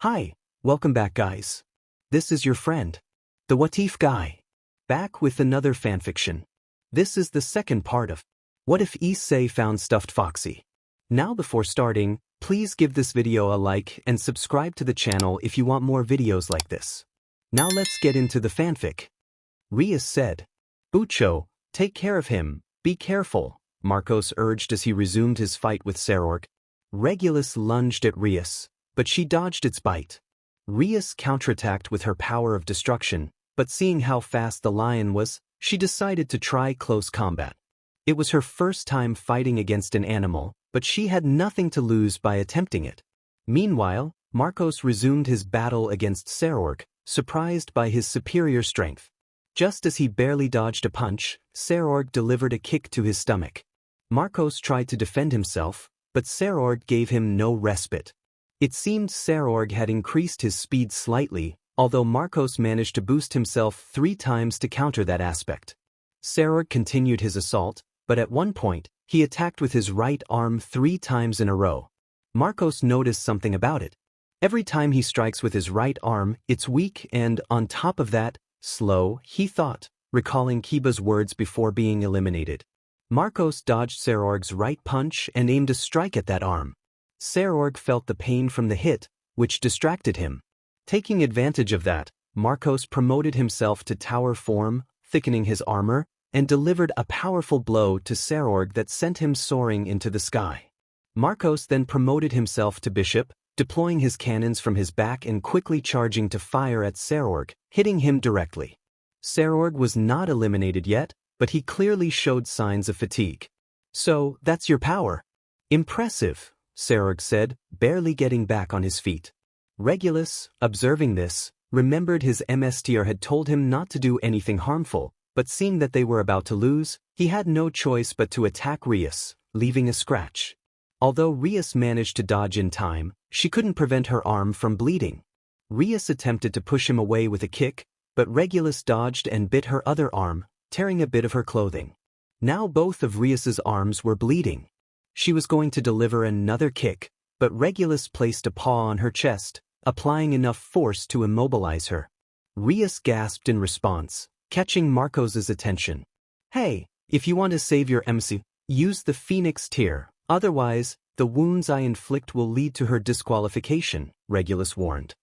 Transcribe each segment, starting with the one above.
Hi, welcome back guys. This is your friend, the What If guy, back with another fanfiction. This is the second part of What If Issei Found Stuffed Foxy. Now before starting, please give this video a like and subscribe to the channel if you want more videos like this. Now let's get into the fanfic. Rias said, "Bucho, take care of him, be careful," Marcos urged as he resumed his fight with Serorg. Regulus lunged at Rias, but she dodged its bite. Rias counterattacked with her power of destruction, but seeing how fast the lion was, she decided to try close combat. It was her first time fighting against an animal, but she had nothing to lose by attempting it. Meanwhile, Marcos resumed his battle against Serorg, surprised by his superior strength. Just as he barely dodged a punch, Serorg delivered a kick to his stomach. Marcos tried to defend himself, but Serorg gave him no respite. It seemed Serorg had increased his speed slightly, although Marcos managed to boost himself 3 times to counter that aspect. Serorg continued his assault, but at one point, he attacked with his right arm 3 times in a row. Marcos noticed something about it. Every time he strikes with his right arm, it's weak and, on top of that, slow, he thought, recalling Kiba's words before being eliminated. Marcos dodged Serorg's right punch and aimed a strike at that arm. Serorg felt the pain from the hit, which distracted him. Taking advantage of that, Marcos promoted himself to tower form, thickening his armor, and delivered a powerful blow to Serorg that sent him soaring into the sky. Marcos then promoted himself to bishop, deploying his cannons from his back and quickly charging to fire at Serorg, hitting him directly. Serorg was not eliminated yet, but he clearly showed signs of fatigue. "So, that's your power. Impressive," Serorg said, barely getting back on his feet. Regulus, observing this, remembered his MSTR had told him not to do anything harmful, but seeing that they were about to lose, he had no choice but to attack Rias, leaving a scratch. Although Rias managed to dodge in time, she couldn't prevent her arm from bleeding. Rias attempted to push him away with a kick, but Regulus dodged and bit her other arm, tearing a bit of her clothing. Now both of Rias's arms were bleeding. She was going to deliver another kick, but Regulus placed a paw on her chest, applying enough force to immobilize her. Rias gasped in response, catching Marcos's attention. "Hey, if you want to save your MC, use the Phoenix tier, otherwise, the wounds I inflict will lead to her disqualification," Regulus warned.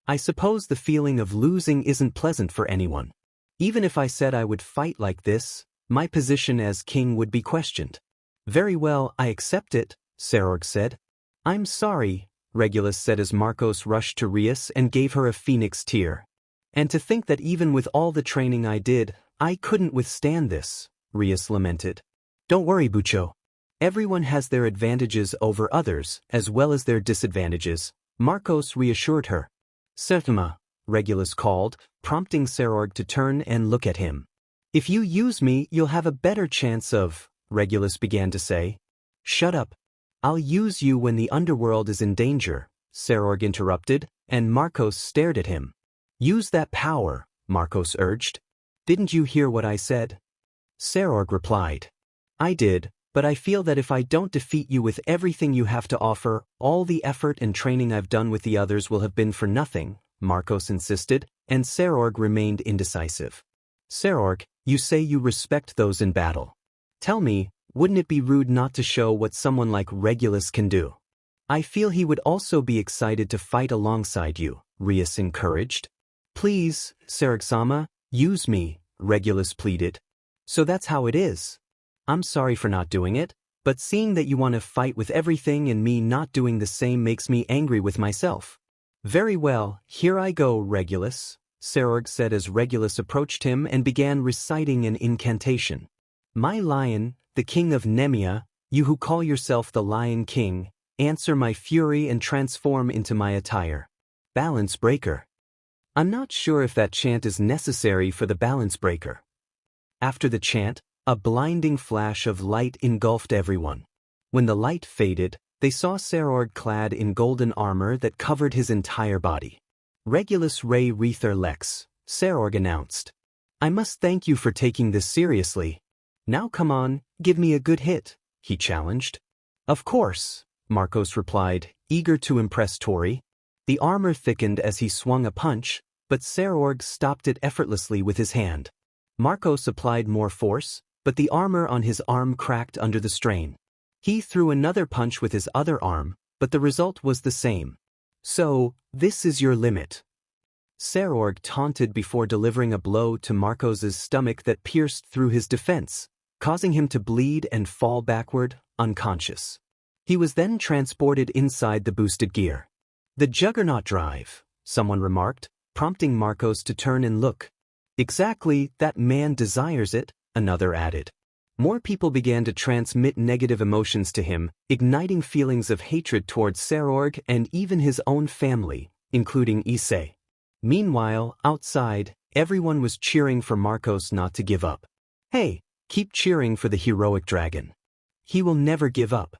"I suppose the feeling of losing isn't pleasant for anyone. Even if I said I would fight like this, my position as king would be questioned." "Very well, I accept it," Serorg said. "I'm sorry," Regulus said as Marcos rushed to Rias and gave her a Phoenix tear. "And to think that even with all the training I did, I couldn't withstand this," Rias lamented. "Don't worry, Bucho. Everyone has their advantages over others, as well as their disadvantages," Marcos reassured her. "Certainly," Regulus called, prompting Serorg to turn and look at him. "If you use me, you'll have a better chance of," Regulus began to say. "Shut up. I'll use you when the underworld is in danger," Serorg interrupted, and Marcos stared at him. "Use that power," Marcos urged. "Didn't you hear what I said?" Serorg replied. "I did, but I feel that if I don't defeat you with everything you have to offer, all the effort and training I've done with the others will have been for nothing," Marcos insisted, and Serorg remained indecisive. "Serorg, you say you respect those in battle. Tell me, wouldn't it be rude not to show what someone like Regulus can do? I feel he would also be excited to fight alongside you," Rias encouraged. "Please, Serorg-sama, use me," Regulus pleaded. "So that's how it is. I'm sorry for not doing it, but seeing that you want to fight with everything and me not doing the same makes me angry with myself." "Very well, here I go, Regulus," Serorg said as Regulus approached him and began reciting an incantation. "My lion, the king of Nemia, you who call yourself the Lion King, answer my fury and transform into my attire. Balance breaker." I'm not sure if that chant is necessary for the balance breaker. After the chant, a blinding flash of light engulfed everyone. When the light faded, they saw Serorg clad in golden armor that covered his entire body. "Regulus Ray Rether Lex," Serorg announced. "I must thank you for taking this seriously. Now come on, give me a good hit," he challenged. "Of course," Marcos replied, eager to impress Tori. The armor thickened as he swung a punch, but Serorg stopped it effortlessly with his hand. Marcos applied more force, but the armor on his arm cracked under the strain. He threw another punch with his other arm, but the result was the same. So, this is your limit. Serorg taunted before delivering a blow to Marcos's stomach that pierced through his defense, causing him to bleed and fall backward, unconscious. He was then transported inside the boosted gear. The Juggernaut drive, someone remarked, prompting Marcos to turn and look. Exactly, that man desires it, another added. More people began to transmit negative emotions to him, igniting feelings of hatred towards Serorg and even his own family, including Issei. Meanwhile, outside, everyone was cheering for Marcos not to give up. Hey, keep cheering for the heroic dragon. He will never give up.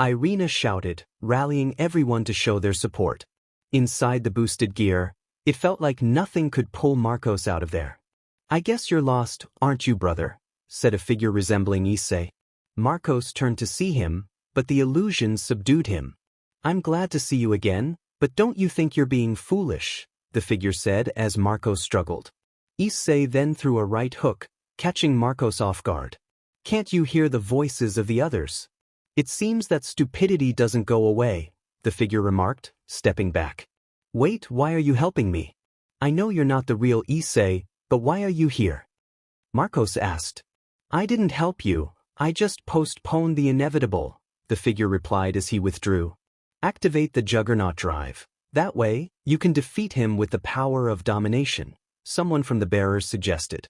Irina shouted, rallying everyone to show their support. Inside the boosted gear, it felt like nothing could pull Marcos out of there. I guess you're lost, aren't you, brother? Said a figure resembling Issei. Marcos turned to see him, but the illusion subdued him. I'm glad to see you again, but don't you think you're being foolish? The figure said as Marcos struggled. Issei then threw a right hook, catching Marcos off guard. Can't you hear the voices of the others? It seems that stupidity doesn't go away, the figure remarked, stepping back. Wait, why are you helping me? I know you're not the real Issei, but why are you here? Marcos asked. I didn't help you, I just postponed the inevitable, the figure replied as he withdrew. Activate the Juggernaut drive. That way, you can defeat him with the power of domination, someone from the bearers suggested.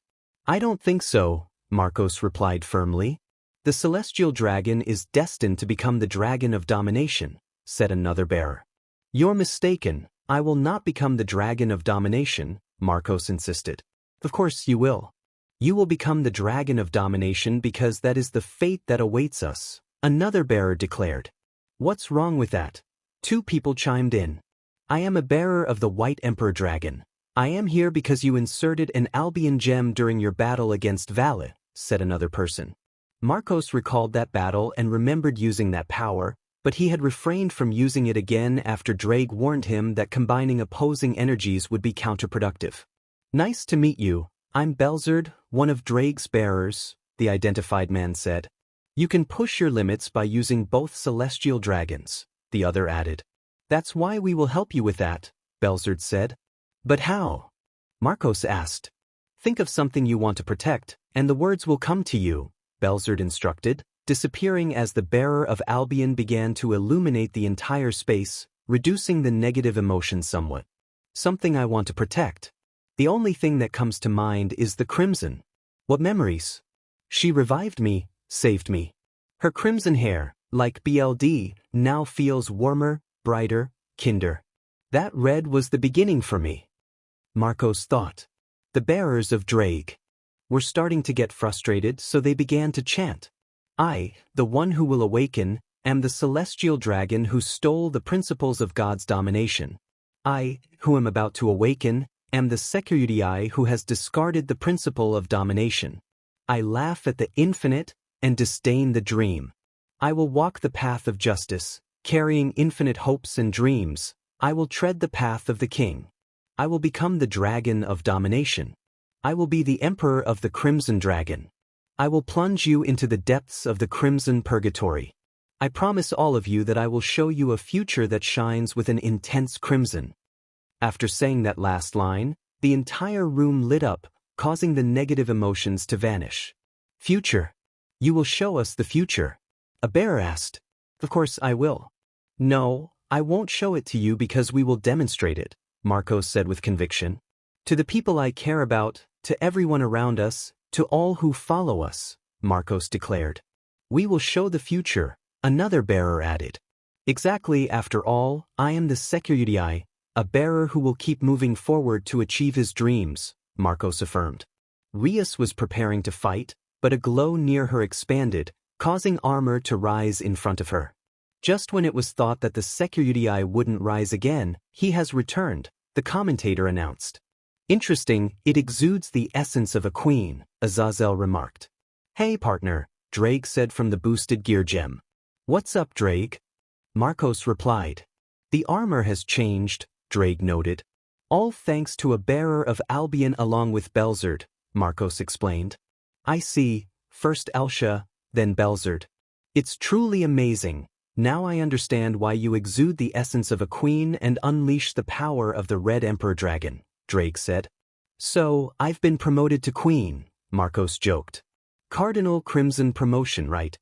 I don't think so, Marcos replied firmly. The celestial dragon is destined to become the dragon of domination, said another bearer. You're mistaken, I will not become the dragon of domination, Marcos insisted. Of course you will. You will become the dragon of domination because that is the fate that awaits us, another bearer declared. What's wrong with that? Two people chimed in. I am a bearer of the White Emperor Dragon. I am here because you inserted an Albion gem during your battle against Valle, said another person. Marcos recalled that battle and remembered using that power, but he had refrained from using it again after Drake warned him that combining opposing energies would be counterproductive. Nice to meet you, I'm Belzard, one of Drake's bearers, the identified man said. You can push your limits by using both celestial dragons, the other added. That's why we will help you with that, Belzard said. But how? Marcos asked. Think of something you want to protect, and the words will come to you, Belzard instructed, disappearing as the bearer of Albion began to illuminate the entire space, reducing the negative emotion somewhat. Something I want to protect. The only thing that comes to mind is the crimson. What memories? She revived me, saved me. Her crimson hair, like BLD, now feels warmer, brighter, kinder. That red was the beginning for me. Marcos thought. The bearers of Drake were starting to get frustrated, so they began to chant. I, the one who will awaken, am the celestial dragon who stole the principles of God's domination. I, who am about to awaken, am the cherished who has discarded the principle of domination. I laugh at the infinite and disdain the dream. I will walk the path of justice, carrying infinite hopes and dreams. I will tread the path of the king. I will become the dragon of domination. I will be the emperor of the crimson dragon. I will plunge you into the depths of the crimson purgatory. I promise all of you that I will show you a future that shines with an intense crimson. After saying that last line, the entire room lit up, causing the negative emotions to vanish. Future. You will show us the future. A bearer asked. Of course I will. No, I won't show it to you because we will demonstrate it, Marcos said with conviction. To the people I care about, to everyone around us, to all who follow us, Marcos declared. We will show the future, another bearer added. Exactly, after all, I am the cherished, a bearer who will keep moving forward to achieve his dreams, Marcos affirmed. Rias was preparing to fight, but a glow near her expanded, causing armor to rise in front of her. Just when it was thought that the cherished wouldn't rise again, he has returned, the commentator announced. Interesting, it exudes the essence of a queen, Azazel remarked. Hey partner, Drake said from the boosted gear gem. What's up, Drake? Marcos replied. The armor has changed, Drake noted. All thanks to a bearer of Albion along with Belzerd, Marcos explained. I see, first Elsha, then Belzerd. It's truly amazing. Now I understand why you exude the essence of a queen and unleash the power of the Red Emperor Dragon, Drake said. So, I've been promoted to queen, Marcos joked. Cardinal Crimson promotion, right?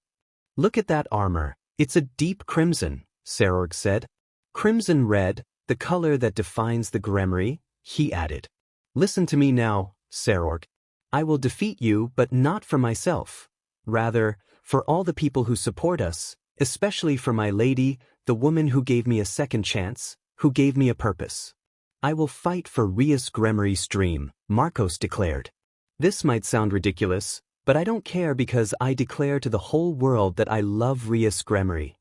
Look at that armor, it's a deep crimson, Serorg said. Crimson red, the color that defines the Gremry, he added. Listen to me now, Serorg. I will defeat you, but not for myself. Rather, for all the people who support us, especially for my lady, the woman who gave me a second chance, who gave me a purpose. I will fight for Rias Gremry Stream, Marcos declared. This might sound ridiculous, but I don't care because I declare to the whole world that I love Rias Gremry.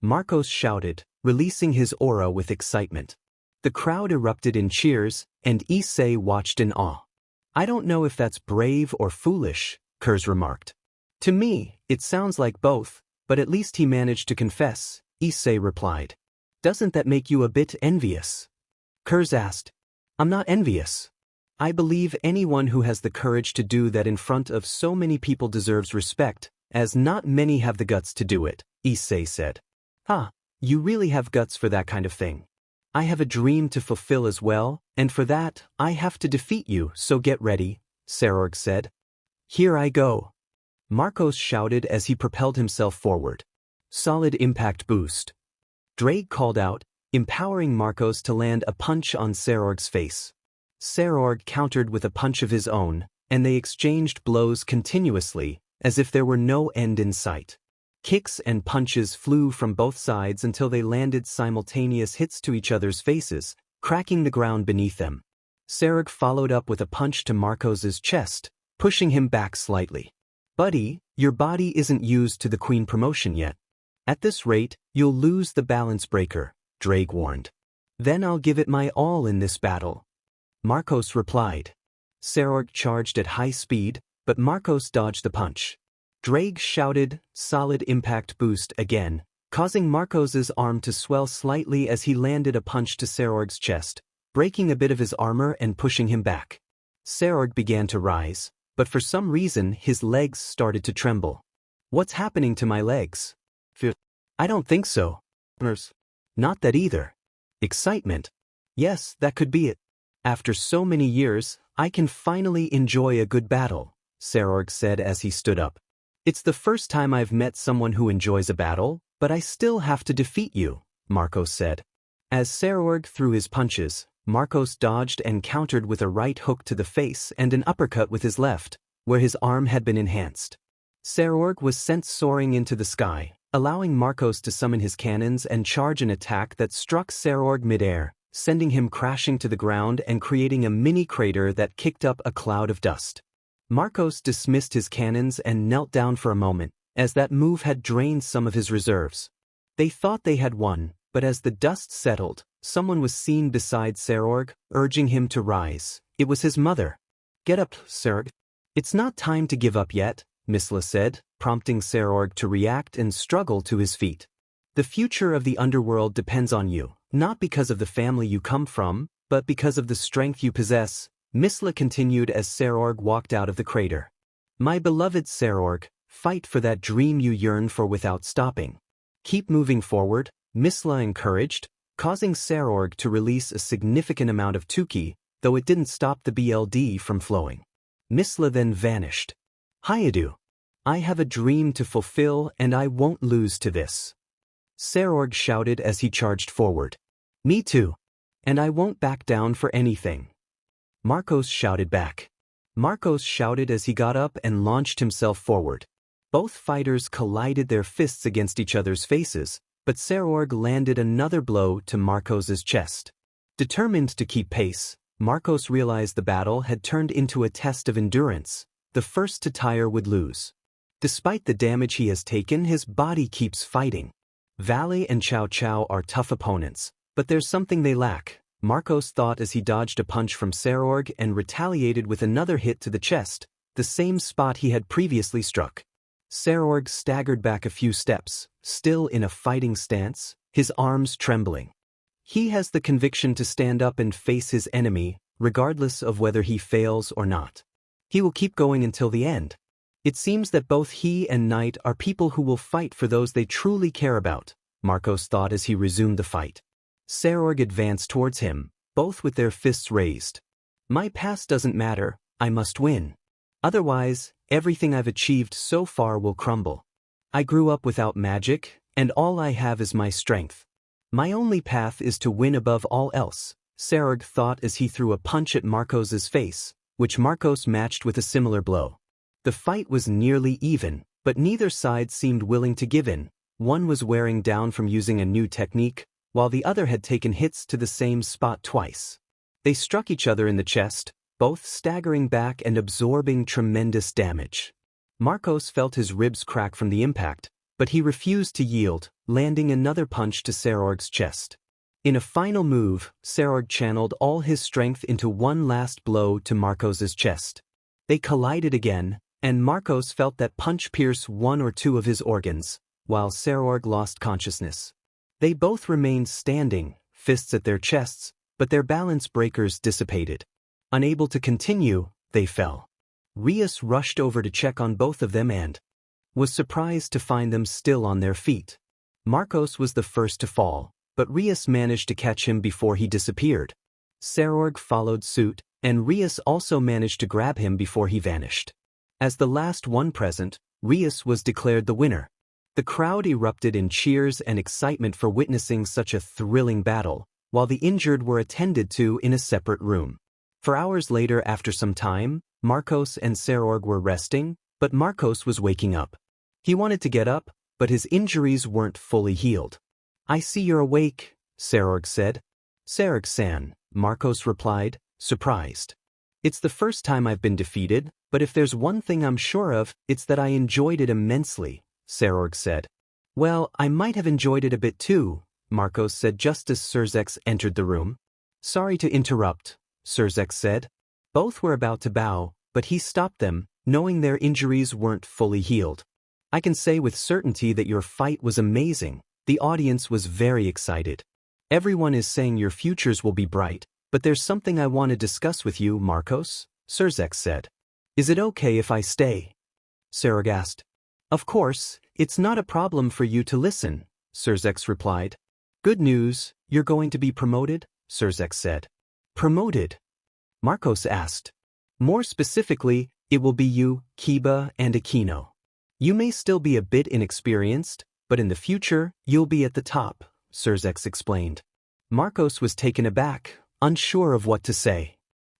Marcos shouted, releasing his aura with excitement. The crowd erupted in cheers, and Issei watched in awe. I don't know if that's brave or foolish, Kurz remarked. To me, it sounds like both, but at least he managed to confess, Issei replied. Doesn't that make you a bit envious? Kurz asked. I'm not envious. I believe anyone who has the courage to do that in front of so many people deserves respect, as not many have the guts to do it, Issei said. You really have guts for that kind of thing. I have a dream to fulfill as well, and for that, I have to defeat you, so get ready, Serorg said. Here I go. Marcos shouted as he propelled himself forward. Solid impact boost. Drake called out, empowering Marcos to land a punch on Serorg's face. Serorg countered with a punch of his own, and they exchanged blows continuously, as if there were no end in sight. Kicks and punches flew from both sides until they landed simultaneous hits to each other's faces, cracking the ground beneath them. Serorg followed up with a punch to Marcos's chest, pushing him back slightly. Buddy, your body isn't used to the queen promotion yet. At this rate, you'll lose the balance breaker, Drake warned. Then I'll give it my all in this battle. Marcos replied. Serorg charged at high speed, but Marcos dodged the punch. Drake shouted, solid impact boost again, causing Marcos's arm to swell slightly as he landed a punch to Serorg's chest, breaking a bit of his armor and pushing him back. Serorg began to rise, but for some reason his legs started to tremble. What's happening to my legs? I don't think so. Not that either. Excitement. Yes, that could be it. After so many years, I can finally enjoy a good battle, Serorg said as he stood up. It's the first time I've met someone who enjoys a battle, but I still have to defeat you, Marcos said. As Serorg threw his punches, Marcos dodged and countered with a right hook to the face and an uppercut with his left, where his arm had been enhanced. Serorg was sent soaring into the sky, allowing Marcos to summon his cannons and charge an attack that struck Serorg midair, sending him crashing to the ground and creating a mini crater that kicked up a cloud of dust. Marcos dismissed his cannons and knelt down for a moment, as that move had drained some of his reserves. They thought they had won, but as the dust settled, someone was seen beside Serorg, urging him to rise. It was his mother. Get up, Serorg. It's not time to give up yet, Misla said, prompting Serorg to react and struggle to his feet. The future of the underworld depends on you, not because of the family you come from, but because of the strength you possess, Misla continued as Serorg walked out of the crater. My beloved Serorg, fight for that dream you yearn for without stopping. Keep moving forward, Misla encouraged, causing Serorg to release a significant amount of Tuki, though it didn't stop the BLD from flowing. Misla then vanished. Hyodo, I have a dream to fulfill and I won't lose to this. Serorg shouted as he charged forward. Me too. And I won't back down for anything. Marcos shouted back. Marcos shouted as he got up and launched himself forward. Both fighters collided their fists against each other's faces, but Serorg landed another blow to Marcos's chest. Determined to keep pace, Marcos realized the battle had turned into a test of endurance. The first to tire would lose. Despite the damage he has taken, his body keeps fighting. Valley and Chow Chow are tough opponents, but there's something they lack, Marcos thought as he dodged a punch from Serorg and retaliated with another hit to the chest, the same spot he had previously struck. Serorg staggered back a few steps, still in a fighting stance, his arms trembling. He has the conviction to stand up and face his enemy, regardless of whether he fails or not. He will keep going until the end. It seems that both he and Knight are people who will fight for those they truly care about, Marcos thought as he resumed the fight. Serorg advanced towards him, both with their fists raised. My past doesn't matter, I must win. Otherwise, everything I've achieved so far will crumble. I grew up without magic, and all I have is my strength. My only path is to win above all else, Serorg thought as he threw a punch at Marcos's face, which Marcos matched with a similar blow. The fight was nearly even, but neither side seemed willing to give in. One was wearing down from using a new technique, while the other had taken hits to the same spot twice. They struck each other in the chest, both staggering back and absorbing tremendous damage. Marcos felt his ribs crack from the impact, but he refused to yield, landing another punch to Serorg's chest. In a final move, Serorg channeled all his strength into one last blow to Marcos's chest. They collided again, and Marcos felt that punch pierce one or two of his organs, while Serorg lost consciousness. They both remained standing, fists at their chests, but their balance breakers dissipated. Unable to continue, they fell. Rias rushed over to check on both of them and was surprised to find them still on their feet. Marcos was the first to fall, but Rias managed to catch him before he disappeared. Serorg followed suit, and Rias also managed to grab him before he vanished. As the last one present, Rias was declared the winner. The crowd erupted in cheers and excitement for witnessing such a thrilling battle, while the injured were attended to in a separate room. For hours later, after some time, Marcos and Serorg were resting, but Marcos was waking up. He wanted to get up, but his injuries weren't fully healed. I see you're awake, Serorg said. Serorg-san, Marcos replied, surprised. It's the first time I've been defeated, but if there's one thing I'm sure of, it's that I enjoyed it immensely, Serorg said. Well, I might have enjoyed it a bit too, Marcos said just as Serzex entered the room. Sorry to interrupt, Serzex said. Both were about to bow, but he stopped them, knowing their injuries weren't fully healed. I can say with certainty that your fight was amazing. The audience was very excited. Everyone is saying your futures will be bright, but there's something I want to discuss with you, Marcos, Serzex said. Is it okay if I stay? Serorg asked. Of course, it's not a problem for you to listen, Serzex replied. Good news, you're going to be promoted, Serzex said. Promoted? Marcos asked. More specifically, it will be you, Kiba, and Aquino. You may still be a bit inexperienced, but in the future, you'll be at the top, Serzex explained. Marcos was taken aback, unsure of what to say.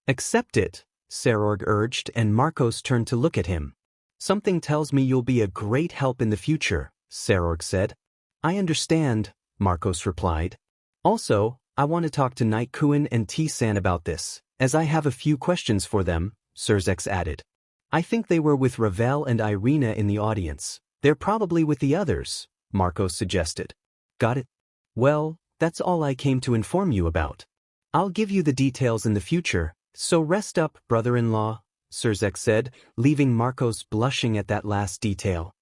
Accept it, Serorg urged, and Marcos turned to look at him. Something tells me you'll be a great help in the future, Serorg said. I understand, Marcos replied. Also, I want to talk to Knight-kun and T-san about this, as I have a few questions for them, Serzex added. I think they were with Ravel and Irina in the audience. They're probably with the others, Marcos suggested. Got it? Well, that's all I came to inform you about. I'll give you the details in the future, so rest up, brother-in-law, Serzex said, leaving Marcos blushing at that last detail.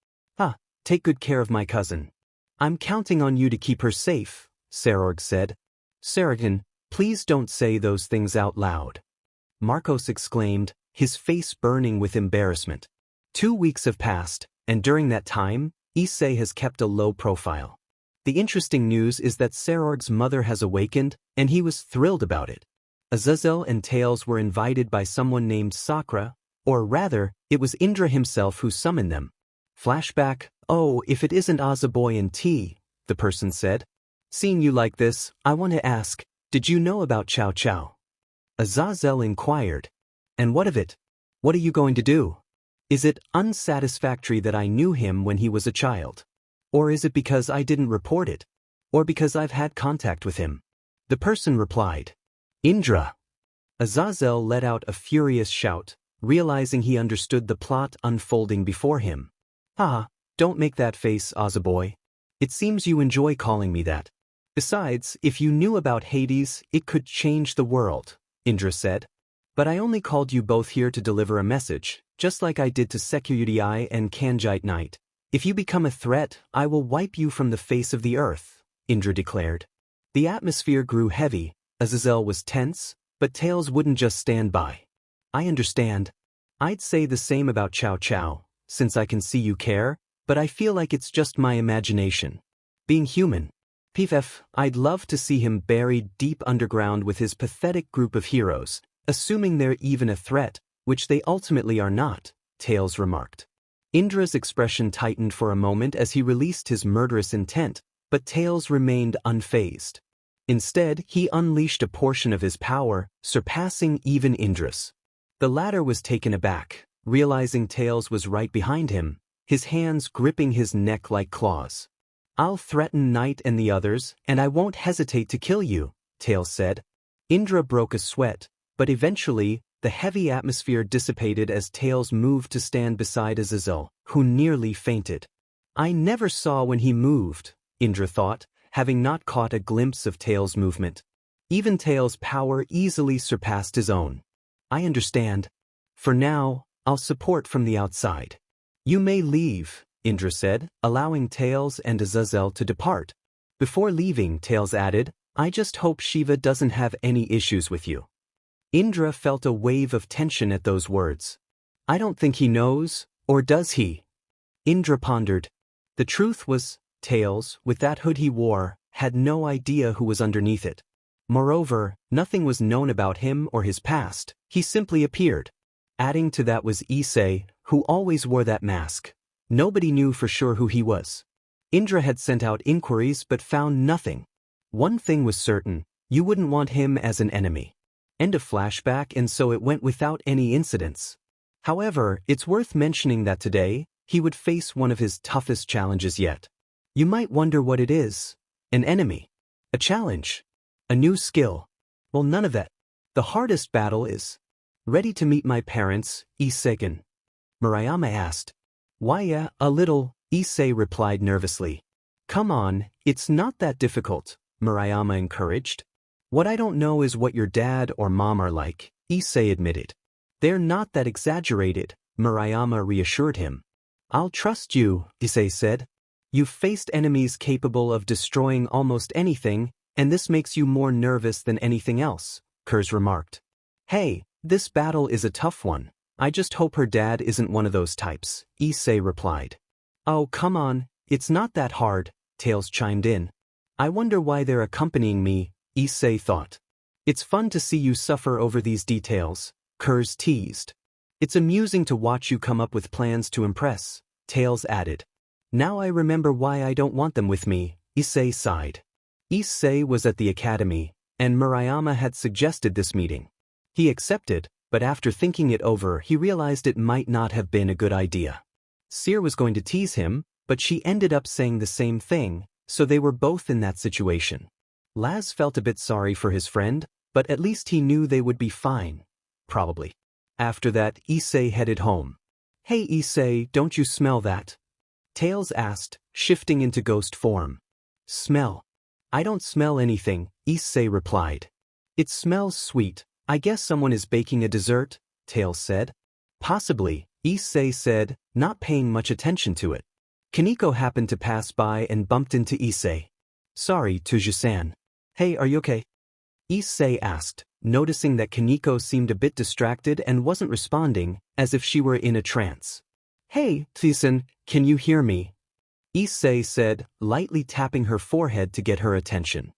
Take good care of my cousin. I'm counting on you to keep her safe, Serorg said. Serorgan, please don't say those things out loud, Marcos exclaimed, his face burning with embarrassment. 2 weeks have passed, and during that time, Issei has kept a low profile. The interesting news is that Serorg's mother has awakened, and he was thrilled about it. Azazel and Tails were invited by someone named Sakura, or rather, it was Indra himself who summoned them. Flashback, oh, if it isn't Azaboy and T, the person said. Seeing you like this, I want to ask, did you know about Chow Chow? Azazel inquired. And what of it? What are you going to do? Is it unsatisfactory that I knew him when he was a child? Or is it because I didn't report it? Or because I've had contact with him? The person replied. Indra. Azazel let out a furious shout, realizing he understood the plot unfolding before him. Don't make that face, Azaboy. It seems you enjoy calling me that. Besides, if you knew about Hades, it could change the world, Indra said. But I only called you both here to deliver a message, just like I did to Security and Kanjite Knight. If you become a threat, I will wipe you from the face of the earth, Indra declared. The atmosphere grew heavy. Azazel was tense, but Tails wouldn't just stand by. I understand. I'd say the same about Chow Chow, since I can see you care, but I feel like it's just my imagination. Being human. PF, I'd love to see him buried deep underground with his pathetic group of heroes, assuming they're even a threat, which they ultimately are not, Tails remarked. Indra's expression tightened for a moment as he released his murderous intent, but Tails remained unfazed. Instead, he unleashed a portion of his power, surpassing even Indra's. The latter was taken aback, realizing Tails was right behind him, his hands gripping his neck like claws. I'll threaten Knight and the others, and I won't hesitate to kill you, Tails said. Indra broke a sweat, but eventually, the heavy atmosphere dissipated as Tails moved to stand beside Azazel, who nearly fainted. I never saw when he moved, Indra thought, having not caught a glimpse of Tails' movement. Even Tails' power easily surpassed his own. I understand. For now, I'll support from the outside. You may leave, Indra said, allowing Tails and Azazel to depart. Before leaving, Tails added, I just hope Shiva doesn't have any issues with you. Indra felt a wave of tension at those words. I don't think he knows, or does he? Indra pondered. The truth was, Tails, with that hood he wore, had no idea who was underneath it. Moreover, nothing was known about him or his past, he simply appeared. Adding to that was Issei, who always wore that mask. Nobody knew for sure who he was. Indra had sent out inquiries but found nothing. One thing was certain, you wouldn't want him as an enemy. End of flashback, and so it went without any incidents. However, it's worth mentioning that today, he would face one of his toughest challenges yet. You might wonder what it is. An enemy. A challenge. A new skill. Well, none of that. The hardest battle is. Ready to meet my parents, Issei? Murayama asked. Why yeah, a little, Issei replied nervously. Come on, it's not that difficult, Murayama encouraged. What I don't know is what your dad or mom are like, Issei admitted. They're not that exaggerated, Murayama reassured him. I'll trust you, Issei said. You've faced enemies capable of destroying almost anything, and this makes you more nervous than anything else, Kurz remarked. Hey, this battle is a tough one. I just hope her dad isn't one of those types, Issei replied. Oh, come on, it's not that hard, Tails chimed in. I wonder why they're accompanying me, Issei thought. It's fun to see you suffer over these details, Kurz teased. It's amusing to watch you come up with plans to impress, Tails added. Now I remember why I don't want them with me, Issei sighed. Issei was at the academy, and Murayama had suggested this meeting. He accepted, but after thinking it over he realized it might not have been a good idea. Seer was going to tease him, but she ended up saying the same thing, so they were both in that situation. Laz felt a bit sorry for his friend, but at least he knew they would be fine. Probably. After that, Issei headed home. Hey Issei, don't you smell that? Tails asked, shifting into ghost form. Smell? I don't smell anything, Issei replied. It smells sweet. I guess someone is baking a dessert, Tails said. Possibly, Issei said, not paying much attention to it. Kaneko happened to pass by and bumped into Issei. Sorry, Tuju-san. Hey, are you okay? Issei asked, noticing that Kaneko seemed a bit distracted and wasn't responding, as if she were in a trance. Hey, Tsusen, can you hear me? Issei said, lightly tapping her forehead to get her attention.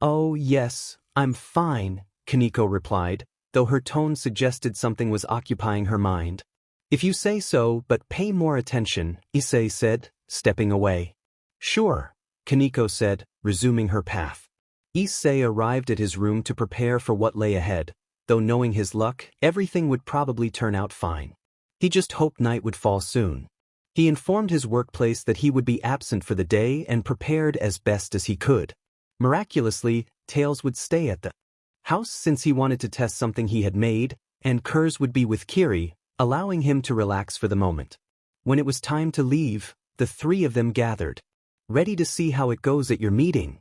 Oh yes, I'm fine, Kaneko replied, though her tone suggested something was occupying her mind. If you say so, but pay more attention, Issei said, stepping away. Sure, Kaneko said, resuming her path. Issei arrived at his room to prepare for what lay ahead, though knowing his luck, everything would probably turn out fine. He just hoped night would fall soon. He informed his workplace that he would be absent for the day and prepared as best as he could. Miraculously, Tails would stay at the house since he wanted to test something he had made, and Kurz would be with Kiri, allowing him to relax for the moment. When it was time to leave, the three of them gathered. Ready to see how it goes at your meeting?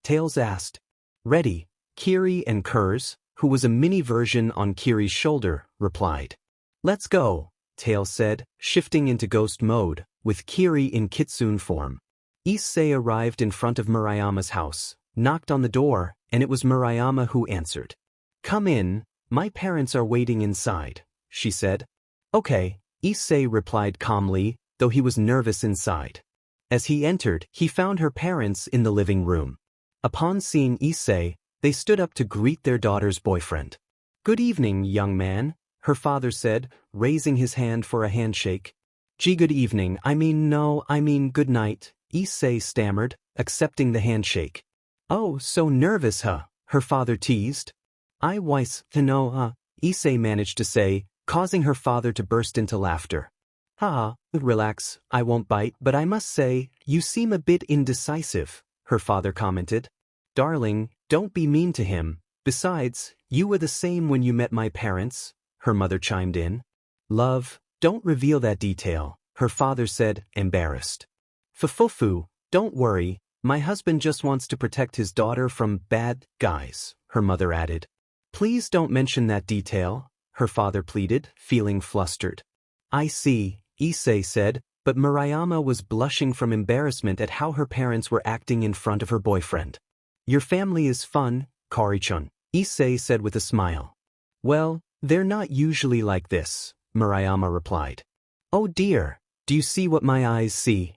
Tails asked. Ready, Kiri and Kurz, who was a mini version on Kiri's shoulder, replied. Let's go, Tails said, shifting into ghost mode, with Kiri in kitsune form. Issei arrived in front of Murayama's house, knocked on the door, and it was Murayama who answered. "Come in, my parents are waiting inside," she said. "Okay," Issei replied calmly, though he was nervous inside. As he entered, he found her parents in the living room. Upon seeing Issei, they stood up to greet their daughter's boyfriend. "Good evening, young man," her father said, raising his hand for a handshake. "Gee, good evening, I mean good night," Issei stammered, accepting the handshake. "Oh, so nervous, huh?" her father teased. "I was, Issei managed to say, causing her father to burst into laughter. "Ha, relax, I won't bite, but I must say, you seem a bit indecisive," her father commented. "Darling, don't be mean to him. Besides, you were the same when you met my parents," her mother chimed in. "Love, don't reveal that detail," her father said, embarrassed. "Fufu, don't worry, my husband just wants to protect his daughter from bad guys," her mother added. "Please don't mention that detail," her father pleaded, feeling flustered. "I see," Issei said, but Murayama was blushing from embarrassment at how her parents were acting in front of her boyfriend. "Your family is fun, Kari-chun," Issei said with a smile. "Well, they're not usually like this," Murayama replied. "Oh dear, do you see what my eyes see?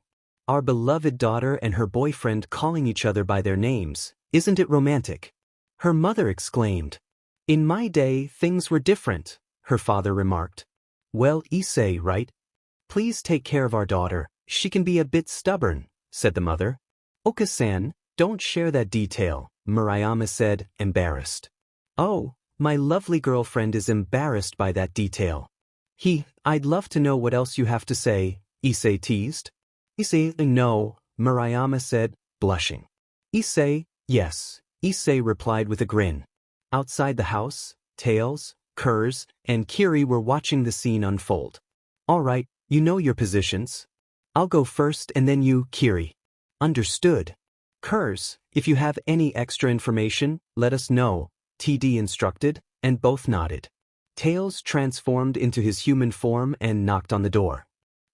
Our beloved daughter and her boyfriend calling each other by their names, isn't it romantic?" her mother exclaimed. "In my day, things were different," her father remarked. "Well, Issei, right? Please take care of our daughter, she can be a bit stubborn," said the mother. "Oka-san, don't share that detail," Murayama said, embarrassed. "Oh, my lovely girlfriend is embarrassed by that detail. I'd love to know what else you have to say," Issei teased. "Issei, no," Murayama said, blushing. "Issei, yes," Issei replied with a grin. Outside the house, Tails, Kurz, and Kiri were watching the scene unfold. "All right, you know your positions. I'll go first and then you, Kiri." "Understood." "Kurz, if you have any extra information, let us know," TD instructed, and both nodded. Tails transformed into his human form and knocked on the door.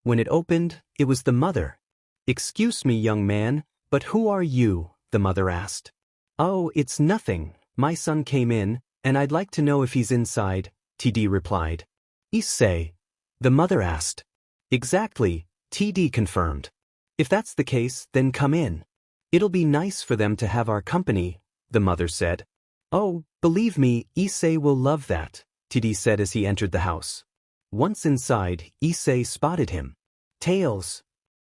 When it opened, it was the mother. "Excuse me, young man, but who are you?" the mother asked. "Oh, it's nothing. My son came in, and I'd like to know if he's inside," TD replied. "Issei?" the mother asked. "Exactly," TD confirmed. "If that's the case, then come in. It'll be nice for them to have our company," the mother said. "Oh, believe me, Issei will love that," TD said as he entered the house. Once inside, Issei spotted him. "Tails,"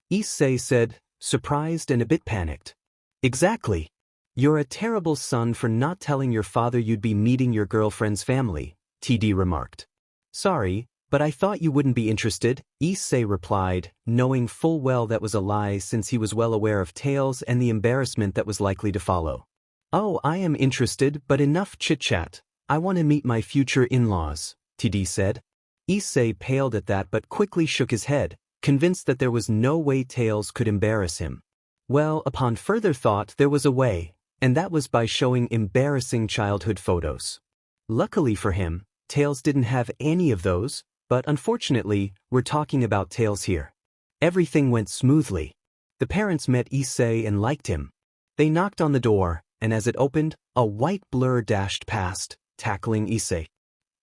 Issei said, surprised and a bit panicked. "Exactly. You're a terrible son for not telling your father you'd be meeting your girlfriend's family," TD remarked. "Sorry, but I thought you wouldn't be interested," Issei replied, knowing full well that was a lie since he was well aware of Tails and the embarrassment that was likely to follow. "Oh, I am interested, but enough chit-chat. I want to meet my future in-laws," TD said. Issei paled at that but quickly shook his head, convinced that there was no way Tails could embarrass him. Well, upon further thought, there was a way, and that was by showing embarrassing childhood photos. Luckily for him, Tails didn't have any of those, but unfortunately, we're talking about Tails here. Everything went smoothly. The parents met Issei and liked him. They knocked on the door, and as it opened, a white blur dashed past, tackling Issei.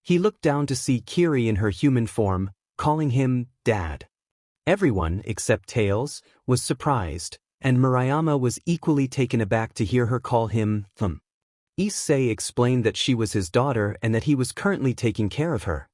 He looked down to see Kiri in her human form, calling him Dad. Everyone, except Tails, was surprised, and Murayama was equally taken aback to hear her call him Thum. Issei explained that she was his daughter and that he was currently taking care of her.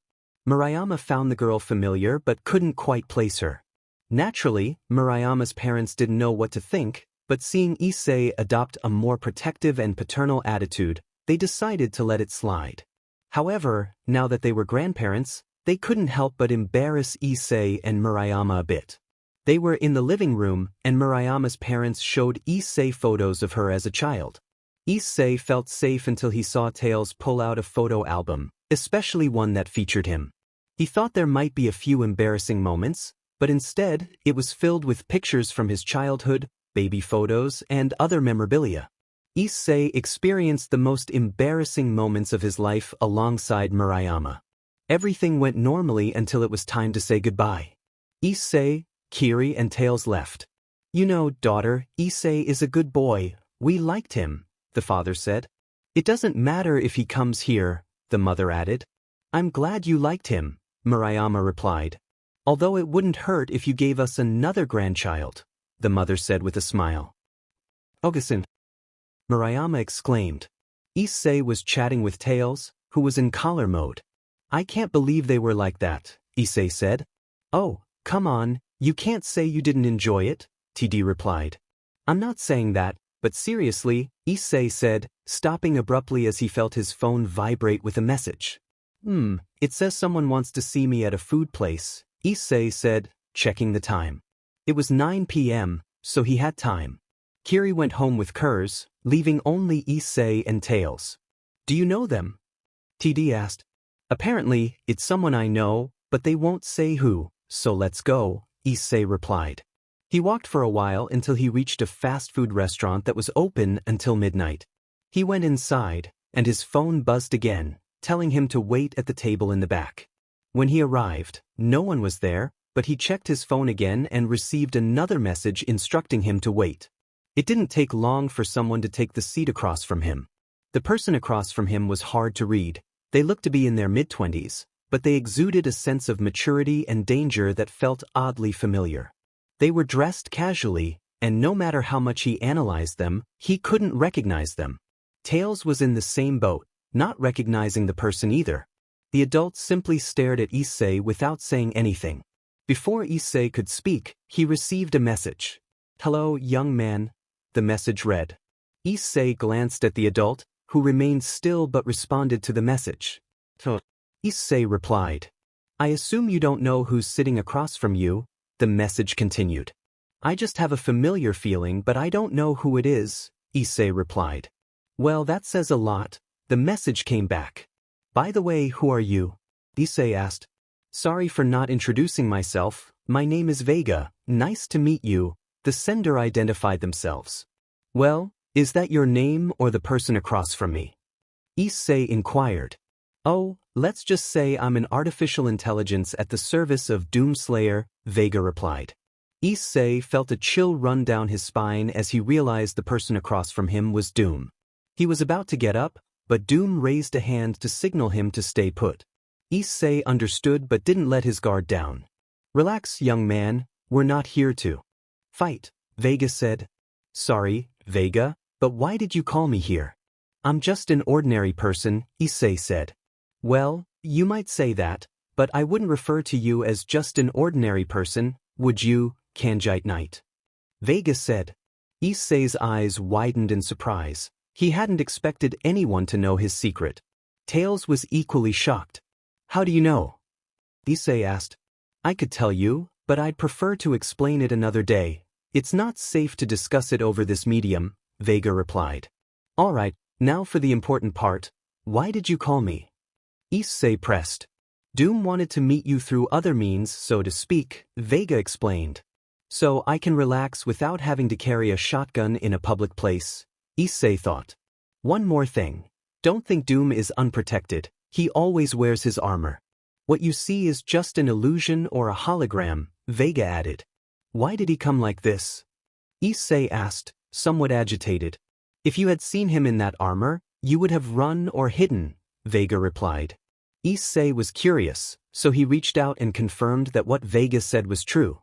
Murayama found the girl familiar but couldn't quite place her. Naturally, Murayama's parents didn't know what to think, but seeing Issei adopt a more protective and paternal attitude, they decided to let it slide. However, now that they were grandparents, they couldn't help but embarrass Issei and Murayama a bit. They were in the living room, and Murayama's parents showed Issei photos of her as a child. Issei felt safe until he saw Tails pull out a photo album, especially one that featured him. He thought there might be a few embarrassing moments, but instead, it was filled with pictures from his childhood, baby photos, and other memorabilia. Issei experienced the most embarrassing moments of his life alongside Murayama. Everything went normally until it was time to say goodbye. Issei, Kiri, and Tails left. "You know, daughter, Issei is a good boy. We liked him," the father said. It doesn't matter if he comes here, the mother added. I'm glad you liked him, Murayama replied. Although it wouldn't hurt if you gave us another grandchild, the mother said with a smile. Ogasan, Murayama exclaimed. Issei was chatting with Tails, who was in collar mode. I can't believe they were like that, Issei said. Oh, come on, you can't say you didn't enjoy it, TD replied. I'm not saying that, but seriously, Issei said, stopping abruptly as he felt his phone vibrate with a message. It says someone wants to see me at a food place, Issei said, checking the time. It was 9 p.m., so he had time. Kiri went home with Kurz, leaving only Issei and Tails. Do you know them? TD asked. Apparently, it's someone I know, but they won't say who, so let's go, Issei replied. He walked for a while until he reached a fast food restaurant that was open until midnight. He went inside, and his phone buzzed again, telling him to wait at the table in the back. When he arrived, no one was there, but he checked his phone again and received another message instructing him to wait. It didn't take long for someone to take the seat across from him. The person across from him was hard to read. They looked to be in their mid-20s, but they exuded a sense of maturity and danger that felt oddly familiar. They were dressed casually, and no matter how much he analyzed them, he couldn't recognize them. Tails was in the same boat, not recognizing the person either. The adult simply stared at Issei without saying anything. Before Issei could speak, he received a message. Hello, young man. The message read. Issei glanced at the adult, who remained still but responded to the message. Issei replied. I assume you don't know who's sitting across from you, the message continued. I just have a familiar feeling but I don't know who it is, Issei replied. Well, that says a lot, the message came back. By the way, who are you? Issei asked. Sorry for not introducing myself, my name is Vega, nice to meet you, the sender identified themselves. Well, is that your name or the person across from me? Issei inquired. Oh, let's just say I'm an artificial intelligence at the service of Doomslayer, Vega replied. Issei felt a chill run down his spine as he realized the person across from him was Doom. He was about to get up, but Doom raised a hand to signal him to stay put. Issei understood but didn't let his guard down. Relax, young man, we're not here to fight, Vega said. Sorry, Vega, but why did you call me here? I'm just an ordinary person, Issei said. Well, you might say that, but I wouldn't refer to you as just an ordinary person, would you, Kanjite Knight? Vega said. Issei's eyes widened in surprise. He hadn't expected anyone to know his secret. Tails was equally shocked. How do you know? Issei asked. I could tell you, but I'd prefer to explain it another day. It's not safe to discuss it over this medium, Vega replied. All right, now for the important part. Why did you call me? Issei pressed. Doom wanted to meet you through other means, so to speak, Vega explained. So I can relax without having to carry a shotgun in a public place, Issei thought. One more thing. Don't think Doom is unprotected. He always wears his armor. What you see is just an illusion or a hologram, Vega added. Why did he come like this? Issei asked, somewhat agitated. If you had seen him in that armor, you would have run or hidden, Vega replied. Issei was curious, so he reached out and confirmed that what Vega said was true.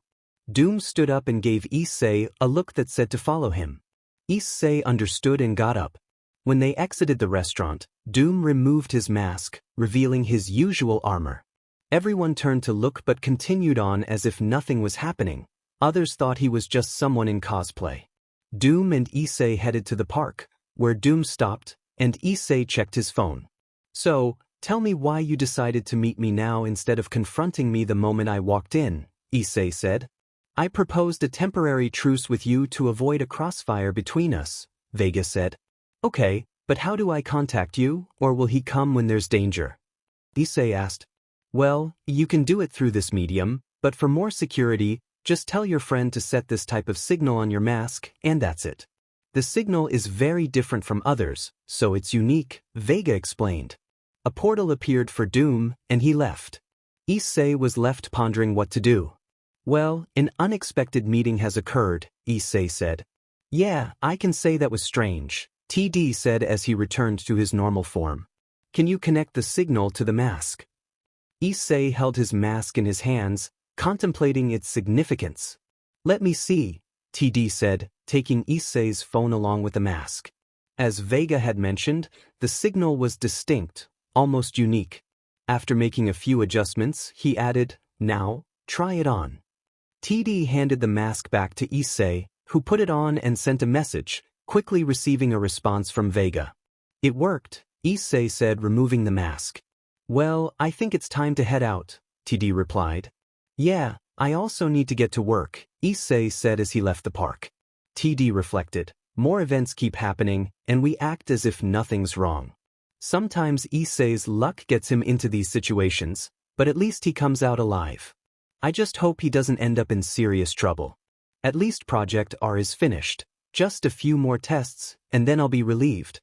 Doom stood up and gave Issei a look that said to follow him. Issei understood and got up. When they exited the restaurant, Doom removed his mask, revealing his usual armor. Everyone turned to look but continued on as if nothing was happening. Others thought he was just someone in cosplay. Doom and Issei headed to the park, where Doom stopped, and Issei checked his phone. So, tell me why you decided to meet me now instead of confronting me the moment I walked in, Issei said. I proposed a temporary truce with you to avoid a crossfire between us, Vega said. Okay, but how do I contact you, or will he come when there's danger? Issei asked. Well, you can do it through this medium, but for more security, just tell your friend to set this type of signal on your mask, and that's it. The signal is very different from others, so it's unique, Vega explained. A portal appeared for Doom, and he left. Issei was left pondering what to do. Well, an unexpected meeting has occurred, Issei said. Yeah, I can say that was strange. TD said as he returned to his normal form. Can you connect the signal to the mask? Issei held his mask in his hands, contemplating its significance. Let me see, TD said, taking Issei's phone along with the mask. As Vega had mentioned, the signal was distinct, almost unique. After making a few adjustments, he added, now, try it on. TD handed the mask back to Issei, who put it on and sent a message, quickly receiving a response from Vega. It worked, Issei said, removing the mask. Well, I think it's time to head out, TD replied. Yeah, I also need to get to work, Issei said as he left the park. TD reflected. More events keep happening, and we act as if nothing's wrong. Sometimes Issei's luck gets him into these situations, but at least he comes out alive. I just hope he doesn't end up in serious trouble. At least Project R is finished. Just a few more tests, and then I'll be relieved.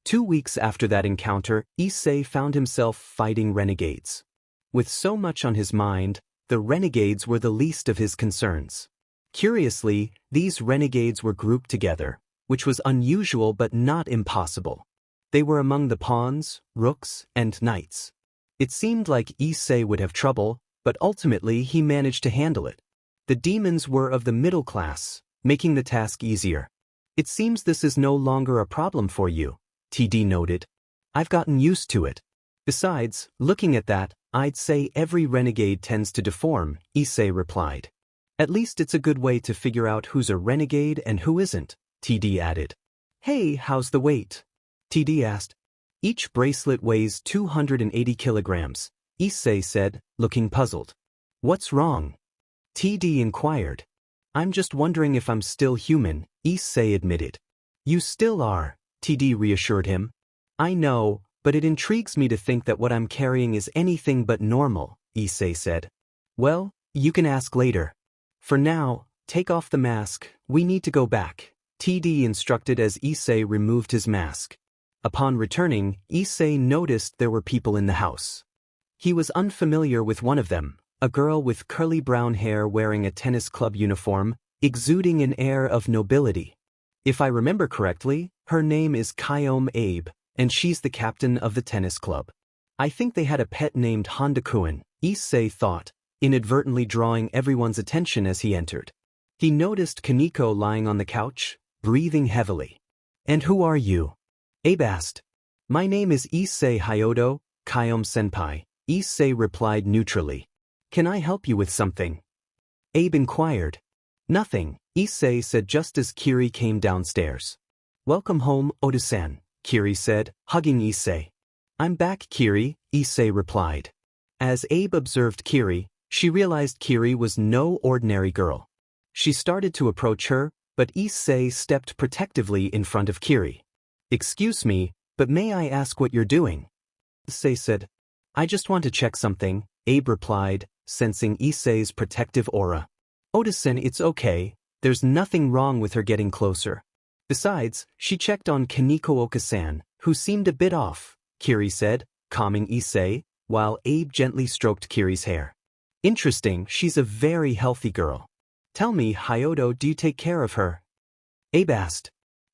2 weeks after that encounter, Issei found himself fighting renegades. With so much on his mind, the renegades were the least of his concerns. Curiously, these renegades were grouped together, which was unusual but not impossible. They were among the pawns, rooks, and knights. It seemed like Issei would have trouble, but ultimately he managed to handle it. The demons were of the middle class, making the task easier. It seems this is no longer a problem for you, TD noted. I've gotten used to it. Besides, looking at that, I'd say every renegade tends to deform, Issei replied. At least it's a good way to figure out who's a renegade and who isn't, TD added. Hey, how's the weight? TD asked. Each bracelet weighs 280 kilograms, Issei said, looking puzzled. What's wrong? TD inquired. I'm just wondering if I'm still human, Issei admitted. You still are, TD reassured him. I know, but it intrigues me to think that what I'm carrying is anything but normal, Issei said. Well, you can ask later. For now, take off the mask, we need to go back, TD instructed as Issei removed his mask. Upon returning, Issei noticed there were people in the house. He was unfamiliar with one of them, a girl with curly brown hair wearing a tennis club uniform, exuding an air of nobility. If I remember correctly, her name is Kyome Abe, and she's the captain of the tennis club. I think they had a pet named Honda-kun, Issei thought, inadvertently drawing everyone's attention as he entered. He noticed Kaneko lying on the couch, breathing heavily. And who are you? Abe asked. My name is Issei Hyoudou, Kyome-senpai, Issei replied neutrally. Can I help you with something? Abe inquired. Nothing, Issei said just as Kiri came downstairs. Welcome home, Oda-san, Kiri said, hugging Issei. I'm back, Kiri, Issei replied. As Abe observed Kiri, she realized Kiri was no ordinary girl. She started to approach her, but Issei stepped protectively in front of Kiri. Excuse me, but may I ask what you're doing? Issei said. I just want to check something, Abe replied, sensing Issei's protective aura. Oda-san, it's okay, there's nothing wrong with her getting closer. Besides, she checked on Kaneko Oka-san, who seemed a bit off, Kiri said, calming Issei, while Abe gently stroked Kiri's hair. Interesting, she's a very healthy girl. Tell me, Hyodo, do you take care of her? Abe asked.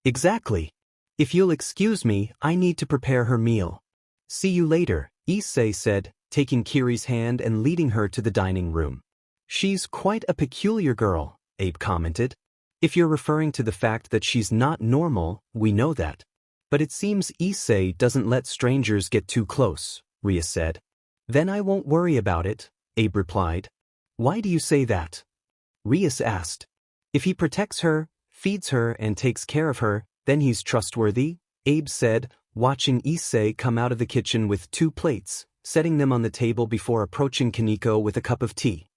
Exactly. If you'll excuse me, I need to prepare her meal. See you later, Issei said, taking Kiri's hand and leading her to the dining room. She's quite a peculiar girl, Abe commented. If you're referring to the fact that she's not normal, we know that. But it seems Issei doesn't let strangers get too close, Ria said. Then I won't worry about it, Abe replied. Why do you say that? Rias asked. If he protects her, feeds her and takes care of her, then he's trustworthy, Abe said, watching Issei come out of the kitchen with 2 plates, setting them on the table before approaching Kaneko with a cup of tea.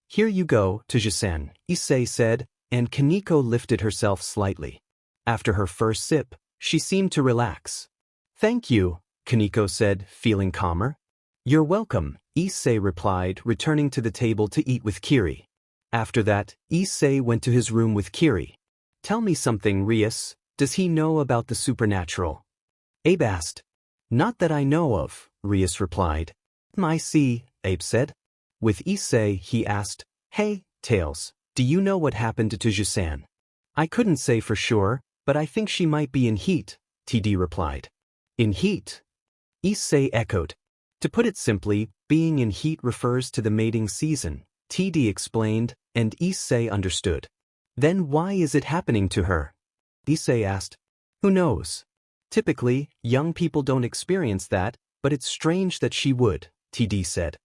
Here you go, Toji-san, Issei said, and Kaneko lifted herself slightly. After her first sip, she seemed to relax. Thank you, Kaneko said, feeling calmer. You're welcome, Issei replied, returning to the table to eat with Kiri. After that, Issei went to his room with Kiri. Tell me something, Rias, does he know about the supernatural? Abe asked. Not that I know of, Rias replied. I see, Abe said. With Issei, he asked, Hey, Tails, do you know what happened to Toji-san? I couldn't say for sure, but I think she might be in heat, TD replied. In heat? Issei echoed. To put it simply, being in heat refers to the mating season, TD explained, and Issei understood. Then why is it happening to her? Issei asked. Who knows? Typically, young people don't experience that, but it's strange that she would, TD said.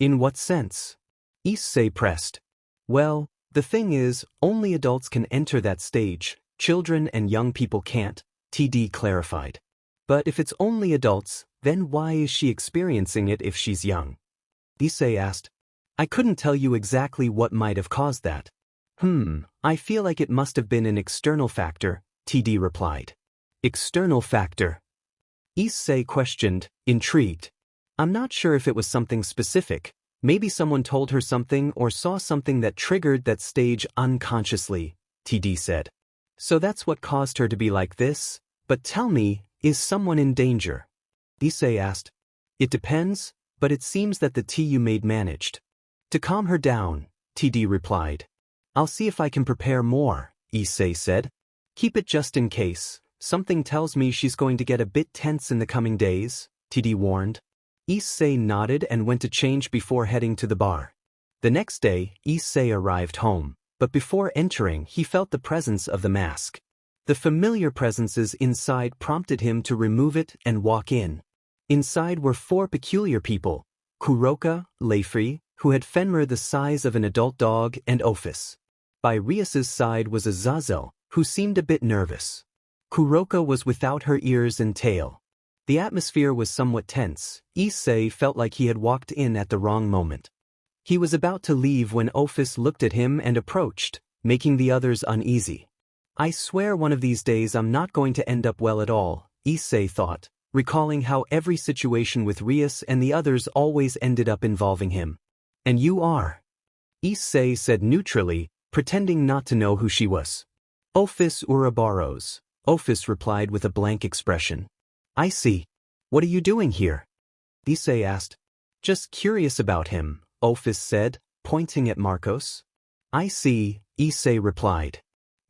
In what sense? Issei pressed. Well, the thing is, only adults can enter that stage, children and young people can't, TD clarified. But if it's only adults, then why is she experiencing it if she's young? Issei asked. I couldn't tell you exactly what might have caused that. I feel like it must have been an external factor, TD replied. External factor? Issei questioned, intrigued. I'm not sure if it was something specific. Maybe someone told her something or saw something that triggered that stage unconsciously, TD said. So that's what caused her to be like this? But tell me, is someone in danger? Issei asked. It depends, but it seems that the tea you made managed. To calm her down, TD replied. I'll see if I can prepare more, Issei said. Keep it just in case. Something tells me she's going to get a bit tense in the coming days, TD warned. Issei nodded and went to change before heading to the bar. The next day, Issei arrived home, but before entering he felt the presence of the mask. The familiar presences inside prompted him to remove it and walk in. Inside were 4 peculiar people, Kuroka, Leifri, who had Fenrir the size of an adult dog, and Ophis. By Rias's side was Azazel, who seemed a bit nervous. Kuroka was without her ears and tail. The atmosphere was somewhat tense. Issei felt like he had walked in at the wrong moment. He was about to leave when Ophis looked at him and approached, making the others uneasy. I swear one of these days I'm not going to end up well at all, Issei thought, recalling how every situation with Rias and the others always ended up involving him. And you are? Issei said neutrally, pretending not to know who she was. Ophis Ouroboros, Ophis replied with a blank expression. I see. What are you doing here? Issei asked. Just curious about him, Ophis said, pointing at Marcos. I see, Issei replied.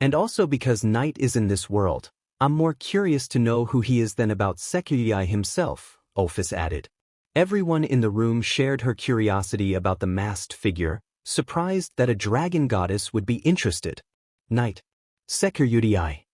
And also because Night is in this world, I'm more curious to know who he is than about Sekirei himself, Ophis added. Everyone in the room shared her curiosity about the masked figure, surprised that a dragon goddess would be interested. Night. Sekirei?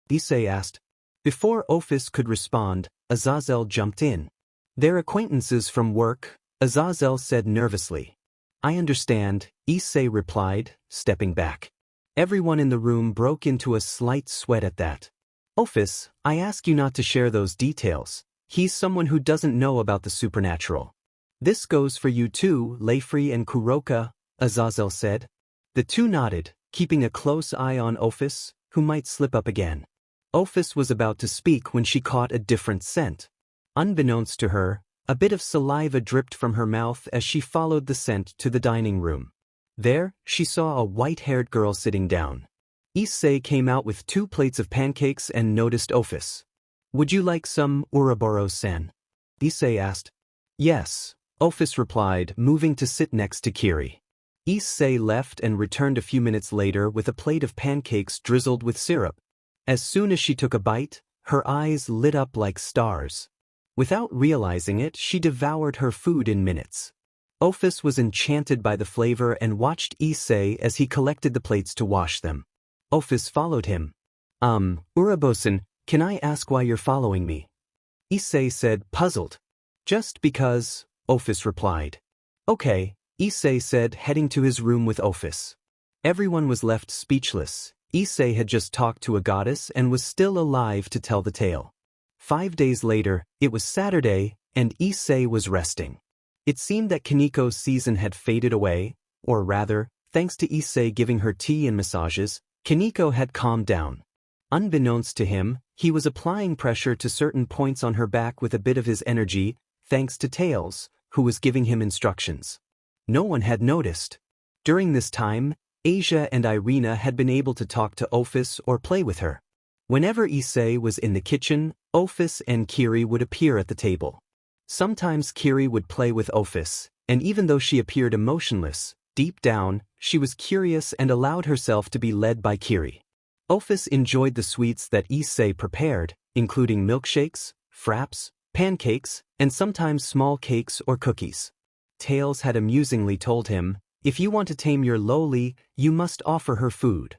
Issei asked. Before Ophis could respond, Azazel jumped in. They're acquaintances from work, Azazel said nervously. I understand, Issei replied, stepping back. Everyone in the room broke into a slight sweat at that. Ophis, I ask you not to share those details. He's someone who doesn't know about the supernatural. This goes for you too, Leifri and Kuroka, Azazel said. The 2 nodded, keeping a close eye on Ophis, who might slip up again. Ophis was about to speak when she caught a different scent. Unbeknownst to her, a bit of saliva dripped from her mouth as she followed the scent to the dining room. There, she saw a white-haired girl sitting down. Issei came out with 2 plates of pancakes and noticed Ophis. Would you like some, Ouroboros-san? Issei asked. Yes, Ophis replied, moving to sit next to Kiri. Issei left and returned a few minutes later with a plate of pancakes drizzled with syrup. As soon as she took a bite, her eyes lit up like stars. Without realizing it, she devoured her food in minutes. Ophis was enchanted by the flavor and watched Issei as he collected the plates to wash them. Ophis followed him. Ourobosan, can I ask why you're following me? Issei said, puzzled. Just because, Ophis replied. Okay, Issei said, heading to his room with Ophis. Everyone was left speechless. Issei had just talked to a goddess and was still alive to tell the tale. 5 days later, it was Saturday, and Issei was resting. It seemed that Kaniko's season had faded away, or rather, thanks to Issei giving her tea and massages, Kaniko had calmed down. Unbeknownst to him, he was applying pressure to certain points on her back with a bit of his energy, thanks to Tails, who was giving him instructions. No one had noticed. During this time, Asia and Irina had been able to talk to Ophis or play with her. Whenever Issei was in the kitchen, Ophis and Kiri would appear at the table. Sometimes Kiri would play with Ophis, and even though she appeared emotionless, deep down, she was curious and allowed herself to be led by Kiri. Office enjoyed the sweets that Issei prepared, including milkshakes, fraps, pancakes, and sometimes small cakes or cookies. Tails had amusingly told him, "If you want to tame your loli, you must offer her food."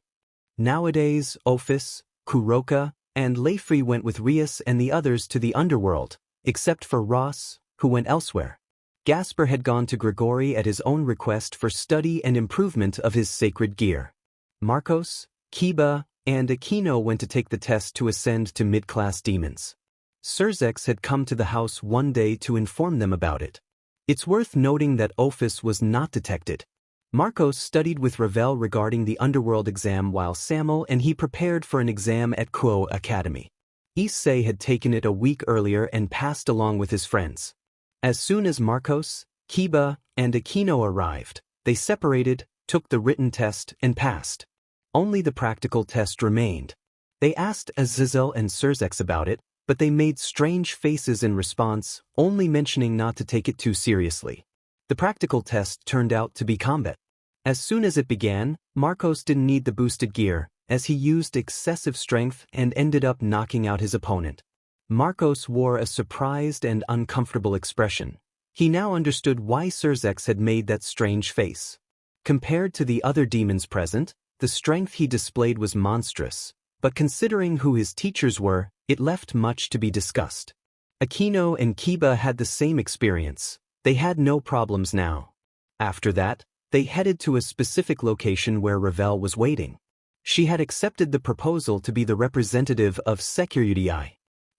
Nowadays, Office, Kuroka, and Leifri went with Rias and the others to the underworld, except for Ross, who went elsewhere. Gasper had gone to Grigori at his own request for study and improvement of his sacred gear. Marcos, Kiba, and Aquino went to take the test to ascend to mid-class demons. Surzex had come to the house one day to inform them about it. It's worth noting that Office was not detected. Marcos studied with Ravel regarding the underworld exam while Samuel and he prepared for an exam at Kuo Academy. Issei had taken it a week earlier and passed along with his friends. As soon as Marcos, Kiba, and Aquino arrived, they separated, took the written test, and passed. Only the practical test remained. They asked Azazel and Surzex about it, but they made strange faces in response, only mentioning not to take it too seriously. The practical test turned out to be combat. As soon as it began, Marcos didn't need the boosted gear, as he used excessive strength and ended up knocking out his opponent. Marcos wore a surprised and uncomfortable expression. He now understood why Surzex had made that strange face. Compared to the other demons present, the strength he displayed was monstrous, but considering who his teachers were, it left much to be discussed. Aquino and Kiba had the same experience. They had no problems now. After that, they headed to a specific location where Ravel was waiting. She had accepted the proposal to be the representative of Security.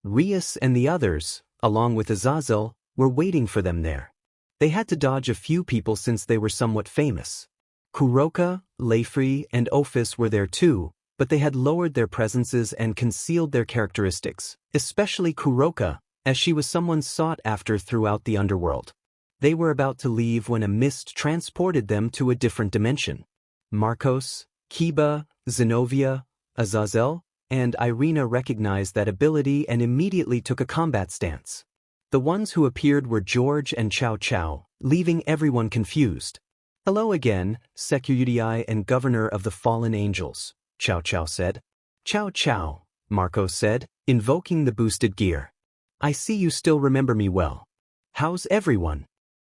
Rias and the others, along with Azazel, were waiting for them there. They had to dodge a few people since they were somewhat famous. Kuroka, Leifri, and Office were there too, but they had lowered their presences and concealed their characteristics, especially Kuroka, as she was someone sought after throughout the underworld. They were about to leave when a mist transported them to a different dimension. Marcos, Kiba, Zenobia, Azazel, and Irina recognized that ability and immediately took a combat stance. The ones who appeared were George and Chow Chow, leaving everyone confused. "Hello again, Security and Governor of the Fallen Angels," Chow Chow said. "Chow Chow," Marcos said, invoking the boosted gear. "I see you still remember me well. How's everyone?"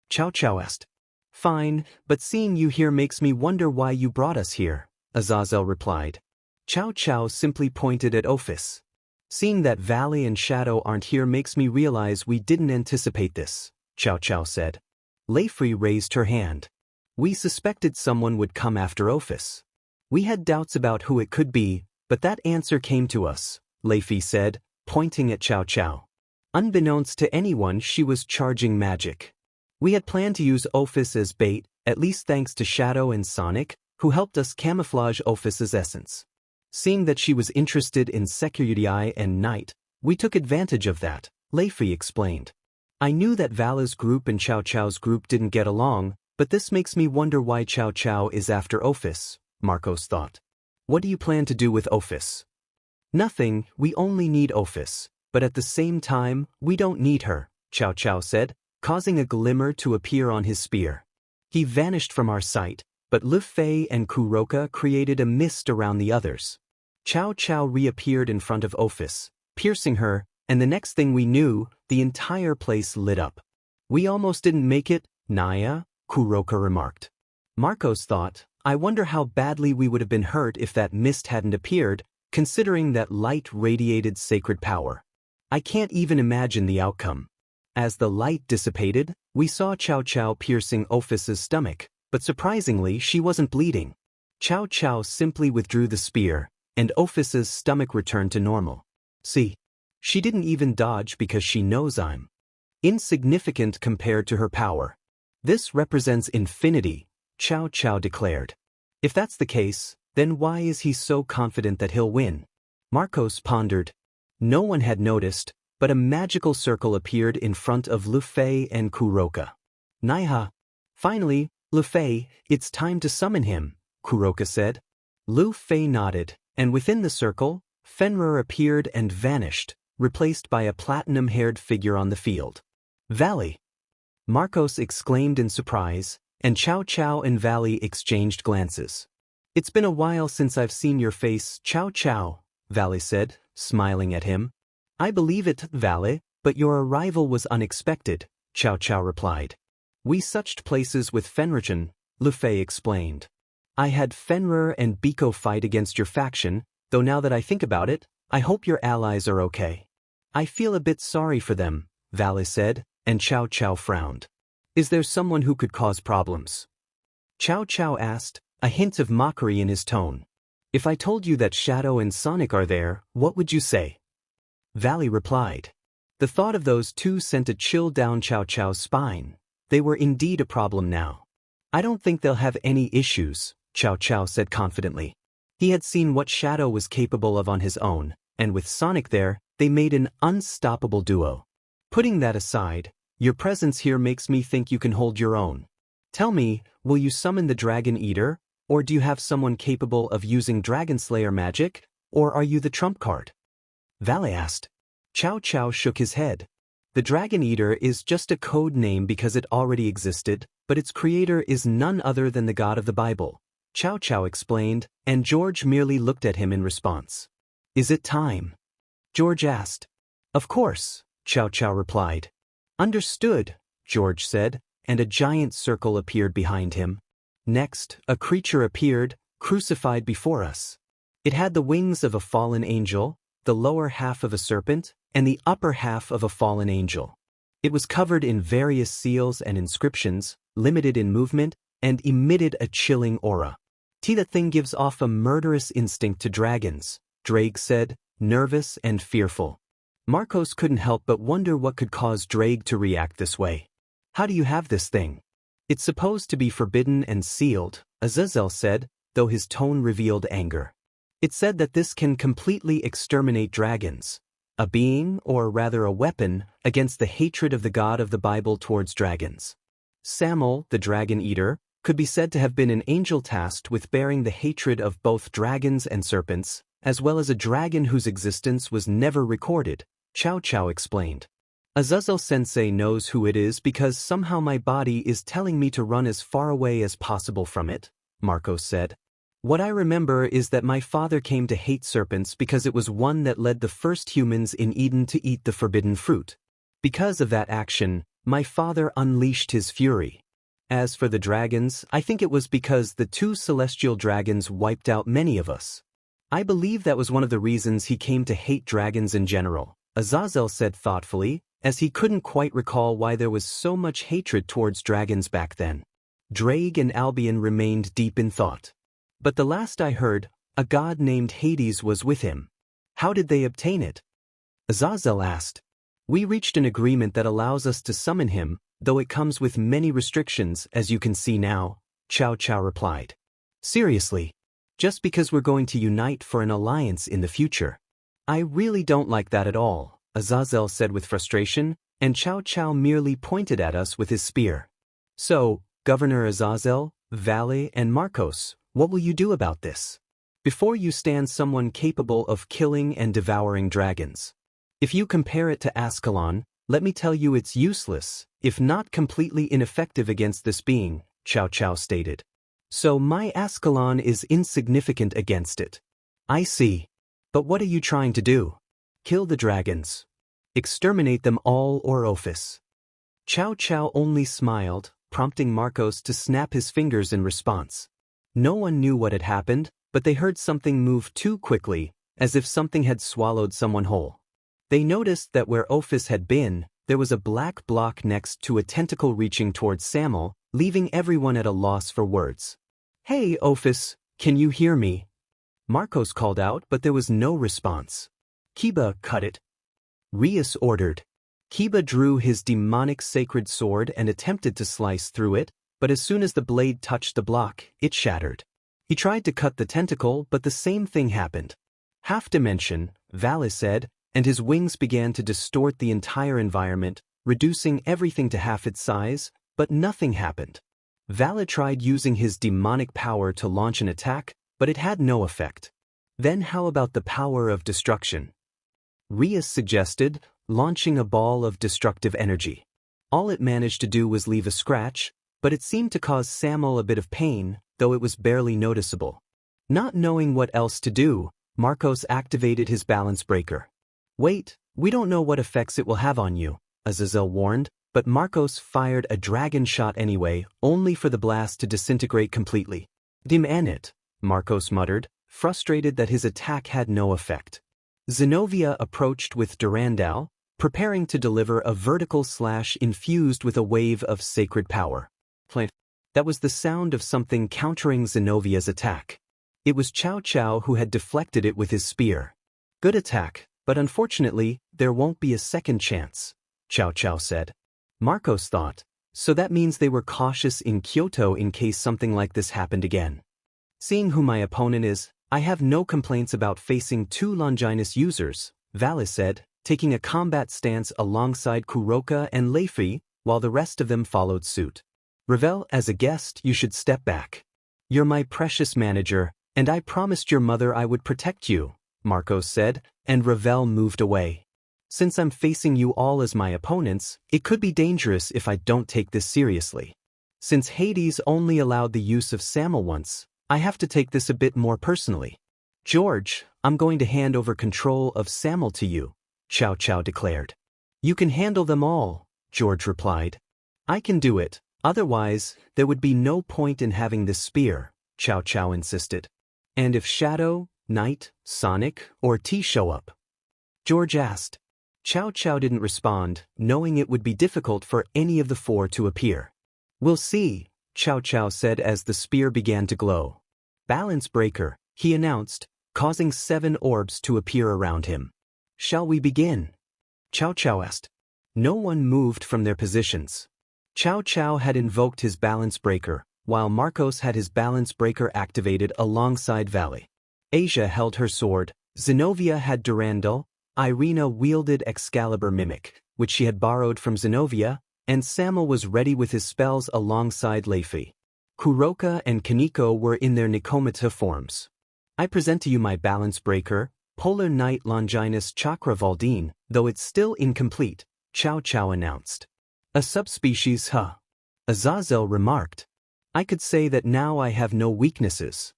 Chow Chow asked. "Fine, but seeing you here makes me wonder why you brought us here," Azazel replied. Chow Chow simply pointed at Office. "Seeing that Valley and Shadow aren't here makes me realize we didn't anticipate this," Chow Chow said. Leifri raised her hand. "We suspected someone would come after Office. We had doubts about who it could be, but that answer came to us," Leifri said, pointing at Chow Chow. Unbeknownst to anyone, she was charging magic. "We had planned to use Office as bait, at least thanks to Shadow and Sonic, who helped us camouflage Office's essence. Seeing that she was interested in Security and Night, we took advantage of that," Leifri explained. "I knew that Vala's group and Chow Chow's group didn't get along, but this makes me wonder why Chow Chow is after Office," Marcos thought. "What do you plan to do with Office?" "Nothing, we only need Office, but at the same time, we don't need her," Chow Chow said, causing a glimmer to appear on his spear. He vanished from our sight, but Lu Fei and Kuroka created a mist around the others. Chow Chow reappeared in front of Office, piercing her, and the next thing we knew, the entire place lit up. "We almost didn't make it, Naya," Kuroka remarked. Marcos thought, "I wonder how badly we would have been hurt if that mist hadn't appeared, considering that light radiated sacred power. I can't even imagine the outcome." As the light dissipated, we saw Chow Chow piercing Office's stomach, but surprisingly she wasn't bleeding. Chow Chow simply withdrew the spear, and Office's stomach returned to normal. "See? She didn't even dodge because she knows I'm insignificant compared to her power. This represents infinity," Chow Chow declared. "If that's the case, then why is he so confident that he'll win?" Marcos pondered. No one had noticed, but a magical circle appeared in front of Lu Fei and Kuroka. "Naiha." "Finally, Lu Fei, it's time to summon him," Kuroka said. Lu Fei nodded, and within the circle, Fenrir appeared and vanished, replaced by a platinum-haired figure on the field. "Valley!" Marcos exclaimed in surprise, and Chow Chow and Valley exchanged glances. It's been a while since I've seen your face, Chow Chow, Valley said, smiling at him. I believe it, Valley, but your arrival was unexpected, Chow Chow replied. We switched places with Fenrirchen, Lu Fei explained. I had Fenrir and Biko fight against your faction, though now that I think about it, I hope your allies are okay. I feel a bit sorry for them, Valley said, and Chow Chow frowned. Is there someone who could cause problems? Chow Chow asked, a hint of mockery in his tone. If I told you that Shadow and Sonic are there, what would you say? Valley replied. The thought of those two sent a chill down Chow Chow's spine. They were indeed a problem now. I don't think they'll have any issues, Chow Chow said confidently. He had seen what Shadow was capable of on his own, and with Sonic there, they made an unstoppable duo. Putting that aside, your presence here makes me think you can hold your own. Tell me, will you summon the Dragon Eater, or do you have someone capable of using Dragon Slayer magic, or are you the trump card? Valley asked. Chow Chow shook his head. The Dragon Eater is just a code name because it already existed, but its creator is none other than the God of the Bible, Chow Chow explained, and George merely looked at him in response. Is it time? George asked. Of course, Chow Chow replied. Understood, George said, and a giant circle appeared behind him. Next, a creature appeared, crucified before us. It had the wings of a fallen angel, the lower half of a serpent, and the upper half of a fallen angel. It was covered in various seals and inscriptions, limited in movement, and emitted a chilling aura. That thing gives off a murderous instinct to dragons, Drake said, nervous and fearful. Marcos couldn't help but wonder what could cause Drake to react this way. How do you have this thing? It's supposed to be forbidden and sealed, Azazel said, though his tone revealed anger. It said that this can completely exterminate dragons, a being, or rather a weapon, against the hatred of the God of the Bible towards dragons. Samuel, the Dragon Eater, could be said to have been an angel tasked with bearing the hatred of both dragons and serpents, as well as a dragon whose existence was never recorded, Chow Chow explained. Azazel-sensei knows who it is because somehow my body is telling me to run as far away as possible from it, Marcos said. What I remember is that my father came to hate serpents because it was one that led the first humans in Eden to eat the forbidden fruit. Because of that action, my father unleashed his fury. As for the dragons, I think it was because the two celestial dragons wiped out many of us. I believe that was one of the reasons he came to hate dragons in general, Azazel said thoughtfully, as he couldn't quite recall why there was so much hatred towards dragons back then. Drake and Albion remained deep in thought. But the last I heard, a god named Hades was with him. How did they obtain it? Azazel asked. We reached an agreement that allows us to summon him, though it comes with many restrictions, as you can see now, Chow Chow replied. Seriously? Just because we're going to unite for an alliance in the future? I really don't like that at all, Azazel said with frustration, and Chow Chow merely pointed at us with his spear. So, Governor Azazel, Valley, and Marcos, what will you do about this? Before you stand someone capable of killing and devouring dragons. If you compare it to Ascalon, let me tell you it's useless, if not completely ineffective against this being, Chow Chow stated. So my Ascalon is insignificant against it. I see. But what are you trying to do? Kill the dragons. Exterminate them all or Ophis. Chow Chow only smiled, prompting Marcos to snap his fingers in response. No one knew what had happened, but they heard something move too quickly, as if something had swallowed someone whole. They noticed that where Ophis had been, there was a black block next to a tentacle reaching towards Samuel, leaving everyone at a loss for words. Hey, Ophis, can you hear me? Marcos called out, but there was no response. Kiba, cut it. Rias ordered. Kiba drew his demonic sacred sword and attempted to slice through it, but as soon as the blade touched the block, it shattered. He tried to cut the tentacle, but the same thing happened. Half dimension, Valis said, and his wings began to distort the entire environment, reducing everything to half its size, but nothing happened. Vala tried using his demonic power to launch an attack, but it had no effect. Then how about the power of destruction? Rias suggested, launching a ball of destructive energy. All it managed to do was leave a scratch, but it seemed to cause Samuel a bit of pain, though it was barely noticeable. Not knowing what else to do, Marcos activated his balance breaker. Wait, we don't know what effects it will have on you, Azazel warned, but Marcos fired a dragon shot anyway, only for the blast to disintegrate completely. Damn it, Marcos muttered, frustrated that his attack had no effect. Zenobia approached with Durandal, preparing to deliver a vertical slash infused with a wave of sacred power. That was the sound of something countering Zenovia's attack. It was Cao Cao who had deflected it with his spear. Good attack, but unfortunately, there won't be a second chance, Cao Cao said. Marcos thought, so that means they were cautious in Kyoto in case something like this happened again. Seeing who my opponent is, I have no complaints about facing two Longinus users, Valis said, taking a combat stance alongside Kuroka and Leifi, while the rest of them followed suit. Ravel, as a guest, you should step back. You're my precious manager, and I promised your mother I would protect you, Marcos said, and Ravel moved away. Since I'm facing you all as my opponents, it could be dangerous if I don't take this seriously. Since Hades only allowed the use of Samuel once, I have to take this a bit more personally. George, I'm going to hand over control of Samuel to you, Cao Cao declared. You can handle them all, George replied. I can do it, otherwise, there would be no point in having this spear, Cao Cao insisted. And if Shadow, Knight, Sonic, or T show up? George asked. Cao Cao didn't respond, knowing it would be difficult for any of the four to appear. We'll see, Cao Cao said as the spear began to glow. Balance breaker, he announced, causing 7 orbs to appear around him. Shall we begin? Cao Cao asked. No one moved from their positions. Cao Cao had invoked his balance breaker, while Marcos had his balance breaker activated alongside Valley. Asia held her sword, Zenobia had Durandal, Irina wielded Excalibur Mimic, which she had borrowed from Zenobia, and Samuel was ready with his spells alongside Leifi. Kuroka and Kaneko were in their Nikomata forms. I present to you my balance breaker, Polar Knight Longinus Chakra Valdine, though it's still incomplete, Cao Cao announced. A subspecies, huh? Azazel remarked. I could say that now I have no weaknesses.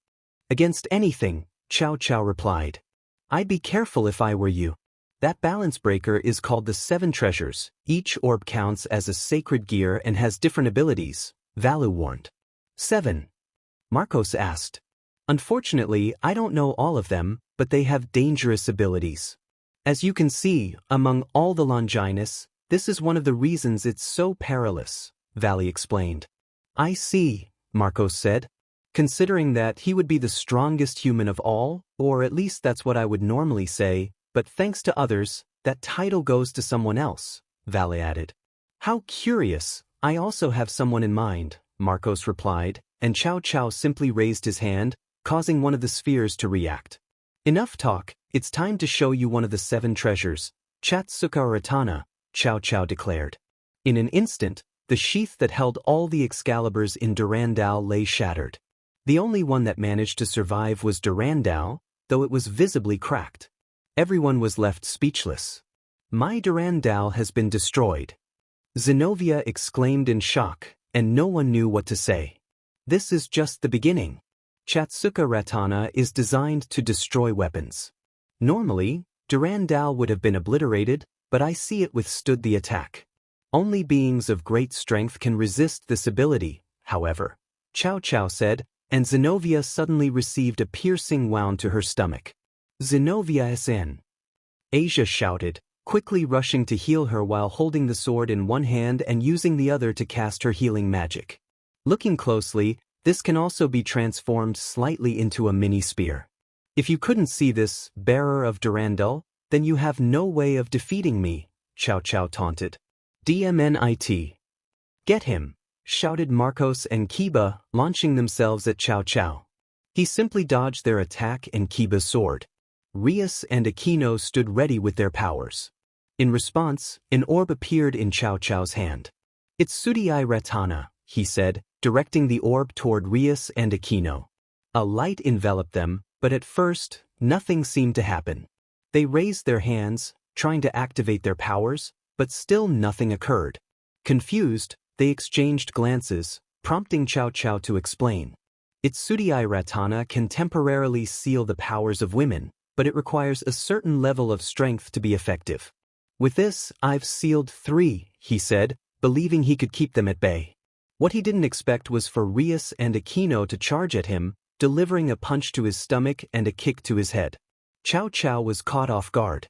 Against anything, Cao Cao replied. I'd be careful if I were you. That balance breaker is called the 7 treasures, each orb counts as a sacred gear and has different abilities, Valu warned. 7. Marcos asked. Unfortunately, I don't know all of them, but they have dangerous abilities. As you can see, among all the Longinus, this is one of the reasons it's so perilous, Valley explained. I see, Marcos said. Considering that he would be the strongest human of all, or at least that's what I would normally say, but thanks to others, that title goes to someone else, Valley added. How curious, I also have someone in mind, Marcos replied, and Cao Cao simply raised his hand, causing one of the spheres to react. Enough talk, it's time to show you one of the 7 treasures, Chatsuka Ratana, Cao Cao declared. In an instant, the sheath that held all the Excaliburs in Durandal lay shattered. The only one that managed to survive was Durandal, though it was visibly cracked. Everyone was left speechless. My Durandal has been destroyed. Zenobia exclaimed in shock, and no one knew what to say. This is just the beginning. Chatsuka Ratana is designed to destroy weapons. Normally, Durandal would have been obliterated, but I see it withstood the attack. Only beings of great strength can resist this ability, however, Cao Cao said, and Zenobia suddenly received a piercing wound to her stomach. Zenobia SN. Asia shouted, quickly rushing to heal her while holding the sword in one hand and using the other to cast her healing magic. Looking closely, this can also be transformed slightly into a mini spear. If you couldn't see this, bearer of Durandal, then you have no way of defeating me, Cao Cao taunted. DMNIT. Get him, shouted Marcos and Kiba, launching themselves at Cao Cao. He simply dodged their attack and Kiba's sword. Rias and Aquino stood ready with their powers. In response, an orb appeared in Cao Cao's hand. It's Sudai Ratana, he said, directing the orb toward Rias and Aquino. A light enveloped them, but at first, nothing seemed to happen. They raised their hands, trying to activate their powers, but still nothing occurred. Confused, they exchanged glances, prompting Cao Cao to explain. Issei Ratana can temporarily seal the powers of women, but it requires a certain level of strength to be effective. With this, I've sealed 3, he said, believing he could keep them at bay. What he didn't expect was for Rias and Aquino to charge at him, delivering a punch to his stomach and a kick to his head. Cao Cao was caught off guard.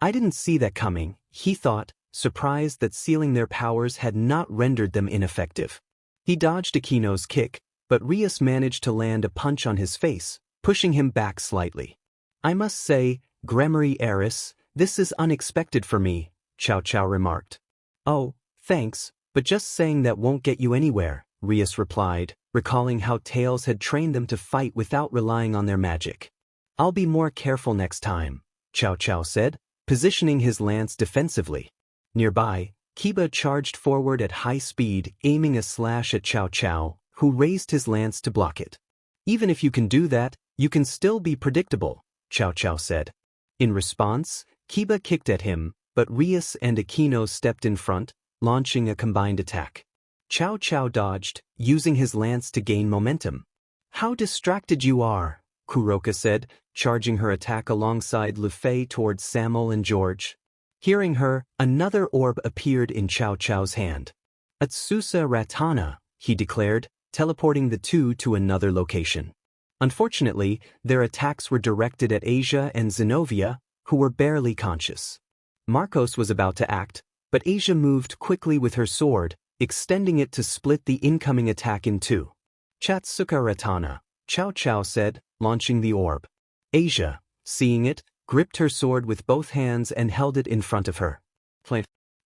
I didn't see that coming, he thought, surprised that sealing their powers had not rendered them ineffective. He dodged Aquino's kick, but Rias managed to land a punch on his face, pushing him back slightly. I must say, Gremory Eris, this is unexpected for me, Cao Cao remarked. Oh, thanks, but just saying that won't get you anywhere, Rias replied, recalling how Tails had trained them to fight without relying on their magic. I'll be more careful next time, Cao Cao said, positioning his lance defensively. Nearby, Kiba charged forward at high speed, aiming a slash at Cao Cao, who raised his lance to block it. Even if you can do that, you can still be predictable, Cao Cao said. In response, Kiba kicked at him, but Rias and Aquino stepped in front, launching a combined attack. Cao Cao dodged, using his lance to gain momentum. How distracted you are, Kuroka said, charging her attack alongside Lufei towards Samuel and George. Hearing her, another orb appeared in Cao Cao's hand. Atsusa Ratana, he declared, teleporting the two to another location. Unfortunately, their attacks were directed at Asia and Zenobia, who were barely conscious. Marcos was about to act, but Asia moved quickly with her sword, extending it to split the incoming attack in two. Chatsuka Ratana, Cao Cao said, launching the orb. Asia, seeing it, gripped her sword with both hands and held it in front of her.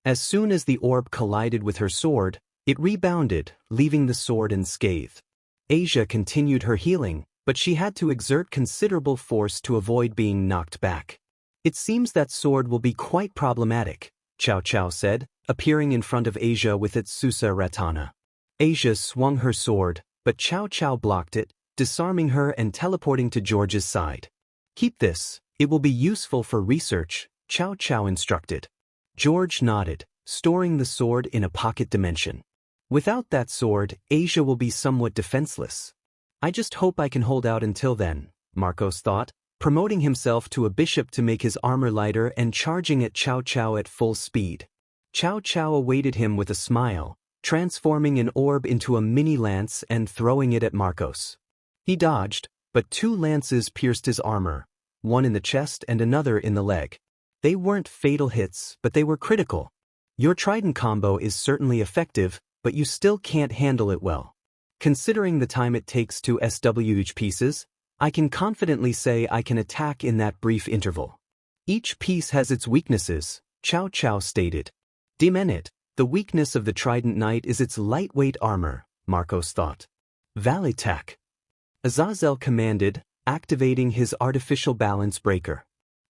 As soon as the orb collided with her sword, it rebounded, leaving the sword unscathed. Asia continued her healing, but she had to exert considerable force to avoid being knocked back. It seems that sword will be quite problematic, Cao Cao said, appearing in front of Asia with its Susa Ratana. Asia swung her sword, but Cao Cao blocked it, disarming her and teleporting to George's side. Keep this, it will be useful for research, Cao Cao instructed. George nodded, storing the sword in a pocket dimension. Without that sword, Asia will be somewhat defenseless. I just hope I can hold out until then, Marcos thought, promoting himself to a bishop to make his armor lighter and charging at Cao Cao at full speed. Cao Cao awaited him with a smile, transforming an orb into a mini lance and throwing it at Marcos. He dodged, but 2 lances pierced his armor, one in the chest and another in the leg. They weren't fatal hits, but they were critical. Your trident combo is certainly effective, but you still can't handle it well. Considering the time it takes to SWH pieces, I can confidently say I can attack in that brief interval. Each piece has its weaknesses, Cao Cao stated. Demenit, the weakness of the Trident Knight is its lightweight armor, Marcos thought. Valitak. Azazel commanded, activating his artificial balance breaker.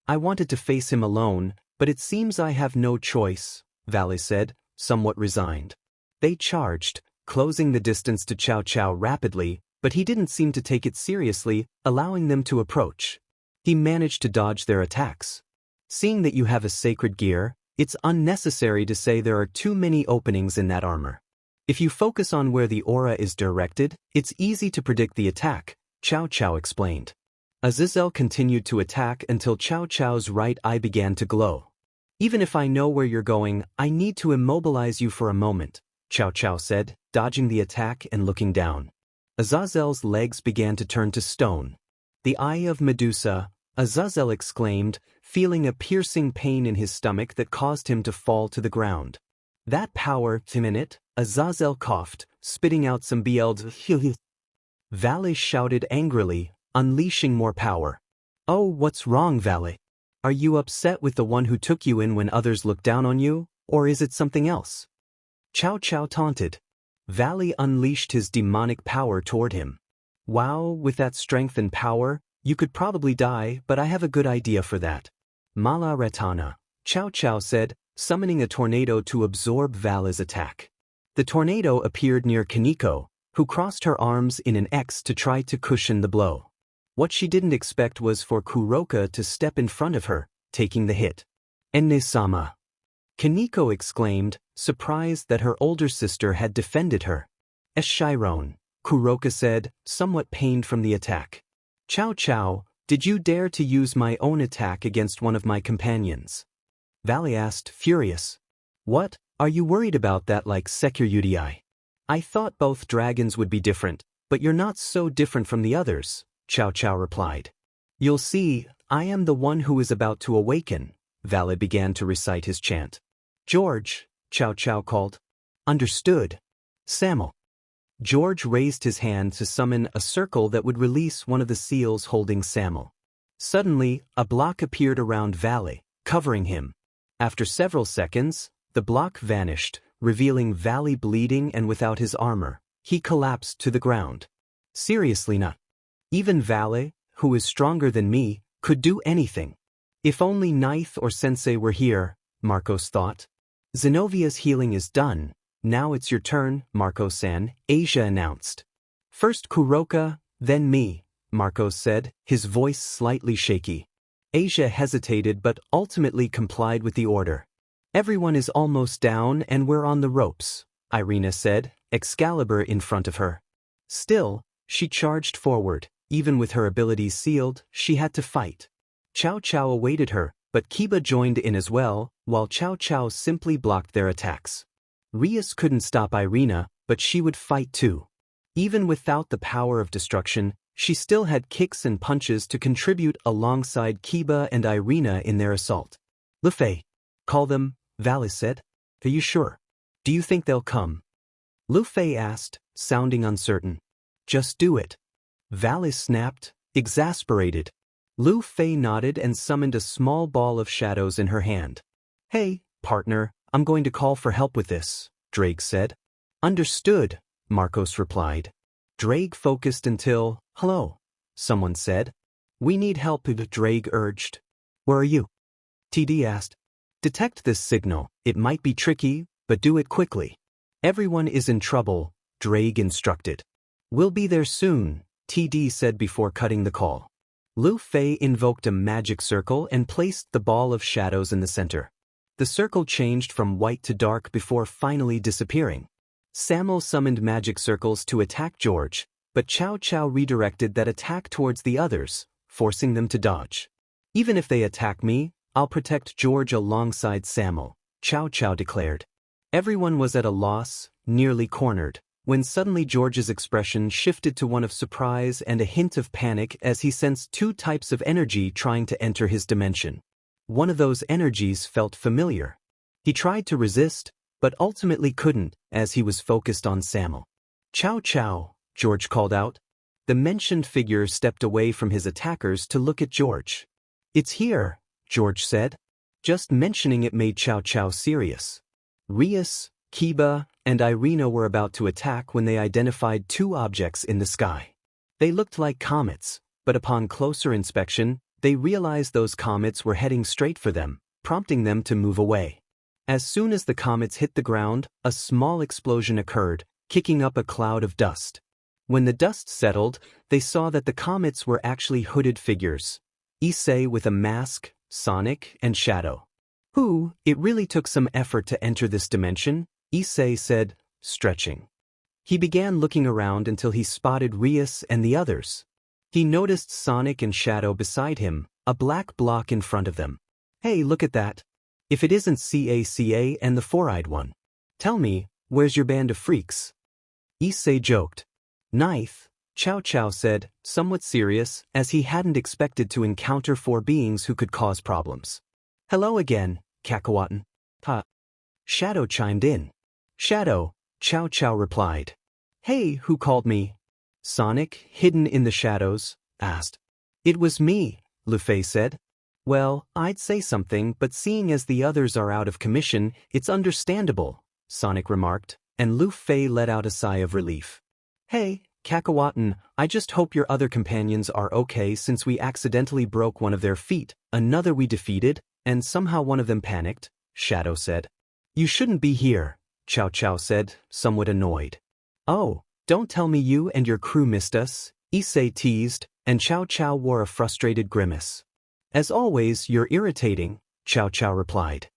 I wanted to face him alone, but it seems I have no choice, Vali said, somewhat resigned. They charged, closing the distance to Cao Cao rapidly, but he didn't seem to take it seriously, allowing them to approach. He managed to dodge their attacks. Seeing that you have a sacred gear, it's unnecessary to say there are too many openings in that armor. If you focus on where the aura is directed, it's easy to predict the attack, Cao Cao explained. Azazel continued to attack until Cao Cao's right eye began to glow. Even if I know where you're going, I need to immobilize you for a moment, Cao Cao said, dodging the attack and looking down. Azazel's legs began to turn to stone. The eye of Medusa, Azazel exclaimed, feeling a piercing pain in his stomach that caused him to fall to the ground. That power, Timinit, Azazel coughed, spitting out some BLs. Valley shouted angrily, unleashing more power. Oh, what's wrong, Valley? Are you upset with the one who took you in when others looked down on you, or is it something else? Cao Cao taunted. Valley unleashed his demonic power toward him. Wow, with that strength and power, you could probably die, but I have a good idea for that. Mala Ratana, Cao Cao said, summoning a tornado to absorb Valley's attack. The tornado appeared near Kaneko, who crossed her arms in an X to try to cushion the blow. What she didn't expect was for Kuroka to step in front of her, taking the hit. Enne-sama. Kaneko exclaimed, surprised that her older sister had defended her. Eshiron. Kuroka said, somewhat pained from the attack. Chow Chow, did you dare to use my own attack against one of my companions? Valley asked, furious. What, are you worried about that like Hyoudou? I thought both dragons would be different, but you're not so different from the others, Chow Chow replied. You'll see, I am the one who is about to awaken, Valley began to recite his chant. George, Chow Chow called. Understood. Samuel. George raised his hand to summon a circle that would release one of the seals holding Samuel. Suddenly, a block appeared around Valley, covering him. After several seconds, the block vanished, revealing Valley bleeding and without his armor. He collapsed to the ground. Seriously not. Even Valley, who is stronger than me, could do anything. If only Ninth or Sensei were here, Marcos thought. Zenovia's healing is done. Now it's your turn, Marco-san, Asia announced. First Kuroka, then me, Marcos said, his voice slightly shaky. Asia hesitated but ultimately complied with the order. Everyone is almost down and we're on the ropes, Irina said, Excalibur in front of her. Still, she charged forward. Even with her abilities sealed, she had to fight. Chow Chow awaited her, but Kiba joined in as well, while Chow Chow simply blocked their attacks. Rias couldn't stop Irina, but she would fight too. Even without the power of destruction, she still had kicks and punches to contribute alongside Kiba and Irina in their assault. Luffy. Call them, Valley said. Are you sure? Do you think they'll come? Luffy asked, sounding uncertain. Just do it. Valley snapped, exasperated. Luffy nodded and summoned a small ball of shadows in her hand. Hey, partner, I'm going to call for help with this, Drake said. Understood, Marcos replied. Drake focused until, hello, someone said. We need help, Drake urged. Where are you? TD asked. Detect this signal, it might be tricky, but do it quickly. Everyone is in trouble, Drake instructed. We'll be there soon, TD said before cutting the call. Luffy invoked a magic circle and placed the ball of shadows in the center. The circle changed from white to dark before finally disappearing. Samuel summoned magic circles to attack George, but Chow Chow redirected that attack towards the others, forcing them to dodge. Even if they attack me, I'll protect George alongside Samuel, Chow Chow declared. Everyone was at a loss, nearly cornered, when suddenly George's expression shifted to one of surprise and a hint of panic as he sensed two types of energy trying to enter his dimension. One of those energies felt familiar. He tried to resist, but ultimately couldn't, as he was focused on Samuel. Chow Chow, George called out. The mentioned figure stepped away from his attackers to look at George. It's here, George said. Just mentioning it made Chow Chow serious. Rias, Kiba, and Irina were about to attack when they identified two objects in the sky. They looked like comets, but upon closer inspection, they realized those comets were heading straight for them, prompting them to move away. As soon as the comets hit the ground, a small explosion occurred, kicking up a cloud of dust. When the dust settled, they saw that the comets were actually hooded figures. Issei with a mask, Sonic, and Shadow. It really took some effort to enter this dimension, Issei said, stretching. He began looking around until he spotted Rias and the others. He noticed Sonic and Shadow beside him, a black block in front of them. Hey, look at that. If it isn't CACA and the four-eyed one. Tell me, where's your band of freaks? Issei joked. Ninth, Chow Chow said, somewhat serious, as he hadn't expected to encounter four beings who could cause problems. Hello again, Kakawatan. Shadow chimed in. Shadow, Chow Chow replied. Hey, who called me? Sonic, hidden in the shadows, asked. It was me, Luffy said. Well, I'd say something, but seeing as the others are out of commission, it's understandable, Sonic remarked, and Luffy let out a sigh of relief. Hey, Kakawatan, I just hope your other companions are okay since we accidentally broke one of their feet, another we defeated, and somehow one of them panicked, Shadow said. You shouldn't be here, Chow Chow said, somewhat annoyed. Oh, don't tell me you and your crew missed us, Issei teased, and Chow Chow wore a frustrated grimace. As always, you're irritating, Chow Chow replied.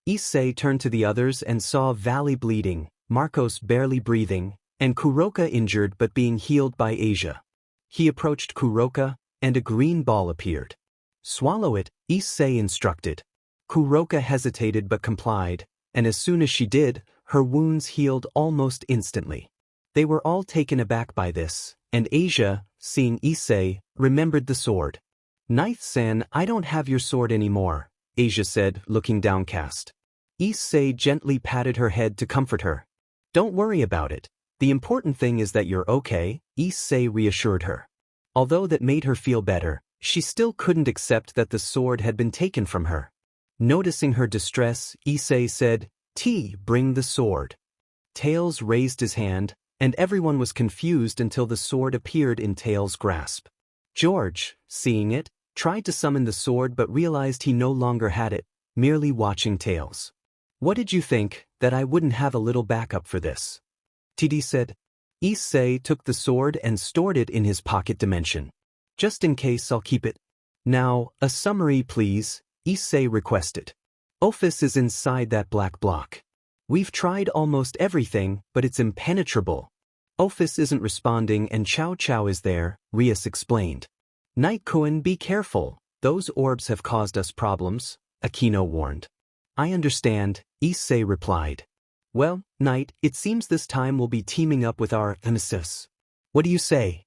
Issei turned to the others and saw Valley bleeding, Marcos barely breathing, and Kuroka injured but being healed by Asia. He approached Kuroka, and a green ball appeared. Swallow it, Issei instructed. Kuroka hesitated but complied, and as soon as she did, her wounds healed almost instantly. They were all taken aback by this, and Asia, seeing Issei, remembered the sword. "Ninth-san, I don't have your sword anymore," Asia said, looking downcast. Issei gently patted her head to comfort her. "Don't worry about it. The important thing is that you're okay," Issei reassured her. Although that made her feel better, she still couldn't accept that the sword had been taken from her. Noticing her distress, Issei said, "Bring the sword." Tails raised his hand, and everyone was confused until the sword appeared in Tails' grasp. George, seeing it, tried to summon the sword but realized he no longer had it, merely watching Tails. "What did you think, that I wouldn't have a little backup for this?" TD said. Issei took the sword and stored it in his pocket dimension. "Just in case, I'll keep it." "Now, a summary please," Issei requested. "Office is inside that black block. We've tried almost everything, but it's impenetrable. Office isn't responding and Chow Chow is there," Rias explained. "Night-kun, be careful, those orbs have caused us problems," Aquino warned. "I understand," Issei replied. "Well, Night, it seems this time we'll be teaming up with our nemesis. What do you say?"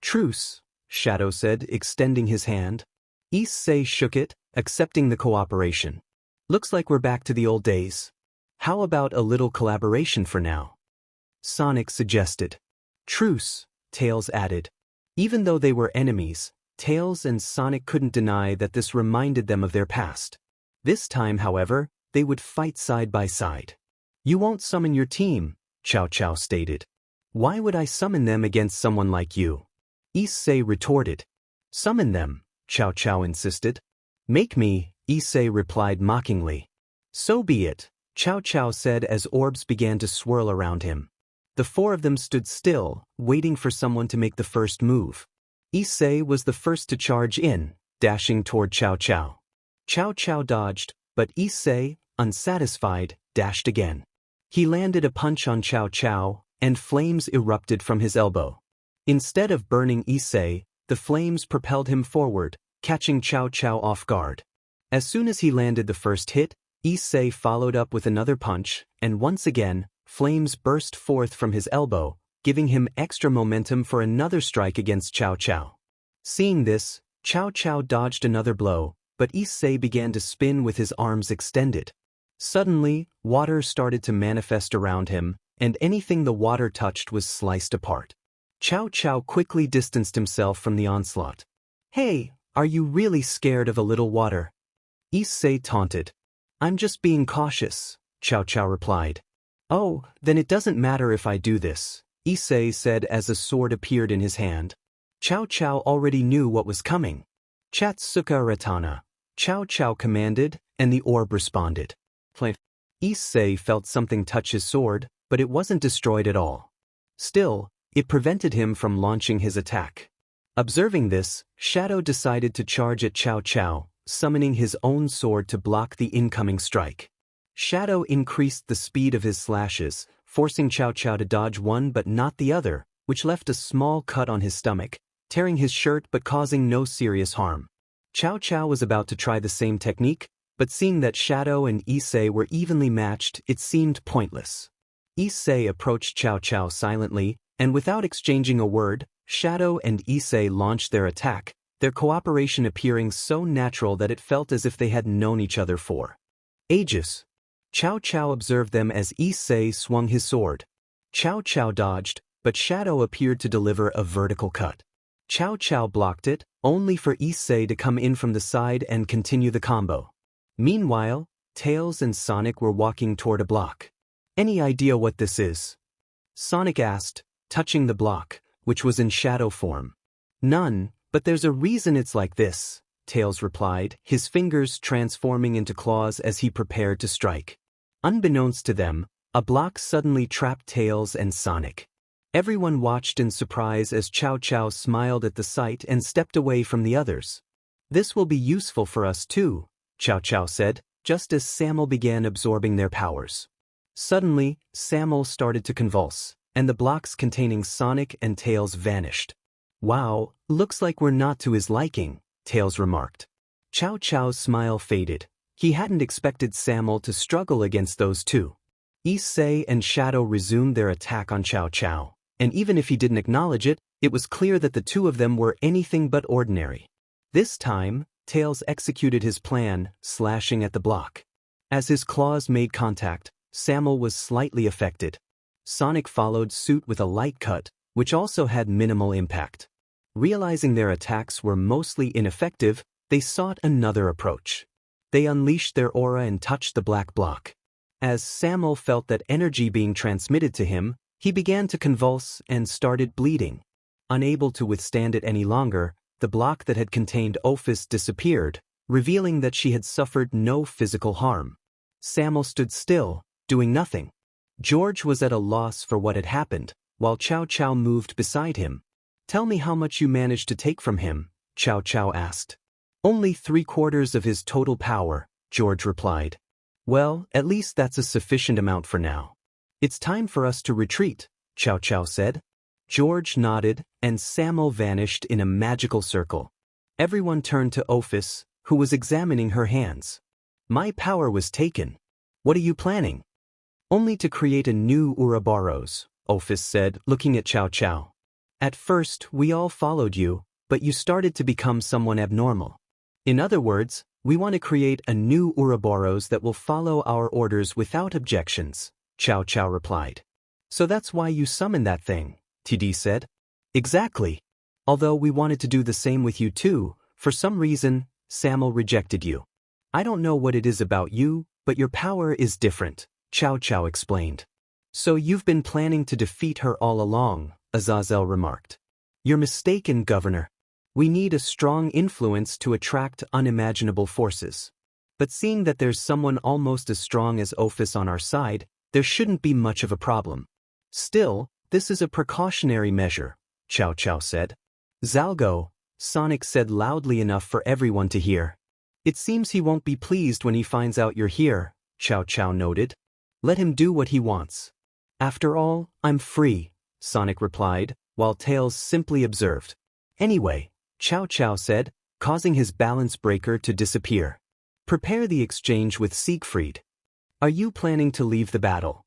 "Truce," Shadow said, extending his hand. Issei shook it, accepting the cooperation. "Looks like we're back to the old days. How about a little collaboration for now?" Sonic suggested. "Truce," Tails added. Even though they were enemies, Tails and Sonic couldn't deny that this reminded them of their past. This time, however, they would fight side by side. "You won't summon your team," Chow Chow stated. "Why would I summon them against someone like you?" Issei retorted. "Summon them," Chow Chow insisted. "Make me," Issei replied mockingly. "So be it," Chow Chow said as orbs began to swirl around him. The four of them stood still, waiting for someone to make the first move. Issei was the first to charge in, dashing toward Chow Chow. Chow Chow dodged, but Issei, unsatisfied, dashed again. He landed a punch on Chow Chow, and flames erupted from his elbow. Instead of burning Issei, the flames propelled him forward, catching Chow Chow off guard. As soon as he landed the first hit, Issei followed up with another punch, and once again, flames burst forth from his elbow, giving him extra momentum for another strike against Chow Chow. Seeing this, Chow Chow dodged another blow, but Issei began to spin with his arms extended. Suddenly, water started to manifest around him, and anything the water touched was sliced apart. Chow Chow quickly distanced himself from the onslaught. "Hey, are you really scared of a little water?" Issei taunted. "I'm just being cautious," Chow Chow replied. "Oh, then it doesn't matter if I do this," Issei said as a sword appeared in his hand. Chow Chow already knew what was coming. "Chatsuka Ratana," Chow Chow commanded, and the orb responded. Issei felt something touch his sword, but it wasn't destroyed at all. Still, it prevented him from launching his attack. Observing this, Shadow decided to charge at Chow Chow, summoning his own sword to block the incoming strike. Shadow increased the speed of his slashes, forcing Chow Chow to dodge one but not the other, which left a small cut on his stomach, tearing his shirt but causing no serious harm. Chow Chow was about to try the same technique, but seeing that Shadow and Issei were evenly matched, it seemed pointless. Issei approached Chow Chow silently, and without exchanging a word, Shadow and Issei launched their attack, their cooperation appearing so natural that it felt as if they had known each other for ages. Chow Chow observed them as Issei swung his sword. Chow Chow dodged, but Shadow appeared to deliver a vertical cut. Chow Chow blocked it, only for Issei to come in from the side and continue the combo. Meanwhile, Tails and Sonic were walking toward a block. "Any idea what this is?" Sonic asked, touching the block, which was in shadow form. "None, but there's a reason it's like this," Tails replied, his fingers transforming into claws as he prepared to strike. Unbeknownst to them, a block suddenly trapped Tails and Sonic. Everyone watched in surprise as Chow Chow smiled at the sight and stepped away from the others. "This will be useful for us too," Chow Chow said, just as Samuel began absorbing their powers. Suddenly, Samuel started to convulse, and the blocks containing Sonic and Tails vanished. Wow, looks like we're not to his liking, Tails remarked. Chow Chow's smile faded. He hadn't expected Samuel to struggle against those two. Issei and Shadow resumed their attack on Chow Chow, and even if he didn't acknowledge it, it was clear that the two of them were anything but ordinary. This time, Tails executed his plan, slashing at the block. As his claws made contact, Samuel was slightly affected. Sonic followed suit with a light cut, which also had minimal impact. Realizing their attacks were mostly ineffective, they sought another approach. They unleashed their aura and touched the black block. As Samuel felt that energy being transmitted to him, he began to convulse and started bleeding. Unable to withstand it any longer, the block that had contained Ophis disappeared, revealing that she had suffered no physical harm. Samuel stood still, doing nothing. George was at a loss for what had happened, while Chow Chow moved beside him. "Tell me how much you managed to take from him," Chow Chow asked. "Only 3/4 of his total power," George replied. "Well, at least that's a sufficient amount for now. It's time for us to retreat," Chow Chow said. George nodded, and Samuel vanished in a magical circle. Everyone turned to Ophis, who was examining her hands. "My power was taken. What are you planning?" "Only to create a new Ouroboros," Ophis said, looking at Chow Chow. "At first, we all followed you, but you started to become someone abnormal. In other words, we want to create a new Ouroboros that will follow our orders without objections," Chow Chow replied. "So that's why you summoned that thing," TD said. "Exactly. Although we wanted to do the same with you too, for some reason, Samuel rejected you. I don't know what it is about you, but your power is different," Chow Chow explained. "So you've been planning to defeat her all along," Azazel remarked. "You're mistaken, Governor. We need a strong influence to attract unimaginable forces. But seeing that there's someone almost as strong as Ophis on our side, there shouldn't be much of a problem. Still, this is a precautionary measure," Chow Chow said. "Zalgo," Sonic said loudly enough for everyone to hear. "It seems he won't be pleased when he finds out you're here," Chow Chow noted. "Let him do what he wants." "After all, I'm free," Sonic replied, while Tails simply observed. "Anyway," Chow Chow said, causing his balance breaker to disappear. "Prepare the exchange with Siegfried." "Are you planning to leave the battle?"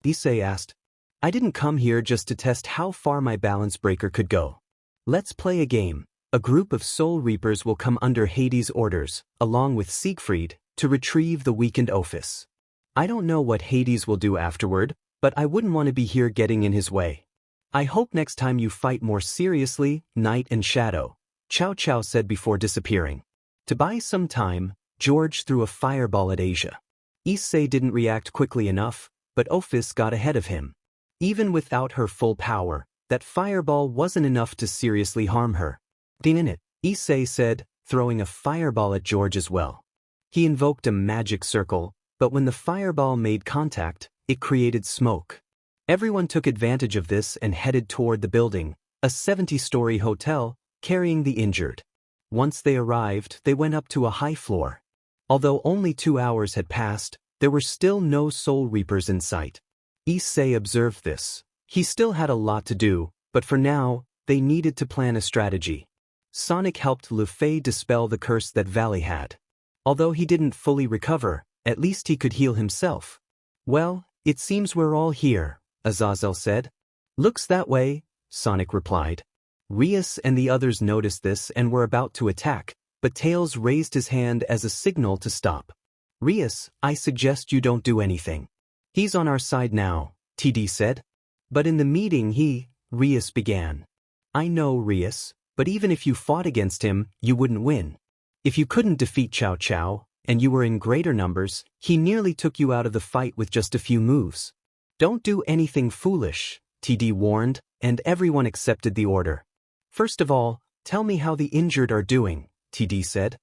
Issei asked. "I didn't come here just to test how far my balance breaker could go. Let's play a game. A group of Soul Reapers will come under Hades' orders, along with Siegfried, to retrieve the weakened Ophis. I don't know what Hades will do afterward, but I wouldn't want to be here getting in his way. I hope next time you fight more seriously, Night and Shadow," Chow Chow said before disappearing. To buy some time, George threw a fireball at Asia. Issei didn't react quickly enough, but Ophis got ahead of him. Even without her full power, that fireball wasn't enough to seriously harm her. "Damn it," Issei said, throwing a fireball at George as well. He invoked a magic circle, but when the fireball made contact, it created smoke. Everyone took advantage of this and headed toward the building, a 70-story hotel, carrying the injured. Once they arrived, they went up to a high floor. Although only 2 hours had passed, there were still no Soul Reapers in sight. Issei observed this. He still had a lot to do, but for now, they needed to plan a strategy. Sonic helped Luffy dispel the curse that Valley had. Although he didn't fully recover, at least he could heal himself. "Well, it seems we're all here," Azazel said. "Looks that way," Sonic replied. Rias and the others noticed this and were about to attack, but Tails raised his hand as a signal to stop. "Rias, I suggest you don't do anything. He's on our side now," TD said. "But in the meeting Rias began. I know, Rias, but even if you fought against him, you wouldn't win. If you couldn't defeat Chow Chow, and you were in greater numbers, he nearly took you out of the fight with just a few moves. Don't do anything foolish," TD warned, and everyone accepted the order. "First of all, tell me how the injured are doing," TD said.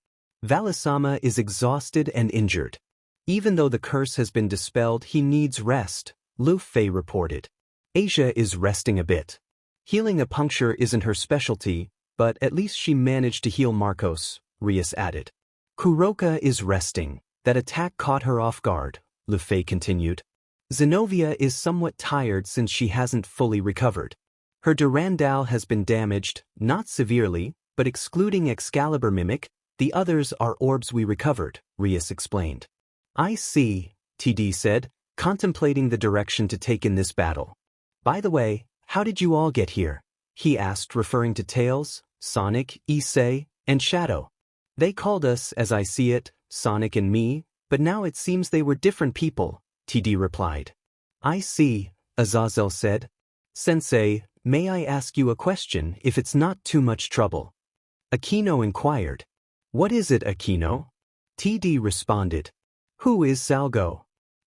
"Valisama is exhausted and injured. Even though the curse has been dispelled, he needs rest," Luffy reported. "Asia is resting a bit. Healing a puncture isn't her specialty, but at least she managed to heal Marcos," Rias added. "Kuroka is resting. That attack caught her off guard," Luffy continued. Zenobia is somewhat tired since she hasn't fully recovered. Her Durandal has been damaged, not severely, but excluding Excalibur Mimic, the others are orbs we recovered, Rias explained. I see, TD said, contemplating the direction to take in this battle. By the way, how did you all get here? He asked, referring to Tails, Sonic, Issei, and Shadow. They called us, as I see it, Sonic and me, but now it seems they were different people, TD replied. I see, Azazel said. Sensei, may I ask you a question if it's not too much trouble? Aquino inquired. What is it, Aquino? TD responded. Who is Zalgo?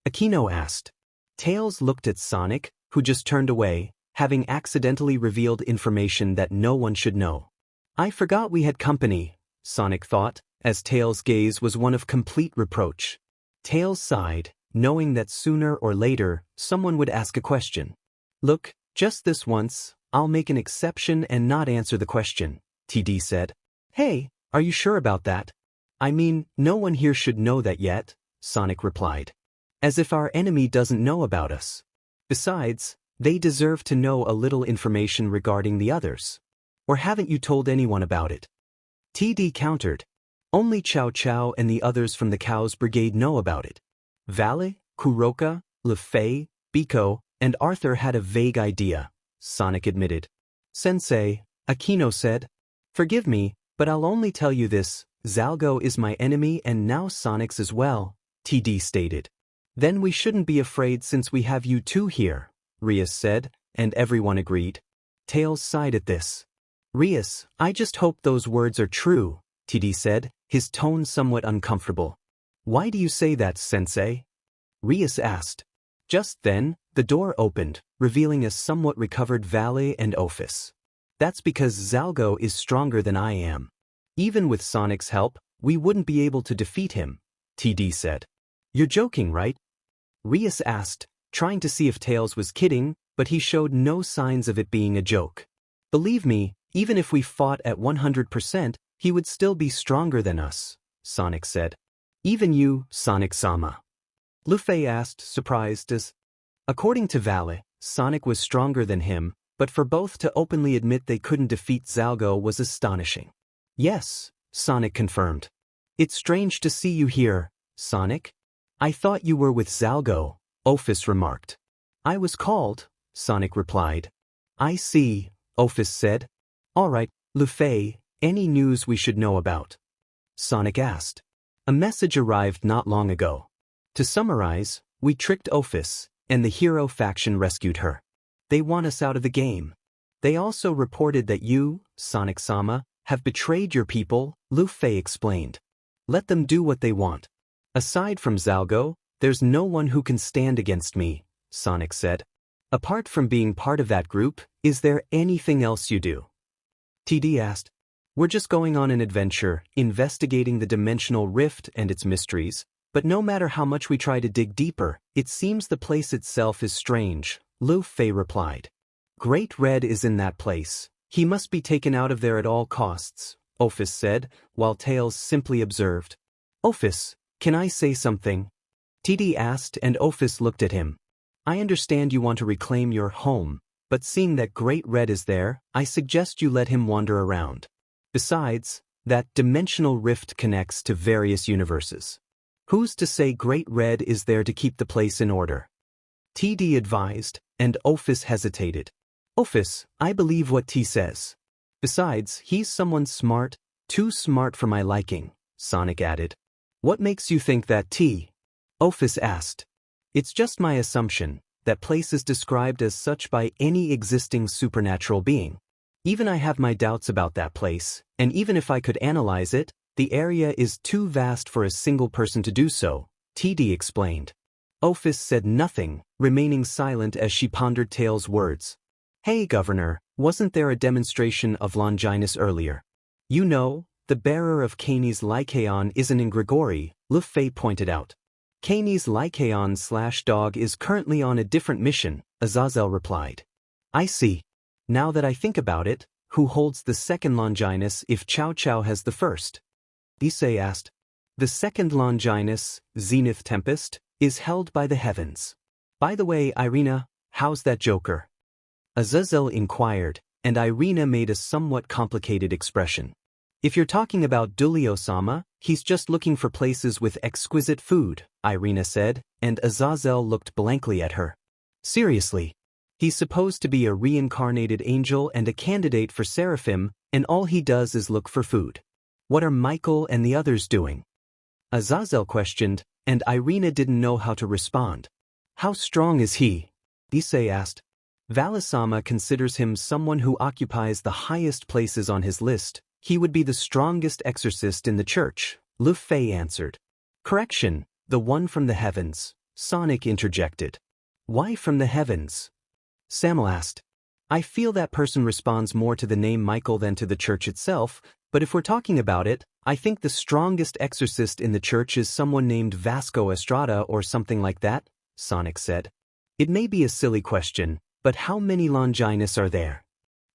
Aquino asked. Tails looked at Sonic, who just turned away, having accidentally revealed information that no one should know. I forgot we had company, Sonic thought, as Tails' gaze was one of complete reproach. Tails sighed, knowing that sooner or later, someone would ask a question. Look, just this once, I'll make an exception and not answer the question, TD said. Hey, are you sure about that? I mean, no one here should know that yet, Sonic replied. As if our enemy doesn't know about us. Besides, they deserve to know a little information regarding the others. Or haven't you told anyone about it? TD countered. Only Chow Chow and the others from the Cows Brigade know about it. Vale, Kuroka, Lefei, Biko, and Arthur had a vague idea, Sonic admitted. Sensei, Aquino said. Forgive me, but I'll only tell you this, Zalgo is my enemy and now Sonic's as well, TD stated. Then we shouldn't be afraid since we have you two here, Rias said, and everyone agreed. Tails sighed at this. Rias, I just hope those words are true, TD said, his tone somewhat uncomfortable. Why do you say that, Sensei? Rias asked. Just then, the door opened, revealing a somewhat recovered Vale and Ophis. That's because Zalgo is stronger than I am. Even with Sonic's help, we wouldn't be able to defeat him, TD said. You're joking, right? Rias asked, trying to see if Tails was kidding, but he showed no signs of it being a joke. Believe me, even if we fought at 100%, he would still be stronger than us, Sonic said. Even you, Sonic-sama. Lufei asked, surprised as. According to Vale, Sonic was stronger than him, but for both to openly admit they couldn't defeat Zalgo was astonishing. Yes, Sonic confirmed. It's strange to see you here, Sonic. I thought you were with Zalgo, Ophis remarked. I was called, Sonic replied. I see, Ophis said. All right, Lufei, any news we should know about? Sonic asked. A message arrived not long ago. To summarize, we tricked Ophis, and the hero faction rescued her. They want us out of the game. They also reported that you, Sonic-sama, have betrayed your people, Lufei explained. Let them do what they want. Aside from Zalgo, there's no one who can stand against me, Sonic said. Apart from being part of that group, is there anything else you do? TD asked. We're just going on an adventure, investigating the dimensional rift and its mysteries, but no matter how much we try to dig deeper, it seems the place itself is strange, Lufei replied. Great Red is in that place. He must be taken out of there at all costs, Ophis said, while Tails simply observed. Ophis, can I say something? TD asked and Ophis looked at him. I understand you want to reclaim your home, but seeing that Great Red is there, I suggest you let him wander around. Besides, that dimensional rift connects to various universes. Who's to say Great Red is there to keep the place in order? TD advised, and Ophis hesitated. Ophis, I believe what T says. Besides, he's someone smart, too smart for my liking, Sonic added. What makes you think that, T? Ophis asked. It's just my assumption. That place is described as such by any existing supernatural being. Even I have my doubts about that place, and even if I could analyze it, the area is too vast for a single person to do so, TD explained. Ophis said nothing, remaining silent as she pondered Tails' words. Hey Governor, wasn't there a demonstration of Longinus earlier? You know, the bearer of Kanei's Lycaon isn't in Grigori, Lufei pointed out. Kanei's Lycaon/dog is currently on a different mission, Azazel replied. I see. Now that I think about it, who holds the second Longinus if Chow Chow has the first? Issei asked. The second Longinus, Zenith Tempest, is held by the heavens. By the way, Irina, how's that joker? Azazel inquired, and Irina made a somewhat complicated expression. If you're talking about Dulio-sama, he's just looking for places with exquisite food, Irina said, and Azazel looked blankly at her. Seriously? He's supposed to be a reincarnated angel and a candidate for seraphim, and all he does is look for food. What are Michael and the others doing? Azazel questioned, and Irina didn't know how to respond. How strong is he? Issei asked. Valisama considers him someone who occupies the highest places on his list. He would be the strongest exorcist in the church, Lu Fei answered. Correction, the one from the heavens, Sonic interjected. Why from the heavens? Samuel asked. I feel that person responds more to the name Michael than to the church itself, but if we're talking about it, I think the strongest exorcist in the church is someone named Vasco Estrada or something like that, Sonic said. It may be a silly question, but how many Longinus are there?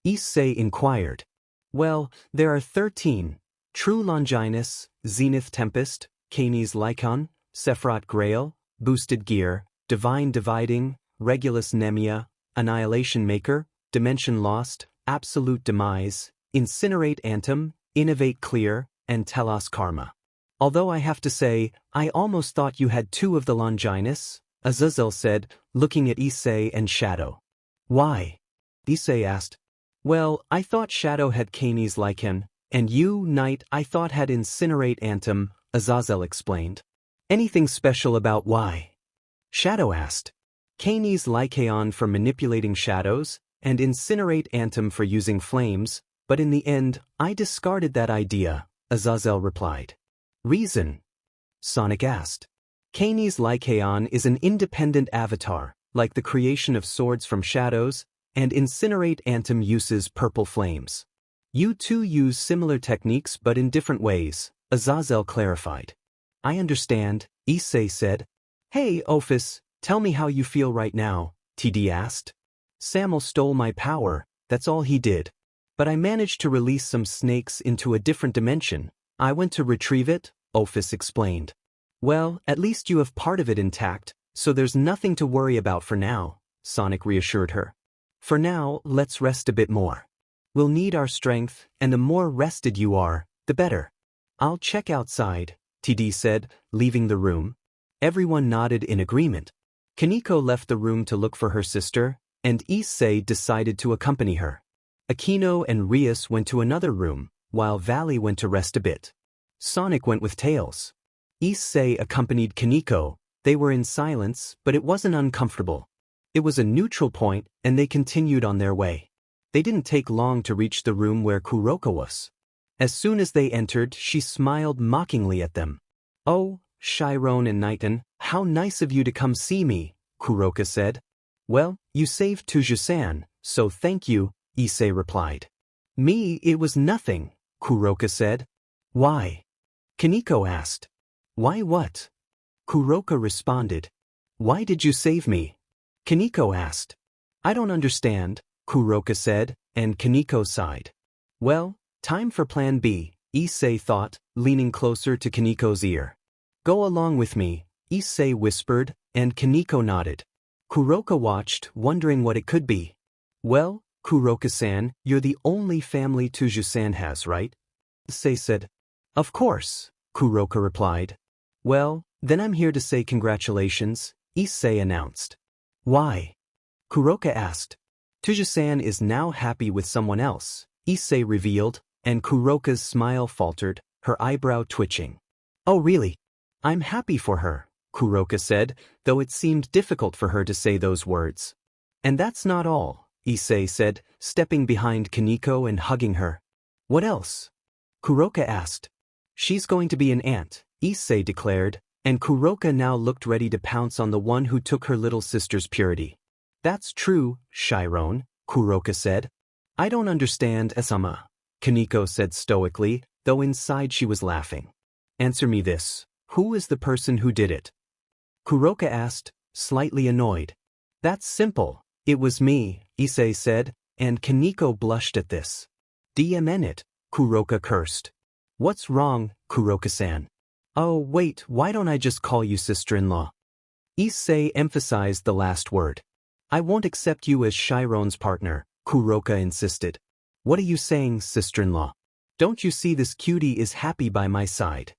Issei inquired. Well, there are 13. True Longinus, Zenith Tempest, Canis Lycon, Sephiroth Grail, Boosted Gear, Divine Dividing, Regulus Nemia, Annihilation Maker, Dimension Lost, Absolute Demise, Incinerate Anthem, Innovate Clear, and Telos Karma. Although I have to say, I almost thought you had 2 of the Longinus, Azazel said, looking at Issei and Shadow. Why? Issei asked. Well, I thought Shadow had Canis Lycan, and you, Knight, I thought had Incinerate Anthem, Azazel explained. Anything special about why? Shadow asked. Canis Lycaon for manipulating shadows, and Incinerate Anthem for using flames, but in the end, I discarded that idea, Azazel replied. Reason? Sonic asked. Canis Lycaon is an independent avatar, like the creation of swords from shadows, and Incinerate Anthem uses purple flames. You two use similar techniques but in different ways, Azazel clarified. I understand, Issei said. Hey, Ophis, tell me how you feel right now, TD asked. Samuel stole my power, that's all he did. But I managed to release some snakes into a different dimension. I went to retrieve it, Ophis explained. Well, at least you have part of it intact, so there's nothing to worry about for now, Sonic reassured her. For now, let's rest a bit more. We'll need our strength, and the more rested you are, the better. I'll check outside, TD said, leaving the room. Everyone nodded in agreement. Kaneko left the room to look for her sister, and Issei decided to accompany her. Aquino and Rias went to another room, while Valley went to rest a bit. Sonic went with Tails. Issei accompanied Kaneko. They were in silence, but it wasn't uncomfortable. It was a neutral point, and they continued on their way. They didn't take long to reach the room where Kuroka was. As soon as they entered, she smiled mockingly at them. Oh, Chiron and Nighton, how nice of you to come see me, Kuroka said. Well, you saved Tuju-san, so thank you, Issei replied. Me, it was nothing, Kuroka said. Why? Kaneko asked. Why what? Kuroka responded. Why did you save me? Kaneko asked. I don't understand, Kuroka said, and Kaneko sighed. Well, time for plan B, Issei thought, leaning closer to Kaneko's ear. Go along with me, Issei whispered, and Kaneko nodded. Kuroka watched, wondering what it could be. Well, Kuroka-san, you're the only family Tuju-san has, right? Issei said. Of course, Kuroka replied. Well, then I'm here to say congratulations, Issei announced. Why? Kuroka asked. Tuju-san is now happy with someone else, Issei revealed, and Kuroka's smile faltered, her eyebrow twitching. Oh really? I'm happy for her, Kuroka said, though it seemed difficult for her to say those words. And that's not all, Issei said, stepping behind Kaneko and hugging her. What else? Kuroka asked. She's going to be an aunt, Issei declared, and Kuroka now looked ready to pounce on the one who took her little sister's purity. That's true, Chiron, Kuroka said. I don't understand, Esama, Kaneko said stoically, though inside she was laughing. Answer me this. Who is the person who did it? Kuroka asked, slightly annoyed. That's simple. It was me, Issei said, and Kaneko blushed at this. DMN it, Kuroka cursed. What's wrong, Kuroka-san? Oh, wait, why don't I just call you sister-in-law? Issei emphasized the last word. I won't accept you as Chiron's partner, Kuroka insisted. What are you saying, sister-in-law? Don't you see this cutie is happy by my side?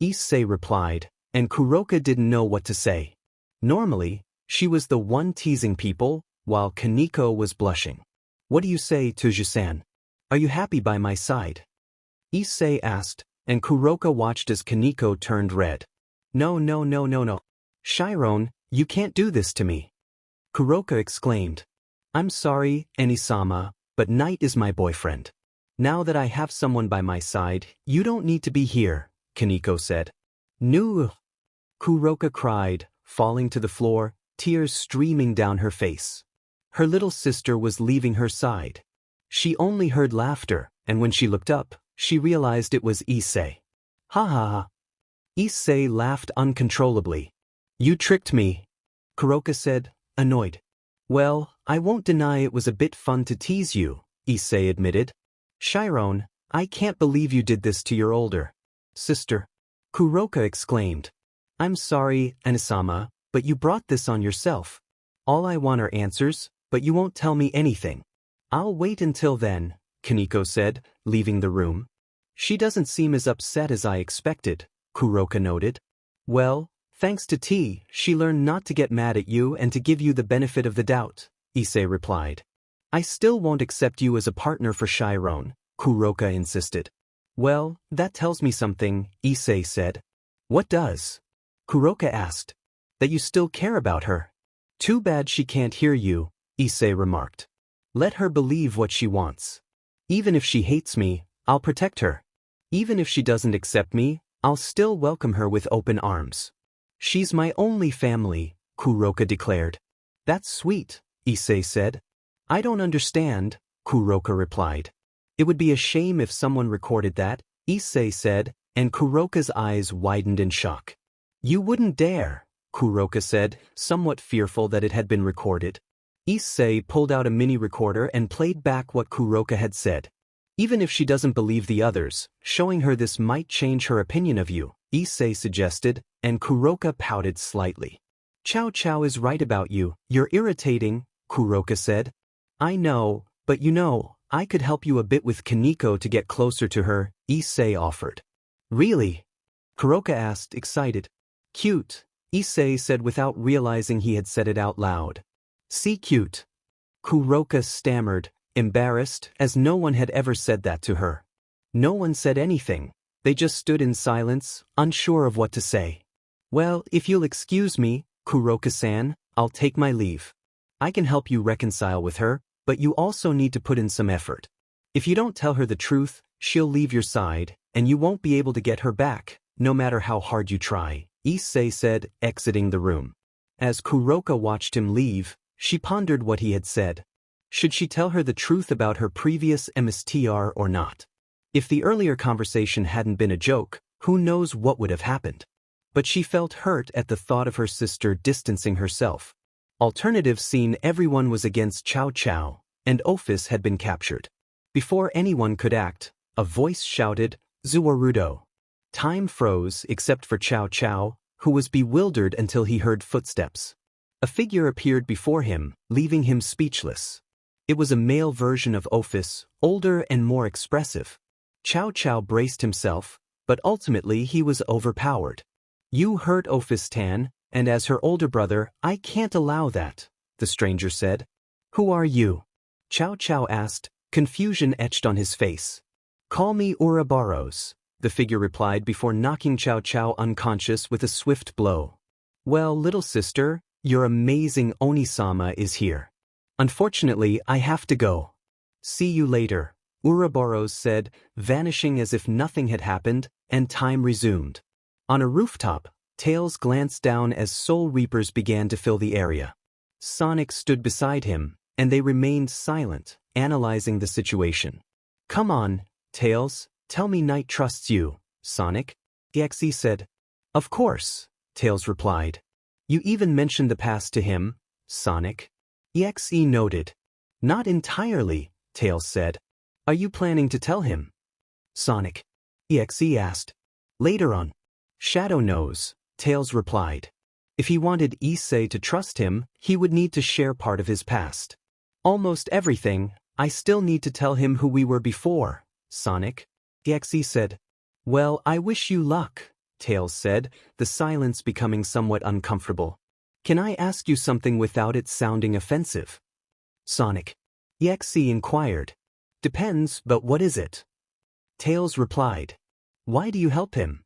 Issei replied, and Kuroka didn't know what to say. Normally, she was the one teasing people, while Kaneko was blushing. What do you say, Tuju-san? Are you happy by my side? Issei asked, and Kuroka watched as Kaneko turned red. No. Chiron, you can't do this to me. Kuroka exclaimed. I'm sorry, Eni-sama, but Knight is my boyfriend. Now that I have someone by my side, you don't need to be here, Kaneko said. No. Kuroka cried, falling to the floor, tears streaming down her face. Her little sister was leaving her side. She only heard laughter, and when she looked up, she realized it was Issei. Ha ha ha. Issei laughed uncontrollably. You tricked me, Kuroka said, annoyed. Well, I won't deny it was a bit fun to tease you, Issei admitted. Chiron, I can't believe you did this to your older sister. Kuroka exclaimed. I'm sorry, Eni-sama, but you brought this on yourself. All I want are answers, but you won't tell me anything. I'll wait until then, Kaneko said, leaving the room. She doesn't seem as upset as I expected, Kuroka noted. Well, thanks to T, she learned not to get mad at you and to give you the benefit of the doubt, Issei replied. I still won't accept you as a partner for Chiron, Kuroka insisted. Well, that tells me something, Issei said. What does? Kuroka asked. That you still care about her. Too bad she can't hear you, Issei remarked. Let her believe what she wants. Even if she hates me, I'll protect her. Even if she doesn't accept me, I'll still welcome her with open arms. She's my only family, Kuroka declared. That's sweet, Issei said. I don't understand, Kuroka replied. It would be a shame if someone recorded that, Issei said, and Kuroka's eyes widened in shock. You wouldn't dare, Kuroka said, somewhat fearful that it had been recorded. Issei pulled out a mini recorder and played back what Kuroka had said. Even if she doesn't believe the others, showing her this might change her opinion of you, Issei suggested, and Kuroka pouted slightly. Chow Chow is right about you, you're irritating, Kuroka said. I know, but you know, I could help you a bit with Kaneko to get closer to her, Issei offered. Really? Kuroka asked, excited. Cute, Issei said without realizing he had said it out loud. See cute. Kuroka stammered, embarrassed, as no one had ever said that to her. No one said anything. They just stood in silence, unsure of what to say. Well, if you'll excuse me, Kuroka-san, I'll take my leave. I can help you reconcile with her, but you also need to put in some effort. If you don't tell her the truth, she'll leave your side, and you won't be able to get her back, no matter how hard you try, Issei said, exiting the room. As Kuroka watched him leave, she pondered what he had said. Should she tell her the truth about her previous MSTR or not? If the earlier conversation hadn't been a joke, who knows what would have happened? But she felt hurt at the thought of her sister distancing herself. Alternative scene: everyone was against Chow Chow, and Office had been captured. Before anyone could act, a voice shouted, Zuwarudo. Time froze except for Chow Chow, who was bewildered until he heard footsteps. A figure appeared before him, leaving him speechless. It was a male version of Office, older and more expressive. Chow Chow braced himself, but ultimately he was overpowered. You hurt Office-tan, and as her older brother, I can't allow that, the stranger said. Who are you? Chow Chow asked, confusion etched on his face. Call me Ouroboros, the figure replied before knocking Chow Chow unconscious with a swift blow. Well, little sister, your amazing Oni-sama is here. Unfortunately, I have to go. See you later, Ouroboros said, vanishing as if nothing had happened, and time resumed. On a rooftop, Tails glanced down as Soul Reapers began to fill the area. Sonic stood beside him, and they remained silent, analyzing the situation. Come on, Tails, tell me Knight trusts you, Sonic. Exe said. Of course, Tails replied. You even mentioned the past to him, Sonic. Exe noted. Not entirely, Tails said. Are you planning to tell him? Sonic. Exe asked. Later on. Shadow knows, Tails replied. If he wanted Issei to trust him, he would need to share part of his past. Almost everything. I still need to tell him who we were before, Sonic. Issei said. Well, I wish you luck, Tails said, the silence becoming somewhat uncomfortable. Can I ask you something without it sounding offensive? Sonic. Issei inquired. Depends, but what is it? Tails replied. Why do you help him?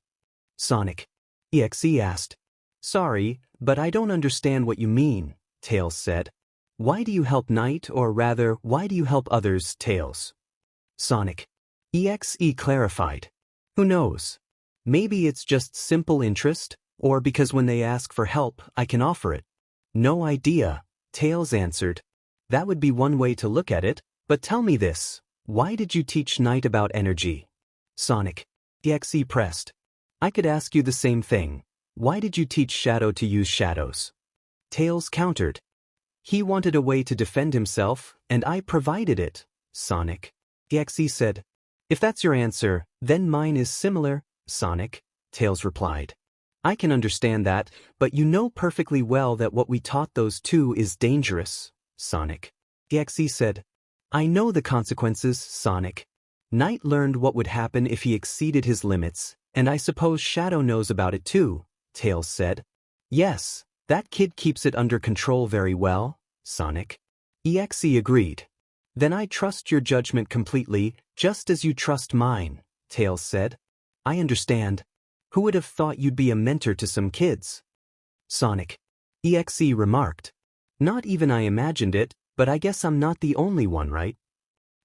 Sonic. Issei asked. Sorry, but I don't understand what you mean, Tails said. Why do you help Knight, or rather, why do you help others, Tails? Sonic. Issei clarified. Who knows? Maybe it's just simple interest, or because when they ask for help, I can offer it. No idea, Tails answered. That would be one way to look at it, but tell me this. Why did you teach Knight about energy? Sonic. Issei pressed. I could ask you the same thing. Why did you teach Shadow to use shadows? Tails countered. He wanted a way to defend himself, and I provided it, Sonic. Issei said. If that's your answer, then mine is similar, Sonic, Tails replied. I can understand that, but you know perfectly well that what we taught those two is dangerous, Sonic. Issei said. I know the consequences, Sonic. Knight learned what would happen if he exceeded his limits, and I suppose Shadow knows about it too, Tails said. Yes, that kid keeps it under control very well, Sonic. Issei agreed. Then I trust your judgment completely, just as you trust mine, Tails said. I understand. Who would have thought you'd be a mentor to some kids? Sonic. Issei remarked. Not even I imagined it, but I guess I'm not the only one, right?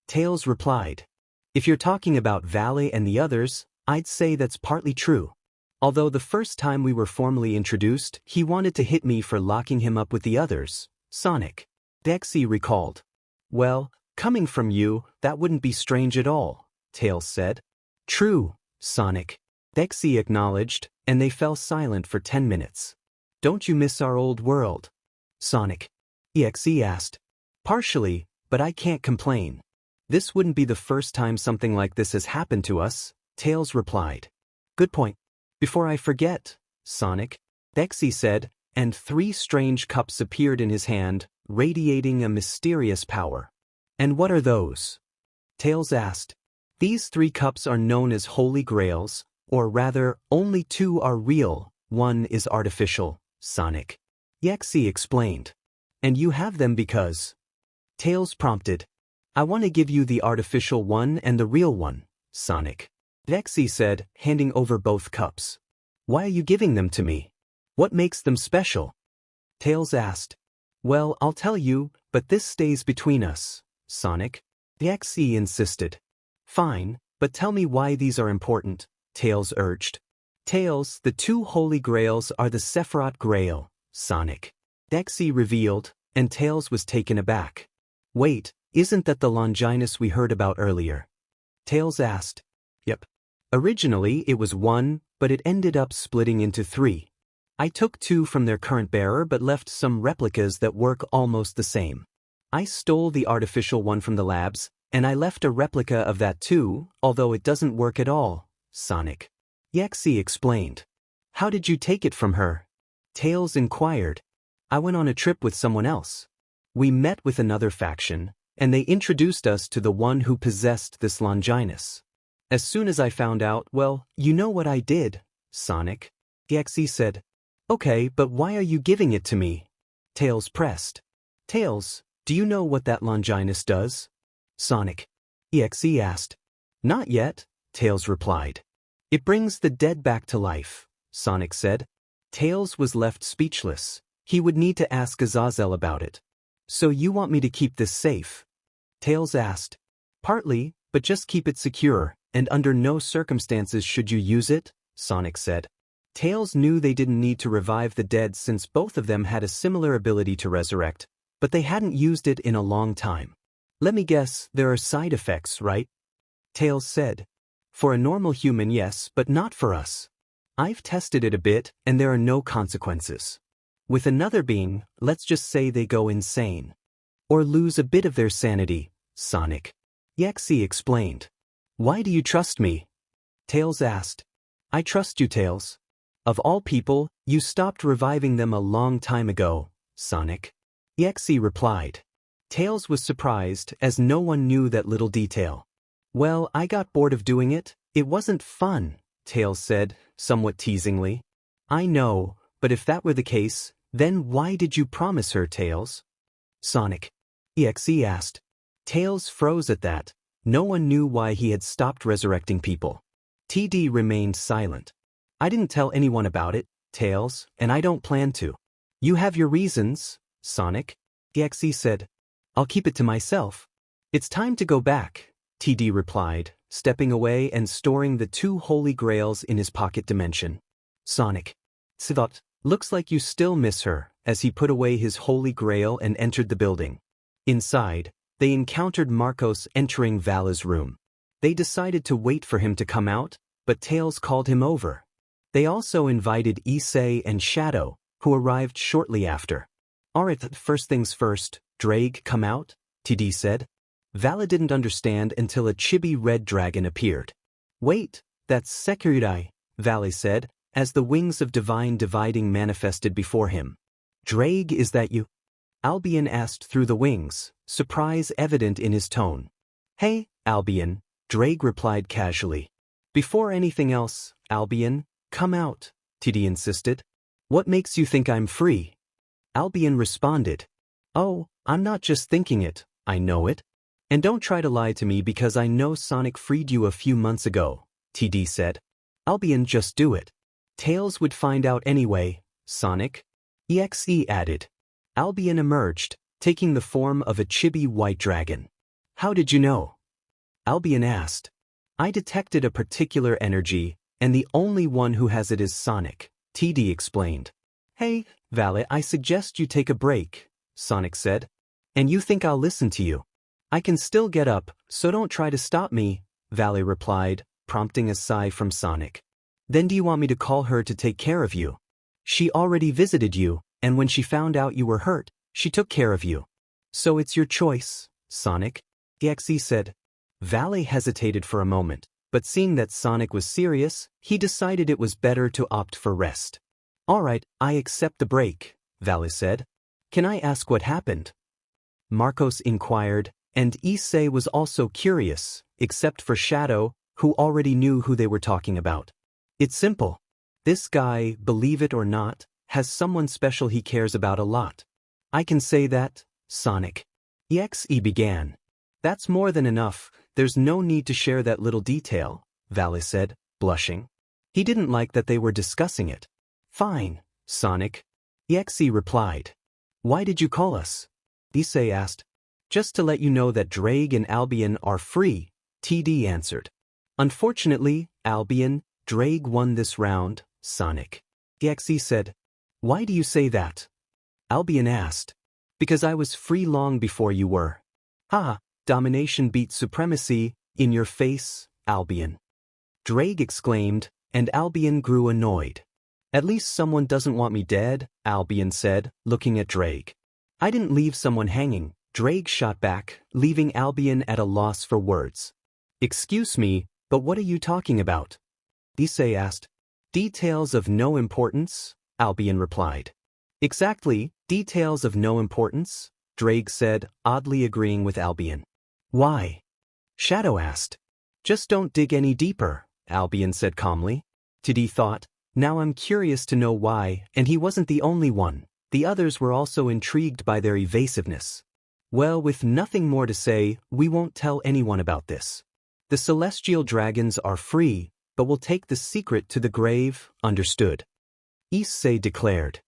Tails replied. If you're talking about Valet and the others, I'd say that's partly true. Although the first time we were formally introduced, he wanted to hit me for locking him up with the others, Sonic. Issei recalled. Well, coming from you, that wouldn't be strange at all, Tails said. True, Sonic. Issei acknowledged, and they fell silent for 10 minutes. Don't you miss our old world? Sonic. Issei asked. Partially, but I can't complain. This wouldn't be the first time something like this has happened to us, Tails replied. Good point. Before I forget, Sonic, Issei said, and 3 strange cups appeared in his hand, radiating a mysterious power. And what are those? Tails asked. These 3 cups are known as Holy Grails, or rather, only 2 are real, 1 is artificial, Sonic. Issei explained. And you have them because... Tails prompted. I want to give you the artificial one and the real one, Sonic. Issei said, handing over both cups. Why are you giving them to me? What makes them special? Tails asked. Well, I'll tell you, but this stays between us, Sonic. Issei insisted. Fine, but tell me why these are important, Tails urged. Tails, the 2 Holy Grails are the Sephiroth Grail, Sonic. Issei revealed, and Tails was taken aback. Wait, isn't that the Longinus we heard about earlier? Tails asked. Yep. Originally it was 1, but it ended up splitting into 3. I took 2 from their current bearer but left some replicas that work almost the same. I stole the artificial one from the labs, and I left a replica of that too, although it doesn't work at all, Sonic. Issei explained. How did you take it from her? Tails inquired. I went on a trip with someone else. We met with another faction, and they introduced us to the one who possessed this Longinus. As soon as I found out, well, you know what I did, Sonic. Issei said. Okay, but why are you giving it to me? Tails pressed. Tails, do you know what that Longinus does? Sonic. Issei asked. Not yet, Tails replied. It brings the dead back to life, Sonic said. Tails was left speechless. He would need to ask Azazel about it. So you want me to keep this safe? Tails asked. Partly, but just keep it secure, and under no circumstances should you use it, Sonic said. Tails knew they didn't need to revive the dead since both of them had a similar ability to resurrect, but they hadn't used it in a long time. Let me guess, there are side effects, right? Tails said. For a normal human, yes, but not for us. I've tested it a bit, and there are no consequences. With another being, let's just say they go insane. Or lose a bit of their sanity, Sonic. Issei explained. Why do you trust me? Tails asked. I trust you, Tails. Of all people, you stopped reviving them a long time ago, Sonic. Issei replied. Tails was surprised as no one knew that little detail. Well, I got bored of doing it. It wasn't fun, Tails said, somewhat teasingly. I know, but if that were the case, then why did you promise her, Tails? Sonic. Issei asked. Tails froze at that. No one knew why he had stopped resurrecting people. TD remained silent. I didn't tell anyone about it, Tails, and I don't plan to. You have your reasons, Sonic. Issei said. I'll keep it to myself. It's time to go back, TD replied, stepping away and storing the 2 holy grails in his pocket dimension. Sonic. Thought, looks like you still miss her, as he put away his holy grail and entered the building. Inside, they encountered Marcos entering Vala's room. They decided to wait for him to come out, but Tails called him over. They also invited Issei and Shadow, who arrived shortly after. Alright, first things first, Drake come out, TD said. Vala didn't understand until a chibi red dragon appeared. Wait, that's Sekiridai, Vala said, as the wings of divine dividing manifested before him. Drake, is that you? Albion asked through the wings, surprise evident in his tone. Hey, Albion, Drake replied casually. Before anything else, Albion, come out, TD insisted. What makes you think I'm free? Albion responded. Oh, I'm not just thinking it, I know it. And don't try to lie to me because I know Sonic freed you a few months ago, TD said. Albion, just do it. Tails would find out anyway, Sonic. Issei added. Albion emerged, taking the form of a chibi white dragon. How did you know? Albion asked. I detected a particular energy, and the only one who has it is Sonic, TD explained. Hey, Vala, I suggest you take a break, Sonic said. And you think I'll listen to you? I can still get up, so don't try to stop me, Vala replied, prompting a sigh from Sonic. Then do you want me to call her to take care of you? She already visited you, and when she found out you were hurt, she took care of you. So it's your choice, Sonic, Issei said. Vala hesitated for a moment, but seeing that Sonic was serious, he decided it was better to opt for rest. Alright, I accept the break, Vala said. Can I ask what happened? Marcos inquired, and Issei was also curious, except for Shadow, who already knew who they were talking about. It's simple. This guy, believe it or not, has someone special he cares about a lot. I can say that, Sonic. Issei began. That's more than enough, there's no need to share that little detail, Vala said, blushing. He didn't like that they were discussing it. Fine, Sonic. Issei replied. Why did you call us? Issei asked. Just to let you know that Drake and Albion are free, TD answered. Unfortunately, Albion, Drake won this round, Sonic. Issei said. Why do you say that? Albion asked. Because I was free long before you were. Ha, domination beat supremacy, in your face, Albion. Drake exclaimed, and Albion grew annoyed. At least someone doesn't want me dead, Albion said, looking at Drake. I didn't leave someone hanging, Drake shot back, leaving Albion at a loss for words. Excuse me, but what are you talking about? Issei asked. Details of no importance, Albion replied. Exactly, details of no importance, Drake said, oddly agreeing with Albion. Why? Shadow asked. Just don't dig any deeper, Albion said calmly. TD thought, now I'm curious to know why, and he wasn't the only one. The others were also intrigued by their evasiveness. Well, with nothing more to say, we won't tell anyone about this. The celestial dragons are free, but will take the secret to the grave, understood? Issei declared.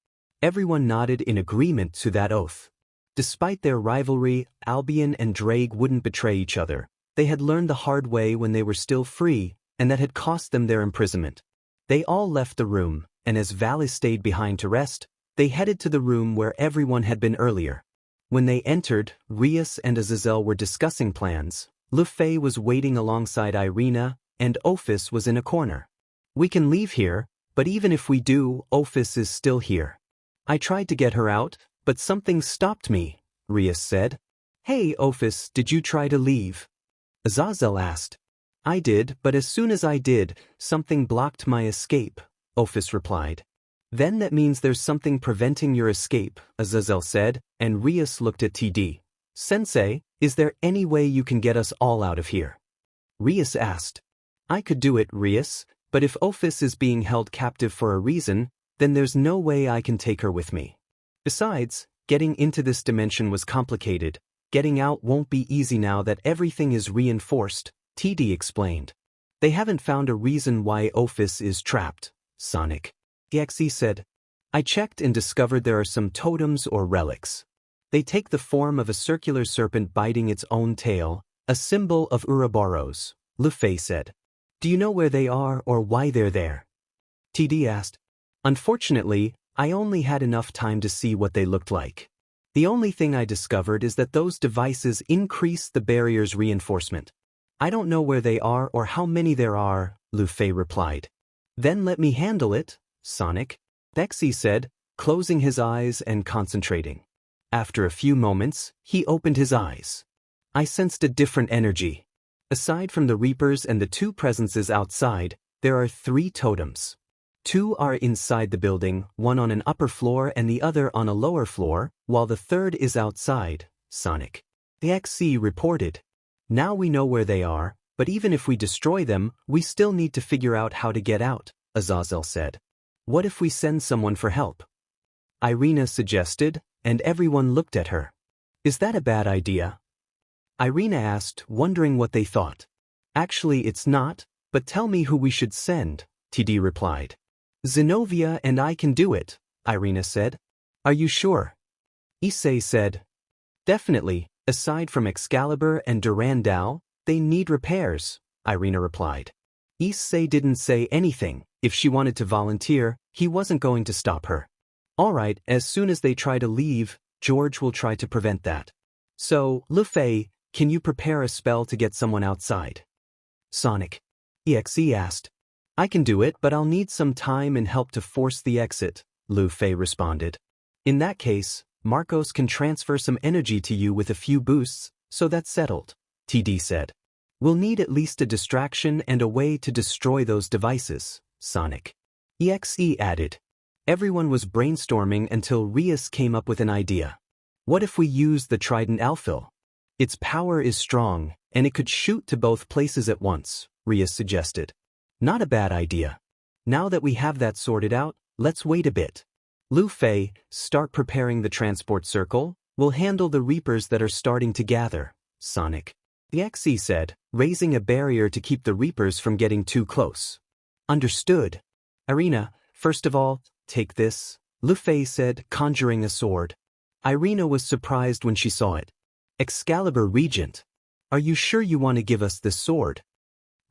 Everyone nodded in agreement to that oath. Despite their rivalry, Albion and Drake wouldn't betray each other. They had learned the hard way when they were still free, and that had cost them their imprisonment. They all left the room, and as Vala stayed behind to rest, they headed to the room where everyone had been earlier. When they entered, Rias and Azazel were discussing plans. Lufei was waiting alongside Irina, and Ophis was in a corner. We can leave here, but even if we do, Ophis is still here. I tried to get her out, but something stopped me, Rias said. Hey, Ophis, did you try to leave? Azazel asked. I did, but as soon as I did, something blocked my escape, Ophis replied. Then that means there's something preventing your escape, Azazel said, and Rias looked at TD. Sensei, is there any way you can get us all out of here? Rias asked. I could do it, Rias, but if Ophis is being held captive for a reason, then there's no way I can take her with me. Besides, getting into this dimension was complicated. Getting out won't be easy now that everything is reinforced, TD explained. They haven't found a reason why Ophis is trapped, Sonic. Issei said. I checked and discovered there are some totems or relics. They take the form of a circular serpent biting its own tail, a symbol of Ouroboros, Luffy said. Do you know where they are or why they're there? TD asked. Unfortunately, I only had enough time to see what they looked like. The only thing I discovered is that those devices increase the barrier's reinforcement. I don't know where they are or how many there are, Luffy replied. Then let me handle it, Sonic, Issei said, closing his eyes and concentrating. After a few moments, he opened his eyes. I sensed a different energy. Aside from the Reapers and the two presences outside, there are 3 totems. 2 are inside the building, one on an upper floor and the other on a lower floor, while the third is outside, Sonic. The Issei reported. Now we know where they are, but even if we destroy them, we still need to figure out how to get out, Azazel said. What if we send someone for help? Irina suggested, and everyone looked at her. Is that a bad idea? Irina asked, wondering what they thought. Actually, it's not, but tell me who we should send, TD replied. Zenobia and I can do it, Irina said. Are you sure? Issei said. Definitely, aside from Excalibur and Durandal, they need repairs, Irina replied. Issei didn't say anything. If she wanted to volunteer, he wasn't going to stop her. All right, as soon as they try to leave, George will try to prevent that. So, Luffy, can you prepare a spell to get someone outside? Sonic. Issei asked. I can do it, but I'll need some time and help to force the exit, Luffy responded. In that case, Marcos can transfer some energy to you with a few boosts, so that's settled, TD said. We'll need at least a distraction and a way to destroy those devices, Sonic. Issei added. Everyone was brainstorming until Rias came up with an idea. What if we use the Trident Alphil? Its power is strong, and it could shoot to both places at once, Rias suggested. Not a bad idea. Now that we have that sorted out, let's wait a bit. Luffy, start preparing the transport circle. We'll handle the Reapers that are starting to gather, Sonic. Issei said, raising a barrier to keep the Reapers from getting too close. Understood. Irina, first of all, take this, Luffy said, conjuring a sword. Irina was surprised when she saw it. Excalibur Regent. Are you sure you want to give us this sword?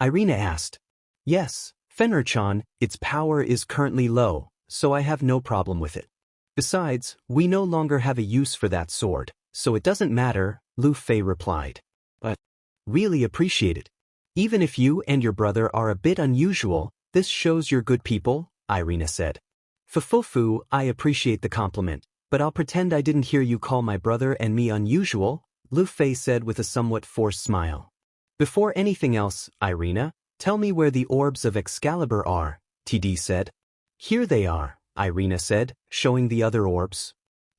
Irina asked. Yes, Fenrir-chan, its power is currently low, so I have no problem with it. Besides, we no longer have a use for that sword, so it doesn't matter, Luffy replied. But really appreciate it. Even if you and your brother are a bit unusual, this shows you're good people, Irina said. Fufufu, I appreciate the compliment, but I'll pretend I didn't hear you call my brother and me unusual, Luffy said with a somewhat forced smile. Before anything else, Irina, tell me where the orbs of Excalibur are, TD said. Here they are, Irina said, showing the other orbs.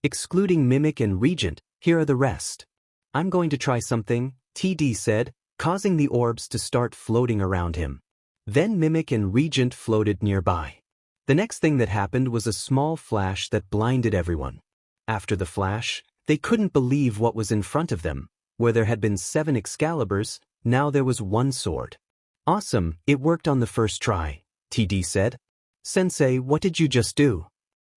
Excluding Mimic and Regent, here are the rest. I'm going to try something, TD said, causing the orbs to start floating around him. Then Mimic and Regent floated nearby. The next thing that happened was a small flash that blinded everyone. After the flash, they couldn't believe what was in front of them. Where there had been 7 Excaliburs, now there was 1 sword. Awesome, it worked on the first try, TD said. Sensei, what did you just do?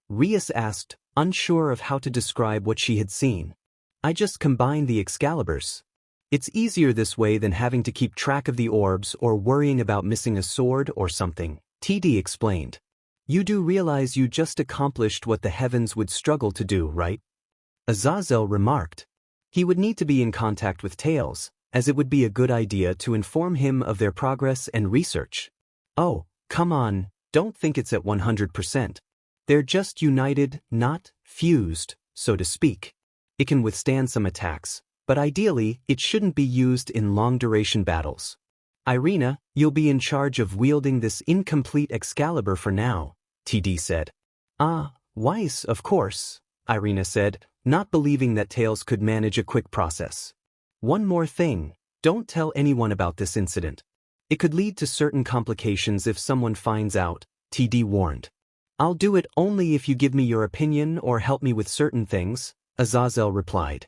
Rias asked, unsure of how to describe what she had seen. I just combined the Excaliburs. It's easier this way than having to keep track of the orbs or worrying about missing a sword or something, TD explained. You do realize you just accomplished what the heavens would struggle to do, right? Azazel remarked. He would need to be in contact with Tails, as it would be a good idea to inform him of their progress and research. Oh, come on, don't think it's at 100%. They're just united, not fused, so to speak. It can withstand some attacks, but ideally, it shouldn't be used in long-duration battles. Irina, you'll be in charge of wielding this incomplete Excalibur for now, TD said. Ah, Weiss, of course, Irina said, not believing that Tails could manage a quick process. One more thing, don't tell anyone about this incident. It could lead to certain complications if someone finds out, TD warned. I'll do it only if you give me your opinion or help me with certain things, Azazel replied.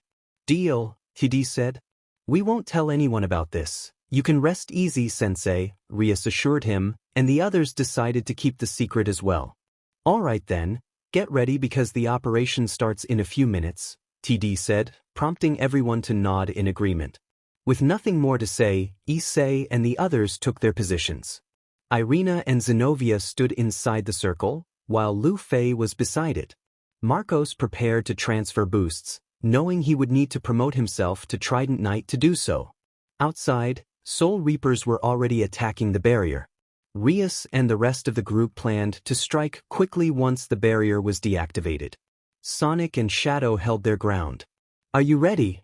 Deal, TD said. We won't tell anyone about this. You can rest easy, Sensei, Rias assured him, and the others decided to keep the secret as well. All right then, get ready because the operation starts in a few minutes, TD said, prompting everyone to nod in agreement. With nothing more to say, Issei and the others took their positions. Irina and Zenobia stood inside the circle, while Lu Fei was beside it. Marcos prepared to transfer boosts, knowing he would need to promote himself to Trident Knight to do so. Outside, Soul Reapers were already attacking the barrier. Rias and the rest of the group planned to strike quickly once the barrier was deactivated. Sonic and Shadow held their ground. Are you ready?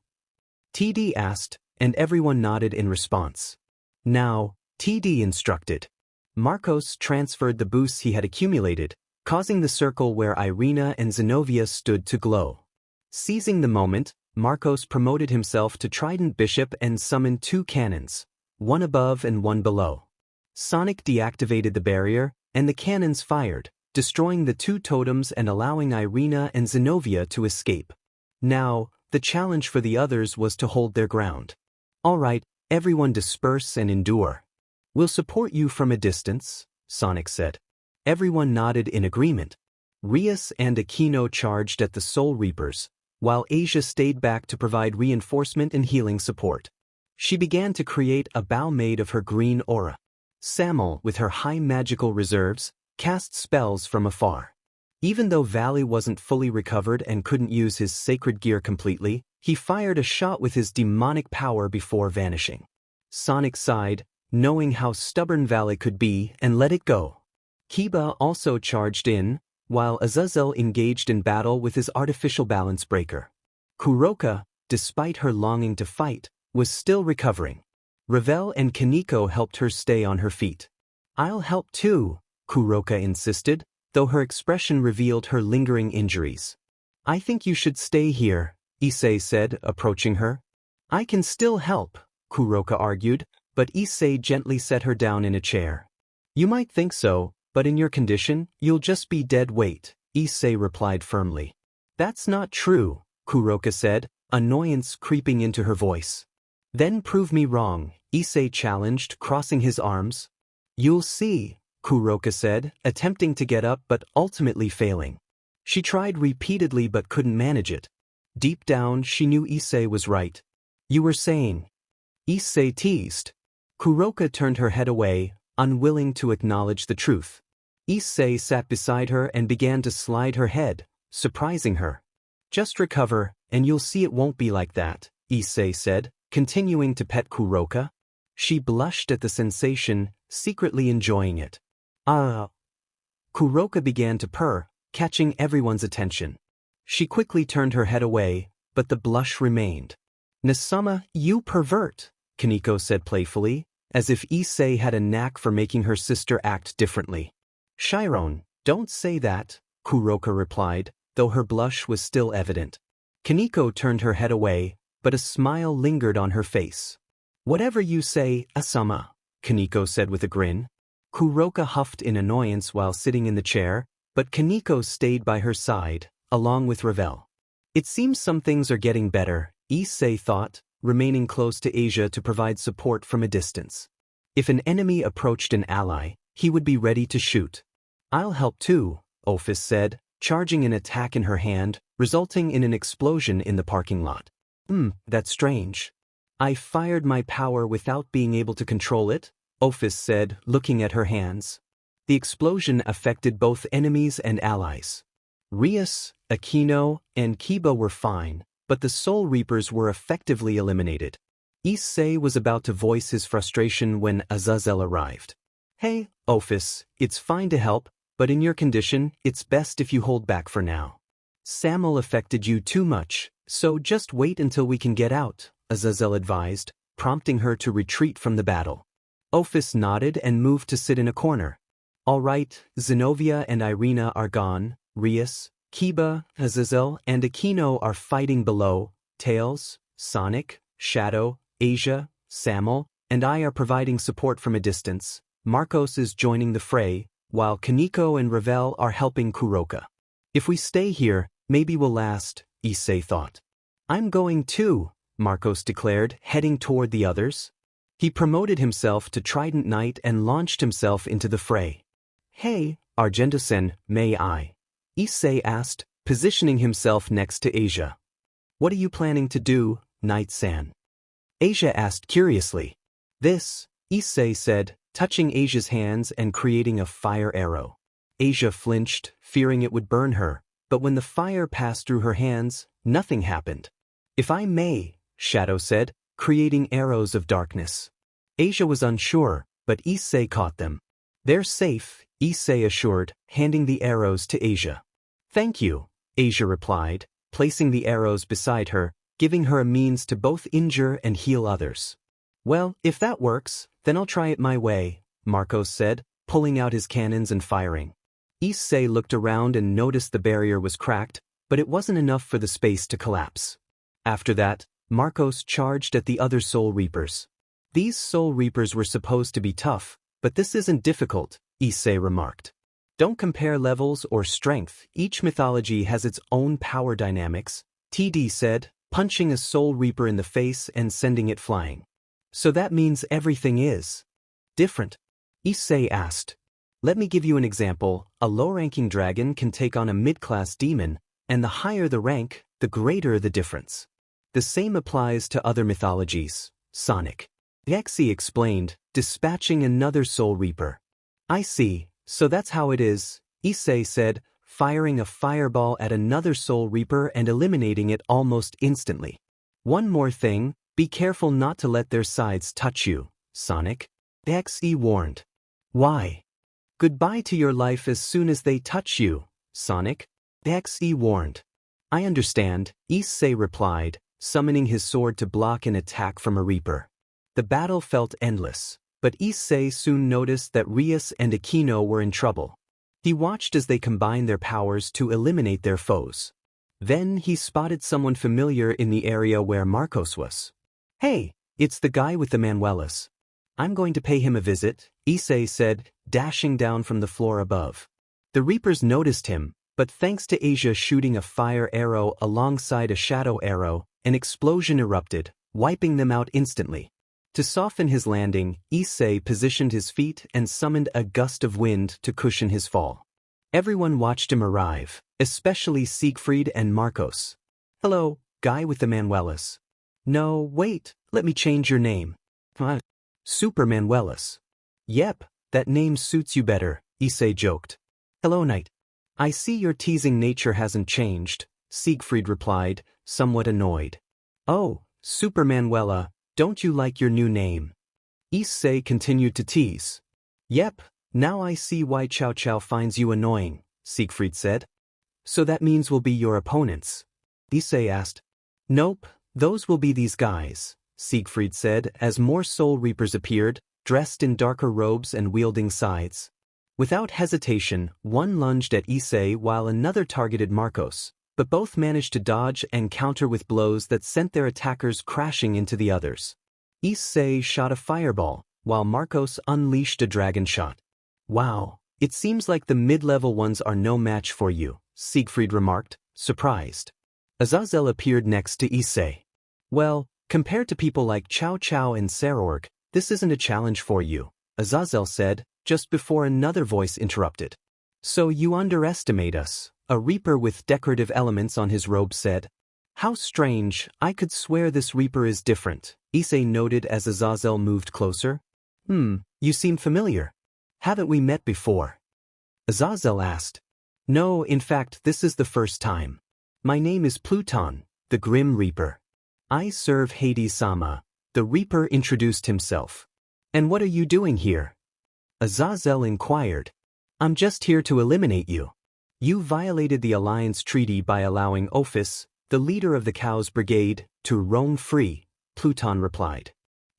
TD asked, and everyone nodded in response. Now, TD instructed. Marcos transferred the boosts he had accumulated, causing the circle where Irina and Zenobia stood to glow. Seizing the moment, Marcos promoted himself to Trident Bishop and summoned 2 cannons, one above and one below. Sonic deactivated the barrier, and the cannons fired, destroying the 2 totems and allowing Irina and Zenobia to escape. Now, the challenge for the others was to hold their ground. All right, everyone disperse and endure. We'll support you from a distance, Sonic said. Everyone nodded in agreement. Rias and Aquino charged at the Soul Reapers, while Asia stayed back to provide reinforcement and healing support. She began to create a bow made of her green aura. Samuel, with her high magical reserves, cast spells from afar. Even though Valley wasn't fully recovered and couldn't use his sacred gear completely, he fired a shot with his demonic power before vanishing. Sonic sighed, knowing how stubborn Valley could be, and let it go. Kiba also charged in, while Azazel engaged in battle with his artificial balance breaker. Kuroka, despite her longing to fight, was still recovering. Ravel and Kaneko helped her stay on her feet. I'll help too, Kuroka insisted, though her expression revealed her lingering injuries. I think you should stay here, Issei said, approaching her. I can still help, Kuroka argued, but Issei gently set her down in a chair. You might think so, but in your condition, you'll just be dead weight, Issei replied firmly. That's not true, Kuroka said, annoyance creeping into her voice. Then prove me wrong, Issei challenged, crossing his arms. You'll see, Kuroka said, attempting to get up but ultimately failing. She tried repeatedly but couldn't manage it. Deep down, she knew Issei was right. You were saying. Issei teased. Kuroka turned her head away, unwilling to acknowledge the truth. Issei sat beside her and began to slide her head, surprising her. Just recover, and you'll see it won't be like that, Issei said, continuing to pet Kuroka. She blushed at the sensation, secretly enjoying it. Kuroka began to purr, catching everyone's attention. She quickly turned her head away, but the blush remained. Nasama, you pervert, Kaneko said playfully, as if Issei had a knack for making her sister act differently. Chiron, don't say that, Kuroka replied, though her blush was still evident. Kaneko turned her head away, but a smile lingered on her face. Whatever you say, Asama, Kaneko said with a grin. Kuroka huffed in annoyance while sitting in the chair, but Kaneko stayed by her side, along with Ravel. It seems some things are getting better, Issei thought, remaining close to Asia to provide support from a distance. If an enemy approached an ally, he would be ready to shoot. I'll help too, Ophis said, charging an attack in her hand, resulting in an explosion in the parking lot. That's strange. I fired my power without being able to control it, Ophis said, looking at her hands. The explosion affected both enemies and allies. Rias, Aquino, and Kiba were fine, but the Soul Reapers were effectively eliminated. Issei was about to voice his frustration when Azazel arrived. Hey, Ophis, it's fine to help, but in your condition, it's best if you hold back for now. Samuel affected you too much, so just wait until we can get out, Azazel advised, prompting her to retreat from the battle. Ophis nodded and moved to sit in a corner. All right, Zenobia and Irina are gone, Rias, Kiba, Azazel, and Aquino are fighting below, Tails, Sonic, Shadow, Asia, Samuel, and I are providing support from a distance. Marcos is joining the fray, while Kaneko and Ravel are helping Kuroka. If we stay here, maybe we'll last, Issei thought. I'm going too, Marcos declared, heading toward the others. He promoted himself to Trident Knight and launched himself into the fray. Hey, Argento-sen, may I? Issei asked, positioning himself next to Asia. What are you planning to do, Knight-san? Asia asked curiously. This, Issei said, touching Asia's hands and creating a fire arrow. Asia flinched, fearing it would burn her, but when the fire passed through her hands, nothing happened. If I may, Shadow said, creating arrows of darkness. Asia was unsure, but Issei caught them. They're safe, Issei assured, handing the arrows to Asia. Thank you, Asia replied, placing the arrows beside her, giving her a means to both injure and heal others. Well, if that works, then I'll try it my way, Marcos said, pulling out his cannons and firing. Issei looked around and noticed the barrier was cracked, but it wasn't enough for the space to collapse. After that, Marcos charged at the other Soul Reapers. These Soul Reapers were supposed to be tough, but this isn't difficult, Issei remarked. Don't compare levels or strength, each mythology has its own power dynamics, TD said, punching a Soul Reaper in the face and sending it flying. So that means everything is different? Issei asked. Let me give you an example. A low-ranking dragon can take on a mid-class demon, and the higher the rank, the greater the difference. The same applies to other mythologies. Sonic. Gexi explained, dispatching another Soul Reaper. I see, so that's how it is, Issei said, firing a fireball at another Soul Reaper and eliminating it almost instantly. One more thing, be careful not to let their sides touch you, Sonic. Gexi warned. Why? Goodbye to your life as soon as they touch you, Sonic. Gexi warned. I understand, Issei replied, summoning his sword to block an attack from a Reaper. The battle felt endless, but Issei soon noticed that Rias and Aquino were in trouble. He watched as they combined their powers to eliminate their foes. Then he spotted someone familiar in the area where Marcos was. Hey, it's the guy with the Manuelas. I'm going to pay him a visit, Issei said, dashing down from the floor above. The Reapers noticed him, but thanks to Asia shooting a fire arrow alongside a shadow arrow, an explosion erupted, wiping them out instantly. To soften his landing, Issei positioned his feet and summoned a gust of wind to cushion his fall. Everyone watched him arrive, especially Siegfried and Marcos. Hello, guy with the Manuelas. No, wait, let me change your name. Super Manuelas. Yep, that name suits you better, Issei joked. Hello, Knight. I see your teasing nature hasn't changed, Siegfried replied, somewhat annoyed. Oh, Super Manuela, don't you like your new name? Issei continued to tease. Yep, now I see why Chow Chow finds you annoying, Siegfried said. So that means we'll be your opponents? Issei asked. Nope, those will be these guys, Siegfried said as more Soul Reapers appeared, dressed in darker robes and wielding scythes. Without hesitation, one lunged at Issei while another targeted Marcos, but both managed to dodge and counter with blows that sent their attackers crashing into the others. Issei shot a fireball, while Marcos unleashed a dragon shot. Wow, it seems like the mid-level ones are no match for you, Siegfried remarked, surprised. Azazel appeared next to Issei. Well, compared to people like Chow Chow and Sarorg, this isn't a challenge for you, Azazel said, just before another voice interrupted. So you underestimate us, a Reaper with decorative elements on his robe said. How strange, I could swear this Reaper is different, Issei noted as Azazel moved closer. You seem familiar. Haven't we met before? Azazel asked. No, in fact this is the first time. My name is Pluton, the Grim Reaper. I serve Hades-sama, the Reaper introduced himself. And what are you doing here? Azazel inquired. I'm just here to eliminate you. You violated the Alliance Treaty by allowing Ophis, the leader of the Cows Brigade, to roam free, Pluton replied.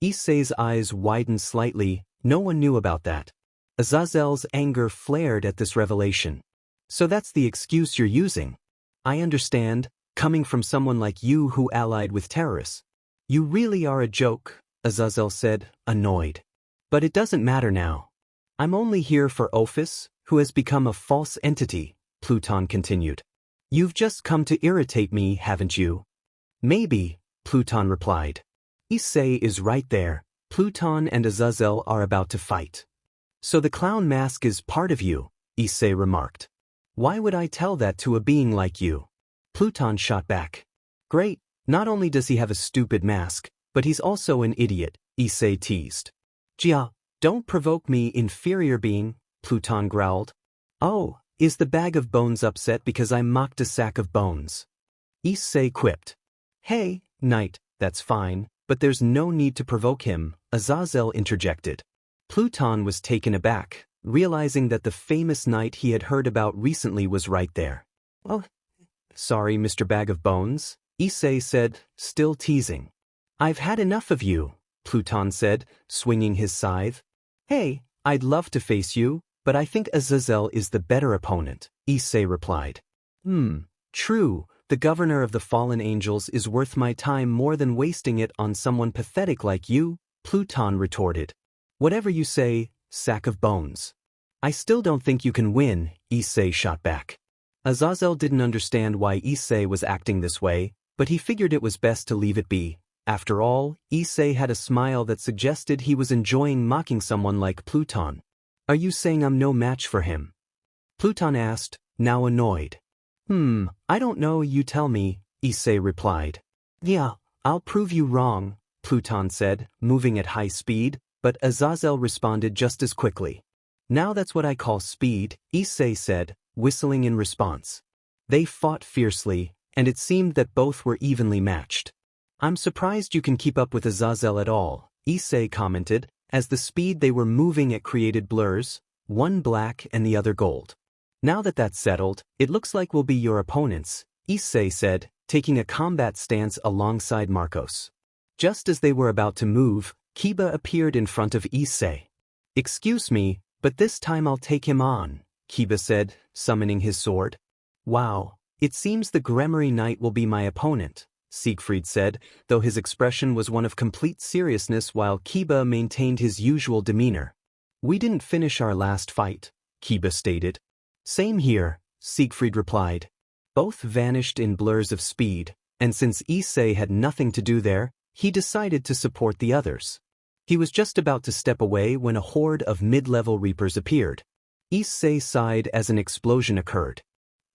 Issei's eyes widened slightly, No one knew about that. Azazel's anger flared at this revelation. So that's the excuse you're using. I understand, coming from someone like you who allied with terrorists. You really are a joke, Azazel said, annoyed. But it doesn't matter now. I'm only here for Ophis, who has become a false entity, Pluton continued. You've just come to irritate me, haven't you? Maybe, Pluton replied. Issei is right there. Pluton and Azazel are about to fight. So the clown mask is part of you, Issei remarked. Why would I tell that to a being like you? Pluton shot back. Great, not only does he have a stupid mask, but he's also an idiot, Issei teased. Jia, don't provoke me, inferior being, Pluton growled. Oh, is the bag of bones upset because I mocked a sack of bones? Issei quipped. Hey, Knight, that's fine, but there's no need to provoke him, Azazel interjected. Pluton was taken aback, realizing that the famous knight he had heard about recently was right there. Oh, sorry, Mr. Bag of Bones, Issei said, still teasing. I've had enough of you, Pluton said, swinging his scythe. Hey, I'd love to face you, but I think Azazel is the better opponent, Issei replied. True, the governor of the fallen angels is worth my time more than wasting it on someone pathetic like you, Pluton retorted. Whatever you say, sack of bones. I still don't think you can win, Issei shot back. Azazel didn't understand why Issei was acting this way, but he figured it was best to leave it be. After all, Issei had a smile that suggested he was enjoying mocking someone like Pluton. Are you saying I'm no match for him? Pluton asked, now annoyed. I don't know, you tell me, Issei replied. Yeah, I'll prove you wrong, Pluton said, moving at high speed, but Azazel responded just as quickly. Now that's what I call speed, Issei said, whistling in response. They fought fiercely, and it seemed that both were evenly matched. I'm surprised you can keep up with Azazel at all, Issei commented, as the speed they were moving at created blurs, one black and the other gold. Now that that's settled, it looks like we'll be your opponents, Issei said, taking a combat stance alongside Marcos. Just as they were about to move, Kiba appeared in front of Issei. Excuse me, but this time I'll take him on, Kiba said, summoning his sword. Wow, it seems the Gremory Knight will be my opponent, Siegfried said, though his expression was one of complete seriousness while Kiba maintained his usual demeanor. We didn't finish our last fight, Kiba stated. Same here, Siegfried replied. Both vanished in blurs of speed, and since Issei had nothing to do there, he decided to support the others. He was just about to step away when a horde of mid-level Reapers appeared. Issei sighed as an explosion occurred.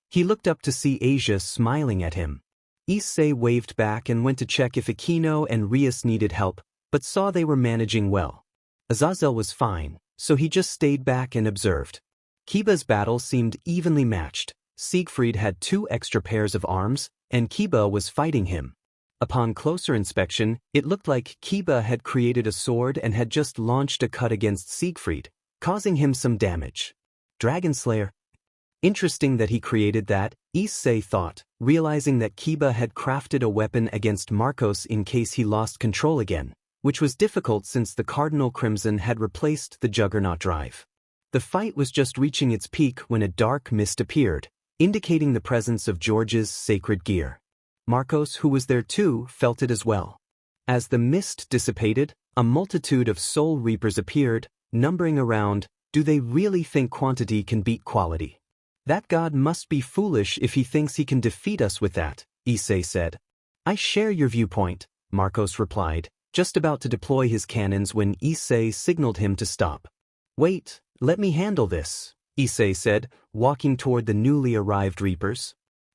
He looked up to see Asia smiling at him. Issei waved back and went to check if Aquino and Rias needed help, but saw they were managing well. Azazel was fine, so he just stayed back and observed. Kiba's battle seemed evenly matched. Siegfried had 2 extra pairs of arms, and Kiba was fighting him. Upon closer inspection, it looked like Kiba had created a sword and had just launched a cut against Siegfried, causing him some damage. Dragon Slayer. Interesting that he created that, Issei thought, realizing that Kiba had crafted a weapon against Marcos in case he lost control again, which was difficult since the Cardinal Crimson had replaced the Juggernaut drive. The fight was just reaching its peak when a dark mist appeared, indicating the presence of George's sacred gear. Marcos, who was there too, felt it as well. As the mist dissipated, a multitude of Soul Reapers appeared, numbering around. Do they really think quantity can beat quality? That god must be foolish if he thinks he can defeat us with that, Issei said. I share your viewpoint, Marcos replied, just about to deploy his cannons when Issei signaled him to stop. Wait, let me handle this, Issei said, walking toward the newly arrived Reapers.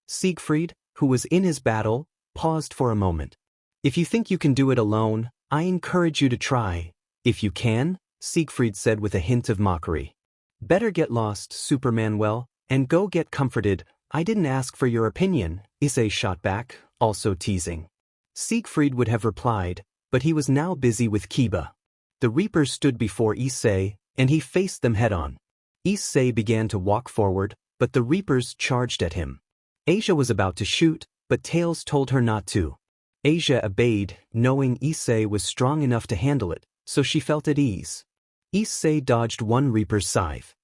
Siegfried, who was in his battle, paused for a moment. If you think you can do it alone, I encourage you to try. If you can, Siegfried said with a hint of mockery. Better get lost, Supermanuel, and go get comforted. I didn't ask for your opinion, Issei shot back, also teasing. Siegfried would have replied, but he was now busy with Kiba. The Reapers stood before Issei, and he faced them head-on. Issei began to walk forward, but the Reapers charged at him. Asia was about to shoot, but Tails told her not to. Asia obeyed, knowing Issei was strong enough to handle it, so she felt at ease. Issei dodged one Reaper's scythe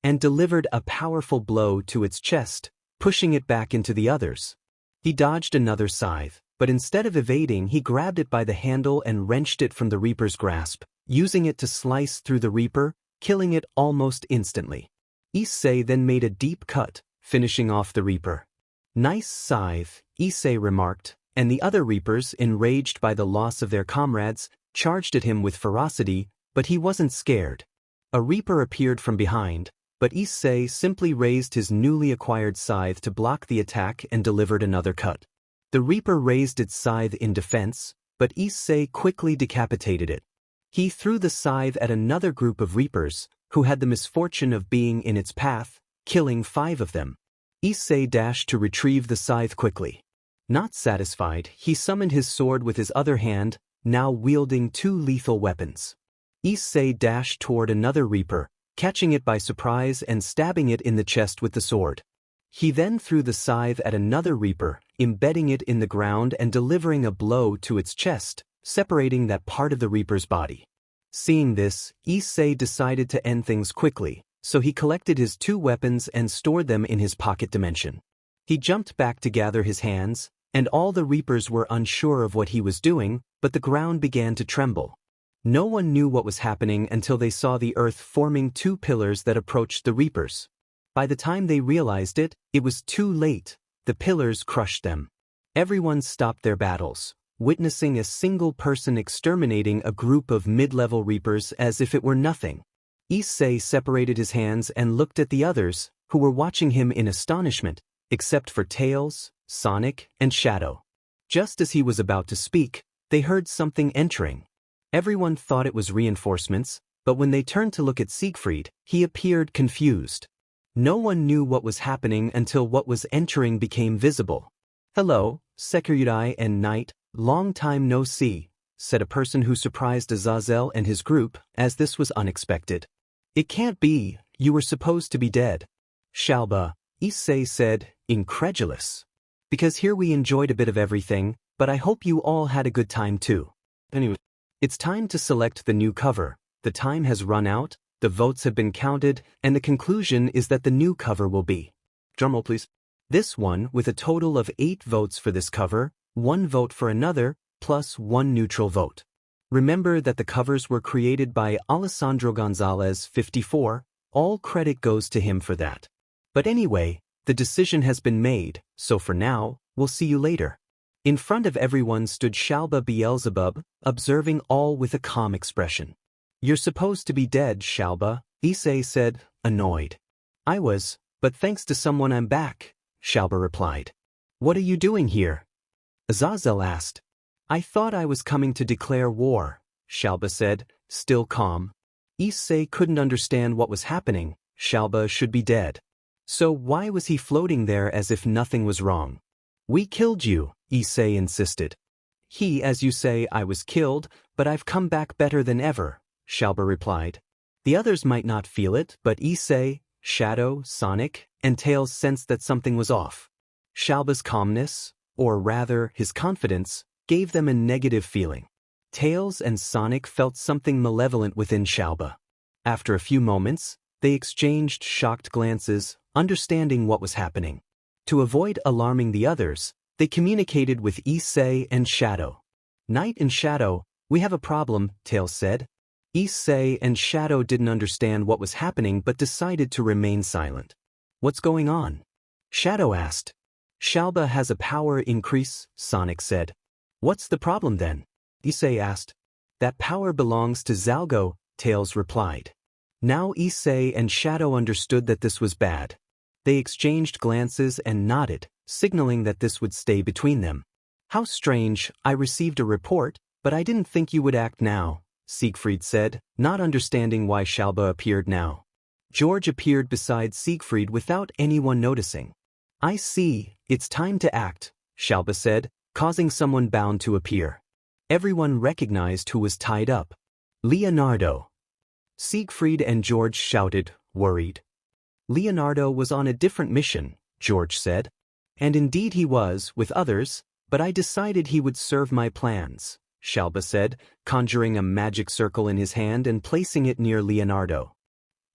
and delivered a powerful blow to its chest, pushing it back into the others. He dodged another scythe, but instead of evading, he grabbed it by the handle and wrenched it from the Reaper's grasp, using it to slice through the Reaper, killing it almost instantly. Issei then made a deep cut, finishing off the Reaper. "Nice scythe," Issei remarked, and the other Reapers, enraged by the loss of their comrades, charged at him with ferocity, but he wasn't scared. A Reaper appeared from behind, but Issei simply raised his newly acquired scythe to block the attack and delivered another cut. The Reaper raised its scythe in defense, but Issei quickly decapitated it. He threw the scythe at another group of Reapers, who had the misfortune of being in its path, killing 5 of them. Issei dashed to retrieve the scythe quickly. Not satisfied, he summoned his sword with his other hand, now wielding 2 lethal weapons. Issei dashed toward another Reaper, catching it by surprise and stabbing it in the chest with the sword. He then threw the scythe at another Reaper, embedding it in the ground and delivering a blow to its chest, separating that part of the Reaper's body. Seeing this, Issei decided to end things quickly, so he collected his 2 weapons and stored them in his pocket dimension. He jumped back to gather his hands, and all the Reapers were unsure of what he was doing, but the ground began to tremble. No one knew what was happening until they saw the earth forming 2 pillars that approached the Reapers. By the time they realized it, it was too late. The pillars crushed them. Everyone stopped their battles, witnessing a single person exterminating a group of mid-level Reapers as if it were nothing. Issei separated his hands and looked at the others, who were watching him in astonishment, except for Tails, Sonic, and Shadow. Just as he was about to speak, they heard something entering. Everyone thought it was reinforcements, but when they turned to look at Siegfried, he appeared confused. No one knew what was happening until what was entering became visible. "Hello, Sekyudai and Knight, long time no see," said a person who surprised Azazel and his group, as this was unexpected. "It can't be, you were supposed to be dead." "Shalba," Issei said, incredulous. "Because here we enjoyed a bit of everything, but I hope you all had a good time too. Anyway, it's time to select the new cover. The time has run out, the votes have been counted, and the conclusion is that the new cover will be..." Drumroll please. "This one, with a total of 8 votes for this cover, 1 vote for another, plus 1 neutral vote. Remember that the covers were created by Alessandro Gonzalez, 54, all credit goes to him for that. But anyway, the decision has been made, so for now, we'll see you later." In front of everyone stood Shalba Beelzebub, observing all with a calm expression. "You're supposed to be dead, Shalba," Issei said, annoyed. "I was, but thanks to someone I'm back," Shalba replied. "What are you doing here?" Azazel asked. "I thought I was coming to declare war," Shalba said, still calm. Issei couldn't understand what was happening. Shalba should be dead. So why was he floating there as if nothing was wrong? "We killed you," Issei insisted. As you say, I was killed, but I've come back better than ever," Shalba replied. The others might not feel it, but Issei, Shadow, Sonic, and Tails sensed that something was off. Shalba's calmness, or rather his confidence, gave them a negative feeling. Tails and Sonic felt something malevolent within Shalba. After a few moments, they exchanged shocked glances, understanding what was happening. To avoid alarming the others, they communicated with Issei and Shadow. "Knight and Shadow, we have a problem," Tails said. Issei and Shadow didn't understand what was happening but decided to remain silent. "What's going on?" Shadow asked. "Shalba has a power increase," Sonic said. "What's the problem then?" Issei asked. "That power belongs to Zalgo," Tails replied. Now Issei and Shadow understood that this was bad. They exchanged glances and nodded, signaling that this would stay between them. "How strange, I received a report, but I didn't think you would act now," Siegfried said, not understanding why Shalba appeared now. George appeared beside Siegfried without anyone noticing. "I see, it's time to act," Shalba said, causing someone bound to appear. Everyone recognized who was tied up. "Leonardo." Siegfried and George shouted, worried. "Leonardo was on a different mission," George said. "And indeed he was, with others, but I decided he would serve my plans," Shalba said, conjuring a magic circle in his hand and placing it near Leonardo.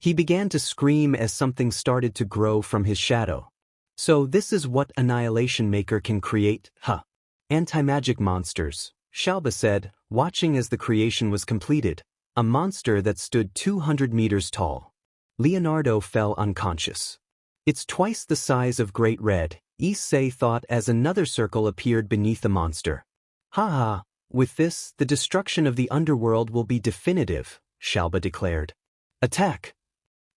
He began to scream as something started to grow from his shadow. So this is what Annihilation Maker can create, huh? Anti-magic monsters, Shalba said, watching as the creation was completed, a monster that stood 200 meters tall. Leonardo fell unconscious. It's twice the size of Great Red, Issei thought as another circle appeared beneath the monster. Ha! With this, the destruction of the underworld will be definitive, Shalba declared. Attack!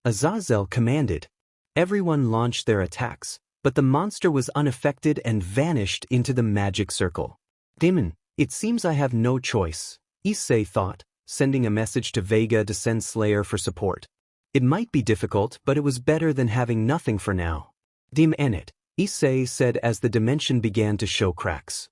Azazel commanded. Everyone launched their attacks, but the monster was unaffected and vanished into the magic circle. Demon, it seems I have no choice, Issei thought, sending a message to Vega to send Slayer for support. It might be difficult, but it was better than having nothing for now. Dim Enet, Issei said as the dimension began to show cracks.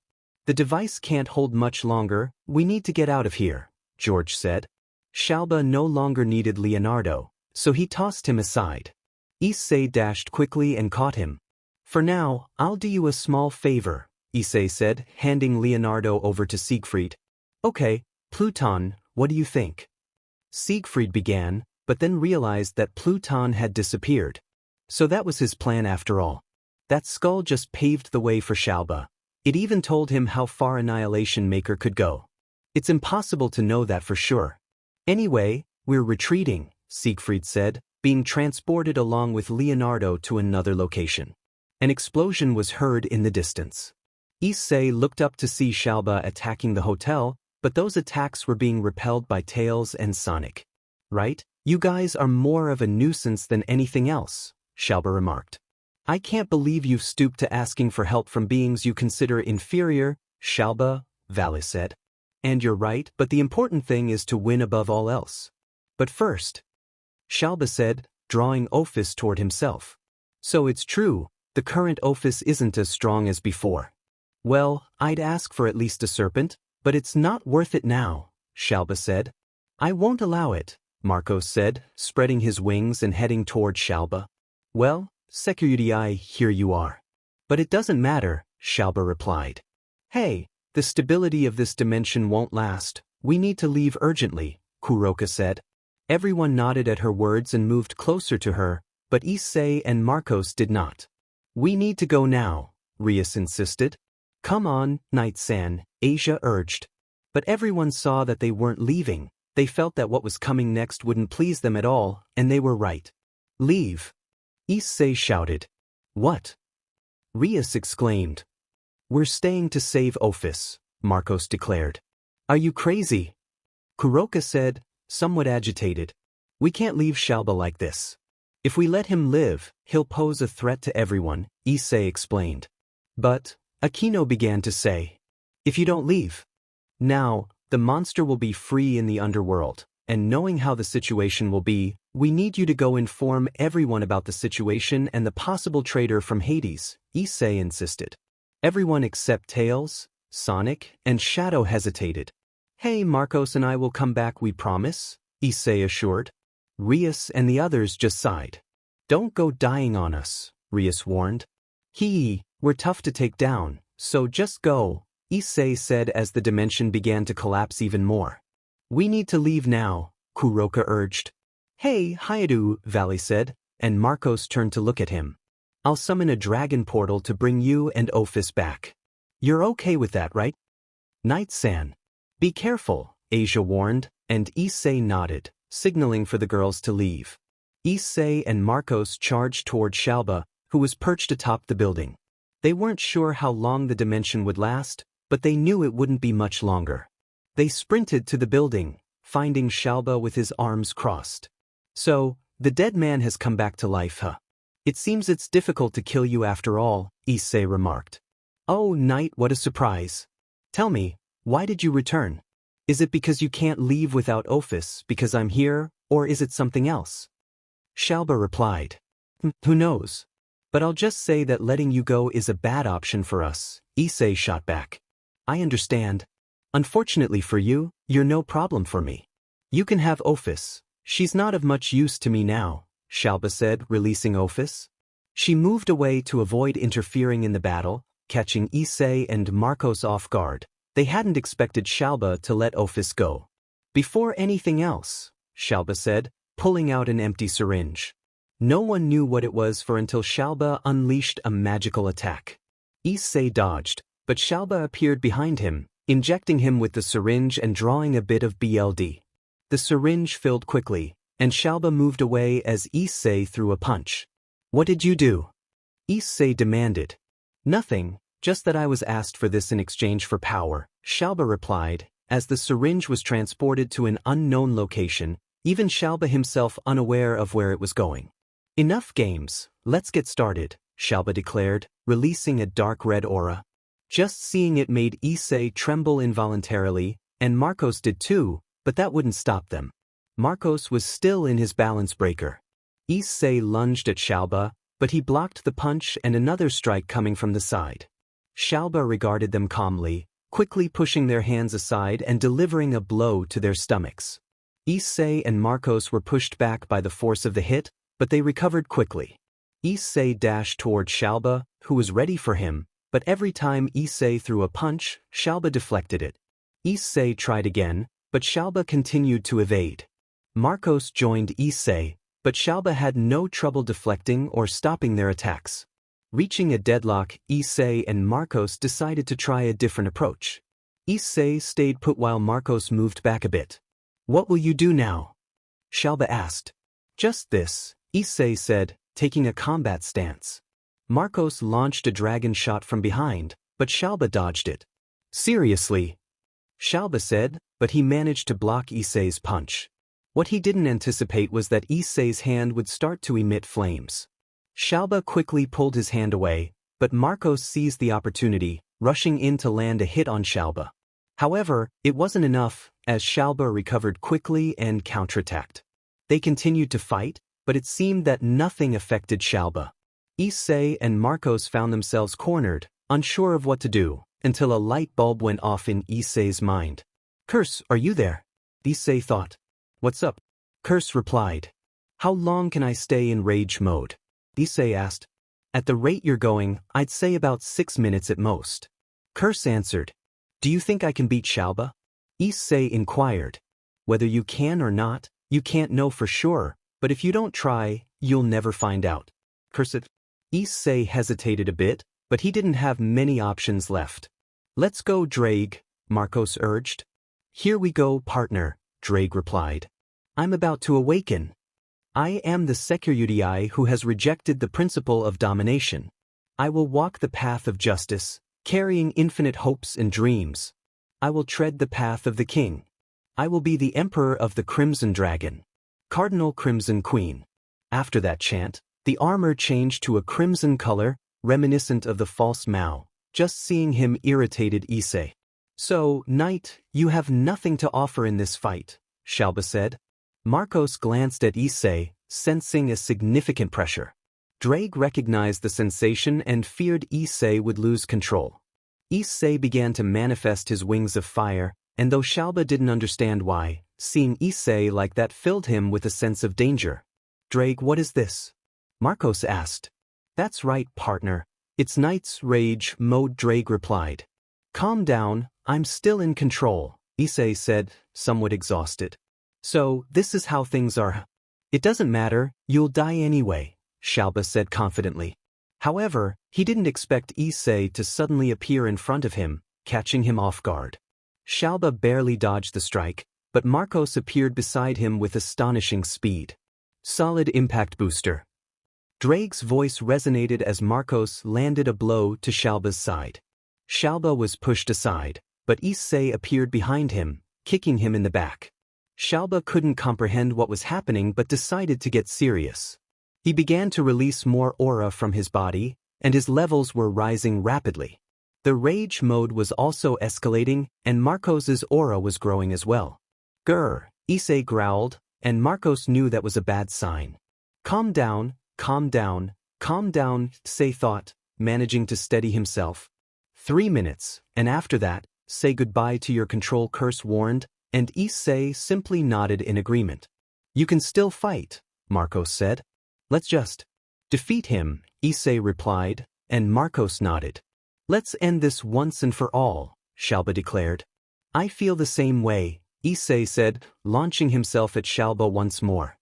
The device can't hold much longer, we need to get out of here, George said. Shalba no longer needed Leonardo, so he tossed him aside. Issei dashed quickly and caught him. For now, I'll do you a small favor, Issei said, handing Leonardo over to Siegfried. Okay, Pluton, what do you think? Siegfried began, but then realized that Pluton had disappeared. So that was his plan after all. That skull just paved the way for Shalba. It even told him how far Annihilation Maker could go. It's impossible to know that for sure. Anyway, we're retreating, Siegfried said, being transported along with Leonardo to another location. An explosion was heard in the distance. Issei looked up to see Shalba attacking the hotel, but those attacks were being repelled by Tails and Sonic. Right? You guys are more of a nuisance than anything else, Shalba remarked. I can't believe you've stooped to asking for help from beings you consider inferior, Shalba, Valis said. And you're right, but the important thing is to win above all else. But first, Shalba said, drawing Ophis toward himself. So it's true, the current Ophis isn't as strong as before. Well, I'd ask for at least a serpent, but it's not worth it now, Shalba said. I won't allow it, Marcos said, spreading his wings and heading toward Shalba. Well, Security, here you are. But it doesn't matter, Shalba replied. Hey, the stability of this dimension won't last, we need to leave urgently, Kuroka said. Everyone nodded at her words and moved closer to her, but Issei and Marcos did not. We need to go now, Rias insisted. Come on, Night-san, Asia urged. But everyone saw that they weren't leaving. They felt that what was coming next wouldn't please them at all, and they were right. Leave. Issei shouted. What? Rias exclaimed. We're staying to save Ophis, Marcos declared. Are you crazy? Kuroka said, somewhat agitated. We can't leave Shalba like this. If we let him live, he'll pose a threat to everyone, Issei explained. But, Aquino began to say, if you don't leave. Now, the monster will be free in the underworld, and knowing how the situation will be, we need you to go inform everyone about the situation and the possible traitor from Hades, Issei insisted. Everyone except Tails, Sonic, and Shadow hesitated. Hey, Marcos and I will come back, we promise, Issei assured. Rias and the others just sighed. Don't go dying on us, Rias warned. We're tough to take down, so just go, Issei said as the dimension began to collapse even more. We need to leave now, Kuroka urged. Hey, Hyodo, Valley said, and Marcos turned to look at him. I'll summon a dragon portal to bring you and Ophis back. You're okay with that, right? Night-san. Be careful, Asia warned, and Issei nodded, signaling for the girls to leave. Issei and Marcos charged toward Shalba, who was perched atop the building. They weren't sure how long the dimension would last, but they knew it wouldn't be much longer. They sprinted to the building, finding Shalba with his arms crossed. So, the dead man has come back to life, huh? It seems it's difficult to kill you after all, Issei remarked. Oh, Knight, what a surprise. Tell me, why did you return? Is it because you can't leave without Ophis because I'm here, or is it something else? Shalba replied. Who knows? But I'll just say that letting you go is a bad option for us, Issei shot back. I understand. Unfortunately for you, you're no problem for me. You can have Ophis. She's not of much use to me now, Shalba said, releasing Ophis. She moved away to avoid interfering in the battle, catching Issei and Marcos off guard. They hadn't expected Xiaoba to let Office go. Before anything else, Xiaoba said, pulling out an empty syringe. No one knew what it was for until Xiaoba unleashed a magical attack. Issei dodged, but Xiaoba appeared behind him, injecting him with the syringe and drawing a bit of BLD. The syringe filled quickly, and Xiaoba moved away as Issei threw a punch. "What did you do?" Issei demanded. "Nothing, just that I was asked for this in exchange for power," Xiaoba replied, as the syringe was transported to an unknown location, even Xiaoba himself unaware of where it was going. "Enough games, let's get started," Xiaoba declared, releasing a dark red aura. Just seeing it made Issei tremble involuntarily, and Marcos did too, but that wouldn't stop them. Marcos was still in his balance breaker. Issei lunged at Xiaoba, but he blocked the punch and another strike coming from the side. Xiaoba regarded them calmly, quickly pushing their hands aside and delivering a blow to their stomachs. Issei and Marcos were pushed back by the force of the hit, but they recovered quickly. Issei dashed toward Xiaoba, who was ready for him, but every time Issei threw a punch, Xiaoba deflected it. Issei tried again, but Xiaoba continued to evade. Marcos joined Issei, but Xiaoba had no trouble deflecting or stopping their attacks. Reaching a deadlock, Issei and Marcos decided to try a different approach. Issei stayed put while Marcos moved back a bit. "What will you do now?" Xiaoba asked. "Just this," Issei said, taking a combat stance. Marcos launched a dragon shot from behind, but Xiaoba dodged it. "Seriously?" Xiaoba said, but he managed to block Issei's punch. What he didn't anticipate was that Issei's hand would start to emit flames. Xiaoba quickly pulled his hand away, but Marcos seized the opportunity, rushing in to land a hit on Xiaoba. However, it wasn't enough, as Xiaoba recovered quickly and counterattacked. They continued to fight, but it seemed that nothing affected Xiaoba. Issei and Marcos found themselves cornered, unsure of what to do, until a light bulb went off in Issei's mind. "Curse, are you there?" Issei thought. "What's up?" Curse replied. "How long can I stay in rage mode?" Issei asked. "At the rate you're going, I'd say about 6 minutes at most." Curse answered. "Do you think I can beat Xiaoba?" Issei inquired. "Whether you can or not, you can't know for sure, but if you don't try, you'll never find out." Curse. Issei hesitated a bit, but he didn't have many options left. "Let's go, Drake," Marcos urged. "Here we go, partner," Drake replied. "I'm about to awaken. I am the cherished who has rejected the principle of domination. I will walk the path of justice, carrying infinite hopes and dreams. I will tread the path of the king. I will be the emperor of the Crimson Dragon. Cardinal Crimson Queen." After that chant, the armor changed to a crimson color, reminiscent of the false Mao. Just seeing him irritated Issei. "So, Knight, you have nothing to offer in this fight," Xiaoba said. Marcos glanced at Issei, sensing a significant pressure. Drake recognized the sensation and feared Issei would lose control. Issei began to manifest his wings of fire, and though Xiaoba didn't understand why, seeing Issei like that filled him with a sense of danger. "Drake, what is this?" Marcos asked. "That's right, partner. It's Knight's rage mode," Drake replied. "Calm down, I'm still in control," Issei said, somewhat exhausted. "So, this is how things are." "It doesn't matter, you'll die anyway," Xiaoba said confidently. However, he didn't expect Issei to suddenly appear in front of him, catching him off guard. Xiaoba barely dodged the strike, but Marcos appeared beside him with astonishing speed. "Solid impact booster." Drake's voice resonated as Marcos landed a blow to Xiaoba's side. Xiaoba was pushed aside, but Issei appeared behind him, kicking him in the back. Xiaoba couldn't comprehend what was happening but decided to get serious. He began to release more aura from his body, and his levels were rising rapidly. The rage mode was also escalating, and Marcos's aura was growing as well. "Grr," Issei growled, and Marcos knew that was a bad sign. Calm down, Issei thought, managing to steady himself. 3 minutes, and after that, say goodbye to your control, Curse warned, and Issei simply nodded in agreement. "You can still fight," Marcos said. "Let's just defeat him," Issei replied, and Marcos nodded. "Let's end this once and for all," Xiaoba declared. I feel the same way, Issei said, launching himself at Xiaoba once more.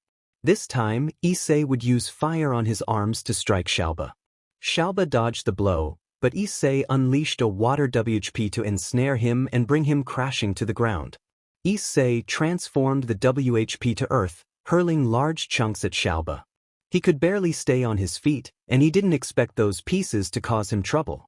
This time, Issei would use fire on his arms to strike Xiaoba. Xiaoba dodged the blow, but Issei unleashed a water WHP to ensnare him and bring him crashing to the ground. Issei transformed the WHP to earth, hurling large chunks at Xiaoba. He could barely stay on his feet, and he didn't expect those pieces to cause him trouble.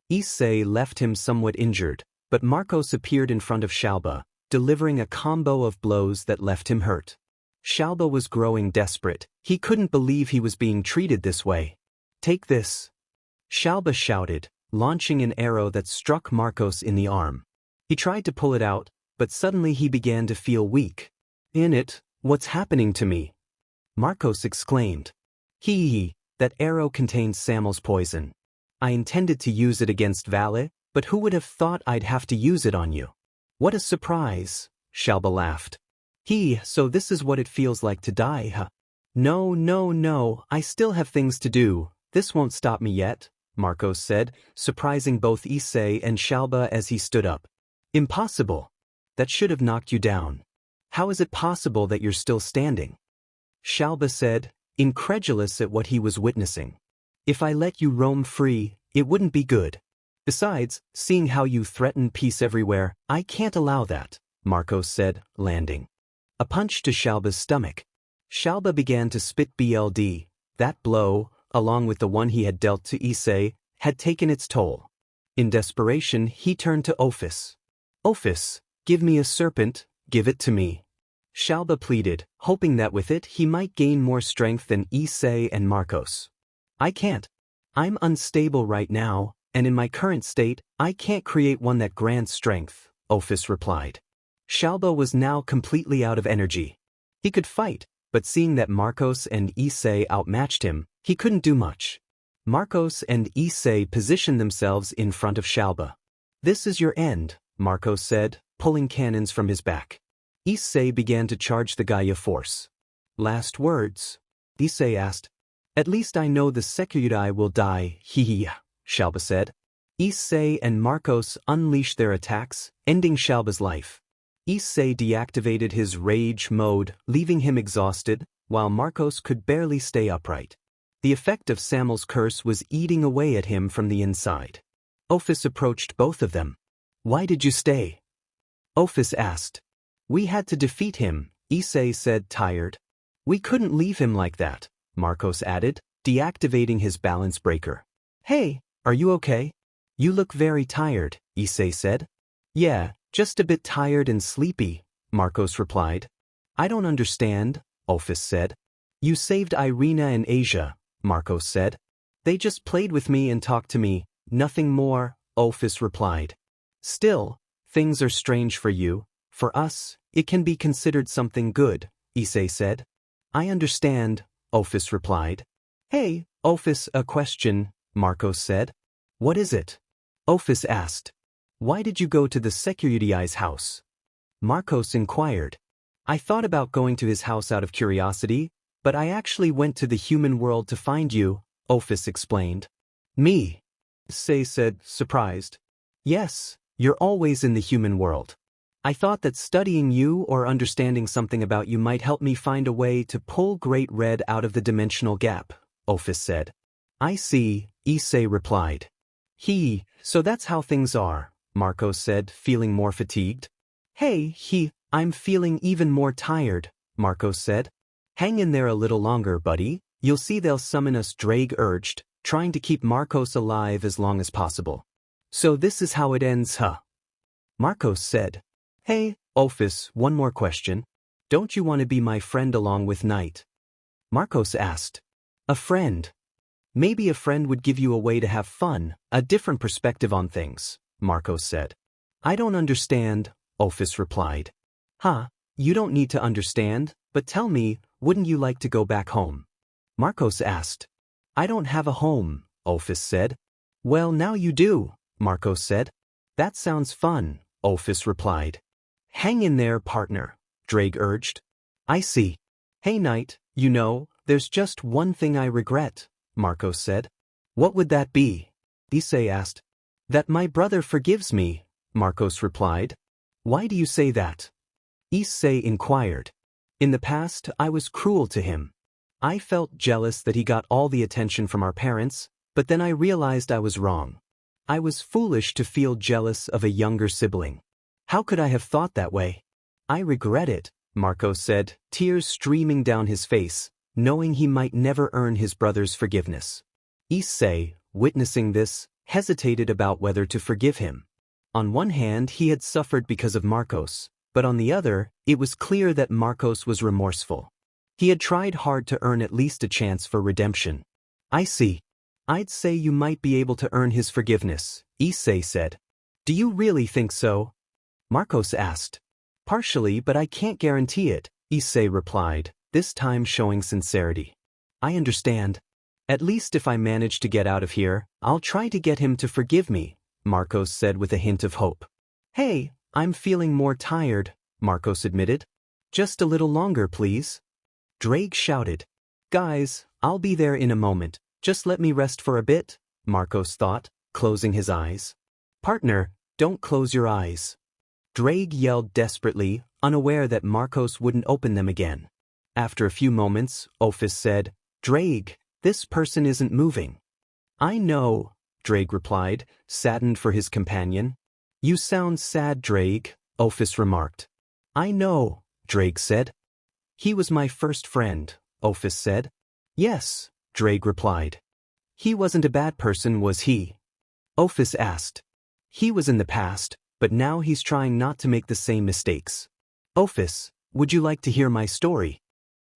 Issei left him somewhat injured, but Marcos appeared in front of Xiaoba, delivering a combo of blows that left him hurt. Xiaoba was growing desperate. He couldn't believe he was being treated this way. Take this. Xiaoba shouted, launching an arrow that struck Marcos in the arm. He tried to pull it out, but suddenly he began to feel weak. In it, what's happening to me? Marcos exclaimed. That arrow contains Samuel's poison. I intended to use it against Valle, but who would have thought I'd have to use it on you? What a surprise, Xiaoba laughed. So this is what it feels like to die, huh? No, I still have things to do. This won't stop me yet, Marcos said, surprising both Issei and Xiaoba as he stood up. Impossible. That should have knocked you down. How is it possible that you're still standing? Xiaoba said, incredulous at what he was witnessing. If I let you roam free, it wouldn't be good. Besides, seeing how you threaten peace everywhere, I can't allow that, Marcos said, landing a punch to Xiaoba's stomach. Xiaoba began to spit blood. That blow, along with the one he had dealt to Issei, had taken its toll. In desperation, he turned to Ophis. Ophis, give me a serpent, give it to me. Xiaoba pleaded, hoping that with it he might gain more strength than Issei and Marcos. I can't. I'm unstable right now, and in my current state, I can't create one that grants strength, Ophis replied. Xiaoba was now completely out of energy. He could fight, but seeing that Marcos and Issei outmatched him, he couldn't do much. Marcos and Issei positioned themselves in front of Xiaoba. This is your end, Marcos said, pulling cannons from his back. Issei began to charge the Gaia force. Last words? Issei asked. At least I know the Sekyudai will die, Xiaoba said. Issei and Marcos unleashed their attacks, ending Xiaoba's life. Issei deactivated his rage mode, leaving him exhausted, while Marcos could barely stay upright. The effect of Samuel's curse was eating away at him from the inside. Ophis approached both of them. Why did you stay? Ophis asked. We had to defeat him, Issei said, tired. We couldn't leave him like that, Marcos added, deactivating his balance breaker. Hey, are you okay? You look very tired, Issei said. Yeah, just a bit tired and sleepy, Marcos replied. I don't understand, Ophis said. You saved Irina and Asia, Marcos said. They just played with me and talked to me, nothing more, Ophis replied. Still, things are strange for you. For us, it can be considered something good, Issei said. I understand, Ophis replied. Hey, Ophis, a question, Marcos said. What is it? Ophis asked. Why did you go to the Sekyudai's house? Marcos inquired. I thought about going to his house out of curiosity, but I actually went to the human world to find you, Ophis explained. Me? Issei said, surprised. Yes, you're always in the human world. I thought that studying you or understanding something about you might help me find a way to pull Great Red out of the dimensional gap, Ophis said. I see, Issei replied. So that's how things are, Marcos said, feeling more fatigued. Hey, I'm feeling even more tired, Marcos said. Hang in there a little longer, buddy. You'll see they'll summon us, Drake urged, trying to keep Marcos alive as long as possible. So this is how it ends, huh? Marcos said. Hey, Ophis, one more question. Don't you want to be my friend along with Night? Marcos asked. A friend? Maybe a friend would give you a way to have fun, a different perspective on things, Marcos said. I don't understand, Ophis replied. You don't need to understand, but tell me, wouldn't you like to go back home? Marcos asked. I don't have a home, Ophis said. Well, now you do, Marcos said. That sounds fun, Ophis replied. Hang in there, partner, Drake urged. I see. Hey, Knight, there's just one thing I regret, Marcos said. What would that be? Issei asked. That my brother forgives me, Marcos replied. Why do you say that? Issei inquired. In the past, I was cruel to him. I felt jealous that he got all the attention from our parents, but then I realized I was wrong. I was foolish to feel jealous of a younger sibling. How could I have thought that way? I regret it, Marcos said, tears streaming down his face, knowing he might never earn his brother's forgiveness. Issei, witnessing this, hesitated about whether to forgive him. On one hand, he had suffered because of Marcos, but on the other, it was clear that Marcos was remorseful. He had tried hard to earn at least a chance for redemption. I see. I'd say you might be able to earn his forgiveness, Issei said. Do you really think so? Marcos asked. Partially, but I can't guarantee it, Issei replied, this time showing sincerity. I understand. At least if I manage to get out of here, I'll try to get him to forgive me, Marcos said with a hint of hope. Hey, I'm feeling more tired, Marcos admitted. Just a little longer, please. Drake shouted. Guys, I'll be there in a moment, just let me rest for a bit, Marcos thought, closing his eyes. Partner, don't close your eyes. Drake yelled desperately, unaware that Marcos wouldn't open them again. After a few moments, Ophis said, Drake, this person isn't moving. I know, Drake replied, saddened for his companion. You sound sad, Drake, Ophis remarked. I know, Drake said. He was my first friend, Ophis said. Yes, Drake replied. He wasn't a bad person, was he? Ophis asked. He was in the past, but now he's trying not to make the same mistakes. Ophis, would you like to hear my story?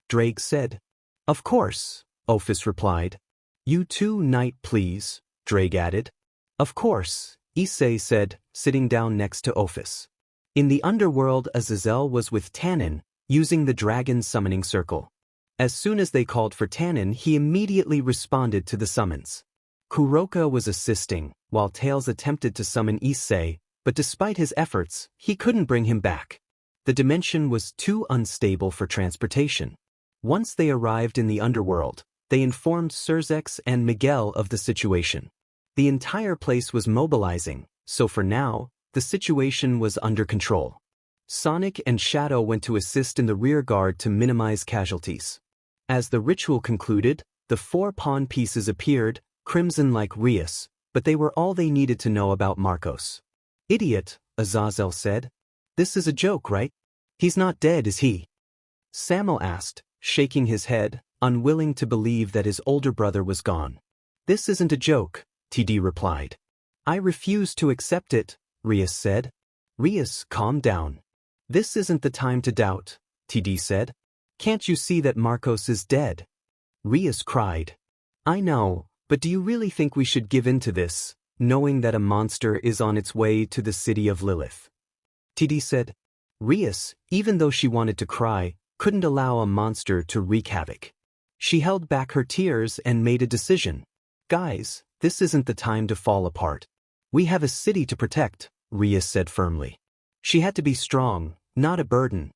Drake said. Of course, Ophis replied. You too, knight, please, Drake added. Of course, Issei said, sitting down next to Ophis. In the underworld, Azazel was with Tannen, using the dragon's summoning circle. As soon as they called for Tannen, he immediately responded to the summons. Kuroka was assisting, while Tails attempted to summon Issei, but despite his efforts, he couldn't bring him back. The dimension was too unstable for transportation. Once they arrived in the underworld, they informed Surzex and Miguel of the situation. The entire place was mobilizing, so for now, the situation was under control. Sonic and Shadow went to assist in the rear guard to minimize casualties. As the ritual concluded, the 4 pawn pieces appeared, crimson like Rias, but they were all they needed to know about Marcos. Idiot, Azazel said. This is a joke, right? He's not dead, is he? Samuel asked, shaking his head, unwilling to believe that his older brother was gone. This isn't a joke, TD replied. I refuse to accept it, Rias said. Rias, calm down. This isn't the time to doubt, TD said. Can't you see that Marcos is dead? Rias cried. I know, but do you really think we should give in to this, knowing that a monster is on its way to the city of Lilith? TD said. Rias, even though she wanted to cry, couldn't allow a monster to wreak havoc. She held back her tears and made a decision. Guys, this isn't the time to fall apart. We have a city to protect, Rias said firmly. She had to be strong, not a burden.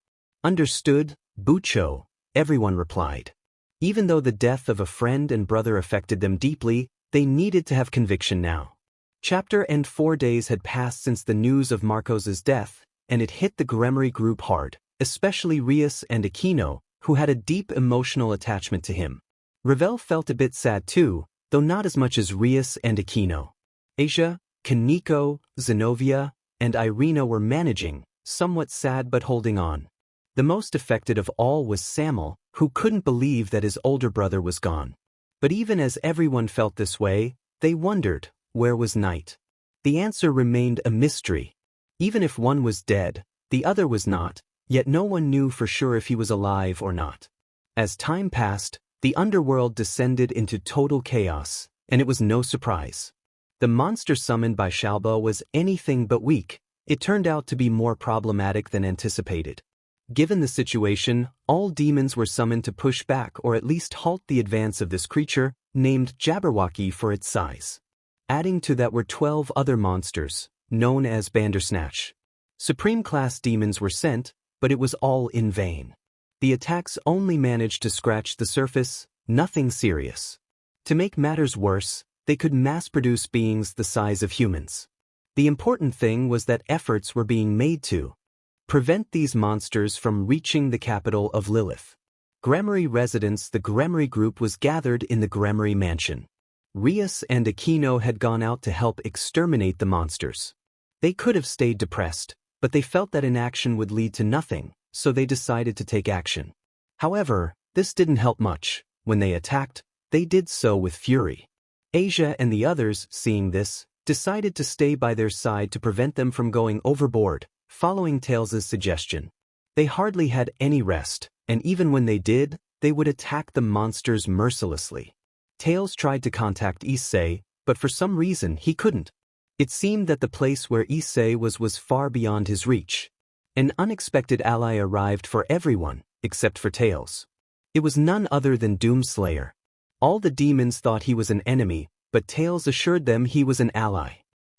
Understood, Bucho, everyone replied. Even though the death of a friend and brother affected them deeply, they needed to have conviction now. Chapter and 4 days had passed since the news of Marcos's death, and it hit the Gremory group hard, especially Rias and Aquino, who had a deep emotional attachment to him. Ravel felt a bit sad too, though not as much as Rias and Aquino. Asia, Kaneko, Zenobia, and Irina were managing, somewhat sad but holding on. The most affected of all was Samuel, who couldn't believe that his older brother was gone. But even as everyone felt this way, they wondered, where was Knight? The answer remained a mystery. Even if one was dead, the other was not, yet no one knew for sure if he was alive or not. As time passed, the underworld descended into total chaos, and it was no surprise. The monster summoned by Shalba was anything but weak. It turned out to be more problematic than anticipated. Given the situation, all demons were summoned to push back or at least halt the advance of this creature, named Jabberwocky for its size. Adding to that were 12 other monsters, known as Bandersnatch. Supreme-class demons were sent, but it was all in vain. The attacks only managed to scratch the surface, nothing serious. To make matters worse, they could mass-produce beings the size of humans. The important thing was that efforts were being made to prevent these monsters from reaching the capital of Lilith. Gremory residents. The Gremory group was gathered in the Gremory mansion. Rias and Aquino had gone out to help exterminate the monsters. They could have stayed depressed, but they felt that inaction would lead to nothing, so they decided to take action. However, this didn't help much. When they attacked, they did so with fury. Asia and the others, seeing this, decided to stay by their side to prevent them from going overboard, following Tails' suggestion. They hardly had any rest, and even when they did, they would attack the monsters mercilessly. Tails tried to contact Issei, but for some reason he couldn't. It seemed that the place where Issei was far beyond his reach. An unexpected ally arrived for everyone, except for Tails. It was none other than Doomslayer. All the demons thought he was an enemy, but Tails assured them he was an ally.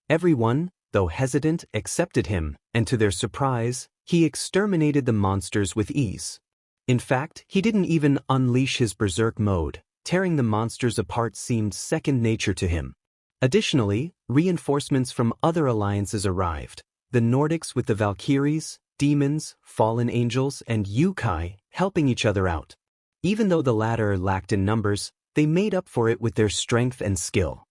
Everyone, though hesitant, accepted him, and to their surprise, he exterminated the monsters with ease. In fact, he didn't even unleash his berserk mode. Tearing the monsters apart seemed second nature to him. Additionally, reinforcements from other alliances arrived. The Nordics with the Valkyries, demons, fallen angels, and Yukai, helping each other out. Even though the latter lacked in numbers, they made up for it with their strength and skill.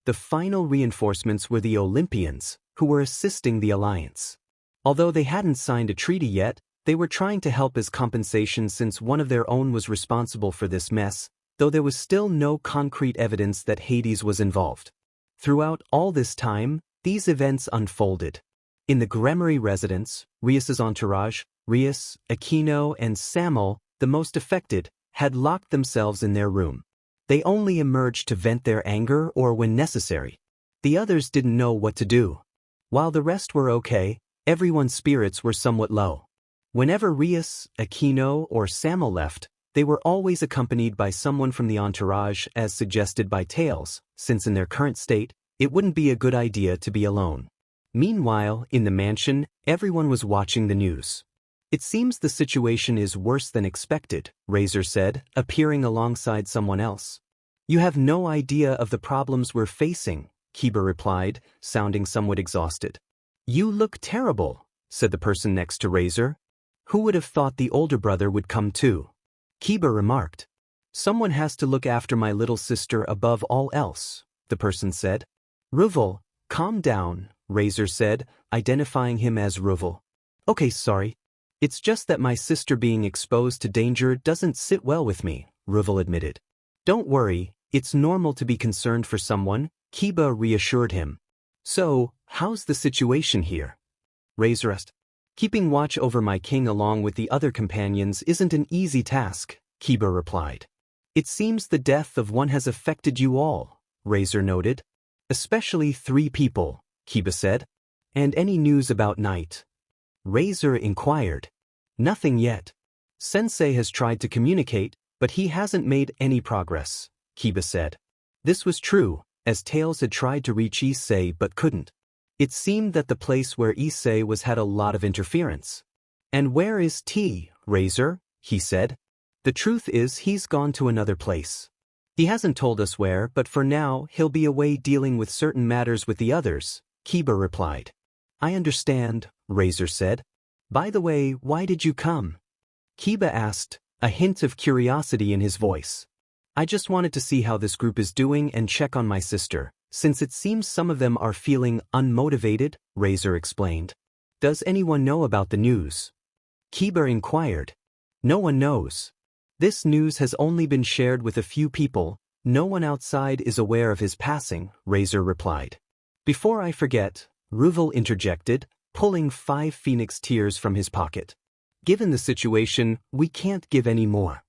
The final reinforcements were the Olympians, who were assisting the alliance. Although they hadn't signed a treaty yet, they were trying to help as compensation since one of their own was responsible for this mess, though there was still no concrete evidence that Hades was involved. Throughout all this time, these events unfolded. In the Gremory residence, Rias's entourage, Rias, Aquino, and Samuel, the most affected, had locked themselves in their room. They only emerged to vent their anger or when necessary. The others didn't know what to do. While the rest were okay, everyone's spirits were somewhat low. Whenever Rias, Aquino, or Samuel left, they were always accompanied by someone from the entourage as suggested by Tails, since in their current state, it wouldn't be a good idea to be alone. Meanwhile, in the mansion, everyone was watching the news. It seems the situation is worse than expected, Razor said, appearing alongside someone else. You have no idea of the problems we're facing, Kiba replied, sounding somewhat exhausted. You look terrible, said the person next to Razor. Who would have thought the older brother would come too? Kiba remarked. Someone has to look after my little sister above all else, the person said. Ruvel, calm down, Razor said, identifying him as Ruvel. Okay, sorry. It's just that my sister being exposed to danger doesn't sit well with me, Ruvel admitted. Don't worry, it's normal to be concerned for someone, Kiba reassured him. So, how's the situation here? Razor asked. Keeping watch over my king along with the other companions isn't an easy task, Kiba replied. It seems the death of one has affected you all, Razor noted. Especially 3 people, Kiba said. And any news about Night? Razor inquired. Nothing yet. Sensei has tried to communicate, but he hasn't made any progress, Kiba said. This was true, as Tails had tried to reach Issei but couldn't. It seemed that the place where Issei was had a lot of interference. And where is T, Razor? He said. The truth is he's gone to another place. He hasn't told us where, but for now he'll be away dealing with certain matters with the others, Kiba replied. I understand, Razor said. By the way, why did you come? Kiba asked, a hint of curiosity in his voice. I just wanted to see how this group is doing and check on my sister, since it seems some of them are feeling unmotivated, Razor explained. Does anyone know about the news? Kiba inquired. No one knows. This news has only been shared with a few people. No one outside is aware of his passing, Razor replied. Before I forget, Ruvel interjected, pulling 5 phoenix tears from his pocket. Given the situation, we can't give any more.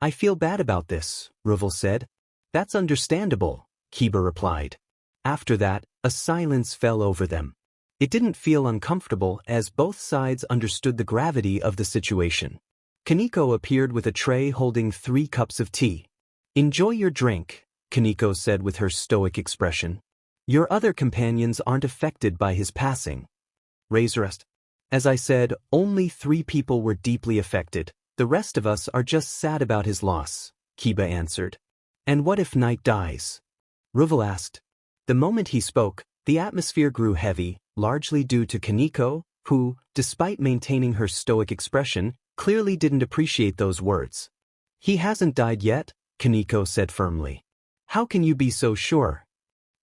I feel bad about this, Ruvel said. That's understandable, Kiba replied. After that, a silence fell over them. It didn't feel uncomfortable as both sides understood the gravity of the situation. Kaneko appeared with a tray holding 3 cups of tea. Enjoy your drink, Kaneko said with her stoic expression. Your other companions aren't affected by his passing. Razor asked. As I said, only 3 people were deeply affected. The rest of us are just sad about his loss, Kiba answered. And what if Night dies? Ruvel asked. The moment he spoke, The atmosphere grew heavy, largely due to Kaneko, who, despite maintaining her stoic expression, clearly didn't appreciate those words. "He hasn't died yet," Kaneko said firmly. "How can you be so sure?"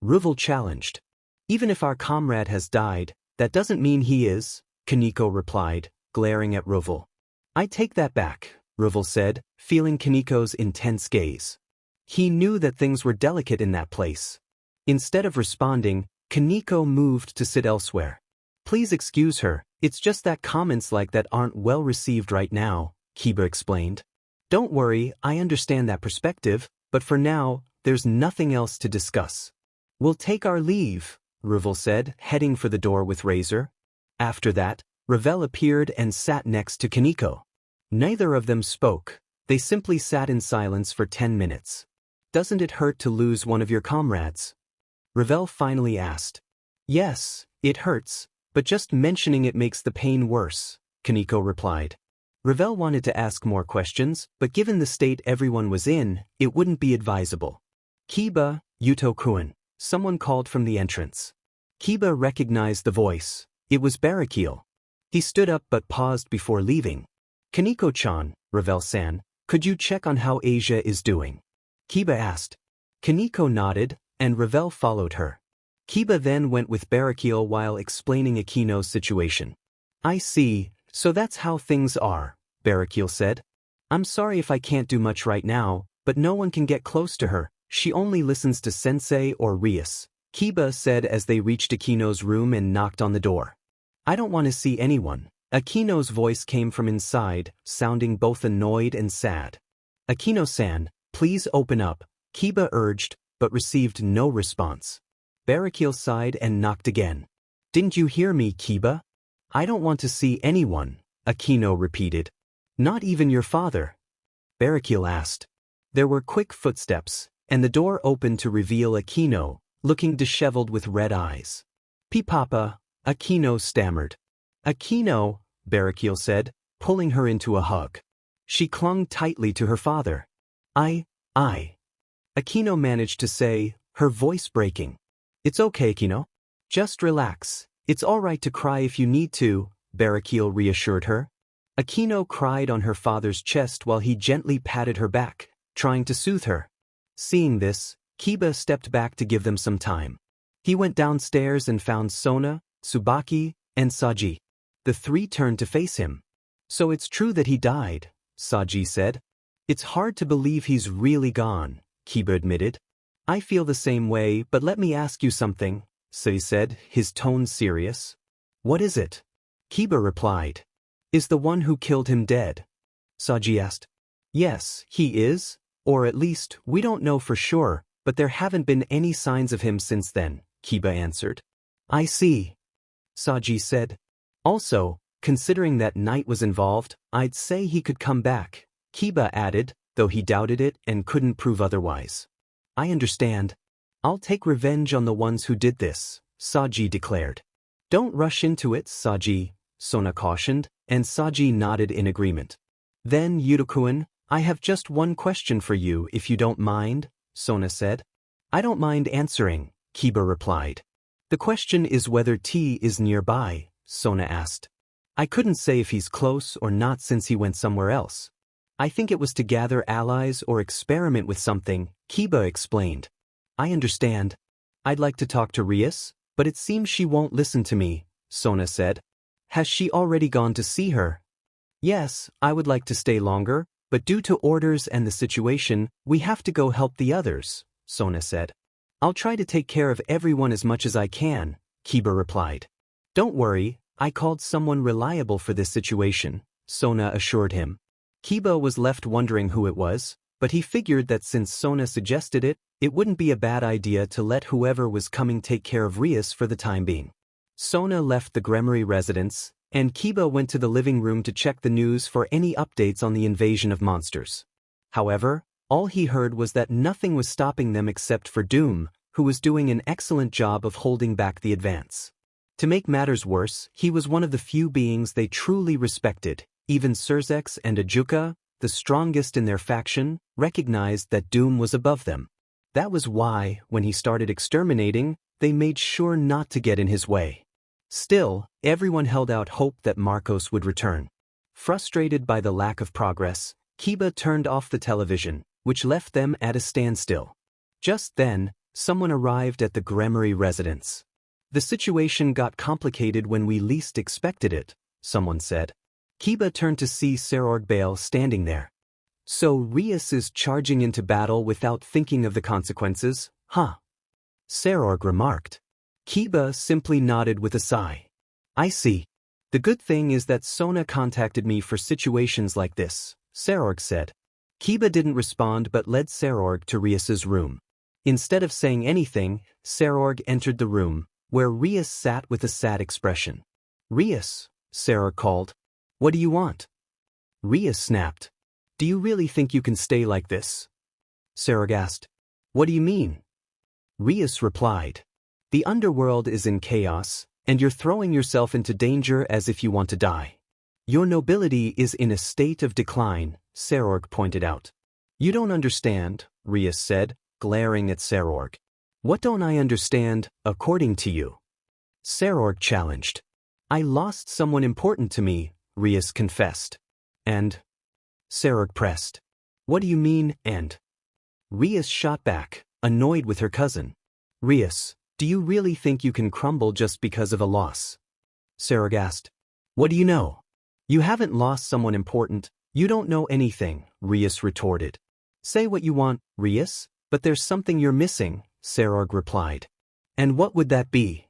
Ruvel challenged. "Even if our comrade has died, that doesn't mean he is," Kaneko replied, glaring at Ruvel. "I take that back," Ruvel said, feeling Kaneko's intense gaze. He knew that things were delicate in that place. Instead of responding, Kaneko moved to sit elsewhere. "Please excuse her, it's just that comments like that aren't well received right now," Kiba explained. "Don't worry, I understand that perspective, but for now, there's nothing else to discuss." "We'll take our leave," Ruvel said, heading for the door with Razor. After that, Ravel appeared and sat next to Kaneko. Neither of them spoke, they simply sat in silence for 10 minutes. "Doesn't it hurt to lose one of your comrades?" Ravel finally asked. "Yes, it hurts, but just mentioning it makes the pain worse," Kaneko replied. Ravel wanted to ask more questions, but given the state everyone was in, it wouldn't be advisable. "Kiba, Yuto-kun," someone called from the entrance. Kiba recognized the voice. It was Barakiel. He stood up but paused before leaving. "Kaneko-chan, Ravel-san, could you check on how Asia is doing?" Kiba asked. Kaneko nodded, and Ravel followed her. Kiba then went with Barakiel while explaining Akino's situation. "I see, so that's how things are," Barakiel said. "I'm sorry if I can't do much right now, but no one can get close to her, she only listens to Sensei or Rias," Kiba said as they reached Akino's room and knocked on the door. "I don't want to see anyone." Akino's voice came from inside, sounding both annoyed and sad. "Akino-san, please open up," Kiba urged, but received no response. Barakiel sighed and knocked again. "Didn't you hear me, Kiba?" "I don't want to see anyone," Akino repeated. "Not even your father?" Barakiel asked. There were quick footsteps, and the door opened to reveal Akino, looking disheveled with red eyes. "Papa," Akino stammered. "Akino," Barakiel said, pulling her into a hug. She clung tightly to her father. I. Akino managed to say, her voice breaking. "It's okay, Akino. Just relax. It's all right to cry if you need to," Barakiel reassured her. Akino cried on her father's chest while he gently patted her back, trying to soothe her. Seeing this, Kiba stepped back to give them some time. He went downstairs and found Sona, Tsubaki, and Saji. The three turned to face him. "So it's true that he died," Saji said. "It's hard to believe he's really gone," Kiba admitted. "I feel the same way, but let me ask you something," Saji said, his tone serious. "What is it?" Kiba replied. "Is the one who killed him dead?" Saji asked. "Yes, he is, or at least, we don't know for sure, but there haven't been any signs of him since then," Kiba answered. "I see," Saji said. "Also, considering that Knight was involved, I'd say he could come back," Kiba added, though he doubted it and couldn't prove otherwise. "I understand. I'll take revenge on the ones who did this," Saji declared. "Don't rush into it, Saji," Sona cautioned, and Saji nodded in agreement. "Then, Yuto-kun, I have just one question for you if you don't mind," Sona said. "I don't mind answering," Kiba replied. "The question is whether T is nearby," Sona asked. "I couldn't say if he's close or not since he went somewhere else. I think it was to gather allies or experiment with something," Kiba explained. "I understand. I'd like to talk to Rias, but it seems she won't listen to me," Sona said. "Has she already gone to see her?" "Yes, I would like to stay longer, but due to orders and the situation, we have to go help the others," Sona said. "I'll try to take care of everyone as much as I can," Kiba replied. "Don't worry, I called someone reliable for this situation," Sona assured him. Kiba was left wondering who it was, but he figured that since Sona suggested it, it wouldn't be a bad idea to let whoever was coming take care of Rias for the time being. Sona left the Gremory residence, and Kiba went to the living room to check the news for any updates on the invasion of monsters. However, all he heard was that nothing was stopping them except for Doom, who was doing an excellent job of holding back the advance. To make matters worse, he was one of the few beings they truly respected. Even Surzex and Ajuka, the strongest in their faction, recognized that Doom was above them. That was why, when he started exterminating, they made sure not to get in his way. Still, everyone held out hope that Marcos would return. Frustrated by the lack of progress, Kiba turned off the television, which left them at a standstill. Just then, someone arrived at the Gremory residence. The situation got complicated when we least expected it, someone said. Kiba turned to see Serorg standing there. So Rias is charging into battle without thinking of the consequences, huh? Serorg remarked. Kiba simply nodded with a sigh. I see. The good thing is that Sona contacted me for situations like this, Serorg said. Kiba didn't respond but led Serorg to Rias's room. Instead of saying anything, Serorg entered the room, where Rias sat with a sad expression. Rias, Serorg called. What do you want? Rias snapped. Do you really think you can stay like this? Serorg asked. What do you mean? Rias replied. The underworld is in chaos, and you're throwing yourself into danger as if you want to die. Your nobility is in a state of decline, Serorg pointed out. You don't understand, Rias said, glaring at Serorg. What don't I understand, according to you? Serorg challenged. I lost someone important to me, Rias confessed. And? Serorg pressed. What do you mean, and? Rias shot back, annoyed with her cousin. Rias, do you really think you can crumble just because of a loss? Serorg asked. What do you know? You haven't lost someone important, you don't know anything, Rias retorted. Say what you want, Rias, but there's something you're missing, Serorg replied. And what would that be?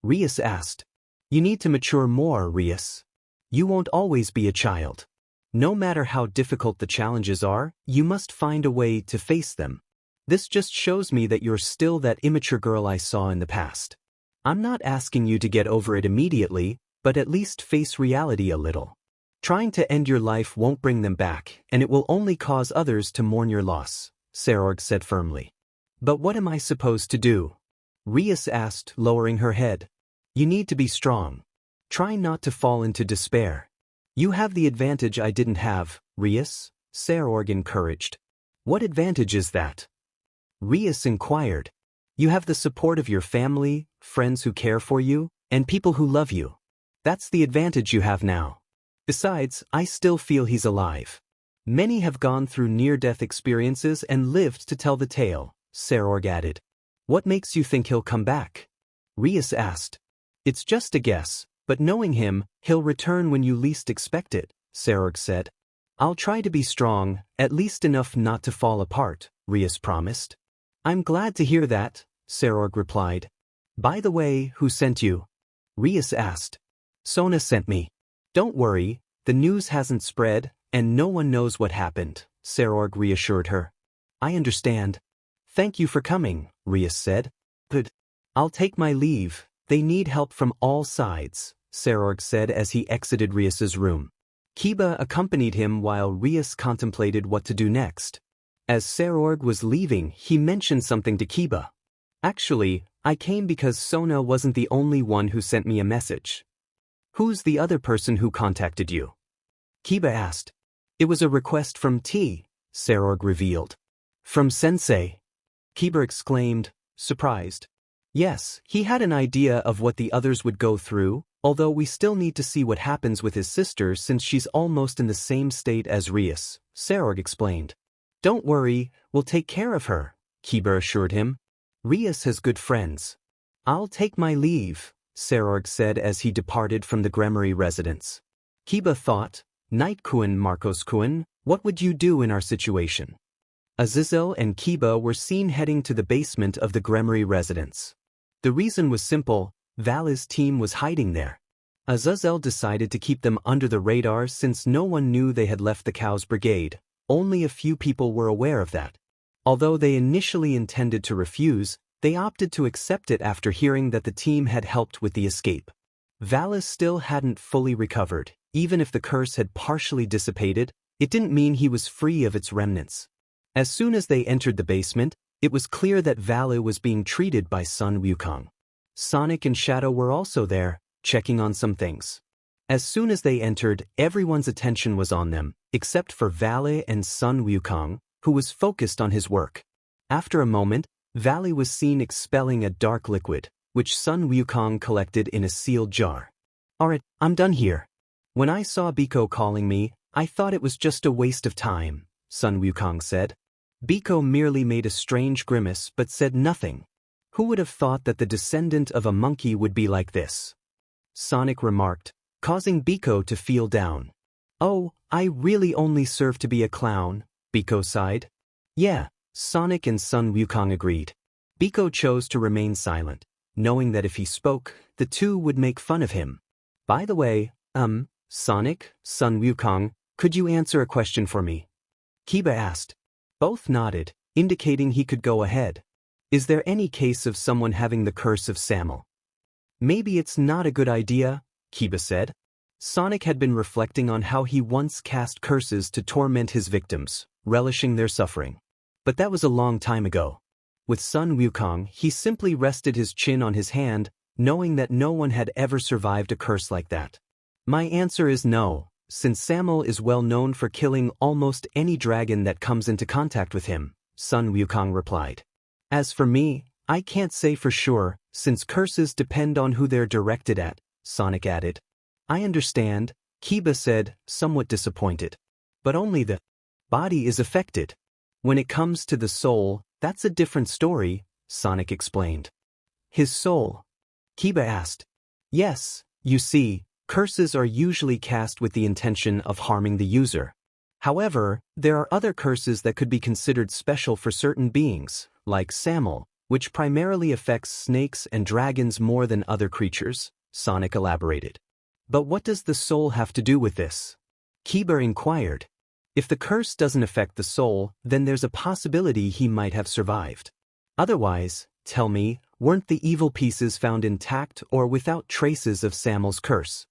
Rias asked. You need to mature more, Rias. You won't always be a child. No matter how difficult the challenges are, you must find a way to face them. This just shows me that you're still that immature girl I saw in the past. I'm not asking you to get over it immediately, but at least face reality a little. Trying to end your life won't bring them back, and it will only cause others to mourn your loss, Serorg said firmly. But what am I supposed to do? Rias asked, lowering her head. You need to be strong. Try not to fall into despair. You have the advantage I didn't have, Rias, Serorg encouraged. What advantage is that? Rias inquired. You have the support of your family, friends who care for you, and people who love you. That's the advantage you have now. Besides, I still feel he's alive. Many have gone through near-death experiences and lived to tell the tale, Serorg added. What makes you think he'll come back? Rias asked. It's just a guess, but knowing him, he'll return when you least expect it, Serorg said. I'll try to be strong, at least enough not to fall apart, Rias promised. I'm glad to hear that, Serorg replied. By the way, who sent you? Rias asked. Sona sent me. Don't worry, the news hasn't spread, and no one knows what happened, Serorg reassured her. I understand. Thank you for coming, Rias said. Good. I'll take my leave, they need help from all sides, Serorg said as he exited Rias's room. Kiba accompanied him while Rias contemplated what to do next. As Serorg was leaving, he mentioned something to Kiba. Actually, I came because Sona wasn't the only one who sent me a message. Who's the other person who contacted you? Kiba asked. It was a request from T, Serorg revealed. From Sensei? Kiba exclaimed, surprised. Yes, he had an idea of what the others would go through, although we still need to see what happens with his sister since she's almost in the same state as Rias, Serorg explained. Don't worry, we'll take care of her, Kiba assured him. Rias has good friends. I'll take my leave, Serorg said as he departed from the Gremory residence. Kiba thought, Knight-kun, Marcos-kun, what would you do in our situation? Azazel and Kiba were seen heading to the basement of the Gremory residence. The reason was simple, Vala's team was hiding there. Azazel decided to keep them under the radar since no one knew they had left the Cows Brigade. Only a few people were aware of that. Although they initially intended to refuse, they opted to accept it after hearing that the team had helped with the escape. Vala still hadn't fully recovered. Even if the curse had partially dissipated, it didn't mean he was free of its remnants. As soon as they entered the basement, it was clear that Vala was being treated by Sun Wukong. Sonic and Shadow were also there, checking on some things. As soon as they entered, everyone's attention was on them, except for Vala and Sun Wukong, who was focused on his work. After a moment, Vala was seen expelling a dark liquid, which Sun Wukong collected in a sealed jar. Alright, I'm done here. When I saw Biko calling me, I thought it was just a waste of time, Sun Wukong said. Biko merely made a strange grimace but said nothing. Who would have thought that the descendant of a monkey would be like this? Sonic remarked, causing Biko to feel down. Oh, I really only serve to be a clown, Biko sighed. Yeah, Sonic and Sun Wukong agreed. Biko chose to remain silent, knowing that if he spoke, the two would make fun of him. By the way, Sonic, Sun Wukong, could you answer a question for me? Kiba asked. Both nodded, indicating he could go ahead. Is there any case of someone having the curse of Samel? Maybe it's not a good idea, Kiba said. Sonic had been reflecting on how he once cast curses to torment his victims, relishing their suffering. But that was a long time ago. With Sun Wukong, he simply rested his chin on his hand, knowing that no one had ever survived a curse like that. My answer is no, since Samel is well known for killing almost any dragon that comes into contact with him, Sun Wukong replied. As for me, I can't say for sure, since curses depend on who they're directed at, Sonic added. I understand, Kiba said, somewhat disappointed. But only the body is affected. When it comes to the soul, that's a different story, Sonic explained. His soul? Kiba asked. Yes, you see, curses are usually cast with the intention of harming the user. However, there are other curses that could be considered special for certain beings, like Samel, which primarily affects snakes and dragons more than other creatures, Sonic elaborated. But what does the soul have to do with this? Kiba inquired. If the curse doesn't affect the soul, then there's a possibility he might have survived. Otherwise, tell me, weren't the evil pieces found intact or without traces of Samel's curse?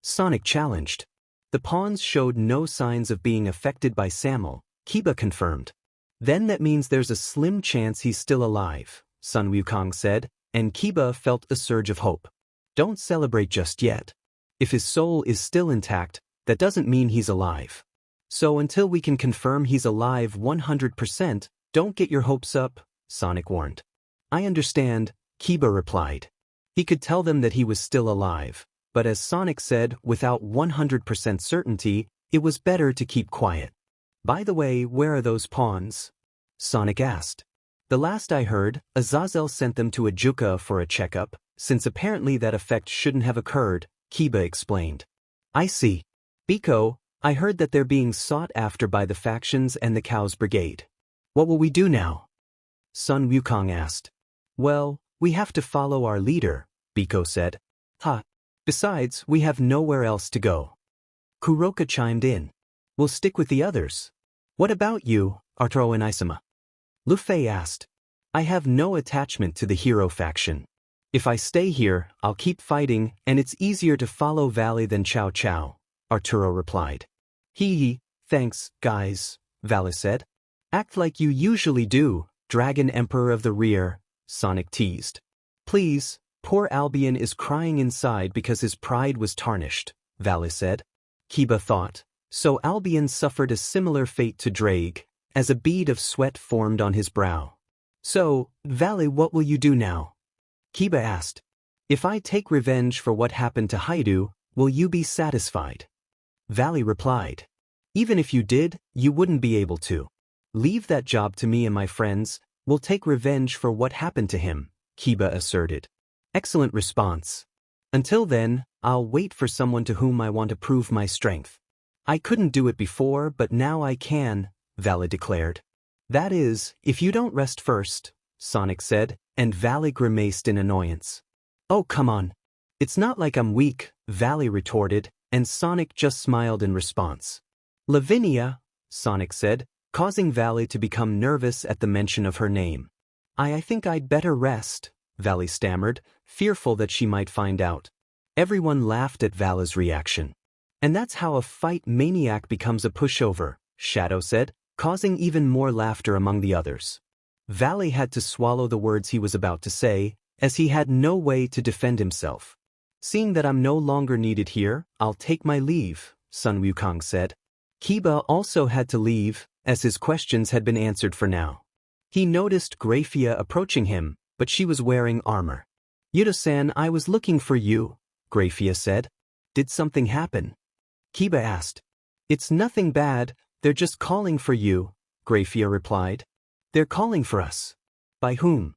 Sonic challenged. The pawns showed no signs of being affected by Samel, Kiba confirmed. Then that means there's a slim chance he's still alive, Sun Wukong said, and Kiba felt a surge of hope. Don't celebrate just yet. If his soul is still intact, that doesn't mean he's alive. So until we can confirm he's alive 100%, don't get your hopes up, Sonic warned. I understand, Kiba replied. He could tell them that he was still alive, but as Sonic said, without 100% certainty, it was better to keep quiet. By the way, where are those pawns? Sonic asked. The last I heard, Azazel sent them to Ajuka for a checkup, since apparently that effect shouldn't have occurred, Kiba explained. I see. Biko, I heard that they're being sought after by the factions and the Cows Brigade. What will we do now? Sun Wukong asked. Well, we have to follow our leader, Biko said. Ha. Besides, we have nowhere else to go. Kuroka chimed in. We'll stick with the others. What about you, Arturo and Isama? Luffy asked. I have no attachment to the hero faction. If I stay here, I'll keep fighting, and it's easier to follow Valley than Chow Chow, Arturo replied. Hee, thanks, guys, Valley said. Act like you usually do, Dragon Emperor of the Rear, Sonic teased. Please, poor Albion is crying inside because his pride was tarnished, Valley said. Kiba thought. So Albion suffered a similar fate to Drake, as a bead of sweat formed on his brow. So, Valley, what will you do now? Kiba asked. If I take revenge for what happened to Hyoudou, will you be satisfied? Valley replied. Even if you did, you wouldn't be able to. Leave that job to me and my friends, we'll take revenge for what happened to him, Kiba asserted. Excellent response. Until then, I'll wait for someone to whom I want to prove my strength. I couldn't do it before, but now I can, Valley declared. That is, if you don't rest first, Sonic said, and Valley grimaced in annoyance. Oh, come on. It's not like I'm weak, Valley retorted, and Sonic just smiled in response. Lavinia, Sonic said, causing Valley to become nervous at the mention of her name. I think I'd better rest, Valley stammered, fearful that she might find out. Everyone laughed at Valley's reaction. And that's how a fight maniac becomes a pushover, Shadow said, causing even more laughter among the others. Valley had to swallow the words he was about to say, as he had no way to defend himself. Seeing that I'm no longer needed here, I'll take my leave, Sun Wukong said. Kiba also had to leave, as his questions had been answered for now. He noticed Graphia approaching him, but she was wearing armor. Hyodo-san, I was looking for you, Graphia said. Did something happen? Kiba asked. It's nothing bad, they're just calling for you, Graphia replied. They're calling for us. By whom?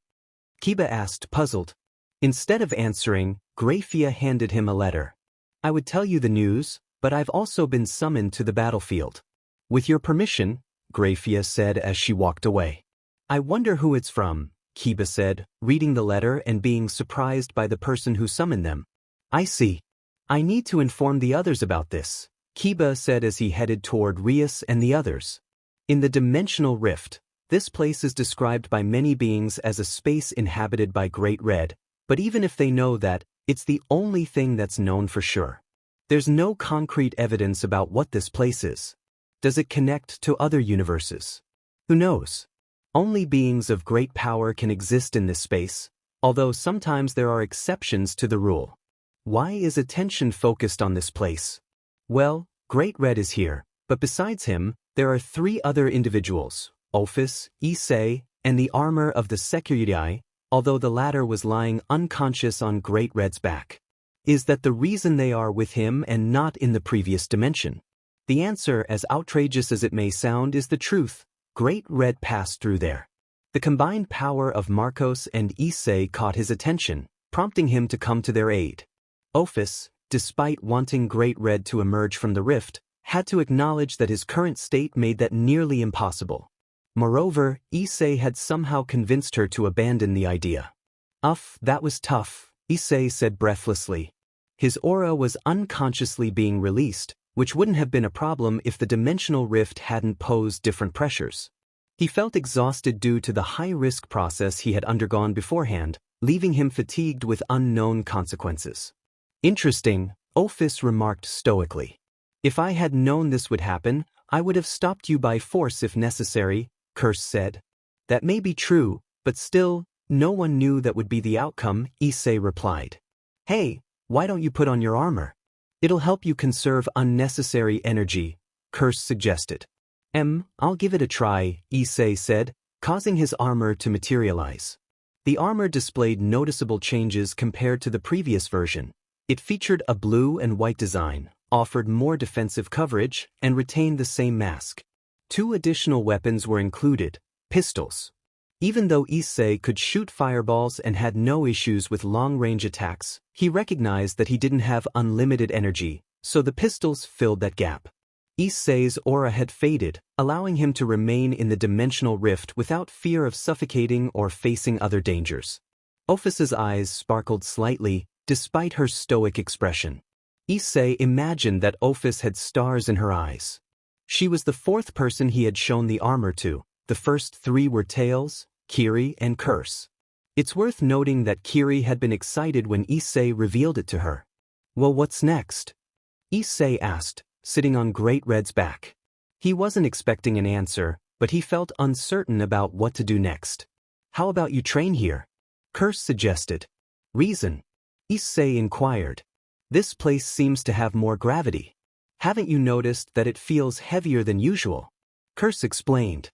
Kiba asked, puzzled. Instead of answering, Graphia handed him a letter. I would tell you the news, but I've also been summoned to the battlefield. With your permission, Graphia said as she walked away. I wonder who it's from, Kiba said, reading the letter and being surprised by the person who summoned them. I see. I need to inform the others about this, Kiba said as he headed toward Rias and the others. In the dimensional rift, this place is described by many beings as a space inhabited by Great Red, but even if they know that, it's the only thing that's known for sure. There's no concrete evidence about what this place is. Does it connect to other universes? Who knows? Only beings of great power can exist in this space, although sometimes there are exceptions to the rule. Why is attention focused on this place? Well, Great Red is here, but besides him, there are 3 other individuals, Hyodo Issei, and the armor of the Cherished, although the latter was lying unconscious on Great Red's back. Is that the reason they are with him and not in the previous dimension? The answer, as outrageous as it may sound, is the truth. Great Red passed through there. The combined power of Marcos and Issei caught his attention, prompting him to come to their aid. Hyodo, despite wanting Great Red to emerge from the rift, had to acknowledge that his current state made that nearly impossible. Moreover, Issei had somehow convinced her to abandon the idea. That was tough, Issei said breathlessly. His aura was unconsciously being released, which wouldn't have been a problem if the dimensional rift hadn't posed different pressures. He felt exhausted due to the high-risk process he had undergone beforehand, leaving him fatigued with unknown consequences. Interesting, Hyodo remarked stoically. If I had known this would happen, I would have stopped you by force if necessary, Curse said. That may be true, but still, no one knew that would be the outcome, Issei replied. Hey, why don't you put on your armor? It'll help you conserve unnecessary energy, Curse suggested. I'll give it a try, Issei said, causing his armor to materialize. The armor displayed noticeable changes compared to the previous version. It featured a blue and white design, offered more defensive coverage, and retained the same mask. 2 additional weapons were included, pistols. Even though Issei could shoot fireballs and had no issues with long-range attacks, he recognized that he didn't have unlimited energy, so the pistols filled that gap. Issei's aura had faded, allowing him to remain in the dimensional rift without fear of suffocating or facing other dangers. Hyodo's eyes sparkled slightly, despite her stoic expression. Issei imagined that Hyodo had stars in her eyes. She was the 4th person he had shown the armor to. The first 3 were Tails, Kiri, and Curse. It's worth noting that Kiri had been excited when Issei revealed it to her. Well, what's next? Issei asked, sitting on Great Red's back. He wasn't expecting an answer, but he felt uncertain about what to do next. How about you train here? Curse suggested. Reason? Issei inquired. This place seems to have more gravity. Haven't you noticed that it feels heavier than usual? Curse explained.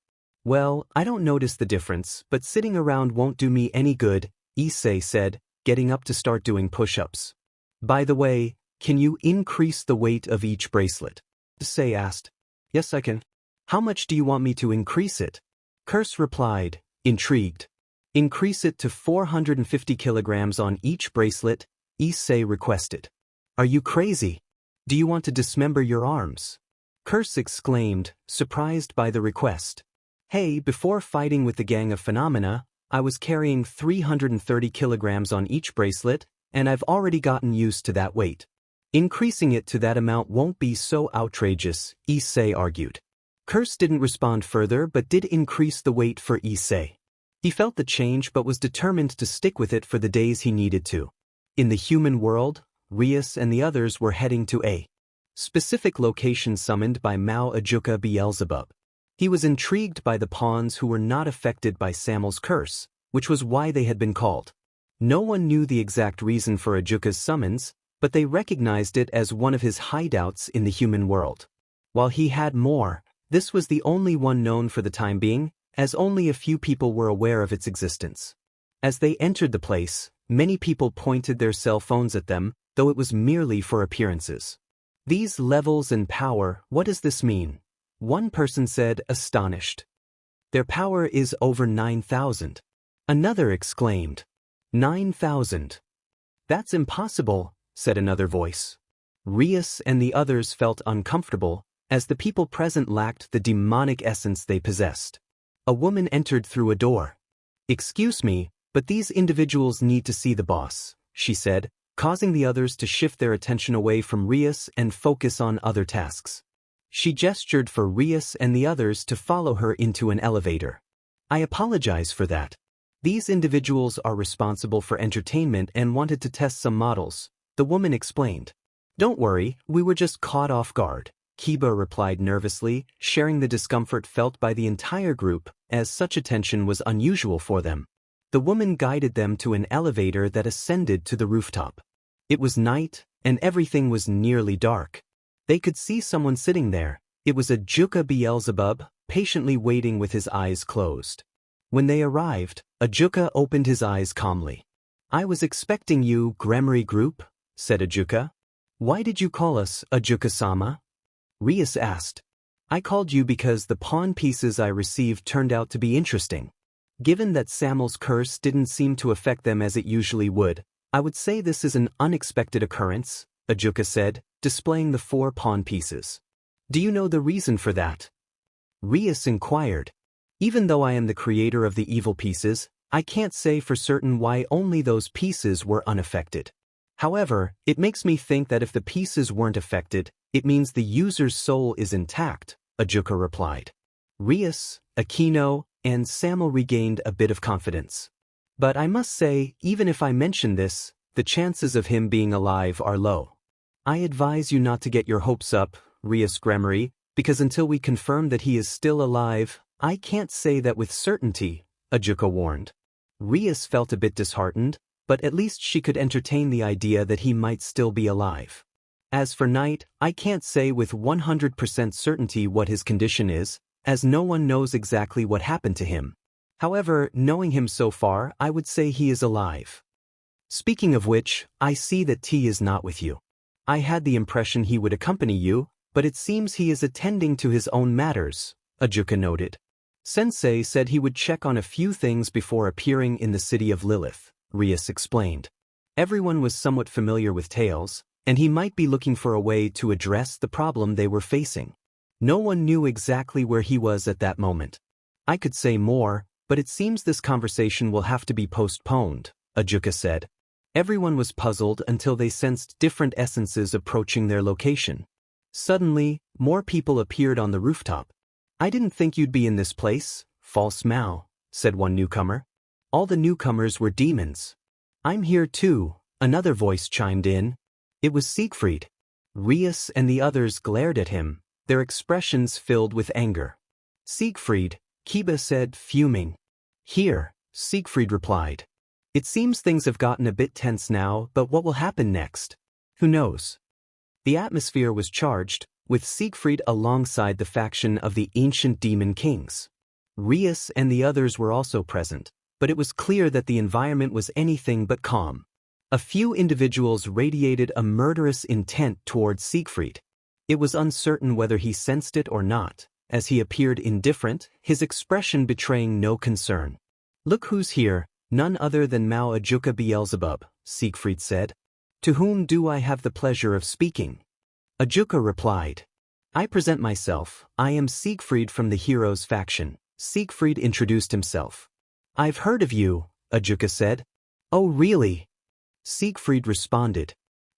Well, I don't notice the difference, but sitting around won't do me any good, Issei said, getting up to start doing push-ups. By the way, can you increase the weight of each bracelet? Issei asked. Yes, I can. How much do you want me to increase it? Curse replied, intrigued. Increase it to 450 kilograms on each bracelet, Issei requested. Are you crazy? Do you want to dismember your arms? Curse exclaimed, surprised by the request. Hey, before fighting with the Gang of Phenomena, I was carrying 330 kilograms on each bracelet, and I've already gotten used to that weight. Increasing it to that amount won't be so outrageous, Issei argued. Curse didn't respond further but did increase the weight for Issei. He felt the change but was determined to stick with it for the days he needed to. In the human world, Rias and the others were heading to a specific location summoned by Mao Ajuka Beelzebub. He was intrigued by the pawns who were not affected by Samuel's curse, which was why they had been called. No one knew the exact reason for Ajuka's summons, but they recognized it as one of his hideouts in the human world. While he had more, this was the only one known for the time being, as only a few people were aware of its existence. As they entered the place, Many people pointed their cell phones at them, though it was merely for appearances. These levels and power, what does this mean? One person said, astonished. Their power is over 9,000. Another exclaimed. 9,000. That's impossible, said another voice. Rias and the others felt uncomfortable, as the people present lacked the demonic essence they possessed. A woman entered through a door. Excuse me, but these individuals need to see the boss, she said, causing the others to shift their attention away from Rias and focus on other tasks. She gestured for Rias and the others to follow her into an elevator. I apologize for that. These individuals are responsible for entertainment and wanted to test some models, the woman explained. Don't worry, we were just caught off guard, Kiba replied nervously, sharing the discomfort felt by the entire group, as such attention was unusual for them. The woman guided them to an elevator that ascended to the rooftop. It was night, and everything was nearly dark. They could see someone sitting there. It was a Juka Beelzebub, patiently waiting with his eyes closed. When they arrived, Ajuka opened his eyes calmly. I was expecting you, Gremory Group, said Ajuka. Why did you call us, Ajuka-sama? Rias asked. I called you because the pawn pieces I received turned out to be interesting. Given that Samuel's curse didn't seem to affect them as it usually would, I would say this is an unexpected occurrence, Ajuka said, displaying the 4 pawn pieces. Do you know the reason for that? Rias inquired. Even though I am the creator of the evil pieces, I can't say for certain why only those pieces were unaffected. However, it makes me think that if the pieces weren't affected, it means the user's soul is intact, Ajuka replied. Rias, Aquino, and Samuel regained a bit of confidence. But I must say, even if I mention this, the chances of him being alive are low. I advise you not to get your hopes up, Rias Gremory, because until we confirm that he is still alive, I can't say that with certainty, Ajuka warned. Rias felt a bit disheartened, but at least she could entertain the idea that he might still be alive. As for Knight, I can't say with 100% certainty what his condition is, as no one knows exactly what happened to him. However, knowing him so far, I would say he is alive. Speaking of which, I see that T is not with you. I had the impression he would accompany you, but it seems he is attending to his own matters, Ajuka noted. Sensei said he would check on a few things before appearing in the city of Lilith, Rias explained. Everyone was somewhat familiar with Tails, and he might be looking for a way to address the problem they were facing. No one knew exactly where he was at that moment. I could say more, but it seems this conversation will have to be postponed, Ajuka said. Everyone was puzzled until they sensed different essences approaching their location. Suddenly, more people appeared on the rooftop. I didn't think you'd be in this place, false Mao, said one newcomer. All the newcomers were demons. I'm here too, another voice chimed in. It was Siegfried. Rias and the others glared at him, their expressions filled with anger. Siegfried, Kiba said, fuming. Here, Siegfried replied. It seems things have gotten a bit tense now, but what will happen next? Who knows? The atmosphere was charged, with Siegfried alongside the faction of the ancient demon kings. Rias and the others were also present, but it was clear that the environment was anything but calm. A few individuals radiated a murderous intent towards Siegfried. It was uncertain whether he sensed it or not, as he appeared indifferent, his expression betraying no concern. Look who's here, none other than Mao Ajuka Beelzebub, Siegfried said. To whom do I have the pleasure of speaking? Ajuka replied. I present myself, I am Siegfried from the Heroes faction. Siegfried introduced himself. I've heard of you, Ajuka said. Oh really? Siegfried responded.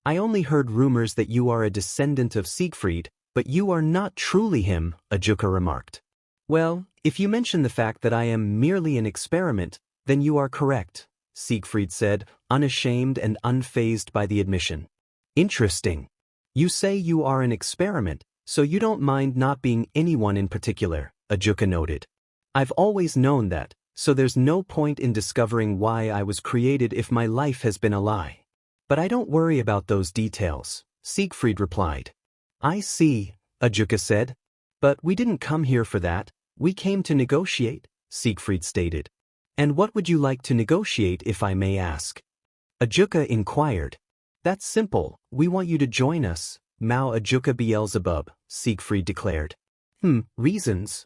I only heard rumors that you are a descendant of Siegfried, but you are not truly him, Ajuka remarked. Well, if you mention the fact that I am merely an experiment, then you are correct, Siegfried said, unashamed and unfazed by the admission. Interesting. You say you are an experiment, so you don't mind not being anyone in particular, Ajuka noted. I've always known that, so there's no point in discovering why I was created if my life has been a lie. But I don't worry about those details, Siegfried replied. I see, Ajuka said. But we didn't come here for that, we came to negotiate, Siegfried stated. And what would you like to negotiate if I may ask? Ajuka inquired. That's simple, we want you to join us, Mao Ajuka Beelzebub, Siegfried declared. Reasons?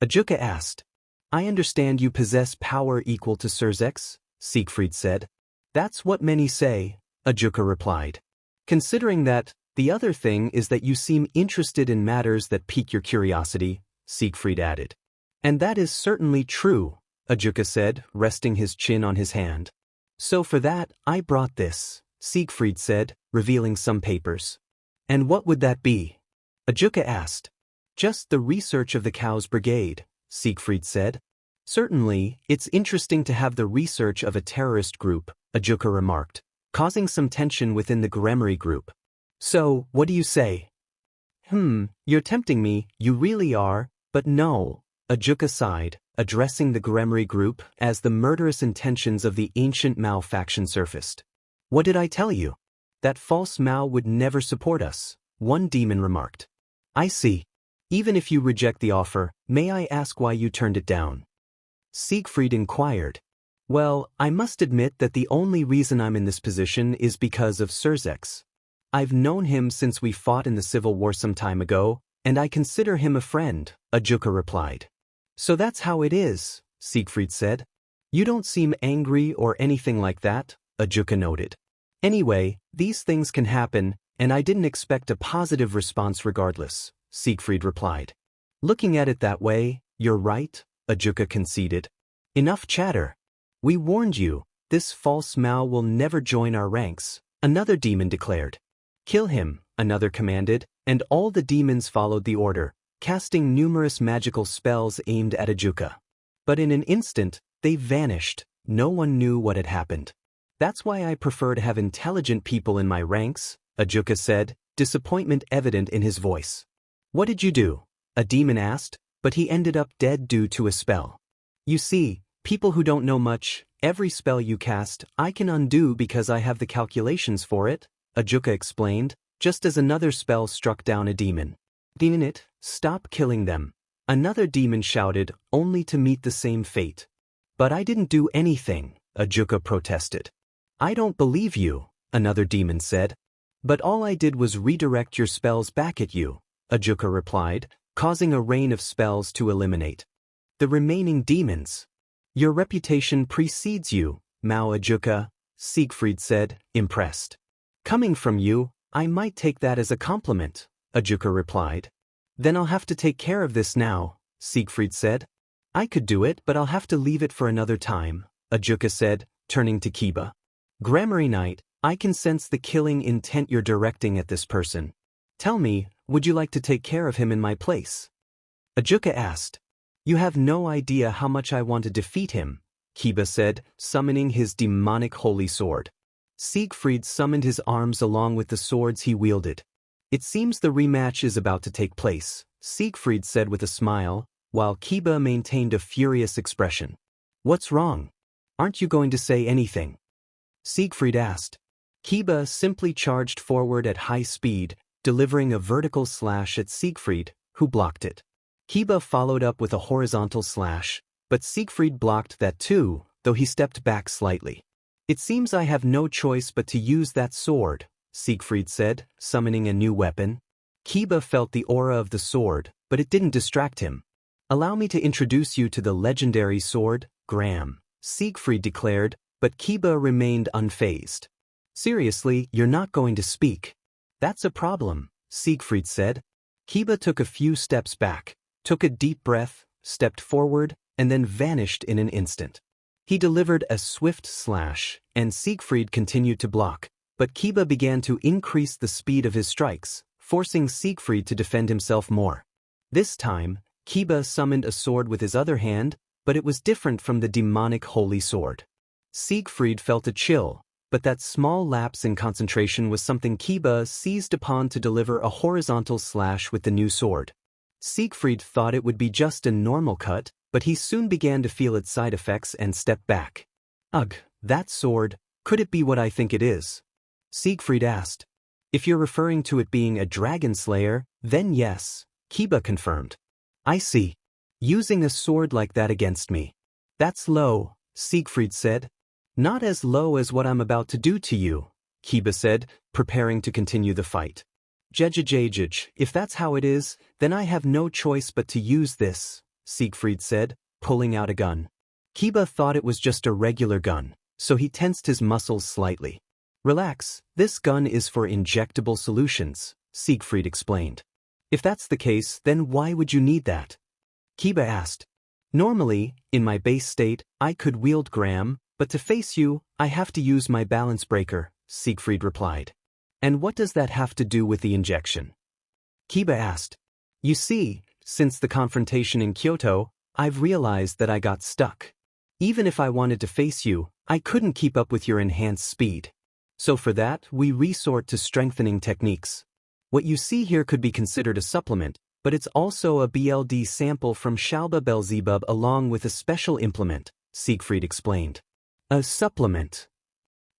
Ajuka asked. I understand you possess power equal to Surzex, Siegfried said. That's what many say, Ajuka replied. Considering that, the other thing is that you seem interested in matters that pique your curiosity, Siegfried added. And that is certainly true, Ajuka said, resting his chin on his hand. So for that, I brought this, Siegfried said, revealing some papers. And what would that be? Ajuka asked. Just the research of the Cows Brigade, Siegfried said. Certainly, it's interesting to have the research of a terrorist group, Ajuka remarked, causing some tension within the Gremory group. So, what do you say? You're tempting me, you really are, but no, Ajuka sighed, addressing the Gremory group as the murderous intentions of the ancient Mao faction surfaced. What did I tell you? That false Mao would never support us, one demon remarked. I see. Even if you reject the offer, may I ask why you turned it down? Siegfried inquired. Well, I must admit that the only reason I'm in this position is because of Surzex. I've known him since we fought in the Civil War some time ago, and I consider him a friend, Ajuka replied. So that's how it is, Siegfried said. You don't seem angry or anything like that, Ajuka noted. Anyway, these things can happen, and I didn't expect a positive response regardless, Siegfried replied. Looking at it that way, you're right, Ajuka conceded. Enough chatter. We warned you, this false Mao will never join our ranks, another demon declared. Kill him, another commanded, and all the demons followed the order, casting numerous magical spells aimed at Ajuka. But in an instant, they vanished, no one knew what had happened. That's why I prefer to have intelligent people in my ranks, Ajuka said, disappointment evident in his voice. What did you do? A demon asked, but he ended up dead due to a spell. You see, people who don't know much, every spell you cast, I can undo because I have the calculations for it, Ajuka explained, just as another spell struck down a demon. Demon it, stop killing them. Another demon shouted, only to meet the same fate. But I didn't do anything, Ajuka protested. I don't believe you, another demon said. But all I did was redirect your spells back at you, Ajuka replied, causing a rain of spells to eliminate the remaining demons. Your reputation precedes you, Mao Ajuka, Siegfried said, impressed. Coming from you, I might take that as a compliment, Ajuka replied. Then I'll have to take care of this now, Siegfried said. I could do it, but I'll have to leave it for another time, Ajuka said, turning to Kiba. Gremory Knight, I can sense the killing intent you're directing at this person. Tell me, would you like to take care of him in my place? Ajuka asked. You have no idea how much I want to defeat him, Kiba said, summoning his demonic holy sword. Siegfried summoned his arms along with the swords he wielded. It seems the rematch is about to take place, Siegfried said with a smile, while Kiba maintained a furious expression. What's wrong? Aren't you going to say anything? Siegfried asked. Kiba simply charged forward at high speed, delivering a vertical slash at Siegfried, who blocked it. Kiba followed up with a horizontal slash, but Siegfried blocked that too, though he stepped back slightly. It seems I have no choice but to use that sword, Siegfried said, summoning a new weapon. Kiba felt the aura of the sword, but it didn't distract him. Allow me to introduce you to the legendary sword, Graham, Siegfried declared, but Kiba remained unfazed. Seriously, you're not going to speak. That's a problem, Siegfried said. Kiba took a few steps back, took a deep breath, stepped forward, and then vanished in an instant. He delivered a swift slash, and Siegfried continued to block, but Kiba began to increase the speed of his strikes, forcing Siegfried to defend himself more. This time, Kiba summoned a sword with his other hand, but it was different from the demonic holy sword. Siegfried felt a chill, but that small lapse in concentration was something Kiba seized upon to deliver a horizontal slash with the new sword. Siegfried thought it would be just a normal cut, but he soon began to feel its side effects and stepped back. Ugh, that sword, could it be what I think it is? Siegfried asked. If you're referring to it being a dragon slayer, then yes, Kiba confirmed. I see. Using a sword like that against me. That's low, Siegfried said. Not as low as what I'm about to do to you, Kiba said, preparing to continue the fight. Jejejejej, if that's how it is, then I have no choice but to use this, Siegfried said, pulling out a gun. Kiba thought it was just a regular gun, so he tensed his muscles slightly. Relax, this gun is for injectable solutions, Siegfried explained. If that's the case, then why would you need that? Kiba asked. Normally, in my base state, I could wield Gram, but to face you, I have to use my balance breaker, Siegfried replied. And what does that have to do with the injection? Kiba asked. You see, since the confrontation in Kyoto, I've realized that I got stuck. Even if I wanted to face you, I couldn't keep up with your enhanced speed. So for that, we resort to strengthening techniques. What you see here could be considered a supplement, but it's also a BLD sample from Shalba Belzebub along with a special implement, Siegfried explained. A supplement?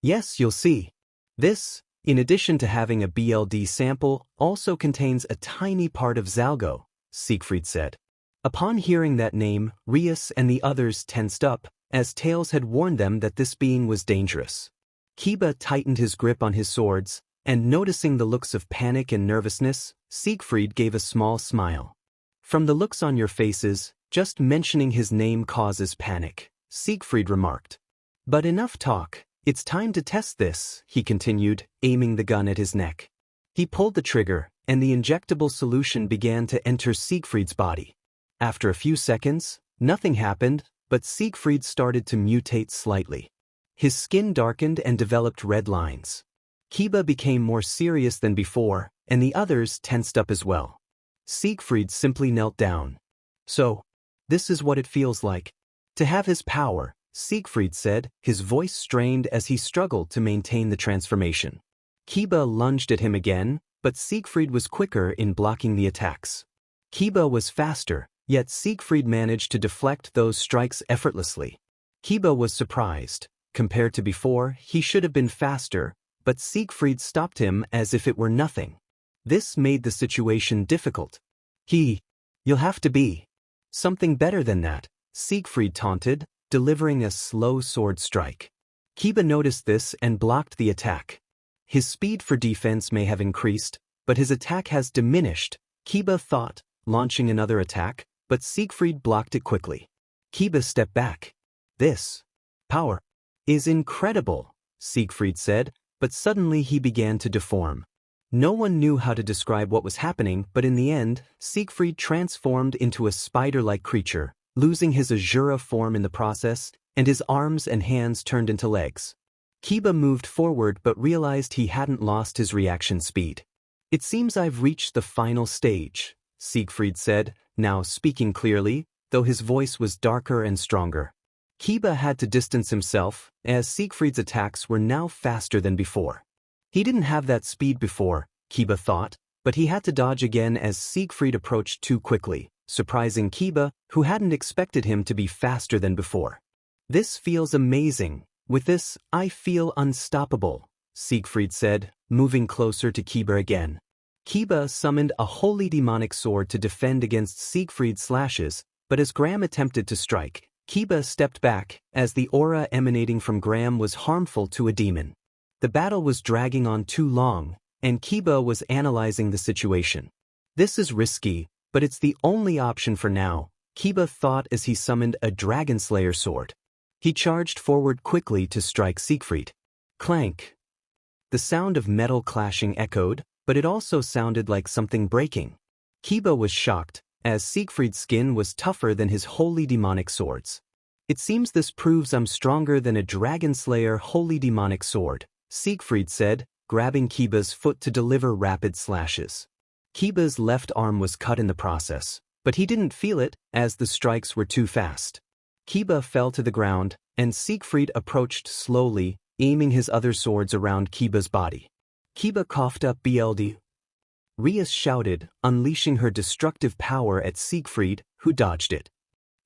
Yes, you'll see. This, in addition to having a BLD sample, also contains a tiny part of Zalgo, Siegfried said. Upon hearing that name, Rias and the others tensed up, as Tails had warned them that this being was dangerous. Kiba tightened his grip on his swords, and noticing the looks of panic and nervousness, Siegfried gave a small smile. From the looks on your faces, just mentioning his name causes panic, Siegfried remarked. But enough talk, it's time to test this, he continued, aiming the gun at his neck. He pulled the trigger, and the injectable solution began to enter Siegfried's body. After a few seconds, nothing happened, but Siegfried started to mutate slightly. His skin darkened and developed red lines. Kiba became more serious than before, and the others tensed up as well. Siegfried simply knelt down. So, this is what it feels like. To have his power, Siegfried said, his voice strained as he struggled to maintain the transformation. Kiba lunged at him again, but Siegfried was quicker in blocking the attacks. Kiba was faster, yet Siegfried managed to deflect those strikes effortlessly. Kiba was surprised. Compared to before, he should have been faster, but Siegfried stopped him as if it were nothing. This made the situation difficult. You'll have to be something better than that, Siegfried taunted, delivering a slow sword strike. Kiba noticed this and blocked the attack. His speed for defense may have increased, but his attack has diminished, Kiba thought, launching another attack, but Siegfried blocked it quickly. Kiba stepped back. This power is incredible, Siegfried said, but suddenly he began to deform. No one knew how to describe what was happening, but in the end, Siegfried transformed into a spider-like creature, losing his Azura form in the process, and his arms and hands turned into legs. Kiba moved forward but realized he hadn't lost his reaction speed. It seems I've reached the final stage, Siegfried said, now speaking clearly, though his voice was darker and stronger. Kiba had to distance himself, as Siegfried's attacks were now faster than before. He didn't have that speed before, Kiba thought, but he had to dodge again as Siegfried approached too quickly, surprising Kiba, who hadn't expected him to be faster than before. This feels amazing. With this, I feel unstoppable, Siegfried said, moving closer to Kiba again. Kiba summoned a holy demonic sword to defend against Siegfried's slashes, but as Gram attempted to strike, Kiba stepped back, as the aura emanating from Gram was harmful to a demon. The battle was dragging on too long, and Kiba was analyzing the situation. This is risky, but it's the only option for now, Kiba thought as he summoned a Dragon Slayer sword. He charged forward quickly to strike Siegfried. Clank. The sound of metal clashing echoed, but it also sounded like something breaking. Kiba was shocked, as Siegfried's skin was tougher than his holy demonic swords. It seems this proves I'm stronger than a Dragon Slayer holy demonic sword, Siegfried said, grabbing Kiba's foot to deliver rapid slashes. Kiba's left arm was cut in the process, but he didn't feel it, as the strikes were too fast. Kiba fell to the ground, and Siegfried approached slowly, aiming his other swords around Kiba's body. Kiba coughed up BLD. Rias shouted, unleashing her destructive power at Siegfried, who dodged it.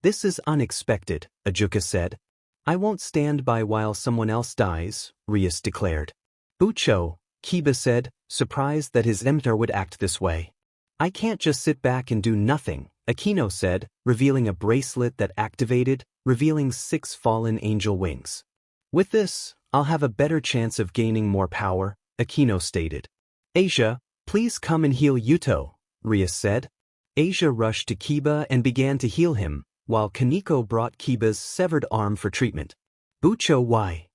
This is unexpected, Ajuka said. I won't stand by while someone else dies, Rias declared. Bucho, Kiba said, surprised that his Emter would act this way. I can't just sit back and do nothing, Aquino said, revealing a bracelet that activated, revealing 6 fallen angel wings. With this, I'll have a better chance of gaining more power, Akino stated. Asia, please come and heal Yuto, Rias said. Asia rushed to Kiba and began to heal him, while Kaneko brought Kiba's severed arm for treatment. Bucho, why?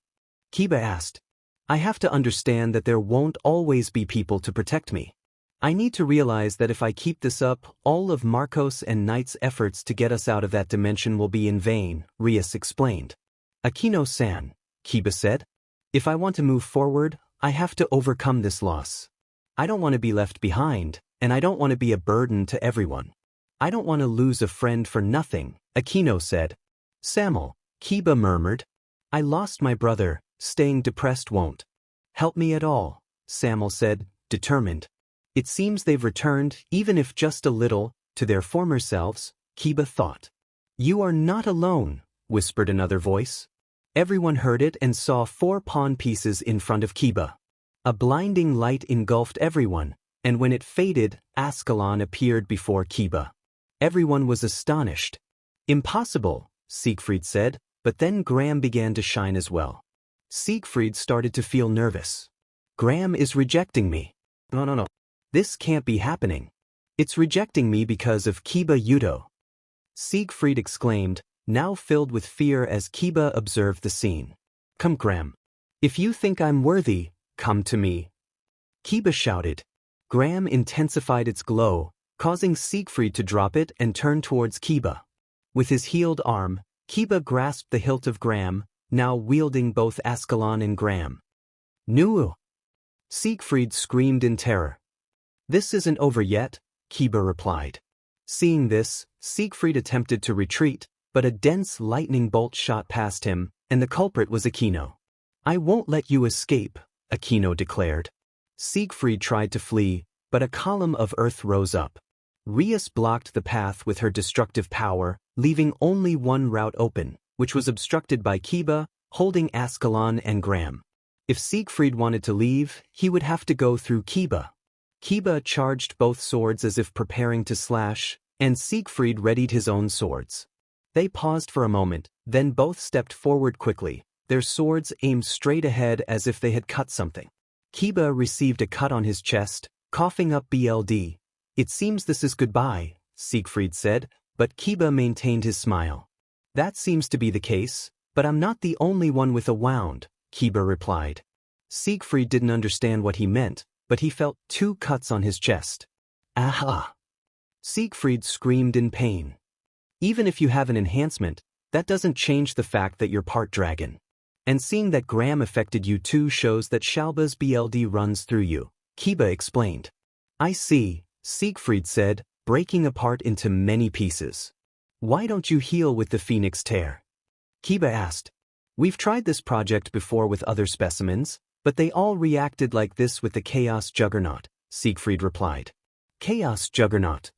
Kiba asked. I have to understand that there won't always be people to protect me. I need to realize that if I keep this up, all of Marcos and Knight's efforts to get us out of that dimension will be in vain, Rias explained. Akino-san, Kiba said. If I want to move forward, I have to overcome this loss. I don't want to be left behind, and I don't want to be a burden to everyone. I don't want to lose a friend for nothing, Akino said. Samuel, Kiba murmured. I lost my brother, staying depressed won't help me at all, Samuel said, determined. It seems they've returned, even if just a little, to their former selves, Kiba thought. You are not alone, whispered another voice. Everyone heard it and saw 4 pawn pieces in front of Kiba. A blinding light engulfed everyone, and when it faded, Ascalon appeared before Kiba. Everyone was astonished. Impossible, Siegfried said, but then Graham began to shine as well. Siegfried started to feel nervous. Graham is rejecting me. No. This can't be happening. It's rejecting me because of Kiba Hyoudou. Siegfried exclaimed, now filled with fear as Kiba observed the scene. Come, Graham. If you think I'm worthy, come to me. Kiba shouted. Graham intensified its glow, causing Siegfried to drop it and turn towards Kiba. With his healed arm, Kiba grasped the hilt of Graham, now wielding both Ascalon and Graham. Nu! Siegfried screamed in terror. This isn't over yet, Kiba replied. Seeing this, Siegfried attempted to retreat, but a dense lightning bolt shot past him, and the culprit was Akino. I won't let you escape, Akino declared. Siegfried tried to flee, but a column of earth rose up. Rias blocked the path with her destructive power, leaving only one route open, which was obstructed by Kiba, holding Ascalon and Graham. If Siegfried wanted to leave, he would have to go through Kiba. Kiba charged both swords as if preparing to slash, and Siegfried readied his own swords. They paused for a moment, then both stepped forward quickly, their swords aimed straight ahead as if they had cut something. Kiba received a cut on his chest, coughing up BLD. It seems this is goodbye, Siegfried said, but Kiba maintained his smile. That seems to be the case, but I'm not the only one with a wound, Kiba replied. Siegfried didn't understand what he meant, but he felt 2 cuts on his chest. Aha! Siegfried screamed in pain. Even if you have an enhancement, that doesn't change the fact that you're part dragon. And seeing that Graham affected you too shows that Shalba's BLD runs through you, Kiba explained. I see, Siegfried said, breaking apart into many pieces. Why don't you heal with the Phoenix Tear? Kiba asked. We've tried this project before with other specimens, but they all reacted like this with the Chaos Juggernaut, Siegfried replied. Chaos Juggernaut.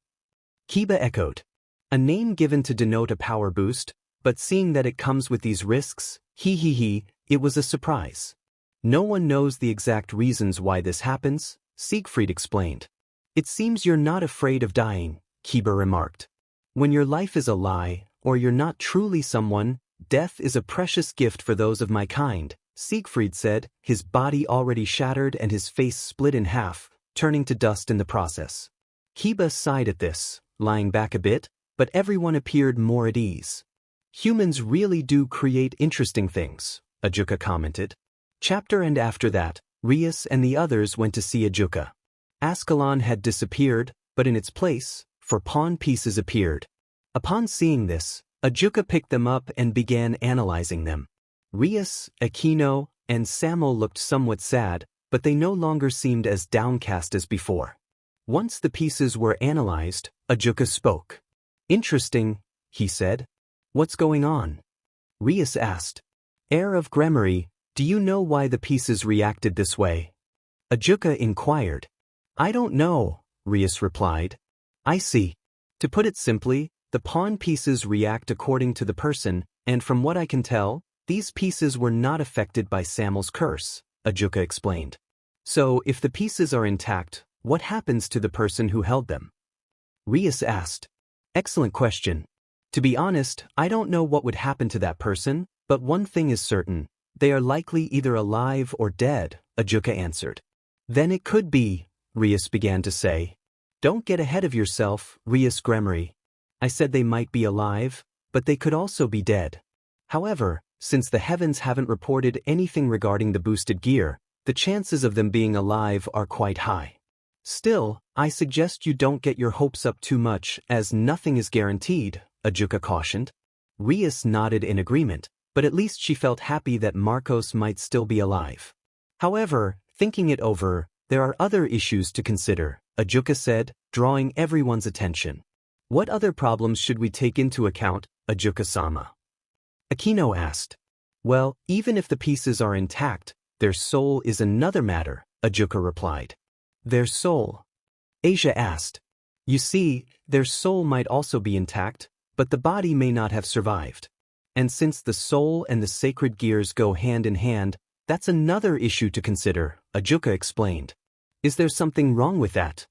Kiba echoed. A name given to denote a power boost, but seeing that it comes with these risks, it was a surprise. No one knows the exact reasons why this happens, Siegfried explained. It seems you're not afraid of dying, Kiba remarked. When your life is a lie, or you're not truly someone, death is a precious gift for those of my kind, Siegfried said, his body already shattered and his face split in half, turning to dust in the process. Kiba sighed at this, lying back a bit, but everyone appeared more at ease. Humans really do create interesting things, Ajuka commented. Chapter and after that, Rias and the others went to see Ajuka. Ascalon had disappeared, but in its place, 4 pawn pieces appeared. Upon seeing this, Ajuka picked them up and began analyzing them. Rias, Akino, and Samuel looked somewhat sad, but they no longer seemed as downcast as before. Once the pieces were analyzed, Ajuka spoke. Interesting, he said. What's going on? Rias asked. Heir of Gremory, do you know why the pieces reacted this way? Ajuka inquired. I don't know, Rias replied. I see. To put it simply, the pawn pieces react according to the person, and from what I can tell, these pieces were not affected by Samuel's curse, Ajuka explained. So, if the pieces are intact, what happens to the person who held them? Rias asked. Excellent question. To be honest, I don't know what would happen to that person, but one thing is certain, They are likely either alive or dead, Ajuka answered. Then it could be, Rias began to say. Don't get ahead of yourself, Rias Gremory. I said they might be alive, but they could also be dead. However, since the heavens haven't reported anything regarding the boosted gear, the chances of them being alive are quite high. Still, I suggest you don't get your hopes up too much, as nothing is guaranteed, Ajuka cautioned. Rias nodded in agreement, but at least she felt happy that Marcos might still be alive. However, thinking it over, there are other issues to consider, Ajuka said, drawing everyone's attention. What other problems should we take into account, Ajuka-sama? Akino asked. Well, even if the pieces are intact, their soul is another matter, Ajuka replied. Their soul? Asia asked. You see, their soul might also be intact, but the body may not have survived. And since the soul and the sacred gears go hand in hand, that's another issue to consider, Ajuka explained. Is there something wrong with that?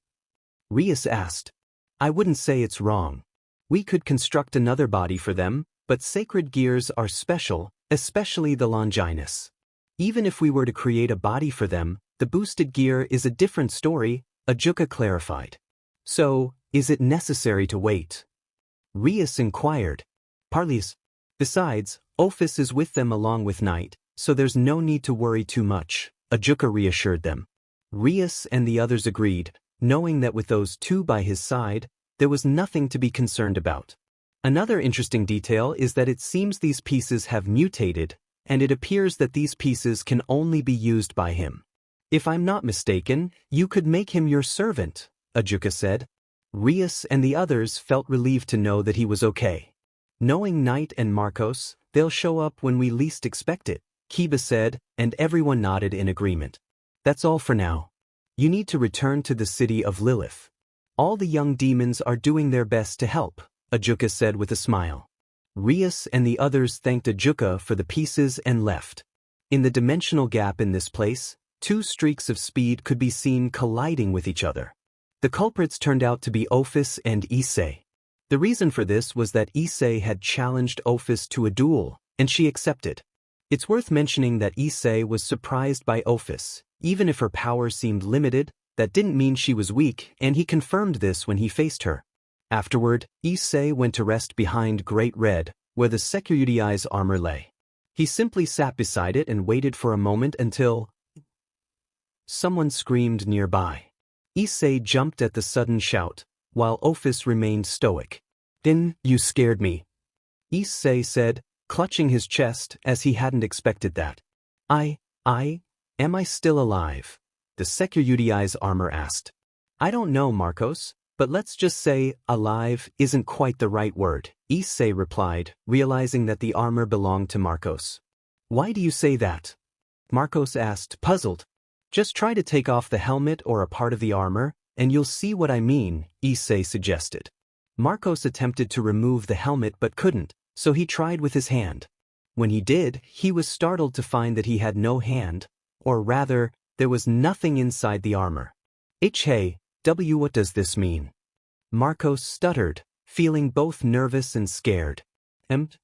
Rias asked. I wouldn't say it's wrong. We could construct another body for them, but sacred gears are special, especially the Longinus. Even if we were to create a body for them, the boosted gear is a different story, Ajuka clarified. So, is it necessary to wait? Rias inquired. Partly. Besides, Ophis is with them along with Night, so there's no need to worry too much, Ajuka reassured them. Rias and the others agreed, knowing that with those two by his side, there was nothing to be concerned about. Another interesting detail is that it seems these pieces have mutated, and it appears that these pieces can only be used by him. If I'm not mistaken, you could make him your servant, Ajuka said. Rias and the others felt relieved to know that he was okay. Knowing Knight and Marcos, they'll show up when we least expect it, Kiba said, and everyone nodded in agreement. That's all for now. You need to return to the city of Lilith. All the young demons are doing their best to help, Ajuka said with a smile. Rias and the others thanked Ajuka for the pieces and left. In the dimensional gap in this place, two streaks of speed could be seen colliding with each other. The culprits turned out to be Ophis and Issei. The reason for this was that Issei had challenged Ophis to a duel, and she accepted. It's worth mentioning that Issei was surprised by Ophis. Even if her power seemed limited, that didn't mean she was weak, and he confirmed this when he faced her. Afterward, Issei went to rest behind Great Red, where the Cherished armor lay. He simply sat beside it and waited for a moment until someone screamed nearby. Issei jumped at the sudden shout, while Ophis remained stoic. Then, you scared me, Issei said, clutching his chest as he hadn't expected that. Am I still alive? The Cherished armor asked. I don't know, Marcos, but let's just say alive isn't quite the right word, Issei replied, realizing that the armor belonged to Marcos. Why do you say that? Marcos asked, puzzled. Just try to take off the helmet or a part of the armor, and you'll see what I mean, Issei suggested. Marcos attempted to remove the helmet but couldn't, so he tried with his hand. When he did, he was startled to find that he had no hand, or rather, there was nothing inside the armor. Hey, what does this mean? Marcos stuttered, feeling both nervous and scared.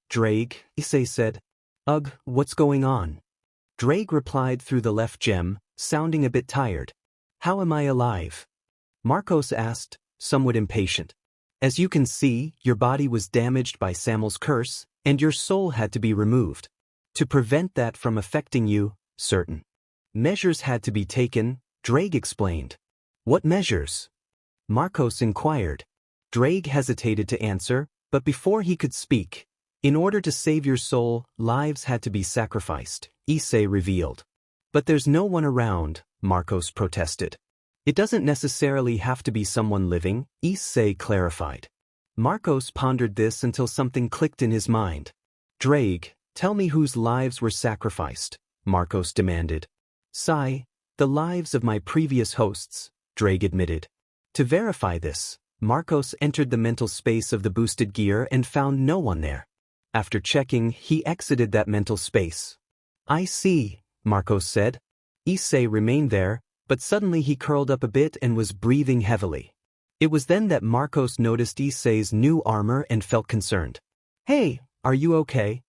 Drake, Issei said. Ugh, what's going on? Drake replied through the left gem, sounding a bit tired. How am I alive? Marcos asked, somewhat impatient. As you can see, your body was damaged by Samuel's curse, and your soul had to be removed. To prevent that from affecting you, certain measures had to be taken, Drake explained. What measures? Marcos inquired. Drake hesitated to answer, but before he could speak, in order to save your soul, lives had to be sacrificed, Issei revealed. But there's no one around, Marcos protested. It doesn't necessarily have to be someone living, Issei clarified. Marcos pondered this until something clicked in his mind. Drake, tell me whose lives were sacrificed, Marcos demanded. The lives of my previous hosts, Drake admitted. To verify this, Marcos entered the mental space of the boosted gear and found no one there. After checking, he exited that mental space. I see, Marcos said. Issei remained there, but suddenly he curled up a bit and was breathing heavily. It was then that Marcos noticed Issei's new armor and felt concerned. Hey, are you okay?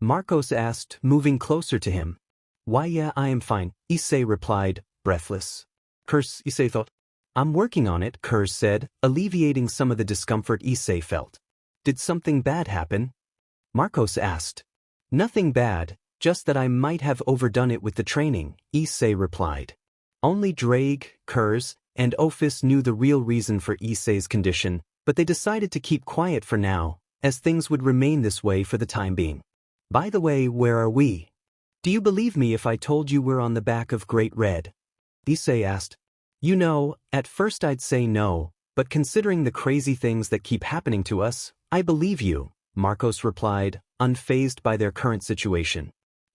Marcos asked, moving closer to him. Why yeah, I am fine, Issei replied, breathless. Curse, Issei thought. I'm working on it, Curse said, alleviating some of the discomfort Issei felt. Did something bad happen? Marcos asked. Nothing bad, just that I might have overdone it with the training, Issei replied. Only Drake, Curse, and Ophis knew the real reason for Issei's condition, but they decided to keep quiet for now, as things would remain this way for the time being. By the way, where are we? Do you believe me if I told you we're on the back of Great Red? Issei asked. You know, at first I'd say no, but considering the crazy things that keep happening to us, I believe you, Marcos replied, unfazed by their current situation.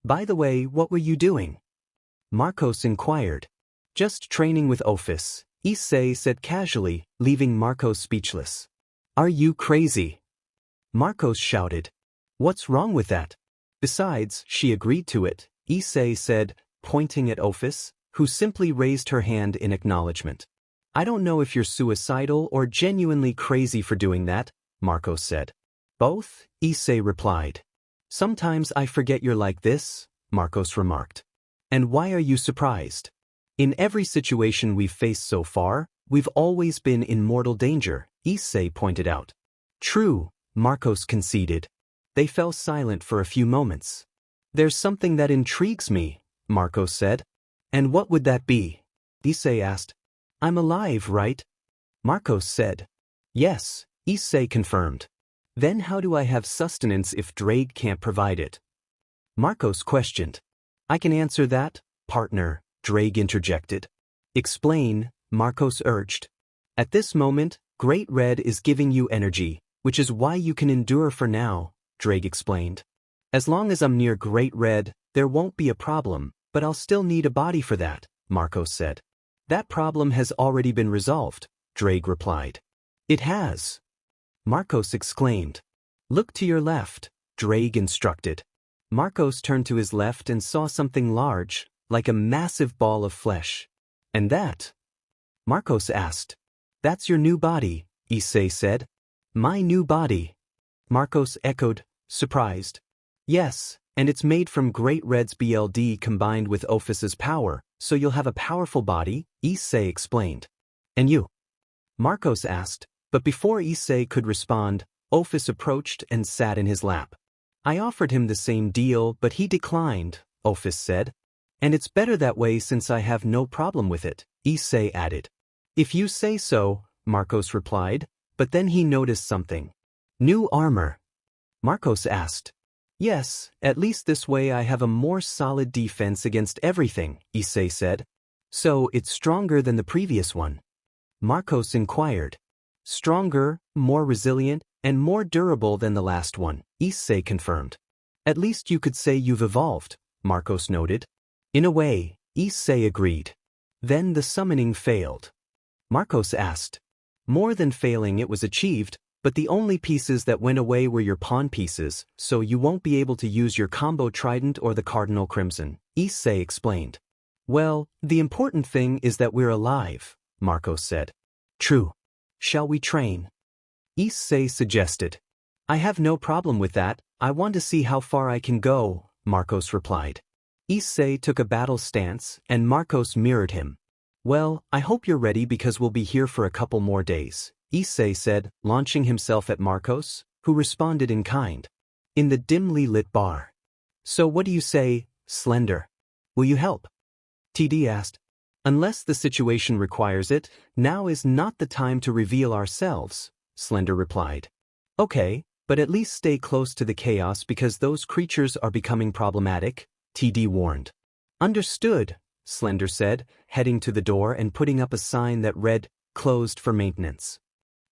By the way, what were you doing? Marcos inquired. Just training with Ophis, Issei said casually, leaving Marcos speechless. Are you crazy? Marcos shouted. What's wrong with that? Besides, she agreed to it, Issei said, pointing at Ophis, who simply raised her hand in acknowledgement. I don't know if you're suicidal or genuinely crazy for doing that, Marcos said. Both, Issei replied. Sometimes I forget you're like this, Marcos remarked. And why are you surprised? In every situation we've faced so far, we've always been in mortal danger, Issei pointed out. True, Marcos conceded. They fell silent for a few moments. There's something that intrigues me, Marcos said. And what would that be? Issei asked. I'm alive, right? Marcos said. Yes, Issei confirmed. Then how do I have sustenance if Drake can't provide it? Marcos questioned. I can answer that, partner, Drake interjected. Explain, Marcos urged. At this moment, Great Red is giving you energy, which is why you can endure for now, Drake explained. As long as I'm near Great Red, there won't be a problem, but I'll still need a body for that, Marcos said. That problem has already been resolved, Drake replied. It has. Marcos exclaimed. Look to your left, Drake instructed. Marcos turned to his left and saw something large, like a massive ball of flesh. And that? Marcos asked. That's your new body, Issei said. My new body. Marcos echoed, surprised. Yes, and it's made from Great Red's BLD combined with Ophis's power, so you'll have a powerful body, Issei explained. And you? Marcos asked, but before Issei could respond, Ophis approached and sat in his lap. I offered him the same deal, but he declined, Ophis said. And it's better that way since I have no problem with it, Issei added. If you say so, Marcos replied, but then he noticed something. New armor. Marcos asked. Yes, at least this way I have a more solid defense against everything, Issei said. So it's stronger than the previous one? Marcos inquired. Stronger, more resilient, and more durable than the last one, Issei confirmed. At least you could say you've evolved, Marcos noted. In a way, Issei agreed. Then the summoning failed. Marcos asked. More than failing, it was achieved, but the only pieces that went away were your pawn pieces, so you won't be able to use your combo trident or the cardinal crimson, Issei explained. Well, the important thing is that we're alive, Marcos said. True. Shall we train? Issei suggested. I have no problem with that, I want to see how far I can go, Marcos replied. Issei took a battle stance, and Marcos mirrored him. Well, I hope you're ready because we'll be here for a couple more days, Issei said, launching himself at Marcos, who responded in kind. In the dimly lit bar. So what do you say, Slender? Will you help? TD asked. Unless the situation requires it, now is not the time to reveal ourselves, Slender replied. Okay, but at least stay close to the chaos because those creatures are becoming problematic, TD warned. Understood, Slender said, heading to the door and putting up a sign that read, closed for maintenance.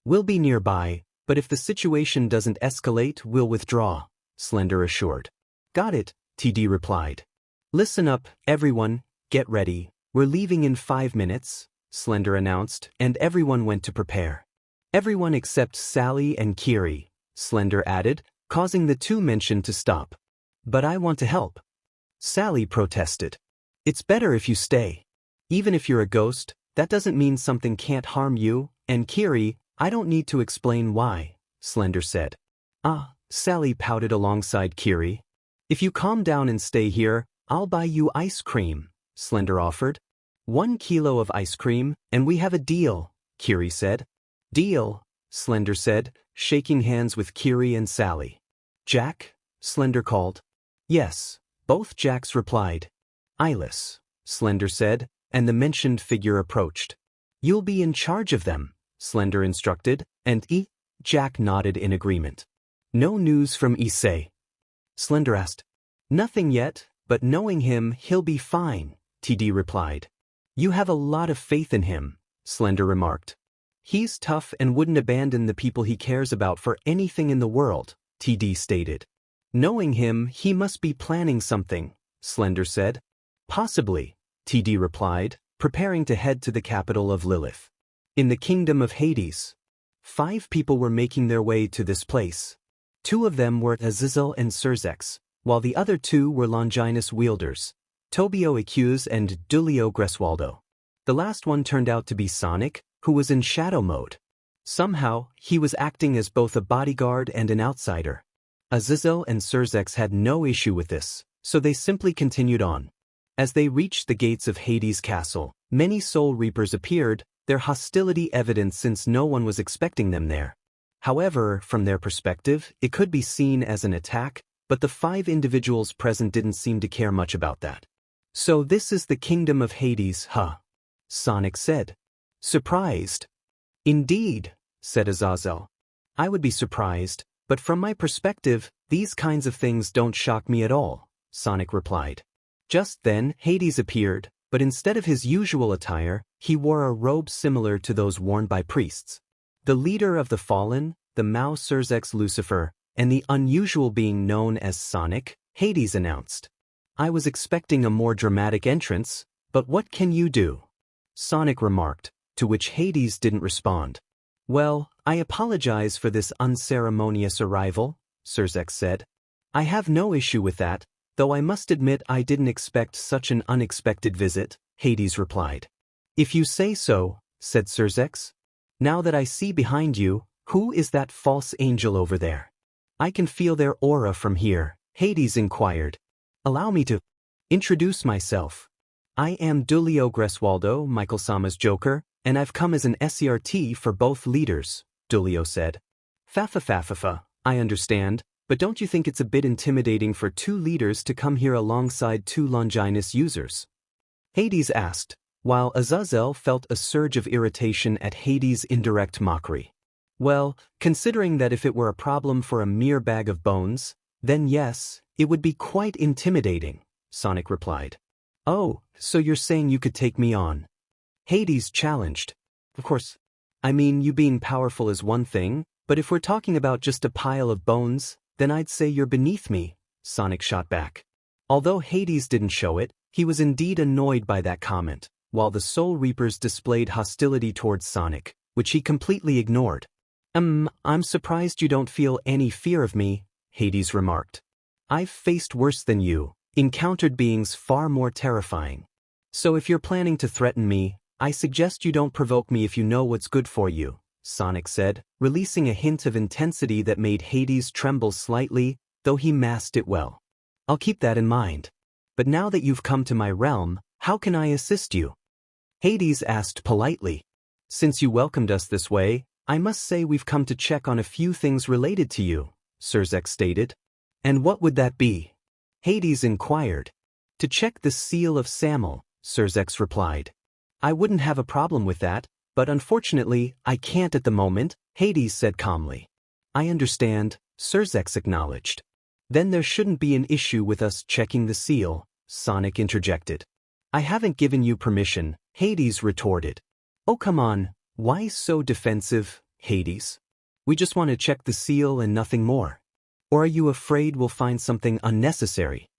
We'll be nearby, but if the situation doesn't escalate, we'll withdraw, Slender assured. Got it, TD replied. Listen up, everyone, get ready. We're leaving in 5 minutes, Slender announced, and everyone went to prepare. Everyone except Sally and Kiri, Slender added, causing the two mentioned to stop. But I want to help. Sally protested. It's better if you stay. Even if you're a ghost, that doesn't mean something can't harm you, and Kiri, I don't need to explain why, Slender said. Ah, Sally pouted alongside Kiri. If you calm down and stay here, I'll buy you ice cream, Slender offered. 1 kilo of ice cream, and we have a deal, Kiri said. Deal, Slender said, shaking hands with Kiri and Sally. Jack? Slender called. Yes, both Jacks replied. Eyeless, Slender said, and the mentioned figure approached. You'll be in charge of them, Slender instructed, and Jack nodded in agreement. No news from Issei? Slender asked. Nothing yet, but knowing him, he'll be fine, TD replied. You have a lot of faith in him, Slender remarked. He's tough and wouldn't abandon the people he cares about for anything in the world, TD stated. Knowing him, he must be planning something, Slender said. Possibly, TD replied, preparing to head to the capital of Lilith. In the kingdom of Hades, 5 people were making their way to this place. 2 of them were Azazel and Surzex, while the other 2 were Longinus wielders, Tobio Accuse and Dulio Greswaldo. The last one turned out to be Sonic, who was in shadow mode. Somehow, he was acting as both a bodyguard and an outsider. Azazel and Surzex had no issue with this, so they simply continued on. As they reached the gates of Hades' castle, many Soul Reapers appeared, their hostility evident since no one was expecting them there. However, from their perspective, it could be seen as an attack, but the 5 individuals present didn't seem to care much about that. So this is the kingdom of Hades, huh? Sonic said. Surprised? Indeed, said Azazel. I would be surprised, but from my perspective, these kinds of things don't shock me at all, Sonic replied. Just then, Hades appeared, but instead of his usual attire, he wore a robe similar to those worn by priests. The leader of the fallen, the Mao Surzex Lucifer, and the unusual being known as Sonic, Hades announced. I was expecting a more dramatic entrance, but what can you do? Sonic remarked, to which Hades didn't respond. Well, I apologize for this unceremonious arrival, Surzex said. I have no issue with that, though I must admit I didn't expect such an unexpected visit, Hades replied. If you say so, said Surzex. Now that I see behind you, who is that false angel over there? I can feel their aura from here, Hades inquired. Allow me to introduce myself. I am Dulio Greswaldo, Michael-sama's Joker, and I've come as an SERT for both leaders, Dulio said. Fafa, I understand, but don't you think it's a bit intimidating for 2 leaders to come here alongside 2 Longinus users? Hades asked, while Azazel felt a surge of irritation at Hades' indirect mockery. Well, considering that if it were a problem for a mere bag of bones, then yes, it would be quite intimidating, Sonic replied. Oh, so you're saying you could take me on? Hades challenged. Of course. I mean, you being powerful is one thing, but if we're talking about just a pile of bones, then I'd say you're beneath me, Sonic shot back. Although Hades didn't show it, he was indeed annoyed by that comment, while the Soul Reapers displayed hostility towards Sonic, which he completely ignored. I'm surprised you don't feel any fear of me, Hades remarked. I've faced worse than you, encountered beings far more terrifying. So if you're planning to threaten me, I suggest you don't provoke me if you know what's good for you, Sonic said, releasing a hint of intensity that made Hades tremble slightly, though he masked it well. I'll keep that in mind. But now that you've come to my realm, how can I assist you? Hades asked politely. Since you welcomed us this way, I must say we've come to check on a few things related to you, Surzex stated. And what would that be? Hades inquired. To check the seal of Samel, Surzex replied. I wouldn't have a problem with that, but unfortunately, I can't at the moment, Hades said calmly. I understand, Surzex acknowledged. Then there shouldn't be an issue with us checking the seal, Sonic interjected. I haven't given you permission, Hades retorted. Oh come on, why so defensive, Hades? We just want to check the seal and nothing more. Or are you afraid we'll find something unnecessary?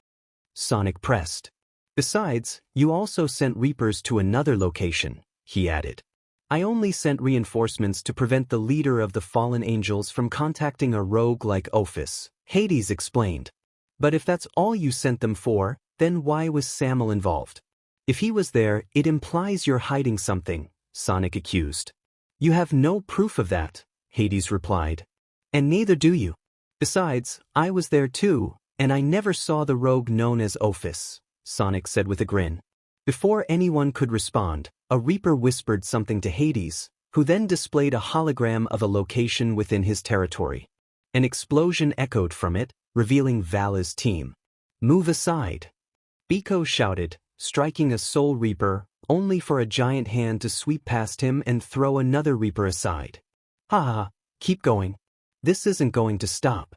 Sonic pressed. Besides, you also sent Reapers to another location, he added. I only sent reinforcements to prevent the leader of the fallen angels from contacting a rogue like Ophis, Hades explained. But if that's all you sent them for, then why was Samel involved? If he was there, it implies you're hiding something, Sonic accused. You have no proof of that, Hades replied. And neither do you. Besides, I was there too, And I never saw the rogue known as Ophis, Sonic said with a grin. Before anyone could respond, a Reaper whispered something to Hades, who then displayed a hologram of a location within his territory. An explosion echoed from it, revealing Vala's team. "Move aside," Biko shouted, striking a Soul Reaper, only for a giant hand to sweep past him and throw another Reaper aside. "Haha, keep going. This isn't going to stop."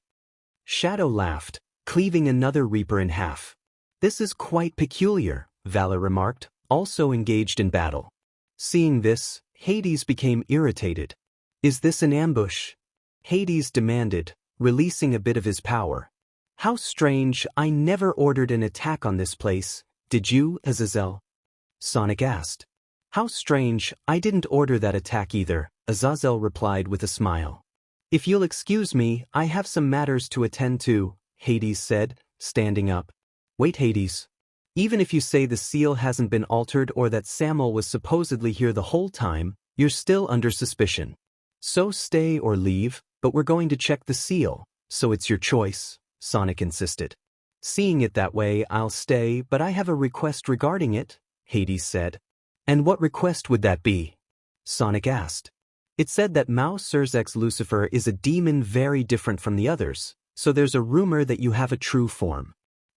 Shadow laughed, cleaving another Reaper in half. "This is quite peculiar," Vala remarked, also engaged in battle. Seeing this, Hades became irritated. "Is this an ambush?" Hades demanded, releasing a bit of his power. "How strange, I never ordered an attack on this place, did you, Azazel?" Sonic asked. "How strange, I didn't order that attack either," Azazel replied with a smile. "If you'll excuse me, I have some matters to attend to," Hades said, standing up. "Wait, Hades. Even if you say the seal hasn't been altered or that Samuel was supposedly here the whole time, you're still under suspicion. So stay or leave, but we're going to check the seal, so it's your choice," Sonic insisted. "Seeing it that way, I'll stay, but I have a request regarding it," Hades said. "And what request would that be?" Sonic asked. "It said that Mao Surzek's Lucifer is a demon very different from the others, so there's a rumor that you have a true form.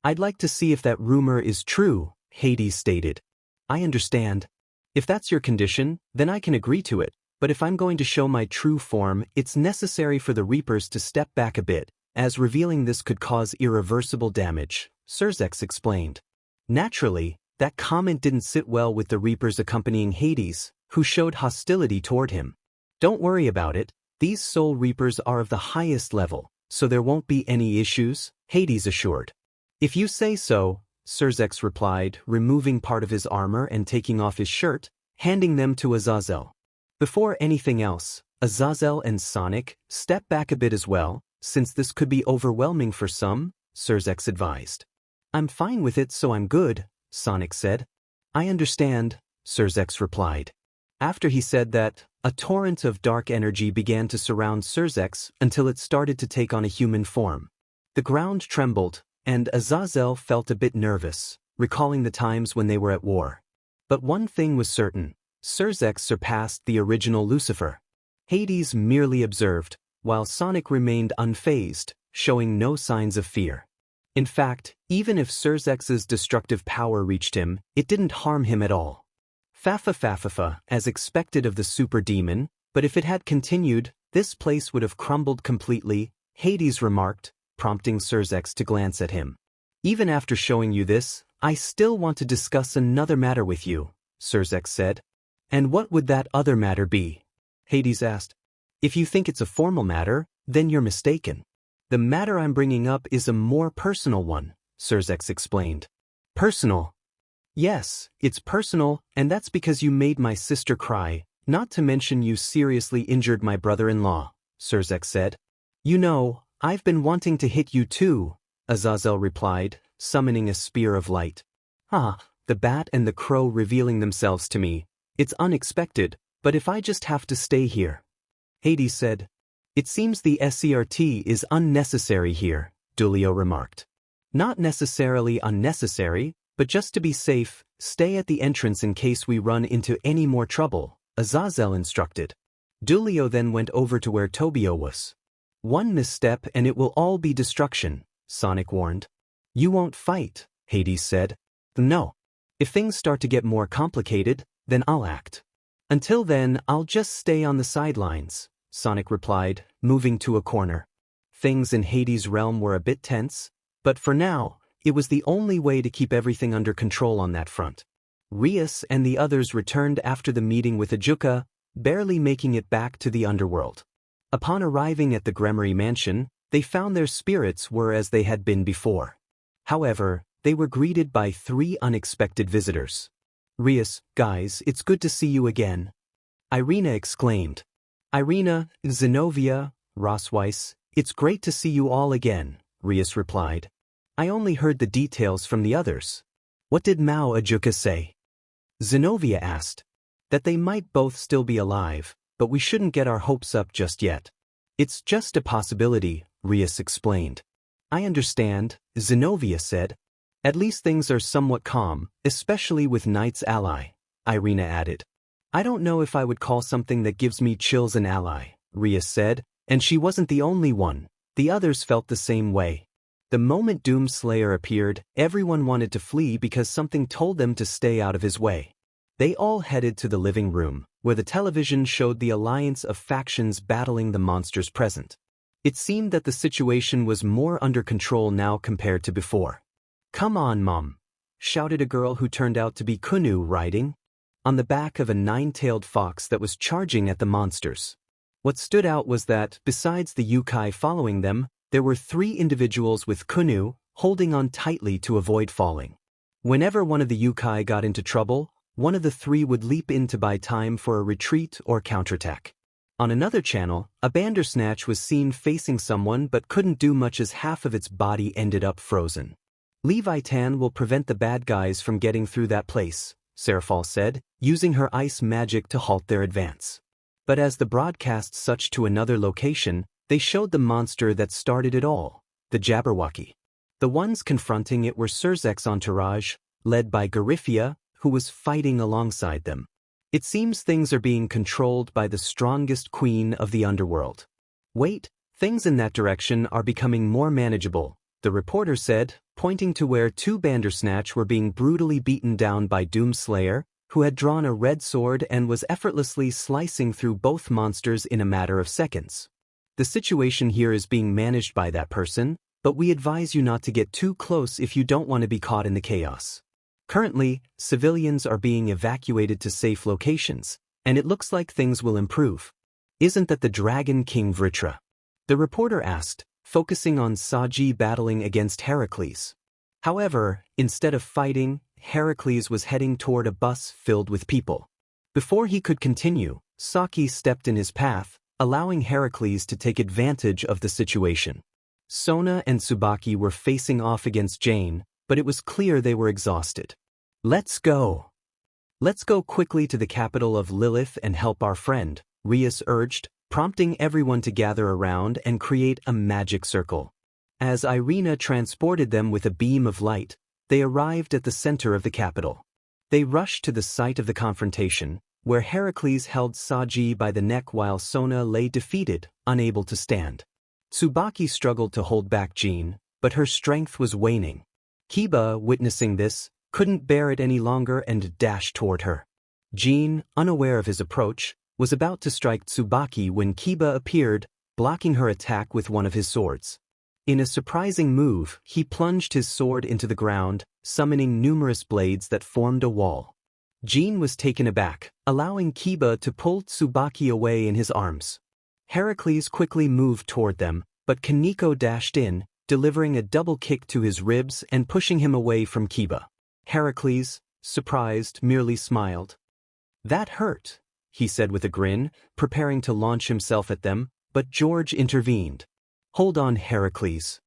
I'd like to see if that rumor is true," Hades stated. "I understand. If that's your condition, then I can agree to it, but if I'm going to show my true form, it's necessary for the Reapers to step back a bit, as revealing this could cause irreversible damage," Surzek explained. Naturally, that comment didn't sit well with the Reapers accompanying Hades, who showed hostility toward him. "Don't worry about it, these Soul Reapers are of the highest level, so there won't be any issues," Hades assured. "If you say so," Surzek replied, removing part of his armor and taking off his shirt, handing them to Azazel. Before anything else, Azazel and Sonic step back a bit as well, since this could be overwhelming for some, Surzek advised. "I'm fine with it, so I'm good," Sonic said. "I understand," Surzek replied. After he said that, a torrent of dark energy began to surround Surzek until it started to take on a human form. The ground trembled, and Azazel felt a bit nervous, recalling the times when they were at war. But one thing was certain, Surzek surpassed the original Lucifer. Hades merely observed, while Sonic remained unfazed, showing no signs of fear. In fact, even if Surzek's destructive power reached him, it didn't harm him at all. Fafa, as expected of the super demon, but if it had continued, this place would have crumbled completely, Hades remarked, prompting Surzek to glance at him. "Even after showing you this, I still want to discuss another matter with you," Surzek said. "And what would that other matter be?" Hades asked. "If you think it's a formal matter, then you're mistaken. The matter I'm bringing up is a more personal one," Surzek explained. "Personal?" "Yes, it's personal, and that's because you made my sister cry, not to mention you seriously injured my brother-in-law," Surzek said. "You know, I've been wanting to hit you too," Azazel replied, summoning a spear of light. "Ah, the bat and the crow revealing themselves to me. It's unexpected, but if I just have to stay here." Hades said. "It seems the SCRT is unnecessary here," Dulio remarked. "Not necessarily unnecessary, but just to be safe, stay at the entrance in case we run into any more trouble," Azazel instructed. Dulio then went over to where Tobio was. "One misstep and it will all be destruction," Sonic warned. "You won't fight," Hades said. "No. If things start to get more complicated, then I'll act. Until then, I'll just stay on the sidelines," Sonic replied, moving to a corner. Things in Hades' realm were a bit tense, but for now, it was the only way to keep everything under control on that front. Rias and the others returned after the meeting with Ajuka, barely making it back to the underworld. Upon arriving at the Gremory mansion, they found their spirits were as they had been before. However, they were greeted by 3 unexpected visitors. "Rias, guys, it's good to see you again," Irina exclaimed. "Irina, Zenobia, Rosweiss, it's great to see you all again," Rias replied. "I only heard the details from the others." "What did Mao Ajuka say?" Zenobia asked. "That they might both still be alive, but we shouldn't get our hopes up just yet. It's just a possibility," Rias explained. I understand, Zenobia said. At least things are somewhat calm, especially with Knight's ally, Irina added. I don't know if I would call something that gives me chills an ally, Rias said, and she wasn't the only one. The others felt the same way. The moment Doomslayer appeared, everyone wanted to flee because something told them to stay out of his way. They all headed to the living room, where the television showed the alliance of factions battling the monsters present. It seemed that the situation was more under control now compared to before. Come on, Mom, shouted a girl who turned out to be Kunu riding on the back of a nine-tailed fox that was charging at the monsters. What stood out was that, besides the yokai following them, there were 3 individuals with Kunu holding on tightly to avoid falling. Whenever one of the yokai got into trouble, one of the 3 would leap in to buy time for a retreat or counterattack. On another channel, a Bandersnatch was seen facing someone but couldn't do much as half of its body ended up frozen. Leviathan will prevent the bad guys from getting through that place, Serafal said, using her ice magic to halt their advance. But as the broadcast switched to another location, they showed the monster that started it all, the Jabberwocky. The ones confronting it were Surzek's entourage, led by Garifia, who was fighting alongside them. It seems things are being controlled by the strongest queen of the underworld. Wait, things in that direction are becoming more manageable, the reporter said, pointing to where 2 Bandersnatch were being brutally beaten down by Doomslayer, who had drawn a red sword and was effortlessly slicing through both monsters in a matter of seconds. The situation here is being managed by that person, but we advise you not to get too close if you don't want to be caught in the chaos. Currently, civilians are being evacuated to safe locations, and it looks like things will improve. Isn't that the Dragon King Vritra? The reporter asked, focusing on Saji battling against Heracles. However, instead of fighting, Heracles was heading toward a bus filled with people. Before he could continue, Saki stepped in his path, allowing Heracles to take advantage of the situation. Sona and Tsubaki were facing off against Jane, but it was clear they were exhausted. Let's go. Let's go quickly to the capital of Lilith and help our friend, Rias urged, prompting everyone to gather around and create a magic circle. As Irina transported them with a beam of light, they arrived at the center of the capital. They rushed to the site of the confrontation, where Heracles held Saji by the neck while Sona lay defeated, unable to stand. Tsubaki struggled to hold back Jean, but her strength was waning. Kiba, witnessing this, couldn't bear it any longer and dashed toward her. Jean, unaware of his approach, was about to strike Tsubaki when Kiba appeared, blocking her attack with one of his swords. In a surprising move, he plunged his sword into the ground, summoning numerous blades that formed a wall. Jean was taken aback, allowing Kiba to pull Tsubaki away in his arms. Heracles quickly moved toward them, but Kaneko dashed in, delivering a double kick to his ribs and pushing him away from Kiba. Heracles, surprised, merely smiled. That hurt, he said with a grin, preparing to launch himself at them, but George intervened. Hold on, Heracles.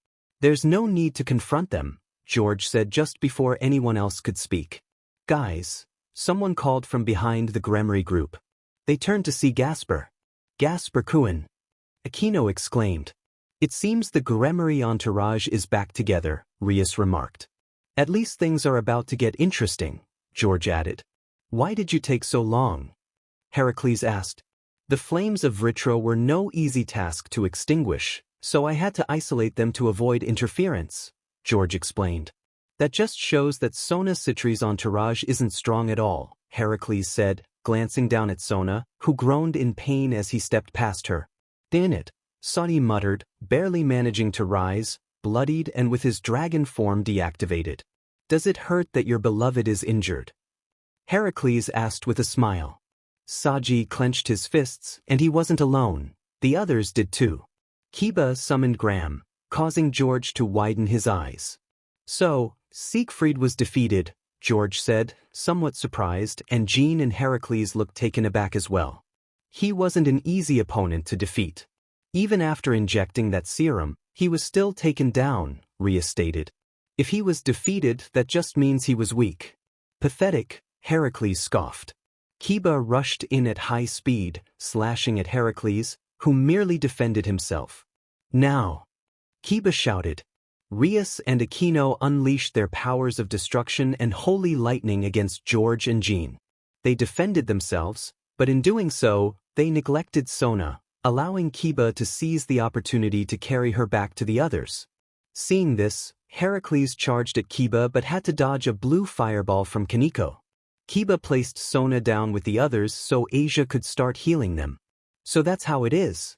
There's no need to confront them, George said just before anyone else could speak. Guys, someone called from behind the Gremory group. They turned to see Gasper. Gasper Kuin. Aquino exclaimed. It seems the Gremory entourage is back together, Rias remarked. At least things are about to get interesting, George added. Why did you take so long? Heracles asked. The flames of Vritra were no easy task to extinguish, so I had to isolate them to avoid interference, George explained. That just shows that Sona Citri's entourage isn't strong at all, Heracles said, glancing down at Sona, who groaned in pain as he stepped past her. Damn it, Saudi muttered, barely managing to rise, bloodied and with his dragon form deactivated. Does it hurt that your beloved is injured? Heracles asked with a smile. Saji clenched his fists, and he wasn't alone. The others did too. Kiba summoned Graham, causing George to widen his eyes. So, Siegfried was defeated, George said, somewhat surprised, and Jean and Heracles looked taken aback as well. He wasn't an easy opponent to defeat. Even after injecting that serum, he was still taken down, Rias stated. If he was defeated, that just means he was weak. Pathetic, Heracles scoffed. Kiba rushed in at high speed, slashing at Heracles, who merely defended himself. Now! Kiba shouted. Rias and Aquino unleashed their powers of destruction and holy lightning against George and Jean. They defended themselves, but in doing so, they neglected Sona, allowing Kiba to seize the opportunity to carry her back to the others. Seeing this, Heracles charged at Kiba but had to dodge a blue fireball from Kaneko. Kiba placed Sona down with the others so Asia could start healing them. So that's how it is.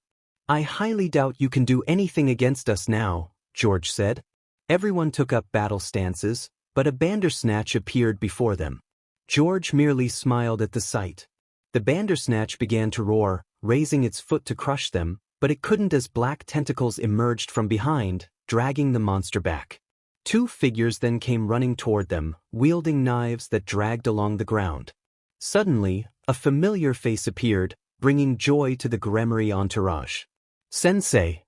I highly doubt you can do anything against us now, George said. Everyone took up battle stances, but a Bandersnatch appeared before them. George merely smiled at the sight. The Bandersnatch began to roar, raising its foot to crush them, but it couldn't as black tentacles emerged from behind, dragging the monster back. Two figures then came running toward them, wielding knives that dragged along the ground. Suddenly, a familiar face appeared, bringing joy to the Gremmery entourage. "Sensei!"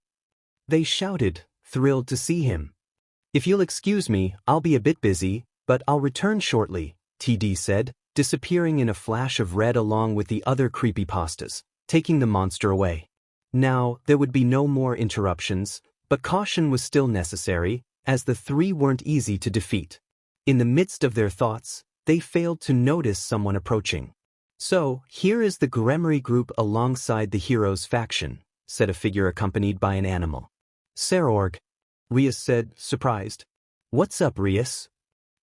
They shouted, thrilled to see him. "If you'll excuse me, I'll be a bit busy, but I'll return shortly," TD said, disappearing in a flash of red along with the other creepypastas, taking the monster away. Now, there would be no more interruptions, but caution was still necessary, as the three weren't easy to defeat. In the midst of their thoughts, they failed to notice someone approaching. "So, here is the Gremmery group alongside the heroes' faction," said a figure accompanied by an animal. "Serorg," Rias said, surprised. "What's up, Rias?"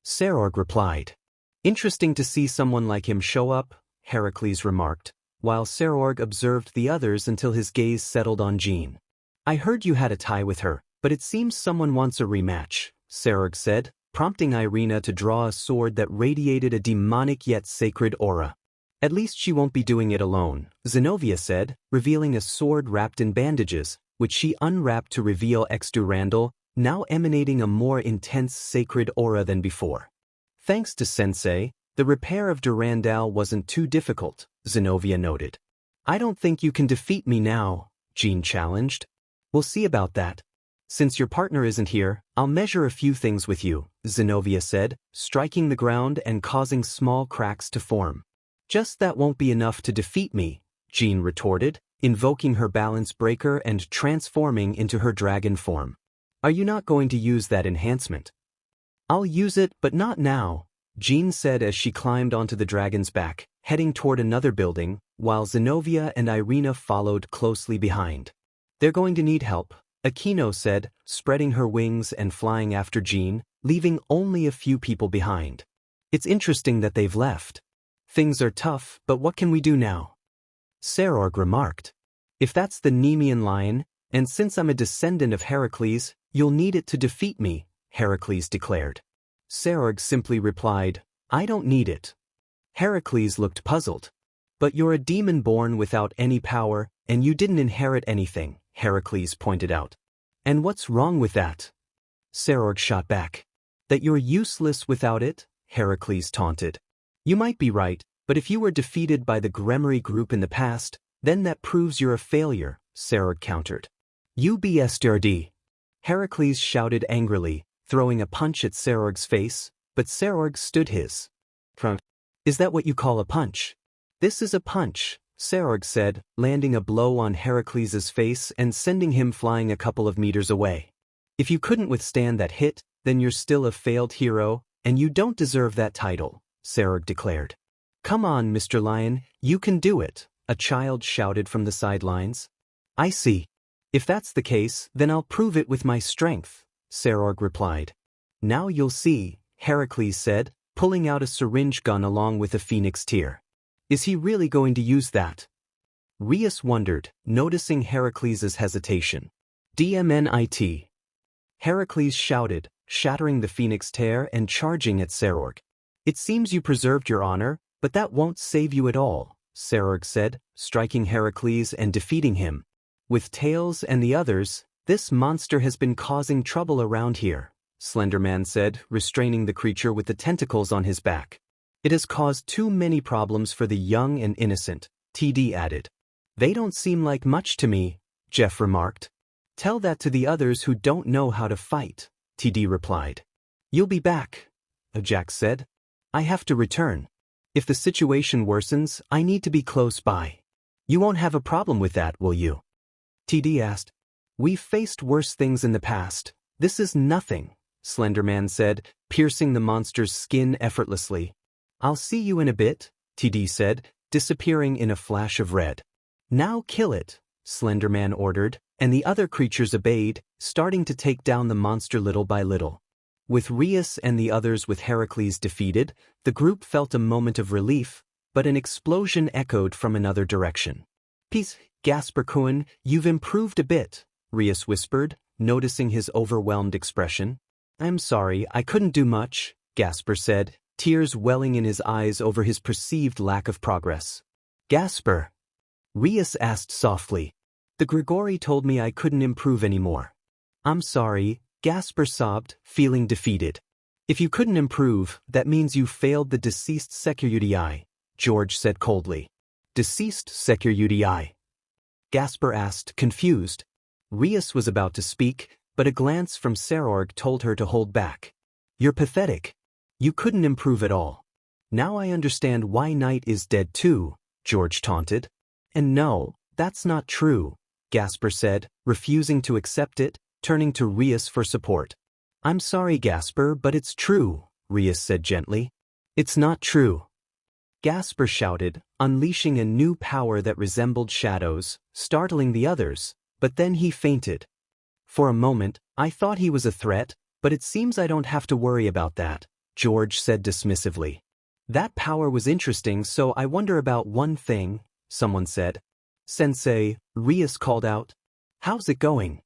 Serorg replied. "Interesting to see someone like him show up," Heracles remarked, while Serorg observed the others until his gaze settled on Jean. "I heard you had a tie with her, but it seems someone wants a rematch," Serorg said, prompting Irina to draw a sword that radiated a demonic yet sacred aura. "At least she won't be doing it alone," Zenobia said, revealing a sword wrapped in bandages, which she unwrapped to reveal Durandal, now emanating a more intense sacred aura than before. "Thanks to Sensei, the repair of Durandal wasn't too difficult," Zenobia noted. "I don't think you can defeat me now," Jean challenged. "We'll see about that. Since your partner isn't here, I'll measure a few things with you," Zenobia said, striking the ground and causing small cracks to form. "Just that won't be enough to defeat me," Jean retorted, invoking her balance breaker and transforming into her dragon form. "Are you not going to use that enhancement?" "I'll use it, but not now," Jean said as she climbed onto the dragon's back, heading toward another building, while Zenobia and Irina followed closely behind. "They're going to need help," Aquino said, spreading her wings and flying after Jean, leaving only a few people behind. "It's interesting that they've left. Things are tough, but what can we do now?" Serorg remarked. "If that's the Nemean lion, and since I'm a descendant of Heracles, you'll need it to defeat me," Heracles declared. Serorg simply replied, "I don't need it." Heracles looked puzzled. "But you're a demon born without any power, and you didn't inherit anything," Heracles pointed out. "And what's wrong with that?" Serorg shot back. "That you're useless without it?" Heracles taunted. "You might be right, but if you were defeated by the Gremmery group in the past, then that proves you're a failure," Serorg countered. "You BSDRD!" Heracles shouted angrily, throwing a punch at Serorg's face, but Serorg stood his ground. "Is that what you call a punch?" "This is a punch," Serorg said, landing a blow on Heracles' face and sending him flying a couple of meters away. "If you couldn't withstand that hit, then you're still a failed hero, and you don't deserve that title," Serorg declared. "Come on, Mr. Lion, you can do it," a child shouted from the sidelines. "I see. If that's the case, then I'll prove it with my strength," Serorg replied. "Now you'll see," Heracles said, pulling out a syringe gun along with a phoenix tear. "Is he really going to use that?" Rias wondered, noticing Heracles' hesitation. "DMNIT." Heracles shouted, shattering the phoenix tear and charging at Serorg. "It seems you preserved your honor, but that won't save you at all," Serorg said, striking Heracles and defeating him. "With Tails and the others, this monster has been causing trouble around here," Slenderman said, restraining the creature with the tentacles on his back. "It has caused too many problems for the young and innocent," TD added. "They don't seem like much to me," Jeff remarked. "Tell that to the others who don't know how to fight," TD replied. "You'll be back," Jack said. "I have to return. If the situation worsens, I need to be close by." "You won't have a problem with that, will you?" TD asked. "We've faced worse things in the past," This is nothing, Slenderman said, piercing the monster's skin effortlessly. I'll see you in a bit, TD said, disappearing in a flash of red. Now kill it, Slenderman ordered, and the other creatures obeyed, starting to take down the monster little by little. With Rias and the others with Heracles defeated, the group felt a moment of relief, but an explosion echoed from another direction. Peace, Gasper-kun, you've improved a bit, Rias whispered, noticing his overwhelmed expression. I'm sorry, I couldn't do much, Gasper said, tears welling in his eyes over his perceived lack of progress. Gasper? Rias asked softly. The Grigori told me I couldn't improve anymore. I'm sorry, Gasper sobbed, feeling defeated. If you couldn't improve, that means you failed the deceased cherished, George said coldly. Deceased cherished? Gasper asked, confused. Rias was about to speak, but a glance from Serorg told her to hold back. You're pathetic. You couldn't improve at all. Now I understand why Knight is dead too, George taunted. And no, that's not true, Gasper said, refusing to accept it, turning to Rias for support. I'm sorry, Gasper, but it's true, Rias said gently. It's not true. Gasper shouted, unleashing a new power that resembled shadows, startling the others, but then he fainted. For a moment, I thought he was a threat, but it seems I don't have to worry about that, George said dismissively. That power was interesting, so I wonder about one thing, someone said. Sensei, Rias called out. How's it going?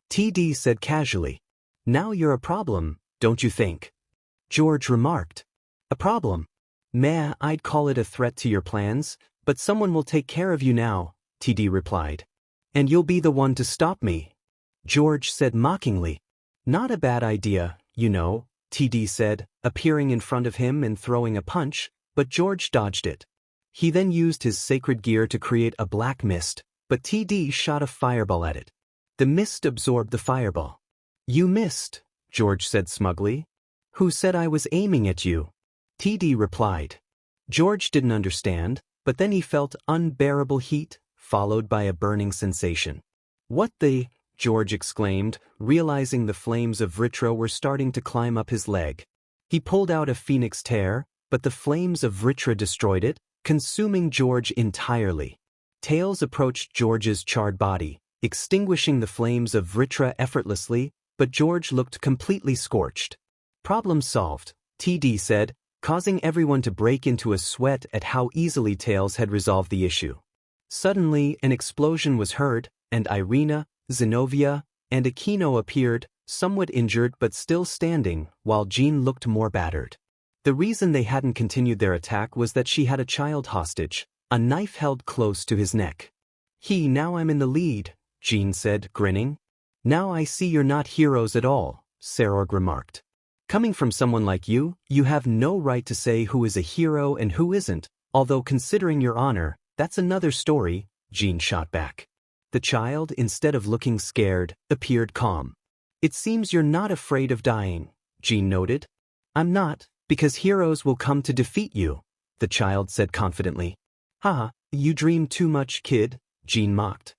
TD said casually. Now you're a problem, don't you think? George remarked. A problem? Meh, I'd call it a threat to your plans, but someone will take care of you now, TD replied. And you'll be the one to stop me, George said mockingly. Not a bad idea, you know, TD said, appearing in front of him and throwing a punch, but George dodged it. He then used his sacred gear to create a black mist, but TD shot a fireball at it. The mist absorbed the fireball. You missed, George said smugly. Who said I was aiming at you? TD replied. George didn't understand, but then he felt unbearable heat, followed by a burning sensation. What the? George exclaimed, realizing the flames of Vritra were starting to climb up his leg. He pulled out a phoenix tear, but the flames of Vritra destroyed it, consuming George entirely. Tails approached George's charred body, extinguishing the flames of Vritra effortlessly, but George looked completely scorched. Problem solved, TD said, causing everyone to break into a sweat at how easily Tails had resolved the issue. Suddenly, an explosion was heard, and Irina, Zenobia, and Aquino appeared, somewhat injured but still standing, while Jean looked more battered. The reason they hadn't continued their attack was that she had a child hostage, a knife held close to his neck. Now I'm in the lead, Jean said, grinning. Now I see you're not heroes at all, Serorg remarked. Coming from someone like you have no right to say who is a hero and who isn't, although considering your honor, that's another story, Jean shot back. The child, instead of looking scared, appeared calm. It seems you're not afraid of dying, Jean noted. I'm not, because heroes will come to defeat you, the child said confidently. Ha, you dream too much, kid, Jean mocked.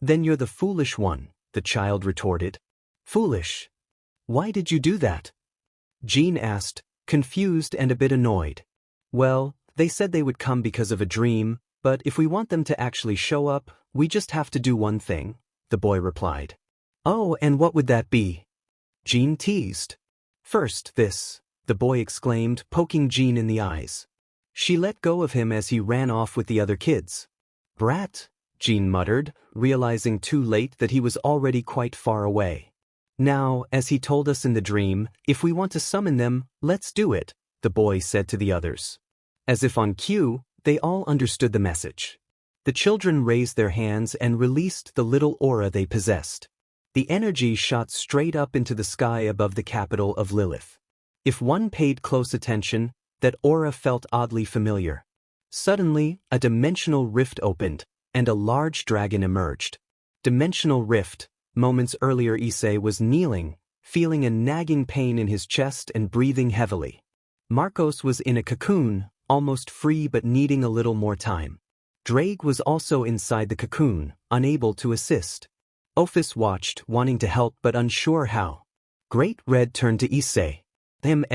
Then you're the foolish one, the child retorted. Foolish? Why did you do that? Jean asked, confused and a bit annoyed. Well, they said they would come because of a dream, but if we want them to actually show up, we just have to do one thing, the boy replied. Oh, and what would that be? Jean teased. First, this, the boy exclaimed, poking Jean in the eyes. She let go of him as he ran off with the other kids. Brat, Jean muttered, realizing too late that he was already quite far away. Now, as he told us in the dream, if we want to summon them, let's do it, the boy said to the others. As if on cue, they all understood the message. The children raised their hands and released the little aura they possessed. The energy shot straight up into the sky above the capital of Lilith. If one paid close attention, that aura felt oddly familiar. Suddenly, a dimensional rift opened, and a large dragon emerged. Dimensional rift. Moments earlier Issei was kneeling, feeling a nagging pain in his chest and breathing heavily. Marcos was in a cocoon, almost free but needing a little more time. Drake was also inside the cocoon, unable to assist. Ophis watched, wanting to help but unsure how. Great Red turned to Issei.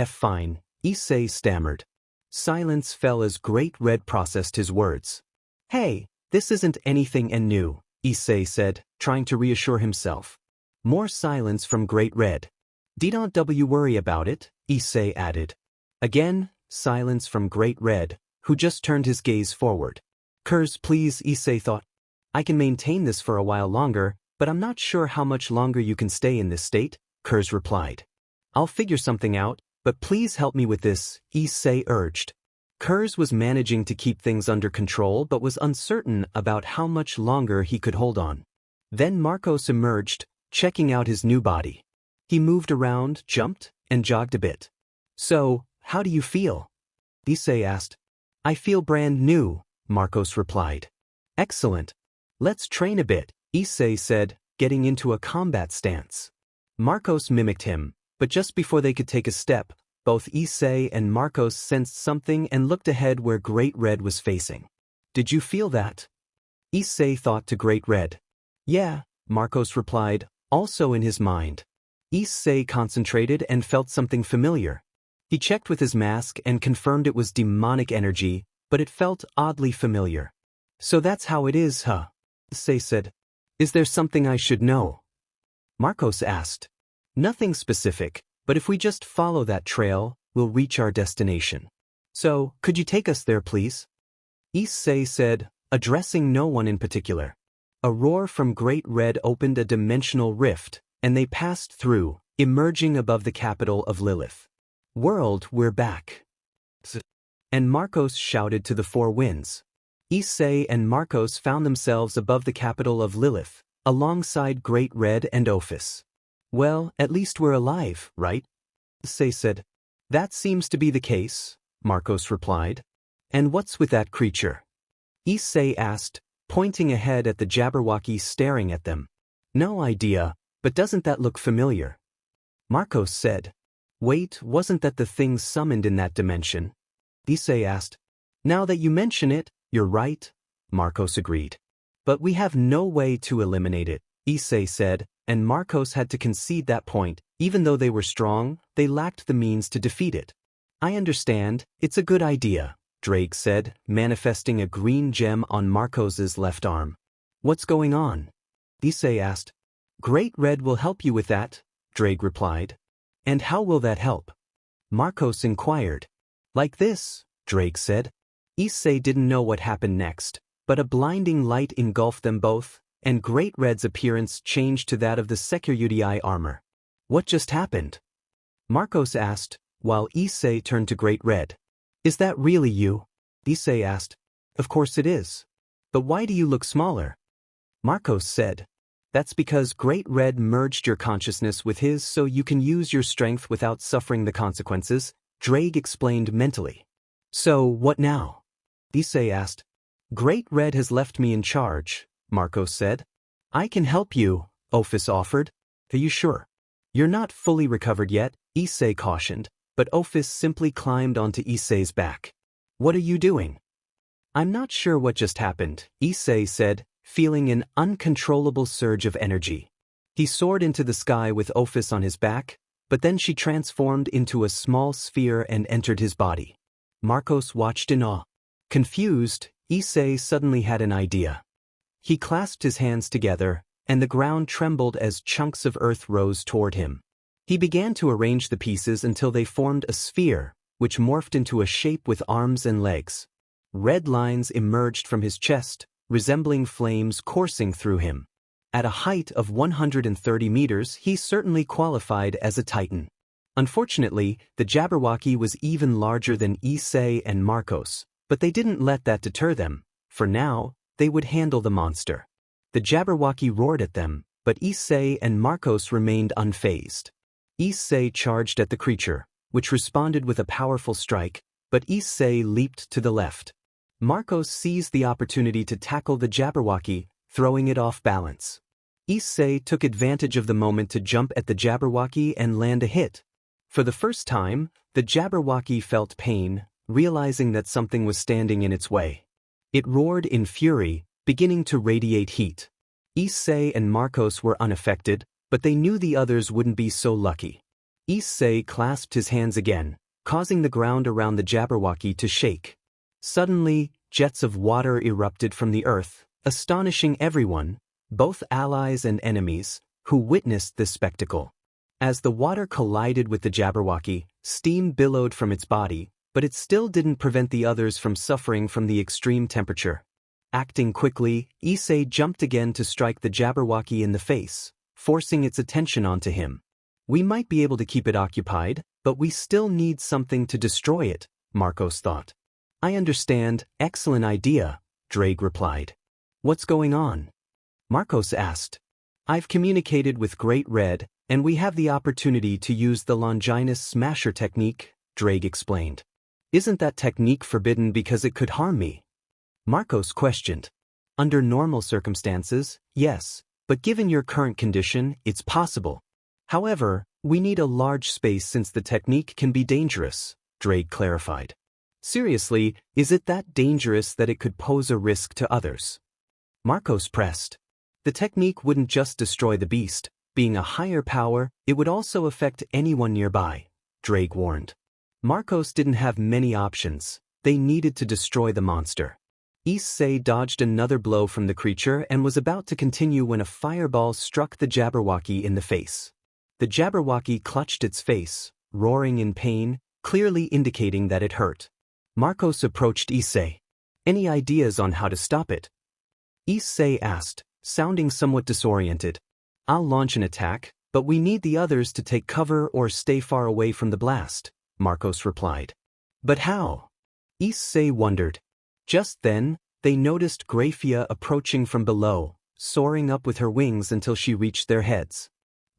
Fine, Issei stammered. Silence fell as Great Red processed his words. Hey, this isn't anything new, Issei said, trying to reassure himself. More silence from Great Red. Don't you worry about it, Issei added. Again, silence from Great Red, who just turned his gaze forward. Curse please, Issei thought. I can maintain this for a while longer, but I'm not sure how much longer you can stay in this state, Curse replied. I'll figure something out, but please help me with this, Issei urged. Curse was managing to keep things under control but was uncertain about how much longer he could hold on. Then Marcos emerged, checking out his new body. He moved around, jumped, and jogged a bit. So, how do you feel? Issei asked. I feel brand new, Marcos replied. Excellent. Let's train a bit, Issei said, getting into a combat stance. Marcos mimicked him, but just before they could take a step, both Issei and Marcos sensed something and looked ahead where Great Red was facing. Did you feel that? Issei thought to Great Red. Yeah, Marcos replied, also in his mind. Issei concentrated and felt something familiar. He checked with his mask and confirmed it was demonic energy, but it felt oddly familiar. So that's how it is, huh? Issei said. Is there something I should know? Marcos asked. Nothing specific, but if we just follow that trail, we'll reach our destination. So, could you take us there, please? Issei said, addressing no one in particular. A roar from Great Red opened a dimensional rift, and they passed through, emerging above the capital of Lilith. World, we're back. And Marcos shouted to the four winds. Issei and Marcos found themselves above the capital of Lilith, alongside Great Red and Ophis. Well, at least we're alive, right? Issei said. That seems to be the case, Marcos replied. And what's with that creature? Issei asked, pointing ahead at the Jabberwocky staring at them. No idea, but doesn't that look familiar? Marcos said. Wait, wasn't that the thing summoned in that dimension? Issei asked. Now that you mention it, you're right, Marcos agreed. But we have no way to eliminate it, Issei said, and Marcos had to concede that point. Even though they were strong, they lacked the means to defeat it. I understand, it's a good idea, Drake said, manifesting a green gem on Marcos's left arm. What's going on? Issei asked. Great Red will help you with that, Drake replied. And how will that help? Marcos inquired. Like this, Drake said. Issei didn't know what happened next, but a blinding light engulfed them both, and Great Red's appearance changed to that of the Hyodo armor. What just happened? Marcos asked, while Issei turned to Great Red. Is that really you? Issei asked. Of course it is. But why do you look smaller? Marcos said. That's because Great Red merged your consciousness with his so you can use your strength without suffering the consequences, Drake explained mentally. So, what now? Issei asked. Great Red has left me in charge, Marcos said. I can help you, Ophis offered. Are you sure? You're not fully recovered yet, Issei cautioned, but Ophis simply climbed onto Issei's back. What are you doing? I'm not sure what just happened, Issei said, feeling an uncontrollable surge of energy. He soared into the sky with Ophis on his back, but then she transformed into a small sphere and entered his body. Marcos watched in awe. Confused, Issei suddenly had an idea. He clasped his hands together, and the ground trembled as chunks of earth rose toward him. He began to arrange the pieces until they formed a sphere, which morphed into a shape with arms and legs. Red lines emerged from his chest, resembling flames coursing through him. At a height of 130 meters, he certainly qualified as a titan. Unfortunately, the Jabberwocky was even larger than Issei and Marcos, but they didn't let that deter them. For now, they would handle the monster. The Jabberwocky roared at them, but Issei and Marcos remained unfazed. Issei charged at the creature, which responded with a powerful strike, but Issei leaped to the left. Marcos seized the opportunity to tackle the Jabberwocky, throwing it off balance. Issei took advantage of the moment to jump at the Jabberwocky and land a hit. For the first time, the Jabberwocky felt pain, realizing that something was standing in its way. It roared in fury, beginning to radiate heat. Issei and Marcos were unaffected, but they knew the others wouldn't be so lucky. Issei clasped his hands again, causing the ground around the Jabberwocky to shake. Suddenly, jets of water erupted from the earth, astonishing everyone, both allies and enemies, who witnessed this spectacle. As the water collided with the Jabberwocky, steam billowed from its body, but it still didn't prevent the others from suffering from the extreme temperature. Acting quickly, Issei jumped again to strike the Jabberwocky in the face, forcing its attention onto him. We might be able to keep it occupied, but we still need something to destroy it, Marcos thought. I understand, excellent idea, Drake replied. What's going on? Marcos asked. I've communicated with Great Red, and we have the opportunity to use the Longinus Smasher technique, Drake explained. Isn't that technique forbidden because it could harm me? Marcos questioned. Under normal circumstances, yes, but given your current condition, it's possible. However, we need a large space since the technique can be dangerous, Drake clarified. Seriously, is it that dangerous that it could pose a risk to others? Marcos pressed. The technique wouldn't just destroy the beast. Being a higher power, it would also affect anyone nearby, Drake warned. Marcos didn't have many options. They needed to destroy the monster. Issei dodged another blow from the creature and was about to continue when a fireball struck the Jabberwocky in the face. The Jabberwocky clutched its face, roaring in pain, clearly indicating that it hurt. Marcos approached Issei. Any ideas on how to stop it? Issei asked, sounding somewhat disoriented. I'll launch an attack, but we need the others to take cover or stay far away from the blast, Marcos replied. But how? Issei wondered. Just then, they noticed Grafia approaching from below, soaring up with her wings until she reached their heads.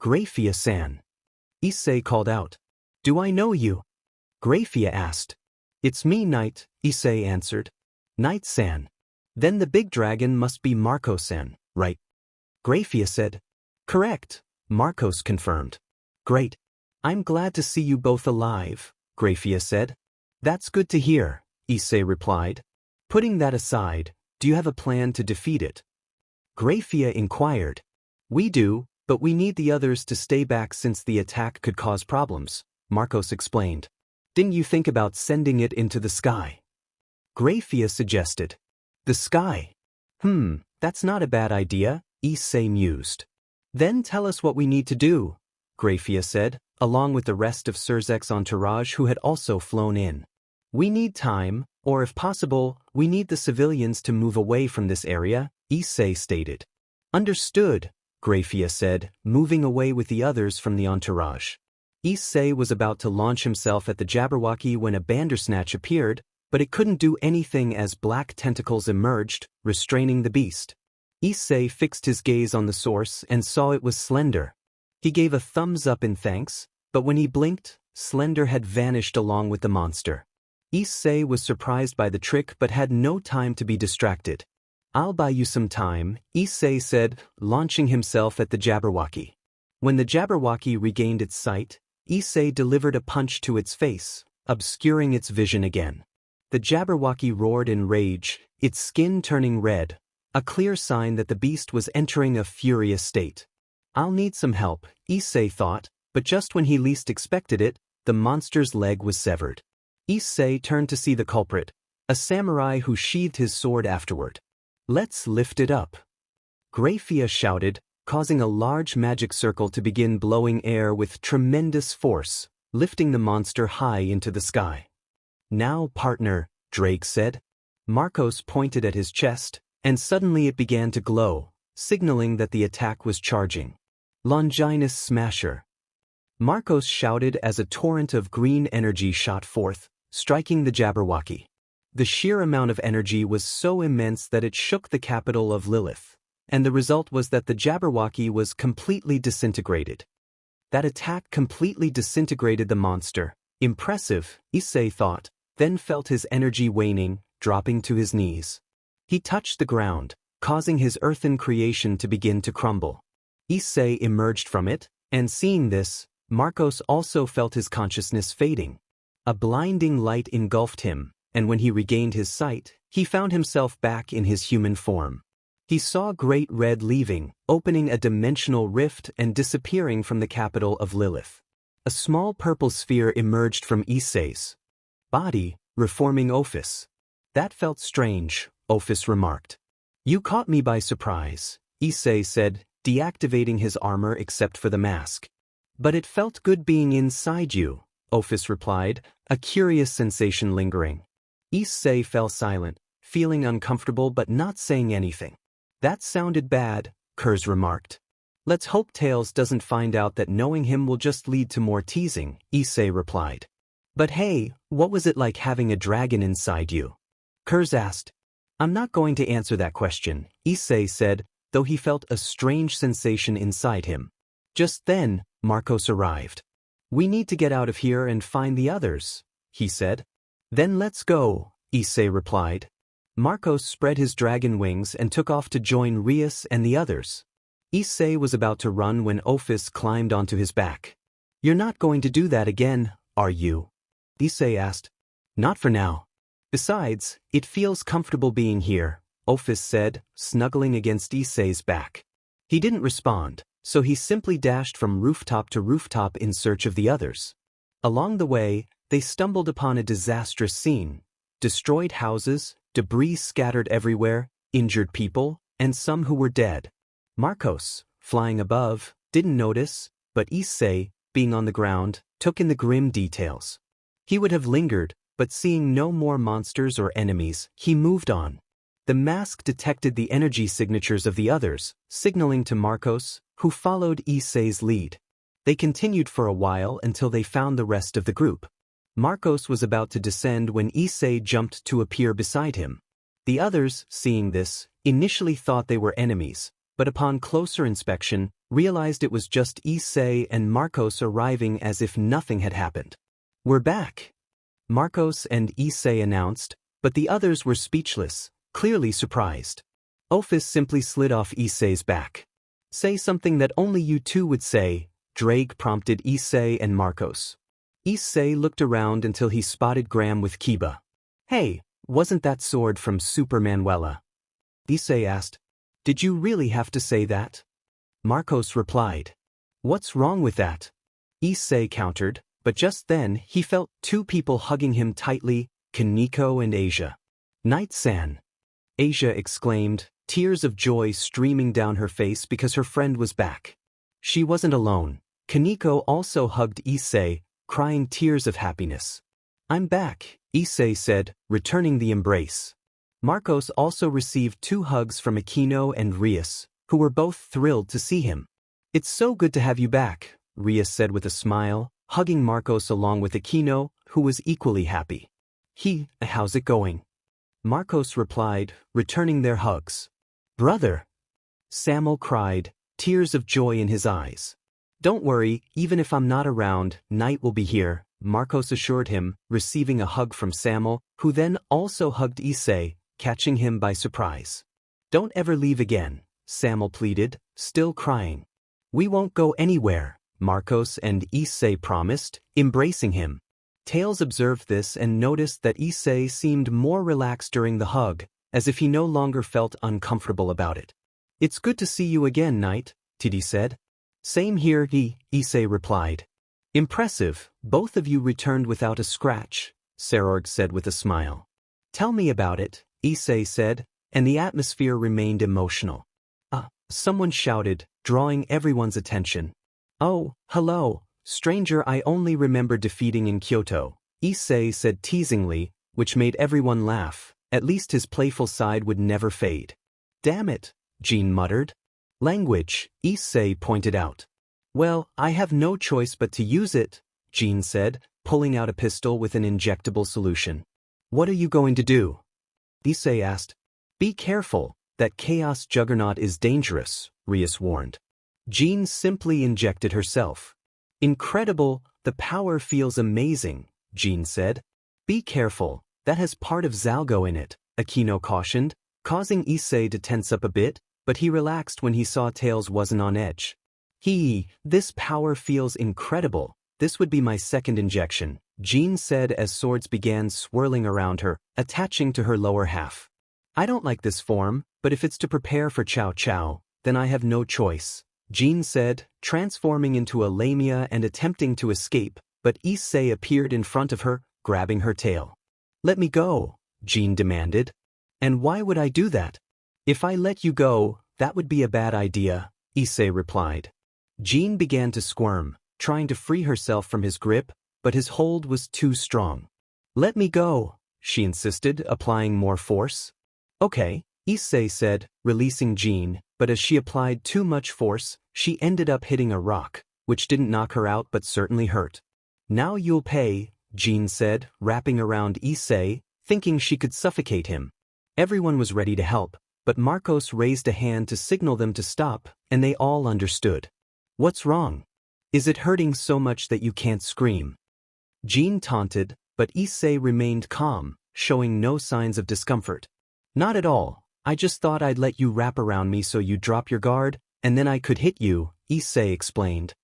Grafia-san. Issei called out. Do I know you? Grafia asked. It's me, Knight, Issei answered. Knight-san. Then the big dragon must be Marcos-san, right? Grafia said. Correct, Marcos confirmed. Great. I'm glad to see you both alive, Grafia said. That's good to hear, Issei replied. Putting that aside, do you have a plan to defeat it? Grafia inquired. We do, but we need the others to stay back since the attack could cause problems, Marcos explained. Didn't you think about sending it into the sky? Grafia suggested. The sky? That's not a bad idea, Issei mused. Then tell us what we need to do, Grafia said, along with the rest of Surzek's entourage who had also flown in. We need time, or if possible, we need the civilians to move away from this area, Issei stated. Understood, Grafia said, moving away with the others from the entourage. Issei was about to launch himself at the Jabberwocky when a Bandersnatch appeared, but it couldn't do anything as black tentacles emerged, restraining the beast. Issei fixed his gaze on the source and saw it was Slender. He gave a thumbs up in thanks, but when he blinked, Slender had vanished along with the monster. Issei was surprised by the trick but had no time to be distracted. I'll buy you some time, Issei said, launching himself at the Jabberwocky. When the Jabberwocky regained its sight, Issei delivered a punch to its face, obscuring its vision again. The Jabberwocky roared in rage, its skin turning red, a clear sign that the beast was entering a furious state. I'll need some help, Issei thought, but just when he least expected it, the monster's leg was severed. Issei turned to see the culprit, a samurai who sheathed his sword afterward. Let's lift it up. Grafia shouted, causing a large magic circle to begin blowing air with tremendous force, lifting the monster high into the sky. Now, partner, Drake said. Marcos pointed at his chest, and suddenly it began to glow, signaling that the attack was charging. Longinus Smasher. Marcos shouted as a torrent of green energy shot forth, striking the Jabberwocky. The sheer amount of energy was so immense that it shook the capital of Lilith, and the result was that the Jabberwocky was completely disintegrated. That attack completely disintegrated the monster. Impressive, Issei thought, then felt his energy waning, dropping to his knees. He touched the ground, causing his earthen creation to begin to crumble. Issei emerged from it, and seeing this, Marcos also felt his consciousness fading. A blinding light engulfed him, and when he regained his sight, he found himself back in his human form. He saw Great Red leaving, opening a dimensional rift and disappearing from the capital of Lilith. A small purple sphere emerged from Issei's body, reforming Ophis. That felt strange, Ophis remarked. You caught me by surprise, Issei said, deactivating his armor except for the mask. But it felt good being inside you, Ophis replied, a curious sensation lingering. Issei fell silent, feeling uncomfortable but not saying anything. That sounded bad, Kurz remarked. Let's hope Tails doesn't find out that knowing him will just lead to more teasing, Issei replied. But hey, what was it like having a dragon inside you? Kurz asked. I'm not going to answer that question, Issei said, though he felt a strange sensation inside him. Just then, Marcos arrived. We need to get out of here and find the others, he said. Then let's go, Issei replied. Marcos spread his dragon wings and took off to join Rias and the others. Issei was about to run when Ophis climbed onto his back. You're not going to do that again, are you? Issei asked. Not for now. Besides, it feels comfortable being here, Ophis said, snuggling against Issei's back. He didn't respond, so he simply dashed from rooftop to rooftop in search of the others. Along the way, they stumbled upon a disastrous scene. Destroyed houses, debris scattered everywhere, injured people, and some who were dead. Marcos, flying above, didn't notice, but Issei, being on the ground, took in the grim details. He would have lingered, but seeing no more monsters or enemies, he moved on. The mask detected the energy signatures of the others, signaling to Marcos, who followed Issei's lead. They continued for a while until they found the rest of the group. Marcos was about to descend when Issei jumped to appear beside him. The others, seeing this, initially thought they were enemies, but upon closer inspection, realized it was just Issei and Marcos arriving as if nothing had happened. We're back, Marcos and Issei announced, but the others were speechless, clearly surprised. Ophis simply slid off Issei's back. Say something that only you two would say, Drake prompted Issei and Marcos. Issei looked around until he spotted Graham with Kiba. Hey, wasn't that sword from Super Manuela? Issei asked. Did you really have to say that? Marcos replied. What's wrong with that? Issei countered, but just then he felt two people hugging him tightly, Kaneko and Asia. Night-san, Asia exclaimed, tears of joy streaming down her face because her friend was back. She wasn't alone. Kaneko also hugged Issei, crying tears of happiness. I'm back, Issei said, returning the embrace. Marcos also received 2 hugs from Aquino and Rias, who were both thrilled to see him. It's so good to have you back, Rias said with a smile, hugging Marcos along with Aquino, who was equally happy. How's it going? Marcos replied, returning their hugs. Brother! Samuel cried, tears of joy in his eyes. Don't worry, even if I'm not around, Night will be here, Marcos assured him, receiving a hug from Samuel, who then also hugged Issei, catching him by surprise. Don't ever leave again, Samuel pleaded, still crying. We won't go anywhere, Marcos and Issei promised, embracing him. Tails observed this and noticed that Issei seemed more relaxed during the hug, as if he no longer felt uncomfortable about it. It's good to see you again, Knight, Titi said. Same here, Issei replied. Impressive, both of you returned without a scratch, Serorg said with a smile. Tell me about it, Issei said, and the atmosphere remained emotional. Someone shouted, drawing everyone's attention. Oh, hello, stranger, I only remember defeating in Kyoto, Issei said teasingly, which made everyone laugh. At least his playful side would never fade. Damn it, Jean muttered. Language, Issei pointed out. Well, I have no choice but to use it, Jean said, pulling out a pistol with an injectable solution. What are you going to do? Issei asked. Be careful, that chaos juggernaut is dangerous, Rias warned. Jean simply injected herself. Incredible, the power feels amazing, Jean said. Be careful, that has part of Zalgo in it, Aquino cautioned, causing Issei to tense up a bit, but he relaxed when he saw Tails wasn't on edge. This power feels incredible, this would be my second injection, Jean said as swords began swirling around her, attaching to her lower half. I don't like this form, but if it's to prepare for Chow Chow, then I have no choice, Jean said, transforming into a lamia and attempting to escape, but Issei appeared in front of her, grabbing her tail. Let me go, Jean demanded. And why would I do that? If I let you go, that would be a bad idea, Issei replied. Jean began to squirm, trying to free herself from his grip, but his hold was too strong. Let me go, she insisted, applying more force. Okay, Issei said, releasing Jean, but as she applied too much force, she ended up hitting a rock, which didn't knock her out but certainly hurt. Now you'll pay, Jean said, wrapping around Issei, thinking she could suffocate him. Everyone was ready to help, but Marcos raised a hand to signal them to stop, and they all understood. What's wrong? Is it hurting so much that you can't scream? Jean taunted, but Issei remained calm, showing no signs of discomfort. Not at all, I just thought I'd let you wrap around me so you'd drop your guard, and then I could hit you, Issei explained.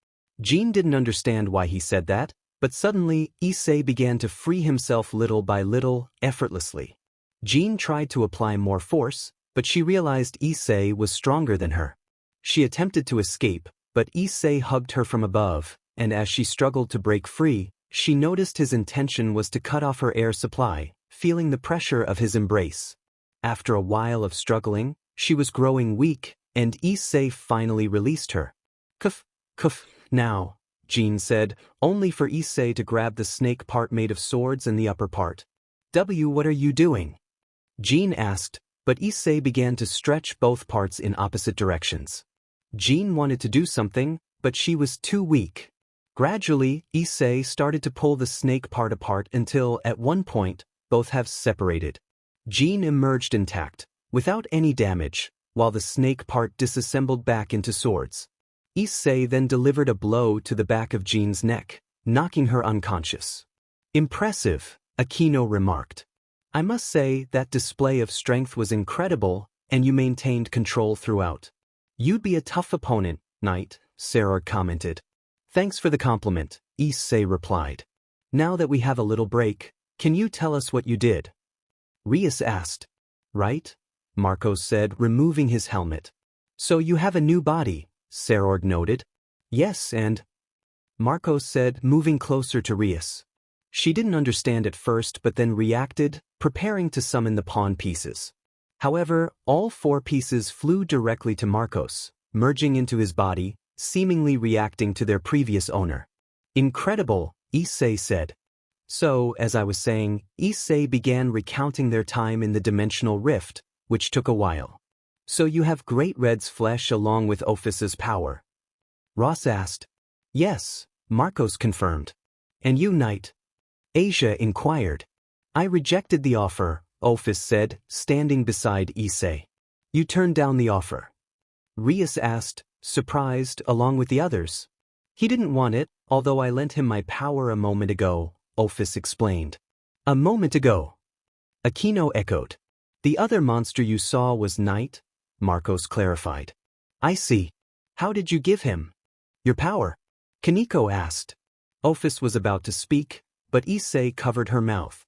Jean didn't understand why he said that, but suddenly Issei began to free himself little by little, effortlessly. Jean tried to apply more force, but she realized Issei was stronger than her. She attempted to escape, but Issei hugged her from above, and as she struggled to break free, she noticed his intention was to cut off her air supply, feeling the pressure of his embrace. After a while of struggling, she was growing weak, and Issei finally released her. Cuff, now, Jean said, only for Issei to grab the snake part made of swords and the upper part. What are you doing? Jean asked, but Issei began to stretch both parts in opposite directions. Jean wanted to do something, but she was too weak. Gradually, Issei started to pull the snake part apart until, at one point, both halves separated. Jean emerged intact, without any damage, while the snake part disassembled back into swords. Issei then delivered a blow to the back of Jean's neck, knocking her unconscious. Impressive, Aquino remarked. I must say that display of strength was incredible, and you maintained control throughout. You'd be a tough opponent, Knight, Sarah commented. Thanks for the compliment, Issei replied. Now that we have a little break, can you tell us what you did? Rias asked. Right? Marcos said, removing his helmet. So you have a new body, Sarah noted. Yes, and Marcos said, moving closer to Rias. She didn't understand at first but then reacted, preparing to summon the pawn pieces. However, all 4 pieces flew directly to Marcos, merging into his body, seemingly reacting to their previous owner. Incredible, Issei said. So, as I was saying, Issei began recounting their time in the dimensional rift, which took a while. So you have Great Red's flesh along with Ophus's power? Ross asked. Yes, Marcos confirmed. And you, Knight? Asia inquired. I rejected the offer, Ophus said, standing beside Issei. You turned down the offer? Rias asked, surprised, along with the others. He didn't want it, although I lent him my power a moment ago, Ophus explained. A moment ago? Aquino echoed. The other monster you saw was Knight? Marcos clarified. I see. How did you give him your power? Kaneko asked. Ophus was about to speak, but Issei covered her mouth.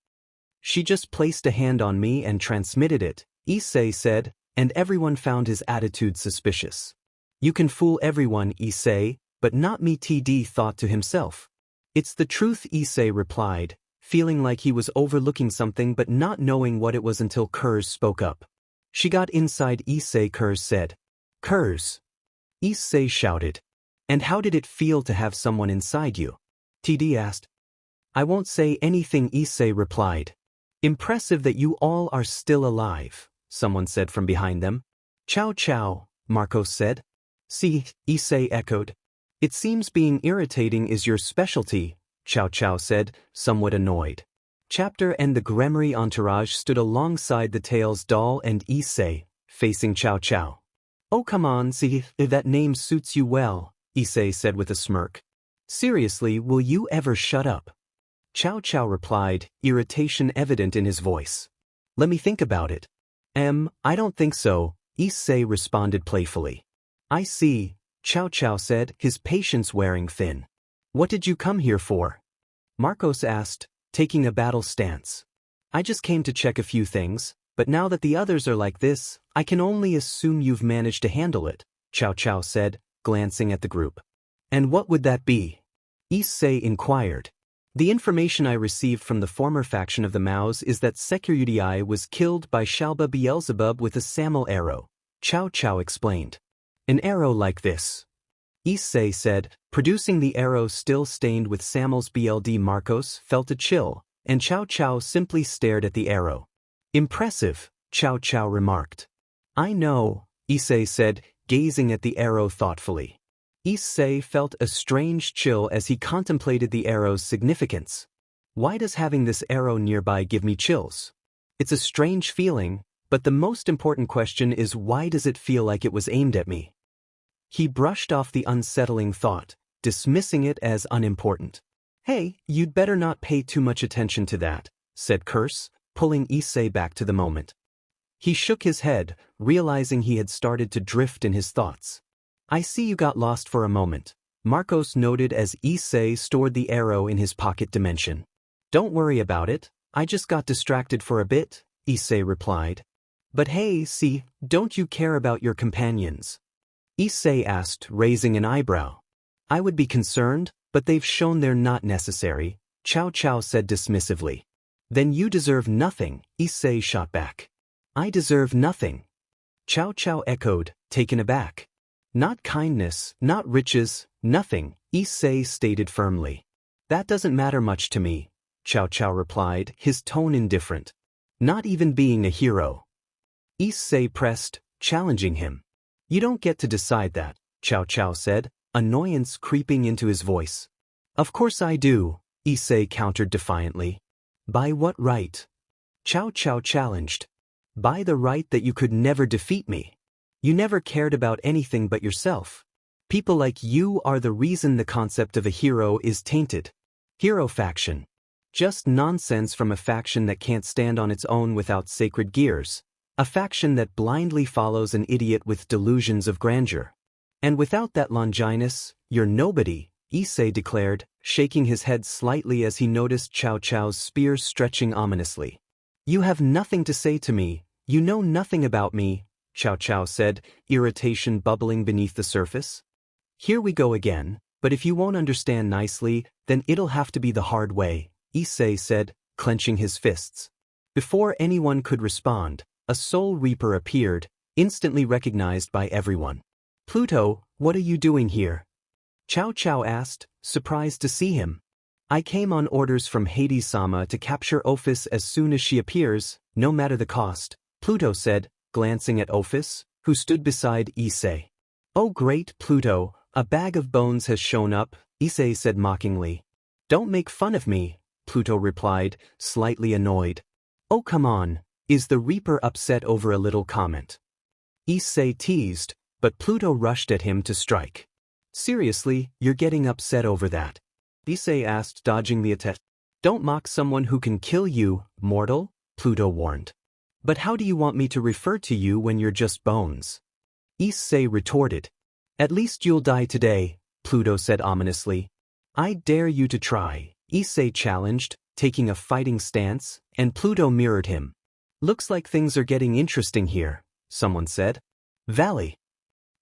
She just placed a hand on me and transmitted it, Issei said, and everyone found his attitude suspicious. You can fool everyone, Issei, but not me, TD thought to himself. It's the truth, Issei replied, feeling like he was overlooking something but not knowing what it was until Kurz spoke up. She got inside Issei. Kurz said. Kurz. Issei shouted. And how did it feel to have someone inside you? TD asked. I won't say anything, Issei replied. Impressive that you all are still alive, someone said from behind them. Chow chow, Marcos said. See, Issei echoed. It seems being irritating is your specialty, Chow Chow said, somewhat annoyed. Chapter and the Gremory entourage stood alongside the Tails doll and Issei, facing Chow Chow. Oh come on, see, that name suits you well, Issei said with a smirk. Seriously, will you ever shut up? Chow Chow replied, irritation evident in his voice. Let me think about it. I don't think so, Issei responded playfully. I see, Chow Chow said, his patience wearing thin. What did you come here for? Marcos asked, taking a battle stance. I just came to check a few things, But now that the others are like this, I can only assume you've managed to handle it, Cao Cao said, glancing at the group. And what would that be? Issei inquired. The information I received from the former faction of the Maos is that Hyoudou was killed by Shalba Beelzebub with a Samel arrow, Cao Cao explained. An arrow like this, Issei said, producing the arrow still stained with Samel's BLD. Marcos felt a chill, and Cao Cao simply stared at the arrow. Impressive, Cao Cao remarked. I know, Issei said, gazing at the arrow thoughtfully. Issei felt a strange chill as he contemplated the arrow's significance. Why does having this arrow nearby give me chills? It's a strange feeling, but the most important question is why does it feel like it was aimed at me? He brushed off the unsettling thought, dismissing it as unimportant. Hey, you'd better not pay too much attention to that, said Curse, pulling Issei back to the moment. He shook his head, realizing he had started to drift in his thoughts. I see you got lost for a moment, Marcos noted as Issei stored the arrow in his pocket dimension. Don't worry about it, I just got distracted for a bit, Issei replied. But hey, see, don't you care about your companions? Issei asked, raising an eyebrow. I would be concerned, but they've shown they're not necessary, Cao Cao said dismissively. Then you deserve nothing, Issei shot back. I deserve nothing. Cao Cao echoed, taken aback. Not kindness, not riches, nothing, Issei stated firmly. That doesn't matter much to me, Cao Cao replied, his tone indifferent. Not even being a hero. Issei pressed, challenging him. You don't get to decide that, Cao Cao said, annoyance creeping into his voice. Of course I do, Issei countered defiantly. By what right? Cao Cao challenged. By the right that you could never defeat me. You never cared about anything but yourself. People like you are the reason the concept of a hero is tainted. Hero faction. Just nonsense from a faction that can't stand on its own without sacred gears. A faction that blindly follows an idiot with delusions of grandeur. And without that Longinus, you're nobody, Issei declared, shaking his head slightly as he noticed Cao Cao's spear stretching ominously. You have nothing to say to me, you know nothing about me, Cao Cao said, irritation bubbling beneath the surface. Here we go again, but if you won't understand nicely, then it'll have to be the hard way, Issei said, clenching his fists. Before anyone could respond, a Soul Reaper appeared, instantly recognized by everyone. Pluto, what are you doing here? Cao Cao asked, surprised to see him. I came on orders from Hades-sama to capture Ophis as soon as she appears, no matter the cost, Pluto said, glancing at Ophis, who stood beside Issei. Oh great, Pluto, a bag of bones has shown up, Issei said mockingly. Don't make fun of me, Pluto replied, slightly annoyed. Oh come on, is the Reaper upset over a little comment? Issei teased, but Pluto rushed at him to strike. Seriously, you're getting upset over that? Issei asked, dodging the attack. Don't mock someone who can kill you, mortal, Pluto warned. But how do you want me to refer to you when you're just bones? Issei retorted. At least you'll die today, Pluto said ominously. I dare you to try, Issei challenged, taking a fighting stance, and Pluto mirrored him. Looks like things are getting interesting here, someone said. Valley.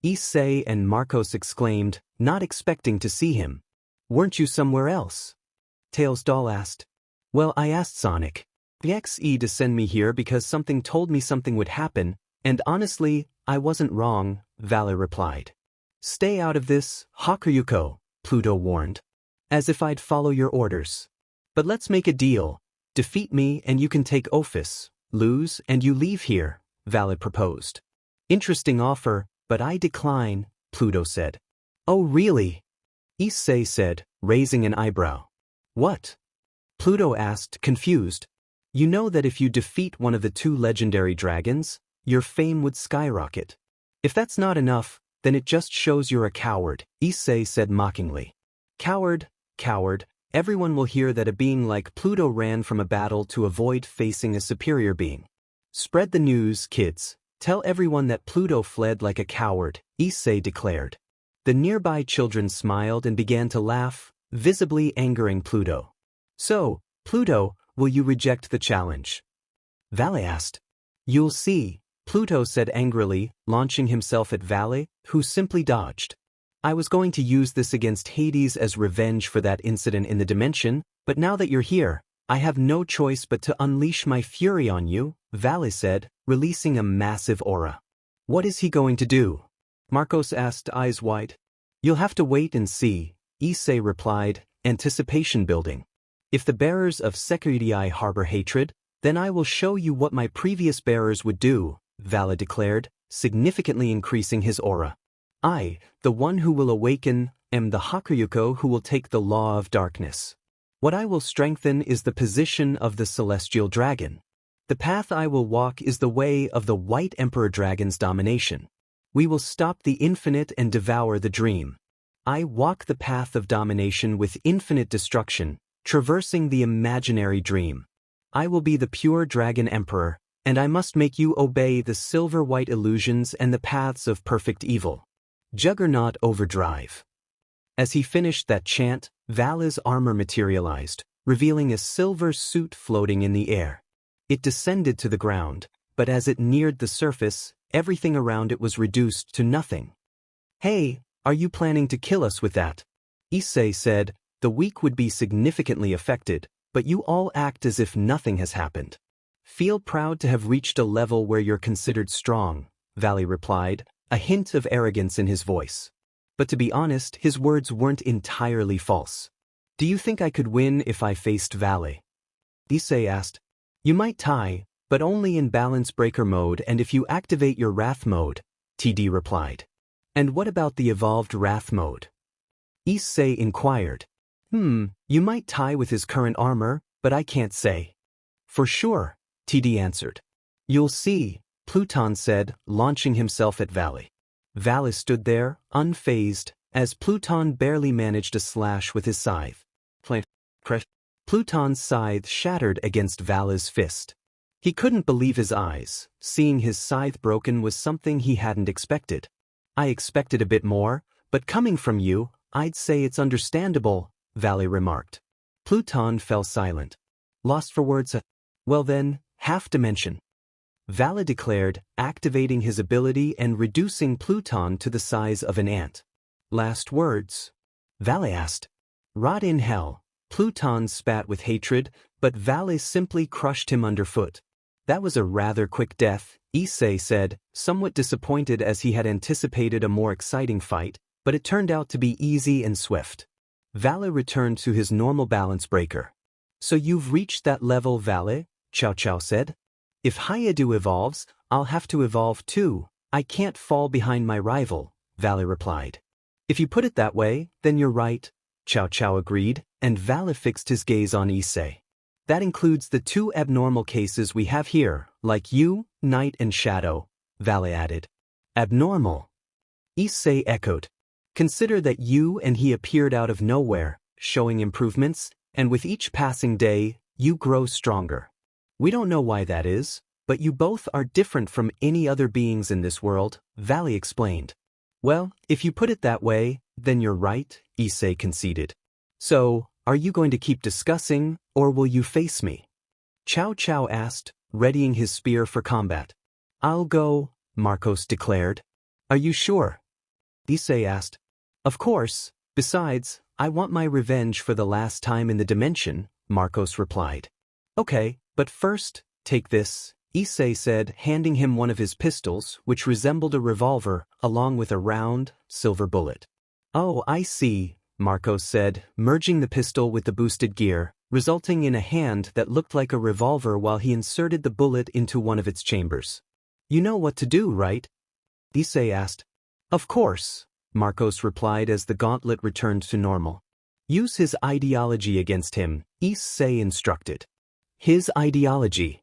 Issei and Marcos exclaimed, not expecting to see him. Weren't you somewhere else? Tails doll asked. Well, I asked Sonic. The XE to send me here because something told me something would happen, and honestly, I wasn't wrong, Valley replied. Stay out of this, Hakuryuko, Pluto warned. As if I'd follow your orders. But let's make a deal. Defeat me and you can take Ophis. Lose and you leave here, Valley proposed. Interesting offer, but I decline, Pluto said. Oh really? Issei said, raising an eyebrow. What? Pluto asked, confused. You know that if you defeat one of the two legendary dragons, your fame would skyrocket. If that's not enough, then it just shows you're a coward, Issei said mockingly. Coward, coward, everyone will hear that a being like Pluto ran from a battle to avoid facing a superior being. Spread the news, kids. Tell everyone that Pluto fled like a coward, Issei declared. The nearby children smiled and began to laugh, visibly angering Pluto. So, Pluto, will you reject the challenge? Valley asked. You'll see, Pluto said angrily, launching himself at Vale, who simply dodged. I was going to use this against Hades as revenge for that incident in the dimension, but now that you're here, I have no choice but to unleash my fury on you, Vale said, releasing a massive aura. What is he going to do? Marcos asked, eyes wide. You'll have to wait and see, Issei replied, anticipation building. If the bearers of Sekyudai harbor hatred, then I will show you what my previous bearers would do, Vale declared, significantly increasing his aura. I, the one who will awaken, am the Hakuryuko who will take the law of darkness. What I will strengthen is the position of the celestial dragon. The path I will walk is the way of the White Emperor Dragon's domination. We will stop the infinite and devour the dream. I walk the path of domination with infinite destruction, traversing the imaginary dream. I will be the pure dragon emperor, and I must make you obey the silver-white illusions and the paths of perfect evil. Juggernaut Overdrive. As he finished that chant, Vale's armor materialized, revealing a silver suit floating in the air. It descended to the ground, but as it neared the surface, everything around it was reduced to nothing. Hey, are you planning to kill us with that? Issei said, the weak would be significantly affected, but you all act as if nothing has happened. Feel proud to have reached a level where you're considered strong, Vale replied, a hint of arrogance in his voice. But to be honest, his words weren't entirely false. Do you think I could win if I faced Vale? Issei asked. You might tie, but only in balance breaker mode and if you activate your wrath mode, TD replied. And what about the evolved wrath mode? Issei inquired. You might tie with his current armor, but I can't say. For sure, TD answered. You'll see, Pluton said, launching himself at Vale. Vale stood there, unfazed, as Pluton barely managed a slash with his scythe. Pluton's scythe shattered against Vale's fist. He couldn't believe his eyes. Seeing his scythe broken was something he hadn't expected. I expected a bit more, but coming from you, I'd say it's understandable, Vale remarked. Pluton fell silent. Lost for words. Well then, half dimension. Vale declared, activating his ability and reducing Pluton to the size of an ant. Last words? Vale asked. Rot in hell. Pluton spat with hatred, but Vale simply crushed him underfoot. That was a rather quick death, Issei said, somewhat disappointed as he had anticipated a more exciting fight, but it turned out to be easy and swift. Vale returned to his normal balance breaker. So you've reached that level, Vale? Cao Cao said. If Hyodo evolves, I'll have to evolve too. I can't fall behind my rival, Vale replied. If you put it that way, then you're right, Cao Cao agreed, and Vale fixed his gaze on Issei. That includes the two abnormal cases we have here, like you, Night and Shadow, Vale added. Abnormal? Issei echoed. Consider that you and he appeared out of nowhere, showing improvements, and with each passing day, you grow stronger. We don't know why that is, but you both are different from any other beings in this world, Vale explained. Well, if you put it that way, then you're right, Issei conceded. So, are you going to keep discussing, or will you face me? Cao Cao asked, readying his spear for combat. I'll go, Marcos declared. Are you sure? Issei asked. Of course, besides, I want my revenge for the last time in the dimension, Marcos replied. Okay, but first, take this, Issei said, handing him one of his pistols, which resembled a revolver, along with a round, silver bullet. Oh, I see, Marcos said, merging the pistol with the boosted gear, resulting in a hand that looked like a revolver while he inserted the bullet into one of its chambers. You know what to do, right? Issei asked. Of course, Marcos replied as the gauntlet returned to normal. Use his ideology against him, Issei instructed. His ideology?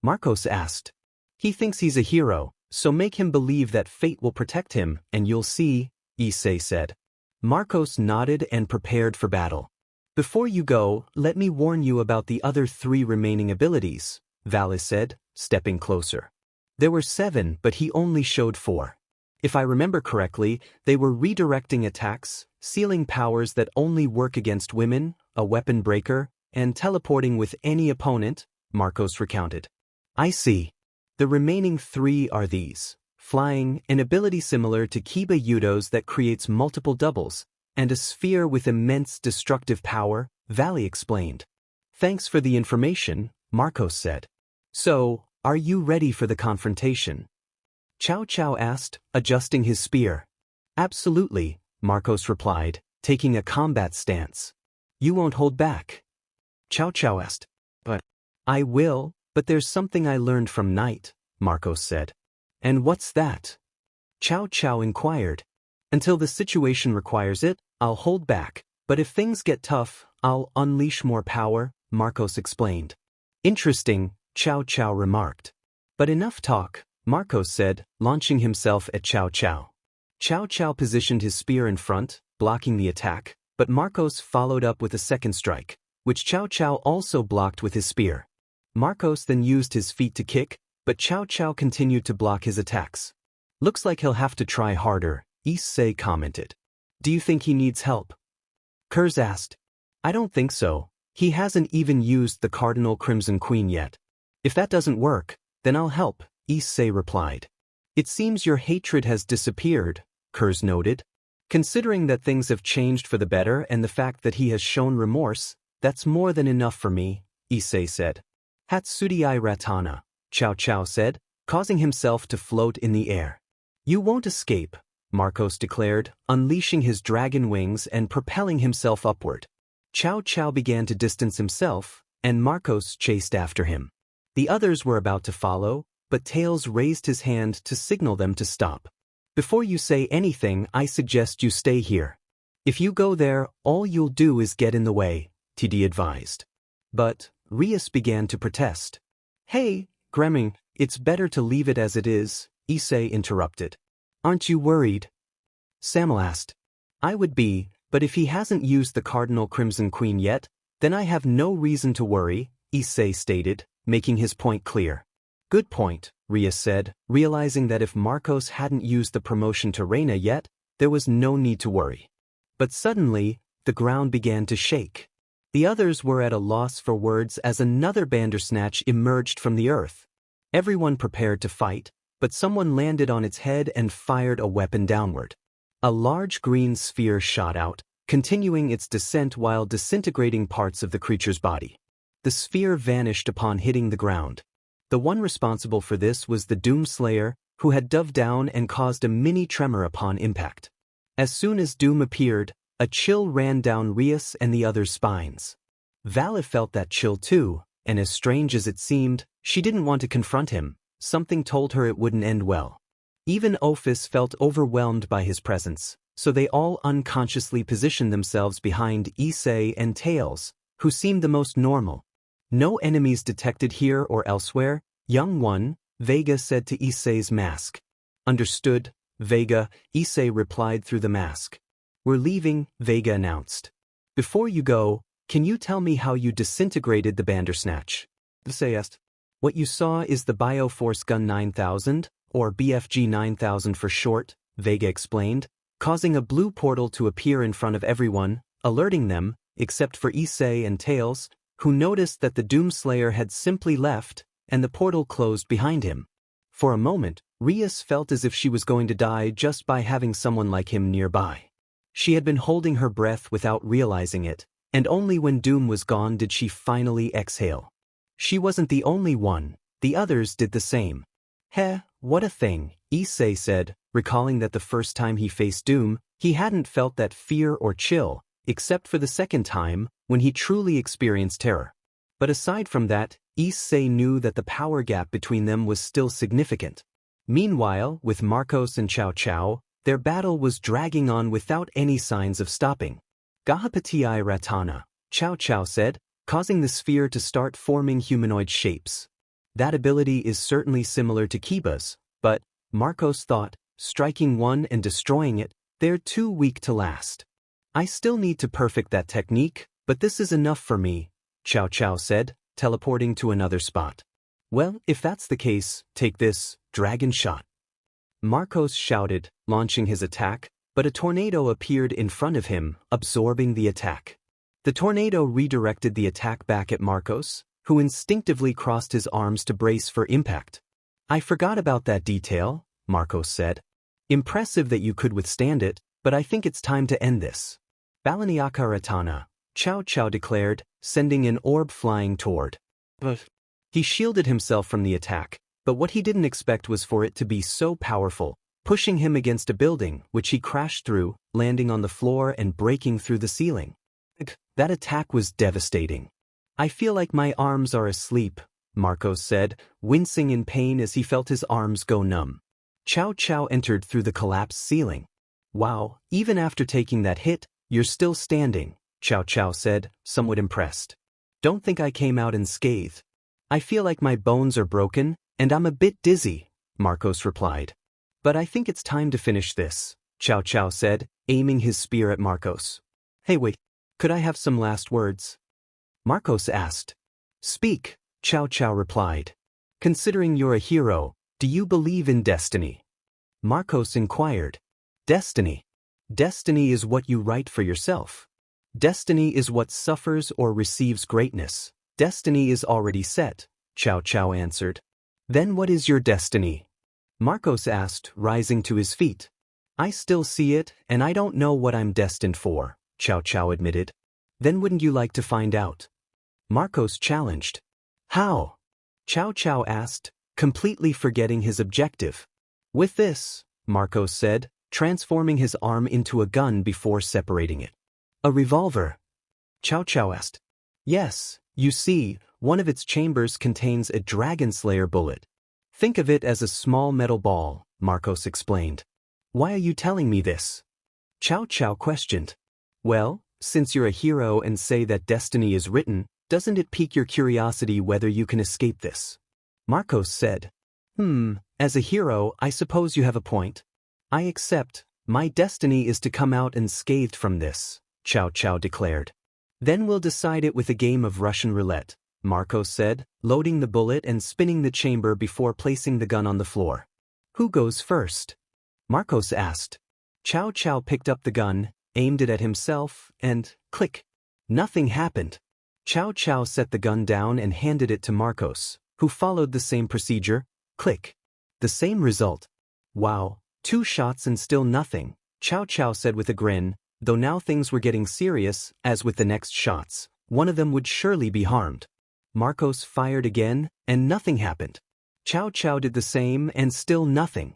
Marcos asked. He thinks he's a hero, so make him believe that fate will protect him, and you'll see, Issei said. Marcos nodded and prepared for battle. Before you go, let me warn you about the other 3 remaining abilities, Vale said, stepping closer. There were 7, but he only showed 4. If I remember correctly, they were redirecting attacks, sealing powers that only work against women, a weapon breaker, and teleporting with any opponent, Marcos recounted. I see. The remaining 3 are these: flying, an ability similar to Kiba Hyodo's that creates multiple doubles, and a sphere with immense destructive power, Valley explained. Thanks for the information, Marcos said. So, are you ready for the confrontation? Chow Chow asked, adjusting his spear. Absolutely, Marcos replied, taking a combat stance. You won't hold back? Chow Chow asked. But I will, but there's something I learned from Night, Marcos said. And what's that? Chow Chow inquired. Until the situation requires it, I'll hold back, but if things get tough, I'll unleash more power, Marcos explained. Interesting, Chow Chow remarked. But enough talk, Marcos said, launching himself at Chow Chow. Chow Chow positioned his spear in front, blocking the attack, but Marcos followed up with a second strike, which Chow Chow also blocked with his spear. Marcos then used his feet to kick, but Chow Chow continued to block his attacks. Looks like he'll have to try harder, Issei commented. Do you think he needs help? Kurz asked. I don't think so. He hasn't even used the Cardinal Crimson Queen yet. If that doesn't work, then I'll help, Issei replied. It seems your hatred has disappeared, Kurz noted. Considering that things have changed for the better and the fact that he has shown remorse, that's more than enough for me, Issei said. Hatsudai Ratana, Chow Chow said, causing himself to float in the air. You won't escape, Marcos declared, unleashing his dragon wings and propelling himself upward. Chow Chow began to distance himself, and Marcos chased after him. The others were about to follow, but Tails raised his hand to signal them to stop. Before you say anything, I suggest you stay here. If you go there, all you'll do is get in the way, TD advised. But Rias began to protest. Hey, Gremming, it's better to leave it as it is, Issei interrupted. Aren't you worried? Samuel asked. I would be, but if he hasn't used the Cardinal Crimson Queen yet, then I have no reason to worry, Issei stated, making his point clear. Good point, Rias said, realizing that if Marcos hadn't used the promotion to Reina yet, there was no need to worry. But suddenly, the ground began to shake. The others were at a loss for words as another Bandersnatch emerged from the earth. Everyone prepared to fight, but someone landed on its head and fired a weapon downward. A large green sphere shot out, continuing its descent while disintegrating parts of the creature's body. The sphere vanished upon hitting the ground. The one responsible for this was the Doomslayer, who had dove down and caused a mini tremor upon impact. As soon as Doom appeared, a chill ran down Rias and the others' spines. Vala felt that chill too, and as strange as it seemed, she didn't want to confront him. Something told her it wouldn't end well. Even Ophis felt overwhelmed by his presence, so they all unconsciously positioned themselves behind Issei and Tails, who seemed the most normal. No enemies detected here or elsewhere, young one, Vega said to Issei's mask. Understood, Vega, Issei replied through the mask. We're leaving, Vega announced. Before you go, can you tell me how you disintegrated the Bandersnatch? Issei asked. What you saw is the Bioforce Gun 9000, or BFG 9000 for short, Vega explained, causing a blue portal to appear in front of everyone, alerting them, except for Issei and Tails, who noticed that the Doomslayer had simply left, and the portal closed behind him. For a moment, Rias felt as if she was going to die just by having someone like him nearby. She had been holding her breath without realizing it, and only when Doom was gone did she finally exhale. She wasn't the only one, the others did the same. Heh, what a thing, Issei said, recalling that the first time he faced Doom, he hadn't felt that fear or chill, except for the second time, when he truly experienced terror. But aside from that, Issei knew that the power gap between them was still significant. Meanwhile, with Marcos and Chow Chow, their battle was dragging on without any signs of stopping. Gahapatii Ratana, Chow Chow said, causing the sphere to start forming humanoid shapes. That ability is certainly similar to Kiba's, but, Marcos thought, striking one and destroying it, they're too weak to last. I still need to perfect that technique, but this is enough for me, Chow Chow said, teleporting to another spot. Well, if that's the case, take this, Dragon Shot. Marcos shouted, launching his attack, but a tornado appeared in front of him, absorbing the attack. The tornado redirected the attack back at Marcos, who instinctively crossed his arms to brace for impact. I forgot about that detail, Marcos said. Impressive that you could withstand it, but I think it's time to end this. Balaniaka Ratana, Chow Chow declared, sending an orb flying toward. But he shielded himself from the attack, but what he didn't expect was for it to be so powerful, pushing him against a building, which he crashed through, landing on the floor and breaking through the ceiling. That attack was devastating. I feel like my arms are asleep, Marcos said, wincing in pain as he felt his arms go numb. Chow Chow entered through the collapsed ceiling. Wow, even after taking that hit, you're still standing, Chow Chow said, somewhat impressed. Don't think I came out unscathed. I feel like my bones are broken, and I'm a bit dizzy, Marcos replied. But I think it's time to finish this, Chow Chow said, aiming his spear at Marcos. Hey wait, could I have some last words? Marcos asked. Speak, Chow Chow replied. Considering you're a hero, do you believe in destiny? Marcos inquired. Destiny. Destiny is what you write for yourself. Destiny is what suffers or receives greatness. Destiny is already set, Chow Chow answered. Then what is your destiny? Marcos asked, rising to his feet. I still see it, and I don't know what I'm destined for, Chow Chow admitted. Then wouldn't you like to find out? Marcos challenged. How? Chow Chow asked, completely forgetting his objective. With this, Marcos said, transforming his arm into a gun before separating it. A revolver? Chow Chow asked. Yes, you see, one of its chambers contains a Dragon Slayer bullet. Think of it as a small metal ball, Marcos explained. Why are you telling me this? Chow Chow questioned. Well, since you're a hero and say that destiny is written, doesn't it pique your curiosity whether you can escape this? Marcos said. As a hero, I suppose you have a point. I accept. My destiny is to come out unscathed from this, Chow Chow declared. Then we'll decide it with a game of Russian roulette, Marcos said, loading the bullet and spinning the chamber before placing the gun on the floor. Who goes first? Marcos asked. Chow Chow picked up the gun, aimed it at himself, and, click. Nothing happened. Chow Chow set the gun down and handed it to Marcos, who followed the same procedure, click. The same result. Wow, 2 shots and still nothing, Chow Chow said with a grin, though now things were getting serious, as with the next shots, one of them would surely be harmed. Marcos fired again, and nothing happened. Chow Chow did the same and still nothing.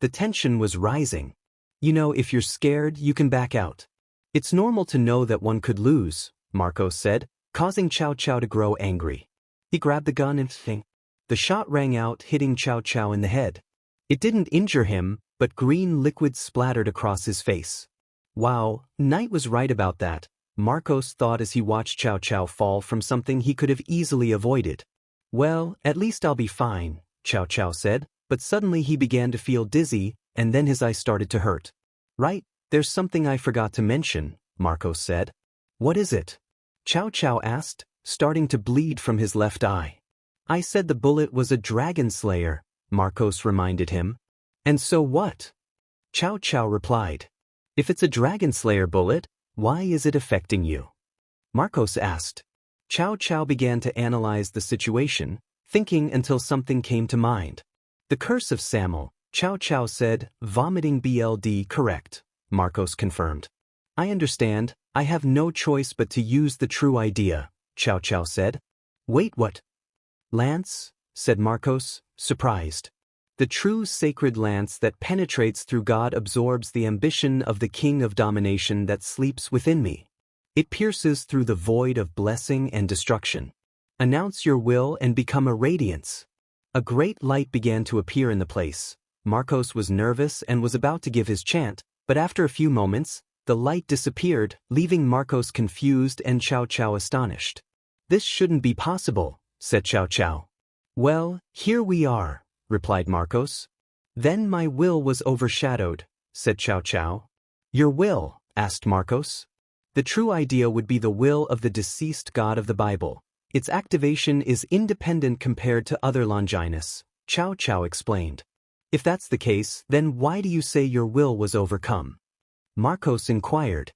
The tension was rising. You know, if you're scared, you can back out. It's normal to know that one could lose, Marcos said, causing Chow Chow to grow angry. He grabbed the gun and thing. The shot rang out, hitting Chow Chow in the head. It didn't injure him, but green liquid splattered across his face. Wow, Knight was right about that, Marcos thought as he watched Chow Chow fall from something he could have easily avoided. Well, at least I'll be fine, Chow Chow said, but suddenly he began to feel dizzy, and then his eyes started to hurt. Right, there's something I forgot to mention, Marcos said. What is it? Chow Chow asked, starting to bleed from his left eye. I said the bullet was a Dragon Slayer, Marcos reminded him. And so what? Chow Chow replied. If it's a Dragon Slayer bullet, why is it affecting you? Marcos asked. Chow Chow began to analyze the situation, thinking until something came to mind. The curse of Samuel, Chow Chow said, vomiting BLD correct, Marcos confirmed. I understand, I have no choice but to use the true idea, Chow Chow said. Wait, what? Lance, said Marcos, surprised. The true sacred lance that penetrates through God absorbs the ambition of the king of domination that sleeps within me. It pierces through the void of blessing and destruction. Announce your will and become a radiance. A great light began to appear in the place. Marcos was nervous and was about to give his chant, but after a few moments, the light disappeared, leaving Marcos confused and Chow Chow astonished. This shouldn't be possible, said Chow Chow. Well, here we are, replied Marcos. Then my will was overshadowed, said Chow Chow. Your will? Asked Marcos. The true idea would be the will of the deceased god of the Bible. Its activation is independent compared to other Longinus, Chow Chow explained. If that's the case, then why do you say your will was overcome? Marcos inquired.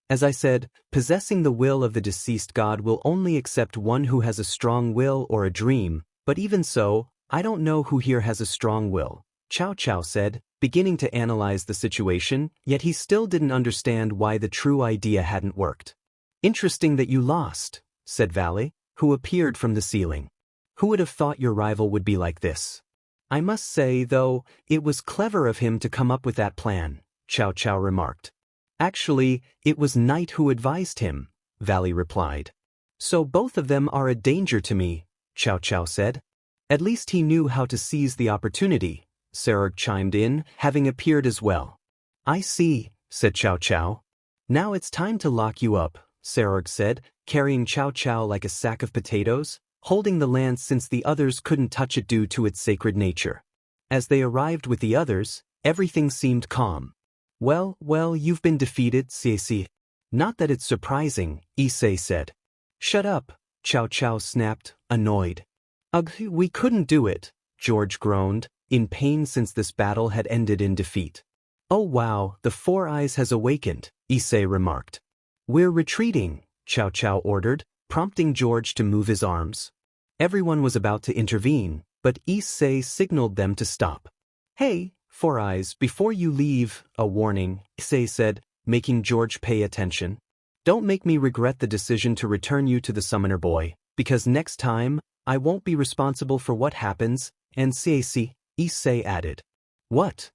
As I said, possessing the will of the deceased god will only accept one who has a strong will or a dream, but even so, I don't know who here has a strong will, Chow Chow said, beginning to analyze the situation, yet he still didn't understand why the true idea hadn't worked. Interesting that you lost, said Valley, who appeared from the ceiling. Who would have thought your rival would be like this? I must say, though, it was clever of him to come up with that plan, Chow Chow remarked. Actually, it was Knight who advised him, Valley replied. So both of them are a danger to me, Chow Chow said. At least he knew how to seize the opportunity, Sarug chimed in, having appeared as well. I see, said Chow Chow. Now it's time to lock you up, Sarug said, carrying Chow Chow like a sack of potatoes, holding the lance since the others couldn't touch it due to its sacred nature. As they arrived with the others, everything seemed calm. Well, you've been defeated, Issei. Not that it's surprising, Issei said. Shut up, Chow Chow snapped, annoyed. Ugh, we couldn't do it, George groaned, in pain since this battle had ended in defeat. Oh wow, the Four Eyes has awakened, Issei remarked. We're retreating, Chow Chow ordered, prompting George to move his arms. Everyone was about to intervene, but Issei signaled them to stop. Hey, Four Eyes, before you leave, a warning, Issei said, making George pay attention. Don't make me regret the decision to return you to the Summoner Boy, because next time, I won't be responsible for what happens, and Issei added. What?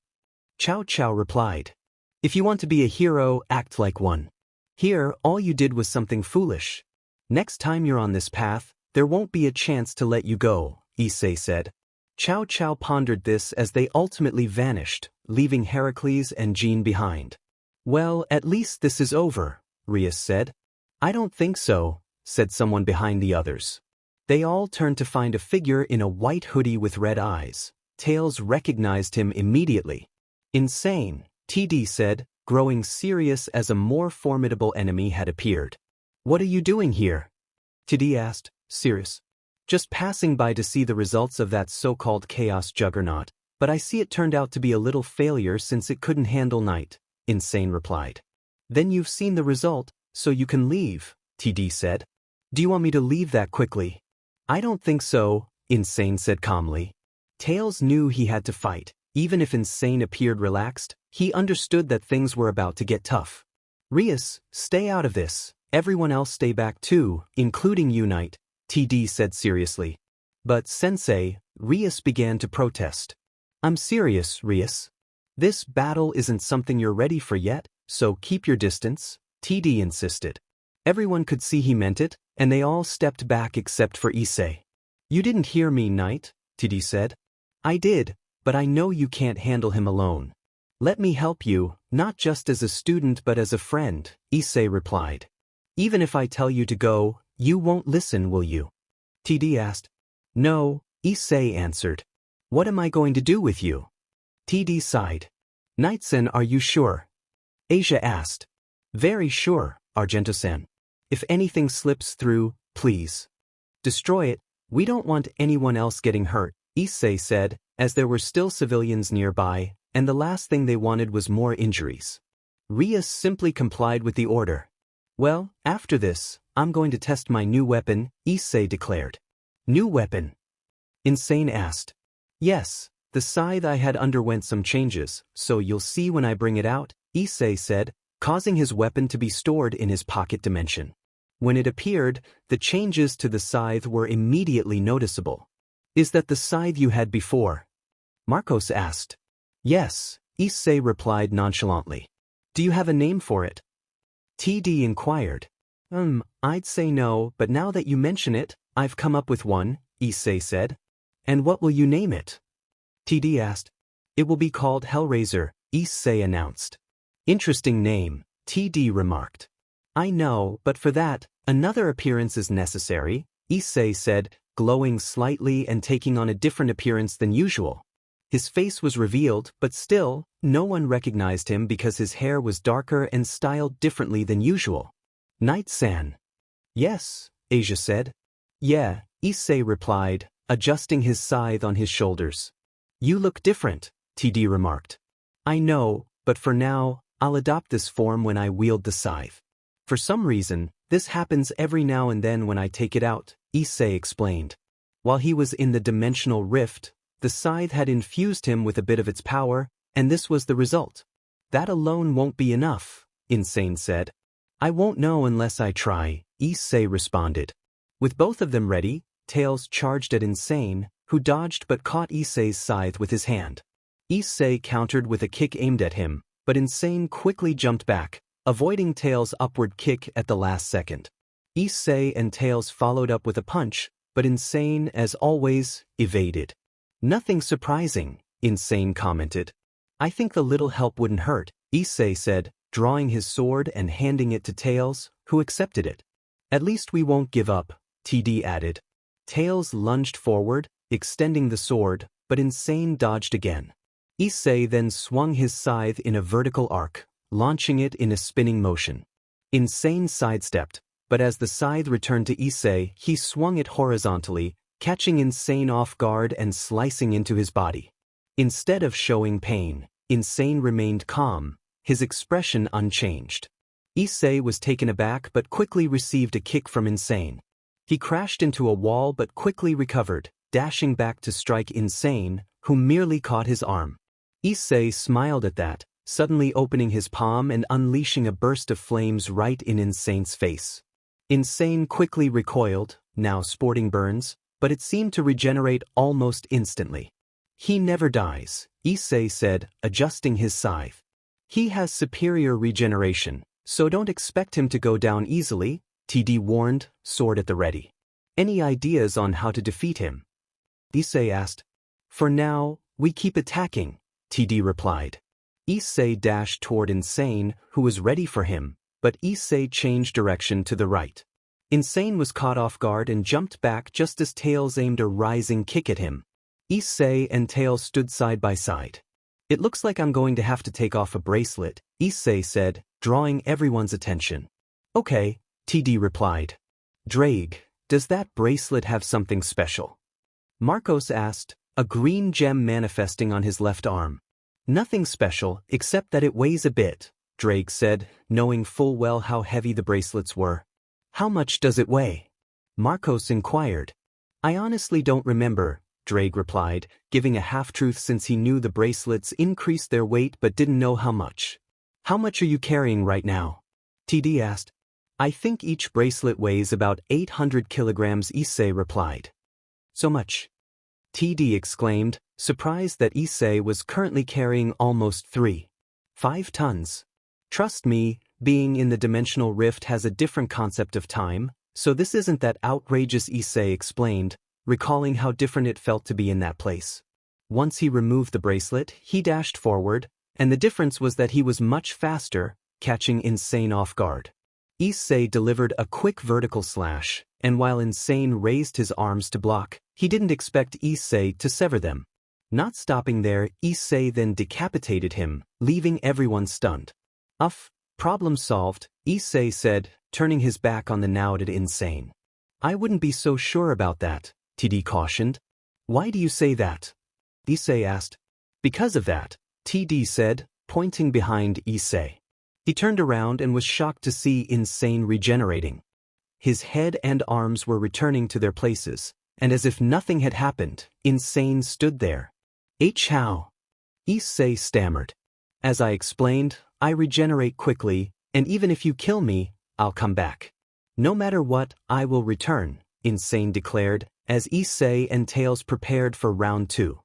Chow Chow replied. If you want to be a hero, act like one. Here, all you did was something foolish. Next time you're on this path, there won't be a chance to let you go, Issei said. Chow Chow pondered this as they ultimately vanished, leaving Heracles and Jean behind. Well, at least this is over, Rias said. I don't think so, said someone behind the others. They all turned to find a figure in a white hoodie with red eyes. Tails recognized him immediately. Insane, TD said, growing serious as a more formidable enemy had appeared. What are you doing here? TD asked, serious. Just passing by to see the results of that so-called chaos juggernaut, but I see it turned out to be a little failure since it couldn't handle Night, Insane replied. Then you've seen the result, so you can leave, TD said. Do you want me to leave that quickly? I don't think so, Insane said calmly. Tails knew he had to fight. Even if Insane appeared relaxed, he understood that things were about to get tough. Rias, stay out of this. Everyone else stay back too, including you, Knight, TD said seriously. But Sensei, Rias began to protest. I'm serious, Rias. This battle isn't something you're ready for yet, so keep your distance, TD insisted. Everyone could see he meant it, and they all stepped back except for Issei. You didn't hear me, Knight, TD said. I did, but I know you can't handle him alone. Let me help you, not just as a student but as a friend, Issei replied. Even if I tell you to go, you won't listen, will you? TD asked. No, Issei answered. What am I going to do with you? TD sighed. Knight-san, are you sure? Asia asked. Very sure, Argento-san. If anything slips through, please destroy it. We don't want anyone else getting hurt, Issei said, as there were still civilians nearby, and the last thing they wanted was more injuries. Rias simply complied with the order. Well, after this, I'm going to test my new weapon, Issei declared. New weapon? Insane asked. Yes, the scythe I had underwent some changes, so you'll see when I bring it out, Issei said, causing his weapon to be stored in his pocket dimension. When it appeared, the changes to the scythe were immediately noticeable. Is that the scythe you had before? Marcos asked. Yes, Issei replied nonchalantly. Do you have a name for it? TD inquired. I'd say no, but now that you mention it, I've come up with one, Issei said. And what will you name it? TD asked. It will be called Hellraiser, Issei announced. Interesting name, TD remarked. I know, but for that, another appearance is necessary, Issei said, glowing slightly and taking on a different appearance than usual. His face was revealed, but still, no one recognized him because his hair was darker and styled differently than usual. Knight-san. Yes, Asia said. Yeah, Issei replied, adjusting his scythe on his shoulders. You look different, TD remarked. I know, but for now, I'll adopt this form when I wield the scythe. For some reason, this happens every now and then when I take it out, Issei explained. While he was in the dimensional rift, the scythe had infused him with a bit of its power, and this was the result. That alone won't be enough, Insane said. I won't know unless I try, Issei responded. With both of them ready, Tails charged at Insane, who dodged but caught Issei's scythe with his hand. Issei countered with a kick aimed at him, but Insane quickly jumped back, avoiding Tails' upward kick at the last second. Issei and Tails followed up with a punch, but Insane, as always, evaded. Nothing surprising, Insane commented. I think the little help wouldn't hurt, Issei said, drawing his sword and handing it to Tails, who accepted it. At least we won't give up, TD added. Tails lunged forward, extending the sword, but Insane dodged again. Issei then swung his scythe in a vertical arc, launching it in a spinning motion. Insane sidestepped, but as the scythe returned to Issei, he swung it horizontally, catching Insane off guard and slicing into his body. Instead of showing pain, Insane remained calm, his expression unchanged. Issei was taken aback but quickly received a kick from Insane. He crashed into a wall but quickly recovered, dashing back to strike Insane, who merely caught his arm. Issei smiled at that, suddenly opening his palm and unleashing a burst of flames right in Insane's face. Insane quickly recoiled, now sporting burns, but it seemed to regenerate almost instantly. He never dies, Issei said, adjusting his scythe. He has superior regeneration, so don't expect him to go down easily, TD warned, sword at the ready. Any ideas on how to defeat him? Issei asked. For now, we keep attacking, TD replied. Issei dashed toward Insane, who was ready for him, but Issei changed direction to the right. Insane was caught off guard and jumped back just as Tails aimed a rising kick at him. Issei and Tails stood side by side. It looks like I'm going to have to take off a bracelet, Issei said, drawing everyone's attention. Okay, TD replied. Drake, does that bracelet have something special? Marcos asked, a green gem manifesting on his left arm. Nothing special, except that it weighs a bit, Drake said, knowing full well how heavy the bracelets were. How much does it weigh? Marcos inquired. I honestly don't remember, Drake replied, giving a half-truth since he knew the bracelets increased their weight but didn't know how much. How much are you carrying right now? TD asked. I think each bracelet weighs about 800 kilograms, Issei replied. So much? TD exclaimed, surprised that Issei was currently carrying almost 3.5 tons. Trust me, being in the dimensional rift has a different concept of time, so this isn't that outrageous, Issei explained, recalling how different it felt to be in that place. Once he removed the bracelet, he dashed forward, and the difference was that he was much faster, catching Insane off guard. Issei delivered a quick vertical slash, and while Insane raised his arms to block, he didn't expect Issei to sever them. Not stopping there, Issei then decapitated him, leaving everyone stunned. Problem solved, Issei said, turning his back on the now-dead Insane. I wouldn't be so sure about that, TD cautioned. Why do you say that? Issei asked. Because of that, TD said, pointing behind Issei. He turned around and was shocked to see Insane regenerating. His head and arms were returning to their places, and as if nothing had happened, Insane stood there. How? Issei stammered. As I explained, I regenerate quickly, and even if you kill me, I'll come back. No matter what, I will return, Insane declared, as Issei and Tails prepared for round 2.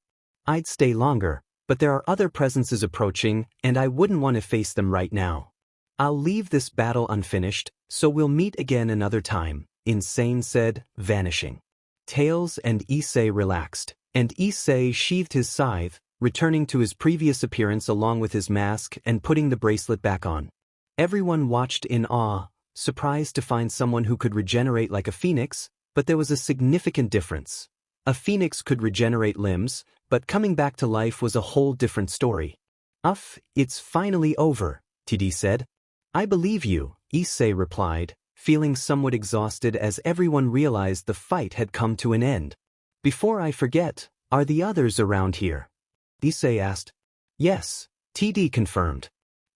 I'd stay longer, but there are other presences approaching, and I wouldn't want to face them right now. I'll leave this battle unfinished, so we'll meet again another time, Insane said, vanishing. Tails and Issei relaxed, and Issei sheathed his scythe, returning to his previous appearance along with his mask and putting the bracelet back on. Everyone watched in awe, surprised to find someone who could regenerate like a phoenix, but there was a significant difference. A phoenix could regenerate limbs, but coming back to life was a whole different story. It's finally over, TD said. I believe you, Issei replied, feeling somewhat exhausted as everyone realized the fight had come to an end. Before I forget, are the others around here? Issei asked. Yes, TD confirmed.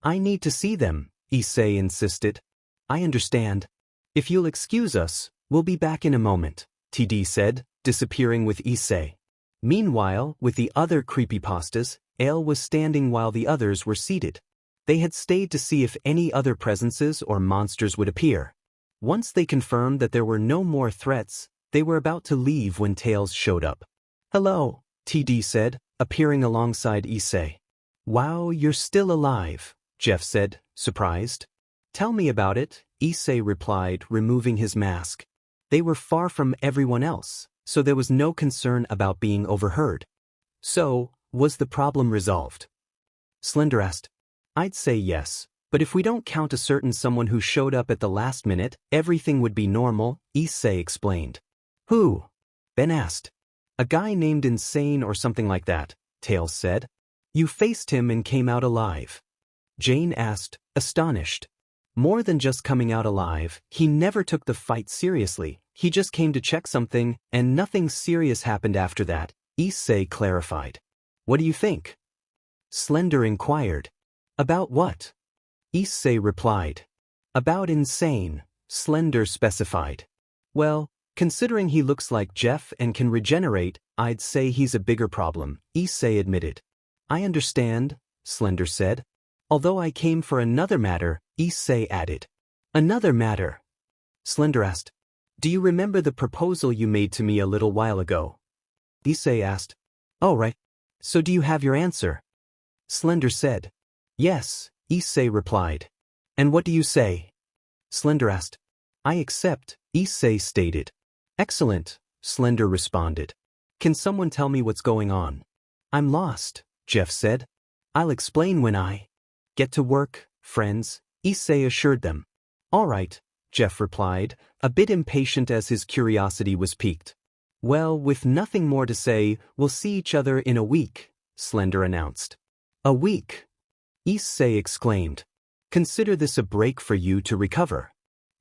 I need to see them, Issei insisted. I understand. If you'll excuse us, we'll be back in a moment, TD said, disappearing with Issei. Meanwhile, with the other creepypastas, Ale was standing while the others were seated. They had stayed to see if any other presences or monsters would appear. Once they confirmed that there were no more threats, they were about to leave when Tails showed up. "Hello," TD said, appearing alongside Issei. "Wow, you're still alive," Jeff said, surprised. "Tell me about it," Issei replied, removing his mask. They were far from everyone else, so there was no concern about being overheard. "So, was the problem resolved?" Slender asked. "I'd say yes, but if we don't count a certain someone who showed up at the last minute, everything would be normal," Issei explained. "Who?" Ben asked. "A guy named Insane or something like that," Tails said. "You faced him and came out alive." Jane asked, astonished. "More than just coming out alive, he never took the fight seriously. He just came to check something, and nothing serious happened after that," Issei clarified. "What do you think?" Slender inquired. "About what?" Issei replied. "About Insane," Slender specified. "Well, considering he looks like Jeff and can regenerate, I'd say he's a bigger problem," Issei admitted. "I understand," Slender said. "Although I came for another matter," Issei added. "Another matter?" Slender asked. "Do you remember the proposal you made to me a little while ago?" Issei asked. "Oh, right. So do you have your answer?" Slender said. "Yes," Issei replied. "And what do you say?" Slender asked. "I accept," Issei stated. "Excellent," Slender responded. "Can someone tell me what's going on?" "I'm lost," Jeff said. "I'll explain when I get to work, friends," Issei assured them. "All right," Jeff replied, a bit impatient as his curiosity was piqued. "Well, with nothing more to say, we'll see each other in a week," Slender announced. "A week?" Issei exclaimed. "Consider this a break for you to recover.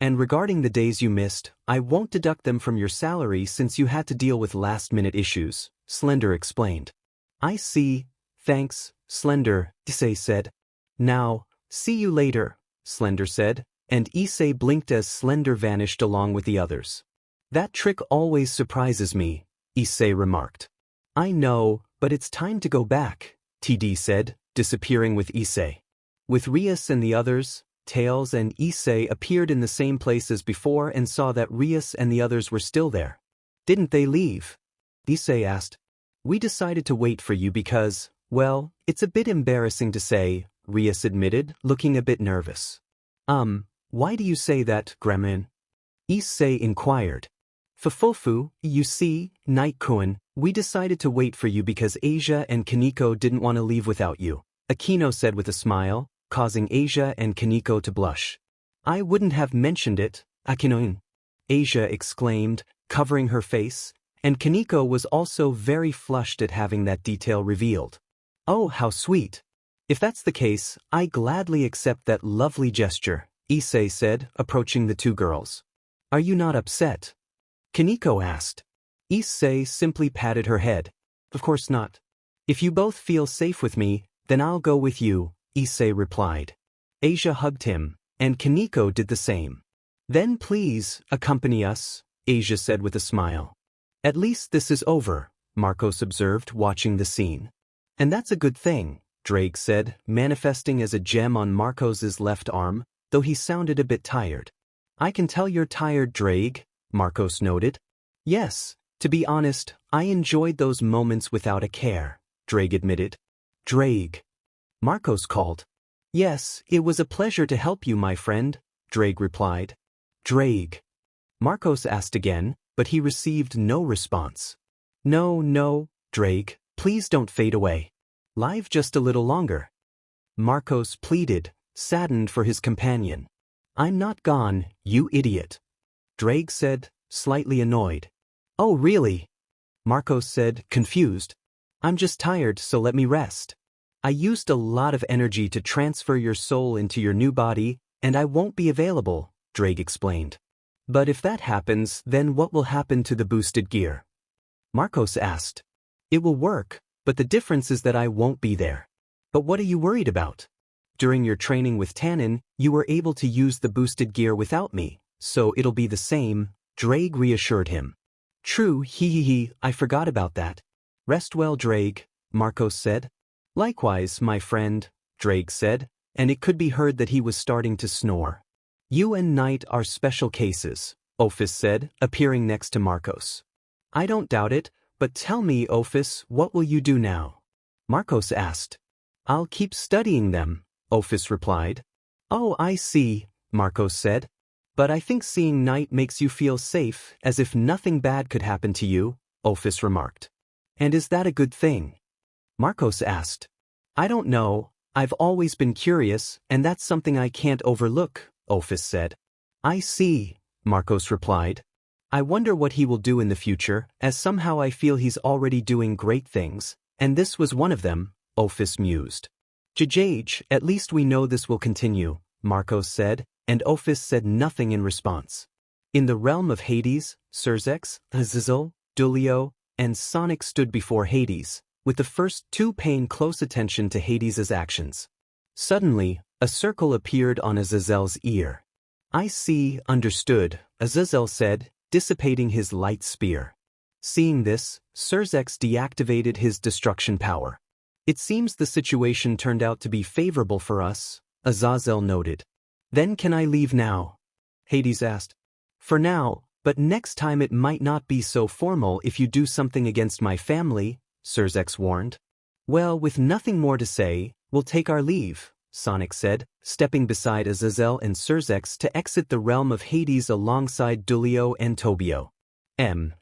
And regarding the days you missed, I won't deduct them from your salary since you had to deal with last-minute issues," Slender explained. "I see. Thanks, Slender," Issei said. "Now, see you later," Slender said, and Issei blinked as Slender vanished along with the others. "That trick always surprises me," Issei remarked. "I know, but it's time to go back," TD said, disappearing with Issei. With Rias and the others, Tails and Issei appeared in the same place as before and saw that Rias and the others were still there. "Didn't they leave?" Issei asked. "We decided to wait for you because, well, it's a bit embarrassing to say," Rias admitted, looking a bit nervous. Why do you say that, Gremlin?" Issei inquired. "Fufufu, you see, Night-kun, we decided to wait for you because Asia and Kaneko didn't want to leave without you," Akino said with a smile, causing Asia and Kaneko to blush. "I wouldn't have mentioned it, Akino," Asia exclaimed, covering her face, and Kaneko was also very flushed at having that detail revealed. "Oh, how sweet. If that's the case, I gladly accept that lovely gesture," Issei said, approaching the two girls. "Are you not upset?" Kaneko asked. Issei simply patted her head. "Of course not. If you both feel safe with me, then I'll go with you," Issei replied. Asia hugged him, and Kaneko did the same. "Then please, accompany us," Asia said with a smile. "At least this is over," Marcos observed, watching the scene. "And that's a good thing," Drake said, manifesting as a gem on Marcos's left arm, though he sounded a bit tired. "I can tell you're tired, Drake," Marcos noted. "Yes, to be honest, I enjoyed those moments without a care," Drake admitted. "Drake," Marcos called. "Yes, it was a pleasure to help you, my friend," Drake replied. "Drake," Marcos asked again, but he received no response. No, Drake, please don't fade away. Live just a little longer," Marcos pleaded, saddened for his companion. "I'm not gone, you idiot," Drake said, slightly annoyed. "Oh really?" Marcos said, confused. "I'm just tired, so let me rest. I used a lot of energy to transfer your soul into your new body, and I won't be available," Drake explained. "But if that happens, then what will happen to the boosted gear?" Marcos asked. "It will work, but the difference is that I won't be there." "But what are you worried about? During your training with Tannen, you were able to use the boosted gear without me, so it'll be the same," Drake reassured him. True, hee, I forgot about that. Rest well, Drake, Marcos said. Likewise, my friend, Drake said, and it could be heard that he was starting to snore. You and Knight are special cases, Ophis said, appearing next to Marcos. I don't doubt it, but tell me, Ophis, what will you do now? Marcos asked. I'll keep studying them, Ophis replied. Oh, I see, Marcos said. But I think seeing Knight makes you feel safe, as if nothing bad could happen to you, Ophis remarked. And is that a good thing? Marcos asked. I don't know, I've always been curious, and that's something I can't overlook, Ophis said. I see, Marcos replied. I wonder what he will do in the future, as somehow I feel he's already doing great things, and this was one of them, Ophis mused. Jajage, at least we know this will continue, Marcos said, and Ophis said nothing in response. In the realm of Hades, Cerzex, Azazel, Dulio, and Sonic stood before Hades, with the first two paying close attention to Hades's actions. Suddenly, a circle appeared on Azazel's ear. I see, understood, Azazel said, dissipating his light spear. Seeing this, Cerzex deactivated his destruction power. It seems the situation turned out to be favorable for us, Azazel noted. Then can I leave now? Hades asked. For now, but next time it might not be so formal if you do something against my family, Cerzex warned. Well, with nothing more to say, we'll take our leave, Sonic said, stepping beside Azazel and Cerzex to exit the realm of Hades alongside Dulio and Tobio.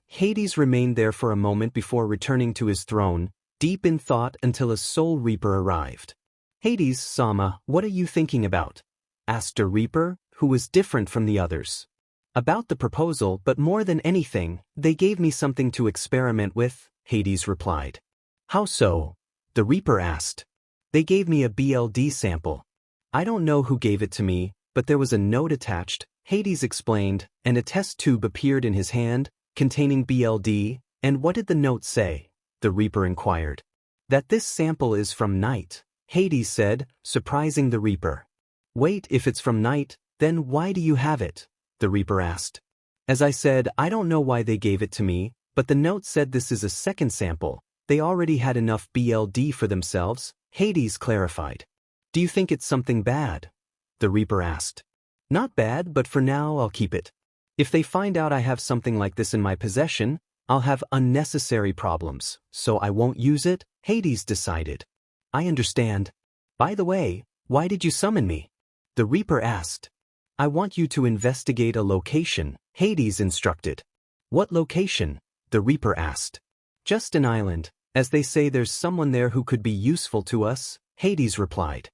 Hades remained there for a moment before returning to his throne, deep in thought until a Soul Reaper arrived. Hades, Sama, what are you thinking about? Asked a Reaper, who was different from the others. About the proposal, but more than anything, they gave me something to experiment with, Hades replied. How so? The Reaper asked. They gave me a BLD sample. I don't know who gave it to me, but there was a note attached, Hades explained, and a test tube appeared in his hand, containing BLD, and what did the note say? The Reaper inquired. That this sample is from Knight, Hades said, surprising the Reaper. Wait, if it's from Knight, then why do you have it? The Reaper asked. As I said, I don't know why they gave it to me, but the note said this is a second sample. They already had enough BLD for themselves, Hades clarified. Do you think it's something bad? The Reaper asked. Not bad, but for now I'll keep it. If they find out I have something like this in my possession, I'll have unnecessary problems, so I won't use it, Hades decided. I understand. By the way, why did you summon me? The Reaper asked. I want you to investigate a location, Hades instructed. What location? The Reaper asked. Just an island, as they say there's someone there who could be useful to us, Hades replied.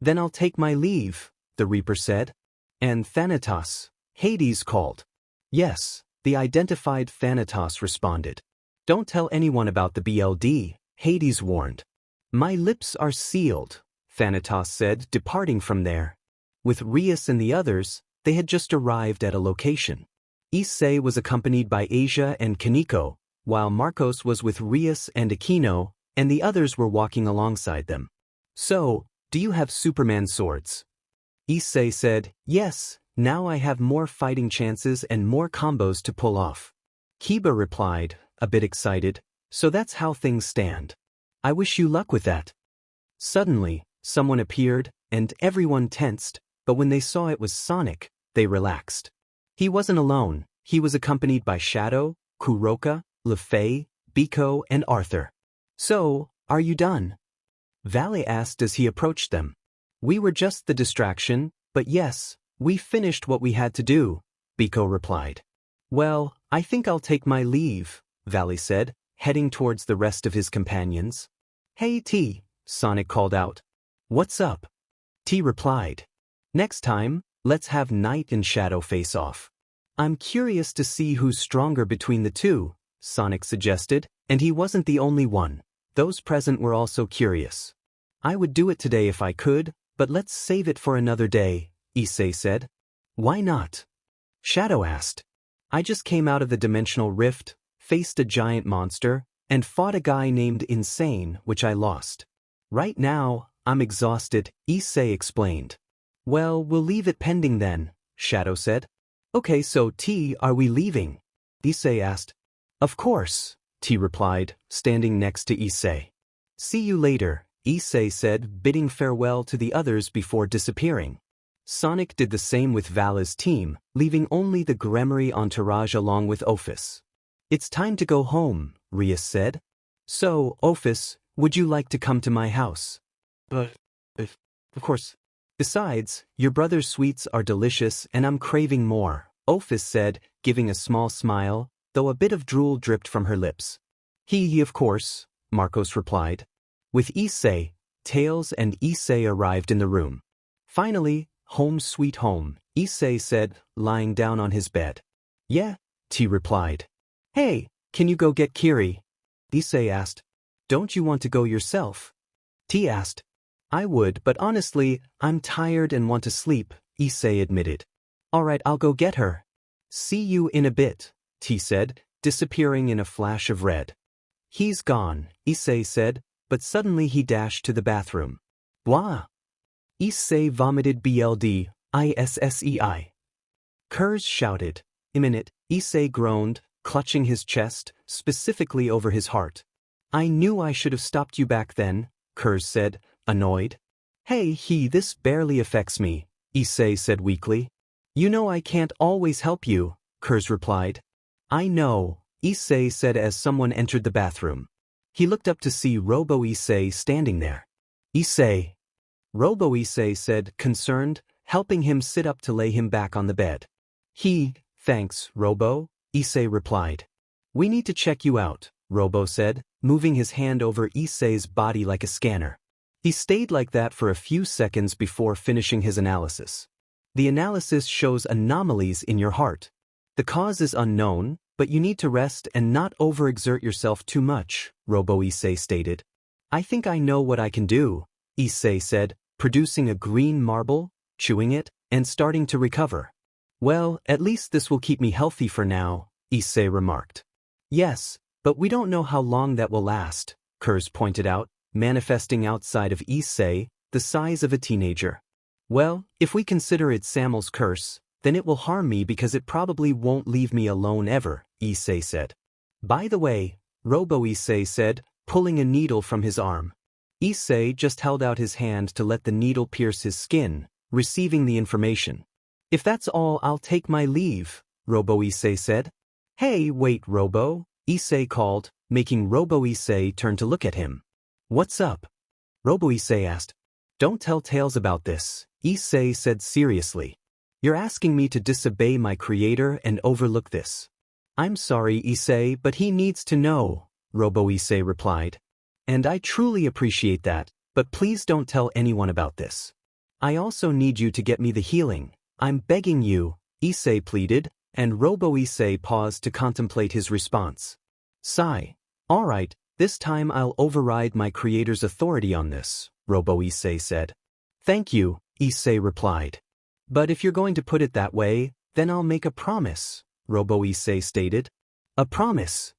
Then I'll take my leave, the Reaper said. And Thanatos, Hades called. Yes, the identified Thanatos responded. Don't tell anyone about the BLD, Hades warned. My lips are sealed, Thanatos said, departing from there. With Rias and the others, they had just arrived at a location. Issei was accompanied by Asia and Kaneko, while Marcos was with Rias and Aquino, and the others were walking alongside them. So, do you have Superman swords? Issei said, yes, now I have more fighting chances and more combos to pull off. Kiba replied, a bit excited, so that's how things stand. I wish you luck with that. Suddenly, someone appeared, and everyone tensed, but when they saw it was Sonic, they relaxed. He wasn't alone, he was accompanied by Shadow, Kuroka, LeFay, Biko, and Arthur. So, are you done? Valley asked as he approached them. We were just the distraction, but yes, we finished what we had to do, Biko replied. Well, I think I'll take my leave, Valley said, heading towards the rest of his companions. Hey T, Sonic called out. What's up? T replied. Next time, let's have Knight and Shadow face off. I'm curious to see who's stronger between the two, Sonic suggested, and he wasn't the only one. Those present were also curious. I would do it today if I could, but let's save it for another day, Issei said. Why not? Shadow asked. I just came out of the dimensional rift, faced a giant monster, and fought a guy named Insane, which I lost. Right now, I'm exhausted, Issei explained. Well, we'll leave it pending then, Shadow said. Okay, so T, are we leaving? Issei asked. Of course, T replied, standing next to Issei. See you later, Issei said, bidding farewell to the others before disappearing. Sonic did the same with Vala's team, leaving only the Gremory entourage along with Ophis. It's time to go home, Rias said. So, Ophis, would you like to come to my house? Of course. Besides, your brother's sweets are delicious and I'm craving more, Ophis said, giving a small smile, though a bit of drool dripped from her lips. He of course, Marcos replied. With Issei, Tails and Issei arrived in the room. Finally, home sweet home, Issei said, lying down on his bed. Yeah, T replied. Hey, can you go get Kiri? Issei asked. Don't you want to go yourself? T asked. I would, but honestly, I'm tired and want to sleep, Issei admitted. Alright, I'll go get her. See you in a bit, T said, disappearing in a flash of red. He's gone, Issei said, but suddenly he dashed to the bathroom. Blah! Issei vomited BLD, ISSEI. Kurz shouted. Imminent, Issei groaned, clutching his chest, specifically over his heart. I knew I should have stopped you back then, Kurz said, annoyed. Hey, this barely affects me, Issei said weakly. You know I can't always help you, Kurz replied. I know, Issei said as someone entered the bathroom. He looked up to see Robo Issei standing there. Issei. Robo Issei said, concerned, helping him sit up to lay him back on the bed. Thanks, Robo, Issei replied. We need to check you out, Robo said, moving his hand over Issei's body like a scanner. He stayed like that for a few seconds before finishing his analysis. The analysis shows anomalies in your heart. The cause is unknown, but you need to rest and not overexert yourself too much, Robo Issei stated. I think I know what I can do, Issei said, producing a green marble, chewing it, and starting to recover. Well, at least this will keep me healthy for now, Issei remarked. Yes, but we don't know how long that will last, Kurz pointed out, manifesting outside of Issei, the size of a teenager. Well, if we consider it Samuel's curse, then it will harm me because it probably won't leave me alone ever, Issei said. By the way, Robo Issei said, pulling a needle from his arm. Issei just held out his hand to let the needle pierce his skin, receiving the information. If that's all, I'll take my leave, Robo Issei said. Hey, wait, Robo, Issei called, making Robo Issei turn to look at him. What's up? Robo Issei asked. Don't tell Tails about this, Issei said seriously. You're asking me to disobey my creator and overlook this. I'm sorry, Issei, but he needs to know, Robo Issei replied. And I truly appreciate that, but please don't tell anyone about this. I also need you to get me the healing. I'm begging you, Issei pleaded, and Robo Issei paused to contemplate his response. Sigh. Alright, this time I'll override my creator's authority on this, Robo Issei said. Thank you, Issei replied. But if you're going to put it that way, then I'll make a promise, Robo Issei stated. A promise?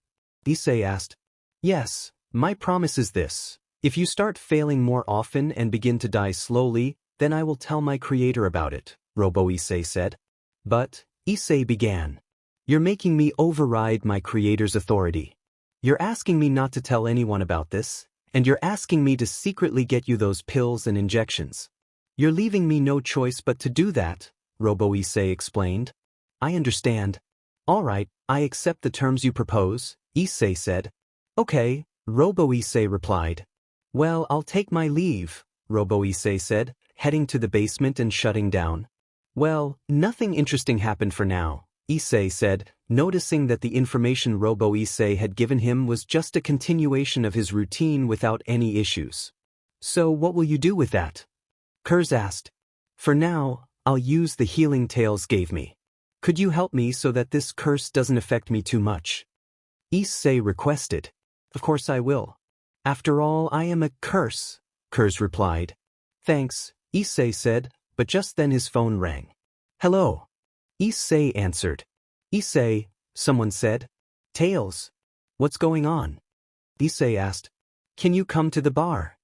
Issei asked. Yes, my promise is this. If you start failing more often and begin to die slowly, then I will tell my creator about it, Robo Issei said. But, Issei began. You're making me override my creator's authority. You're asking me not to tell anyone about this, and you're asking me to secretly get you those pills and injections. You're leaving me no choice but to do that, Robo Issei explained. I understand. Alright, I accept the terms you propose, Issei said. Okay, Robo Issei replied. Well, I'll take my leave, Robo Issei said, heading to the basement and shutting down. Well, nothing interesting happened for now, Issei said, noticing that the information Robo Issei had given him was just a continuation of his routine without any issues. So what will you do with that? Kurz asked. For now, I'll use the healing Tails gave me. Could you help me so that this curse doesn't affect me too much? Issei requested. Of course I will. After all, I am a curse, Kurz replied. Thanks, Issei said, but just then his phone rang. Hello. Issei answered. Issei, someone said. Tails. What's going on? Issei asked. Can you come to the bar?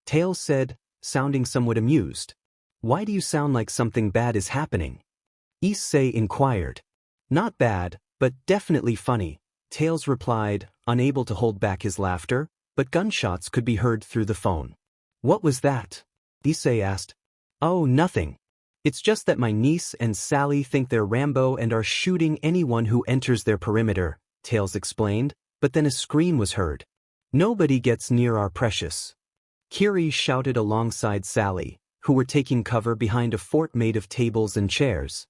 Tails said, sounding somewhat amused. Why do you sound like something bad is happening? Issei inquired. Not bad, but definitely funny, Tails replied, unable to hold back his laughter, but gunshots could be heard through the phone. What was that? Issei asked. Oh, nothing. It's just that my niece and Sally think they're Rambo and are shooting anyone who enters their perimeter, Tails explained, but then a scream was heard. Nobody gets near our precious. Kiri shouted alongside Sally, who were taking cover behind a fort made of tables and chairs.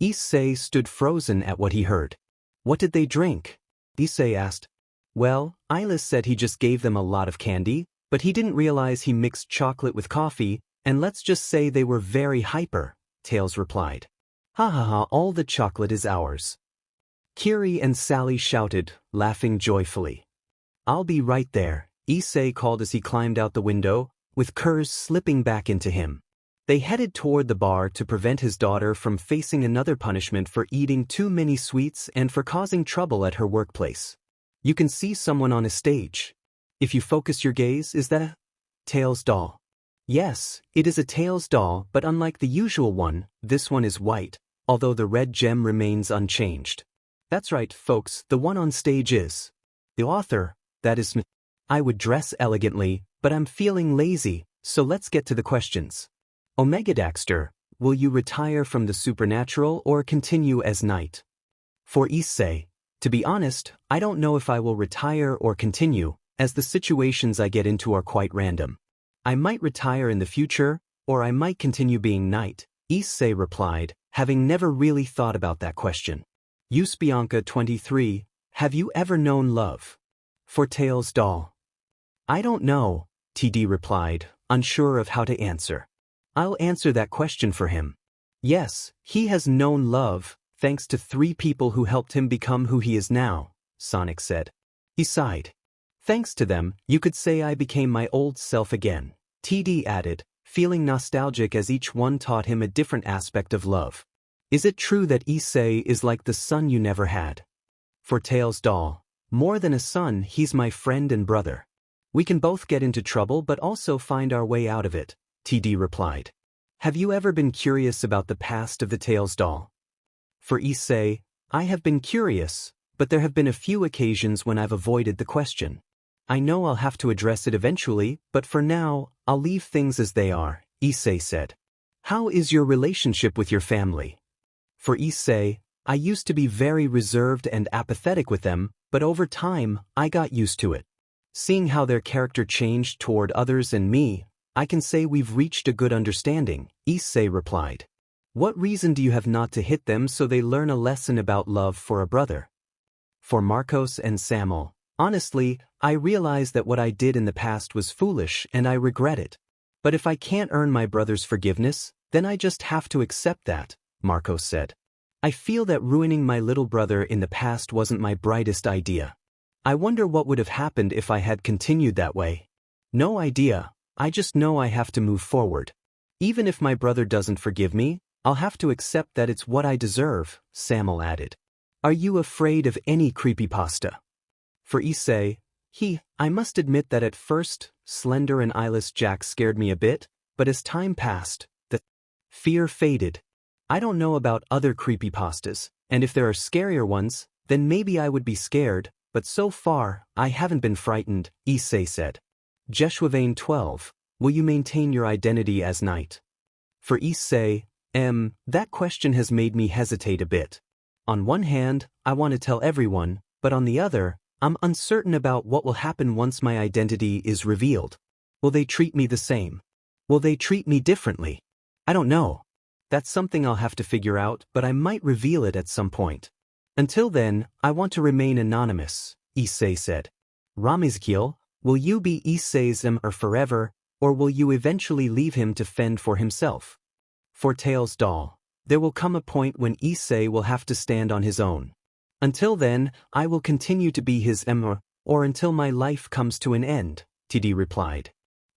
Issei stood frozen at what he heard. What did they drink? Issei asked. Well, Ilis said he just gave them a lot of candy, but he didn't realize he mixed chocolate with coffee, and let's just say they were very hyper, Tails replied. Ha ha ha, all the chocolate is ours. Kiri and Sally shouted, laughing joyfully. I'll be right there, Issei called as he climbed out the window, with Kurz slipping back into him. They headed toward the bar to prevent his daughter from facing another punishment for eating too many sweets and for causing trouble at her workplace. You can see someone on a stage. If you focus your gaze, is that a Tails doll? Yes, it is a Tails doll, but unlike the usual one, this one is white, although the red gem remains unchanged. That's right, folks, the one on stage is the author, that is me. I would dress elegantly, but I'm feeling lazy, so let's get to the questions. Omega Daxter, will you retire from the supernatural or continue as knight? For Issei, to be honest, I don't know if I will retire or continue, as the situations I get into are quite random. I might retire in the future, or I might continue being knight, Issei replied, having never really thought about that question. Bianca 23, have you ever known love? For Tails doll. I don't know, TD replied, unsure of how to answer. I'll answer that question for him. Yes, he has known love, thanks to 3 people who helped him become who he is now, Sonic said. He sighed. Thanks to them, you could say I became my old self again, TD added, feeling nostalgic as each one taught him a different aspect of love. Is it true that Issei is like the son you never had? For Tails doll. More than a son, he's my friend and brother. We can both get into trouble but also find our way out of it, TD replied. Have you ever been curious about the past of the Tails doll? For Issei, I have been curious, but there have been a few occasions when I've avoided the question. I know I'll have to address it eventually, but for now, I'll leave things as they are, Issei said. How is your relationship with your family? For Issei, I used to be very reserved and apathetic with them, but over time, I got used to it. Seeing how their character changed toward others and me, I can say we've reached a good understanding, Issei replied. What reason do you have not to hit them so they learn a lesson about love for a brother? For Marcos and Samuel, honestly, I realize that what I did in the past was foolish and I regret it. But if I can't earn my brother's forgiveness, then I just have to accept that, Marcos said. I feel that ruining my little brother in the past wasn't my brightest idea. I wonder what would have happened if I had continued that way. No idea, I just know I have to move forward. Even if my brother doesn't forgive me, I'll have to accept that it's what I deserve, Samuel added. Are you afraid of any creepypasta? For Issei, I must admit that at first, Slender and Eyeless Jack scared me a bit, but as time passed, the fear faded. I don't know about other creepypastas, and if there are scarier ones, then maybe I would be scared, but so far, I haven't been frightened, Issei said. Jeshuavane 12, will you maintain your identity as knight? For Issei, that question has made me hesitate a bit. On one hand, I want to tell everyone, but on the other, I'm uncertain about what will happen once my identity is revealed. Will they treat me the same? Will they treat me differently? I don't know. That's something I'll have to figure out, but I might reveal it at some point. Until then, I want to remain anonymous, Issei said. Ramizkiel, will you be Issei's forever, or will you eventually leave him to fend for himself? For Tails doll, there will come a point when Issei will have to stand on his own. Until then, I will continue to be his or until my life comes to an end, TD replied.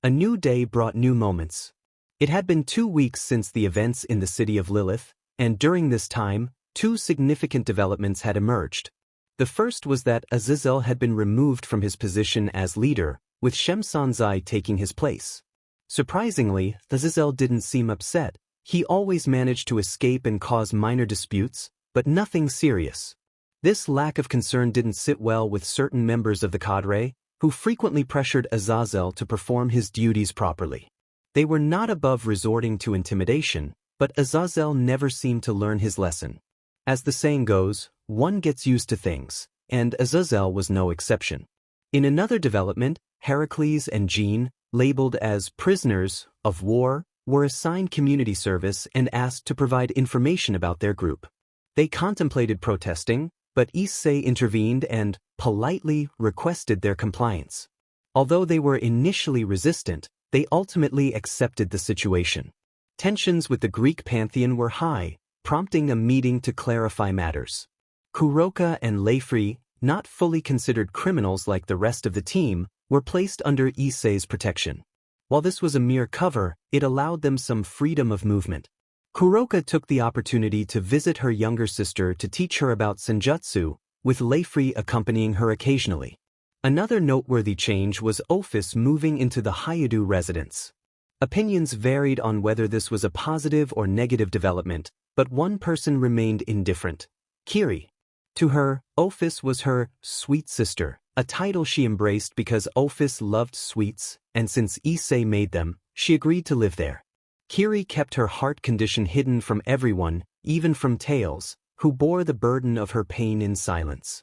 A new day brought new moments. It had been 2 weeks since the events in the city of Lilith, and during this time, 2 significant developments had emerged. The first was that Azazel had been removed from his position as leader, with Shemsanzai taking his place. Surprisingly, Azazel didn't seem upset. He always managed to escape and cause minor disputes, but nothing serious. This lack of concern didn't sit well with certain members of the cadre, who frequently pressured Azazel to perform his duties properly. They were not above resorting to intimidation, but Azazel never seemed to learn his lesson. As the saying goes, one gets used to things, and Azazel was no exception. In another development, Heracles and Jean, labeled as prisoners of war, were assigned community service and asked to provide information about their group. They contemplated protesting, but Issei intervened and politely requested their compliance. Although they were initially resistant, they ultimately accepted the situation. Tensions with the Greek pantheon were high, prompting a meeting to clarify matters. Kuroka and Leifri, not fully considered criminals like the rest of the team, were placed under Issei's protection. While this was a mere cover, it allowed them some freedom of movement. Kuroka took the opportunity to visit her younger sister to teach her about senjutsu, with Leifri accompanying her occasionally. Another noteworthy change was Ophis moving into the Hyodo residence. Opinions varied on whether this was a positive or negative development, but one person remained indifferent: Kiri. To her, Ophis was her sweet sister, a title she embraced because Ophis loved sweets, and since Issei made them, she agreed to live there. Kiri kept her heart condition hidden from everyone, even from Tails, who bore the burden of her pain in silence.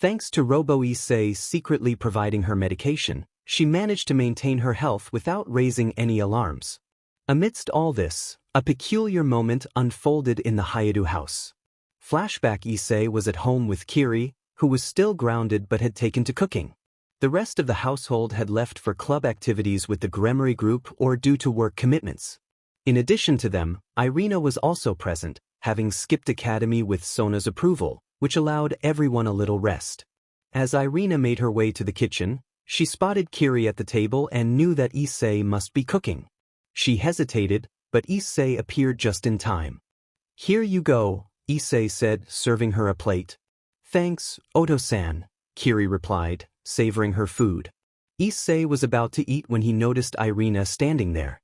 Thanks to Hyodo Issei secretly providing her medication, she managed to maintain her health without raising any alarms. Amidst all this, a peculiar moment unfolded in the Hyodo house. Flashback: Issei was at home with Kiri, who was still grounded but had taken to cooking. The rest of the household had left for club activities with the Gremory group or due to work commitments. In addition to them, Irina was also present, having skipped academy with Sona's approval, which allowed everyone a little rest. As Irina made her way to the kitchen, she spotted Kiri at the table and knew that Issei must be cooking. She hesitated, but Issei appeared just in time. "Here you go," Issei said, serving her a plate. "Thanks, Oto-san," Kiri replied, savoring her food. Issei was about to eat when he noticed Irina standing there.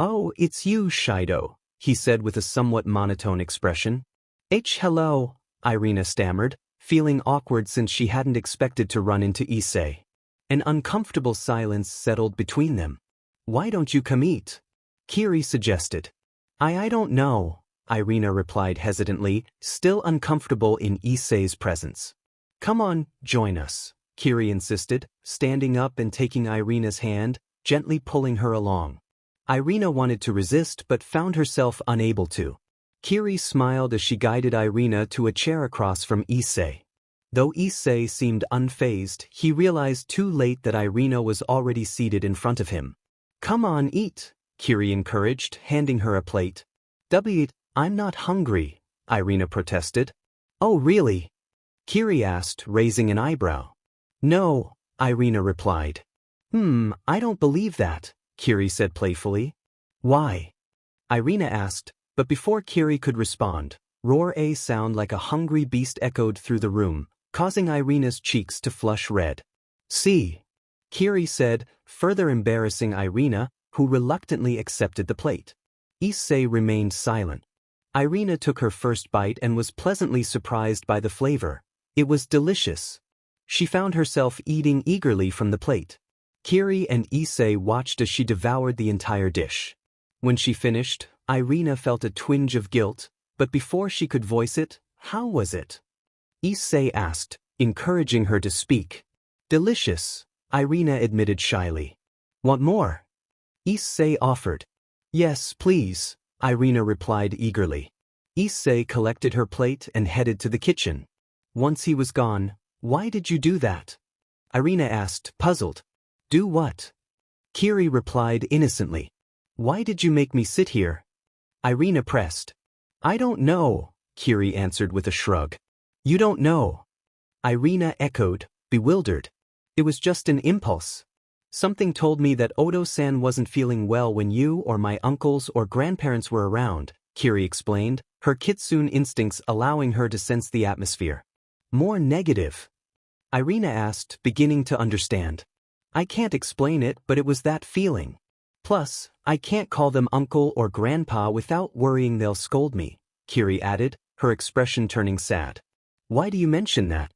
"Oh, it's you, Shido," he said with a somewhat monotone expression. Hello," Irina stammered, feeling awkward since she hadn't expected to run into Issei. An uncomfortable silence settled between them. "Why don't you come eat?" Kiri suggested. I don't know," Irina replied hesitantly, still uncomfortable in Issei's presence. "Come on, join us," Kiri insisted, standing up and taking Irina's hand, gently pulling her along. Irina wanted to resist but found herself unable to. Kiri smiled as she guided Irina to a chair across from Issei. Though Issei seemed unfazed, he realized too late that Irina was already seated in front of him. "Come on, eat," Kiri encouraged, handing her a plate. "I'm not hungry," Irina protested. "Oh, really?" Kiri asked, raising an eyebrow. "No," Irina replied. I don't believe that," Kiri said playfully. "Why?" Irina asked, but before Kiri could respond, roar a sound like a hungry beast echoed through the room, causing Irina's cheeks to flush red. "See," Kiri said, further embarrassing Irina, who reluctantly accepted the plate. Issei remained silent. Irina took her first bite and was pleasantly surprised by the flavor. It was delicious. She found herself eating eagerly from the plate. Kiri and Issei watched as she devoured the entire dish. When she finished, Irina felt a twinge of guilt, but before she could voice it, "How was it?" Issei asked, encouraging her to speak. "Delicious," Irina admitted shyly. "Want more?" Issei offered. "Yes, please," Irina replied eagerly. Issei collected her plate and headed to the kitchen. Once he was gone, "Why did you do that?" Irina asked, puzzled. "Do what?" Kiri replied innocently. "Why did you make me sit here?" Irina pressed. "I don't know," Kiri answered with a shrug. "You don't know?" Irina echoed, bewildered. "It was just an impulse. Something told me that Oto-san wasn't feeling well when you or my uncles or grandparents were around," Kiri explained, her kitsune instincts allowing her to sense the atmosphere. "More negative?" Irina asked, beginning to understand. "I can't explain it, but it was that feeling. Plus, I can't call them uncle or grandpa without worrying they'll scold me," Kiri added, her expression turning sad. Why do you mention that?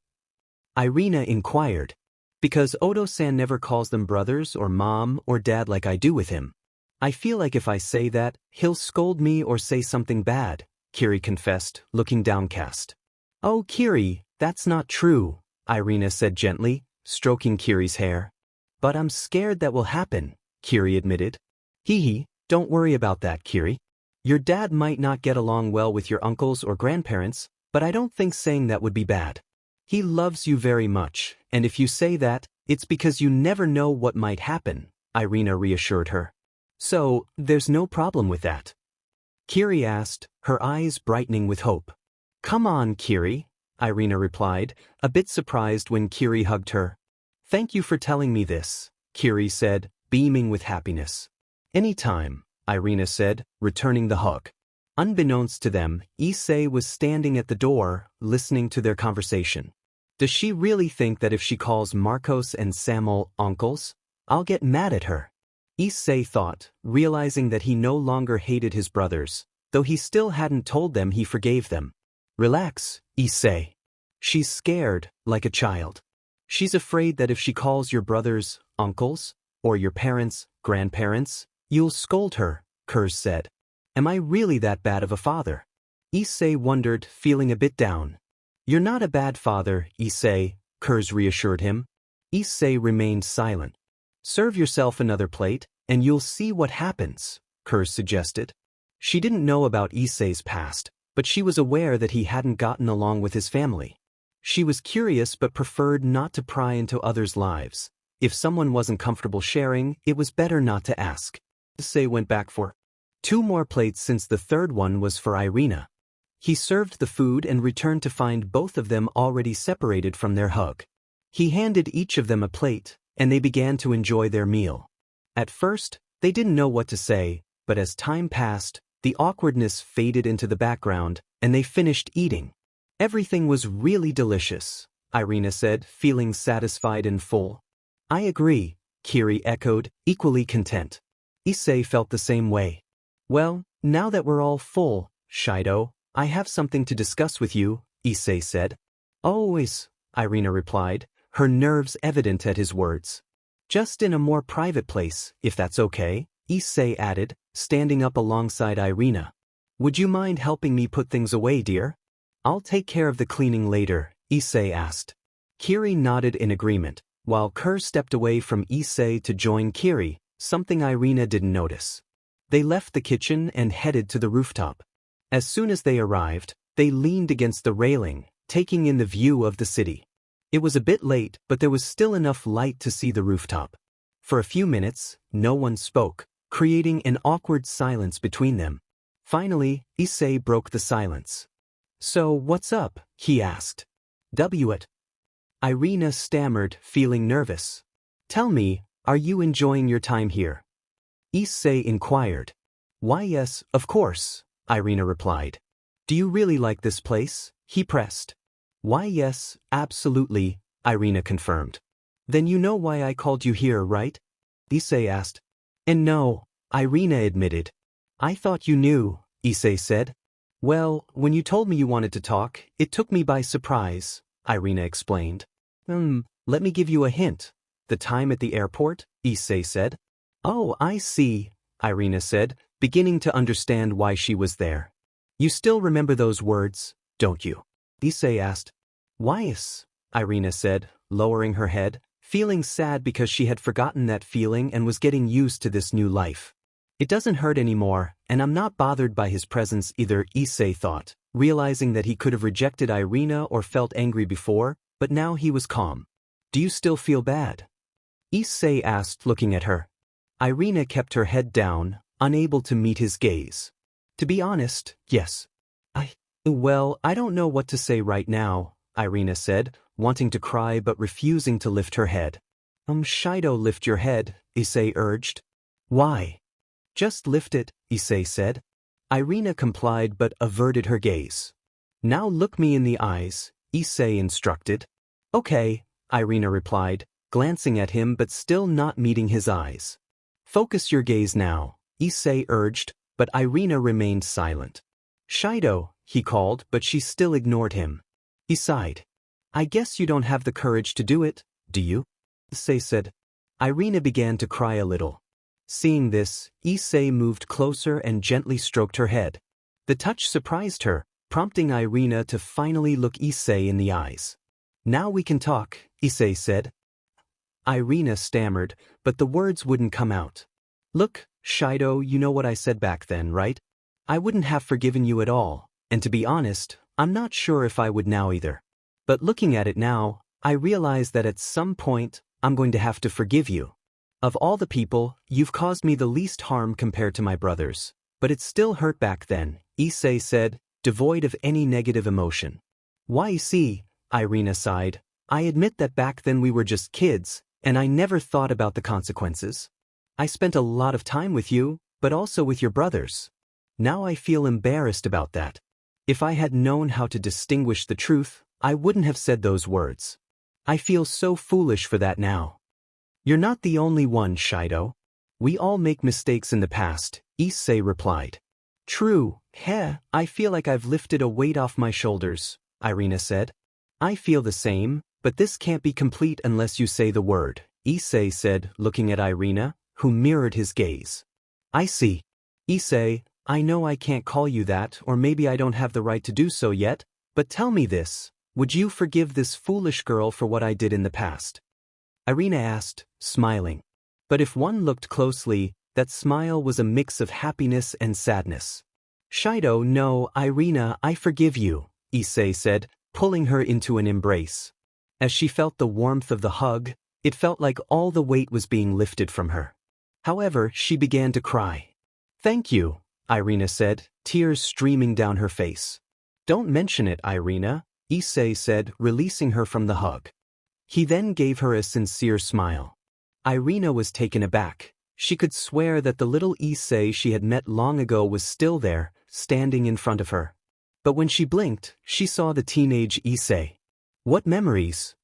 Irina inquired. Because Odo-san never calls them brothers or mom or dad like I do with him. I feel like if I say that, he'll scold me or say something bad, Kiri confessed, looking downcast. Oh Kiri, that's not true, Irina said gently, stroking Kiri's hair. But I'm scared that will happen, Kiri admitted. Hee, don't worry about that, Kiri. Your dad might not get along well with your uncles or grandparents, but I don't think saying that would be bad. He loves you very much, and if you say that, it's because you never know what might happen, Irina reassured her. So, there's no problem with that? Kiri asked, her eyes brightening with hope. Come on, Kiri, Irina replied, a bit surprised when Kiri hugged her. Thank you for telling me this, Kiri said, beaming with happiness. Anytime, Irina said, returning the hug. Unbeknownst to them, Issei was standing at the door, listening to their conversation. Does she really think that if she calls Marcos and Samuel uncles, I'll get mad at her? Issei thought, realizing that he no longer hated his brothers, though he still hadn't told them he forgave them. Relax, Issei. She's scared, like a child. She's afraid that if she calls your brothers uncles, or your parents grandparents, you'll scold her, Kurz said. Am I really that bad of a father? Issei wondered, feeling a bit down. You're not a bad father, Issei, Kurz reassured him. Issei remained silent. Serve yourself another plate, and you'll see what happens, Kurz suggested. She didn't know about Issei's past, but she was aware that he hadn't gotten along with his family. She was curious but preferred not to pry into others' lives. If someone wasn't comfortable sharing, it was better not to ask. Issei went back for 2 more plates since the third one was for Irina. He served the food and returned to find both of them already separated from their hug. He handed each of them a plate, and they began to enjoy their meal. At first, they didn't know what to say, but as time passed, the awkwardness faded into the background, and they finished eating. Everything was really delicious, Irina said, feeling satisfied and full. I agree, Kiri echoed, equally content. Issei felt the same way. Well, now that we're all full, Hyodo, I have something to discuss with you, Issei said. Always, Irina replied, her nerves evident at his words. Just in a more private place, if that's okay, Issei added, standing up alongside Irina. Would you mind helping me put things away, dear? I'll take care of the cleaning later, Issei asked. Kiri nodded in agreement, while Kurz stepped away from Issei to join Kiri, something Irina didn't notice. They left the kitchen and headed to the rooftop. As soon as they arrived, they leaned against the railing, taking in the view of the city. It was a bit late, but there was still enough light to see the rooftop. For a few minutes, no one spoke, creating an awkward silence between them. Finally, Issei broke the silence. So, what's up? He asked. What? Irina stammered, feeling nervous. Tell me, are you enjoying your time here? Issei inquired. Why yes, of course, Irina replied. Do you really like this place? He pressed. Why yes, absolutely, Irina confirmed. Then you know why I called you here, right? Issei asked. And no, Irina admitted. I thought you knew, Issei said. Well, when you told me you wanted to talk, it took me by surprise, Irina explained. Let me give you a hint. The time at the airport, Issei said. Oh, I see, Irina said, beginning to understand why she was there. You still remember those words, don't you? Issei asked. Why's? Irina said, lowering her head, feeling sad because she had forgotten that feeling and was getting used to this new life. It doesn't hurt anymore, and I'm not bothered by his presence either, Issei thought, realizing that he could have rejected Irina or felt angry before, but now he was calm. Do you still feel bad? Issei asked, looking at her. Irina kept her head down, unable to meet his gaze. To be honest, yes. Well, I don't know what to say right now, Irina said, wanting to cry but refusing to lift her head. Hyodo, lift your head, Issei urged. Why? Just lift it, Issei said. Irina complied but averted her gaze. Now look me in the eyes, Issei instructed. Okay, Irina replied, glancing at him but still not meeting his eyes. Focus your gaze now, Issei urged, but Irina remained silent. Hyodo, he called, but she still ignored him. He sighed. I guess you don't have the courage to do it, do you? Issei said. Irina began to cry a little. Seeing this, Issei moved closer and gently stroked her head. The touch surprised her, prompting Irina to finally look Issei in the eyes. Now we can talk, Issei said. Irina stammered, but the words wouldn't come out. Look, Hyodo, you know what I said back then, right? I wouldn't have forgiven you at all, and to be honest, I'm not sure if I would now either. But looking at it now, I realize that at some point, I'm going to have to forgive you. Of all the people, you've caused me the least harm compared to my brothers. But it still hurt back then, Issei said, devoid of any negative emotion. Why see, Irina sighed. I admit that back then we were just kids, and I never thought about the consequences. I spent a lot of time with you, but also with your brothers. Now I feel embarrassed about that. If I had known how to distinguish the truth, I wouldn't have said those words. I feel so foolish for that now. You're not the only one, Hyodo. We all make mistakes in the past, Issei replied. True, I feel like I've lifted a weight off my shoulders, Irina said. I feel the same, but this can't be complete unless you say the word, Issei said, looking at Irina, who mirrored his gaze. I see. Issei, I know I can't call you that, or maybe I don't have the right to do so yet, but tell me this, would you forgive this foolish girl for what I did in the past? Irina asked, smiling. But if one looked closely, that smile was a mix of happiness and sadness. Hyodo, no, Irina, I forgive you, Issei said, pulling her into an embrace. As she felt the warmth of the hug, it felt like all the weight was being lifted from her. However, she began to cry. Thank you, Irina said, tears streaming down her face. Don't mention it, Irina, Issei said, releasing her from the hug. He then gave her a sincere smile. Irina was taken aback. She could swear that the little Issei she had met long ago was still there, standing in front of her. But when she blinked, she saw the teenage Issei. What memories?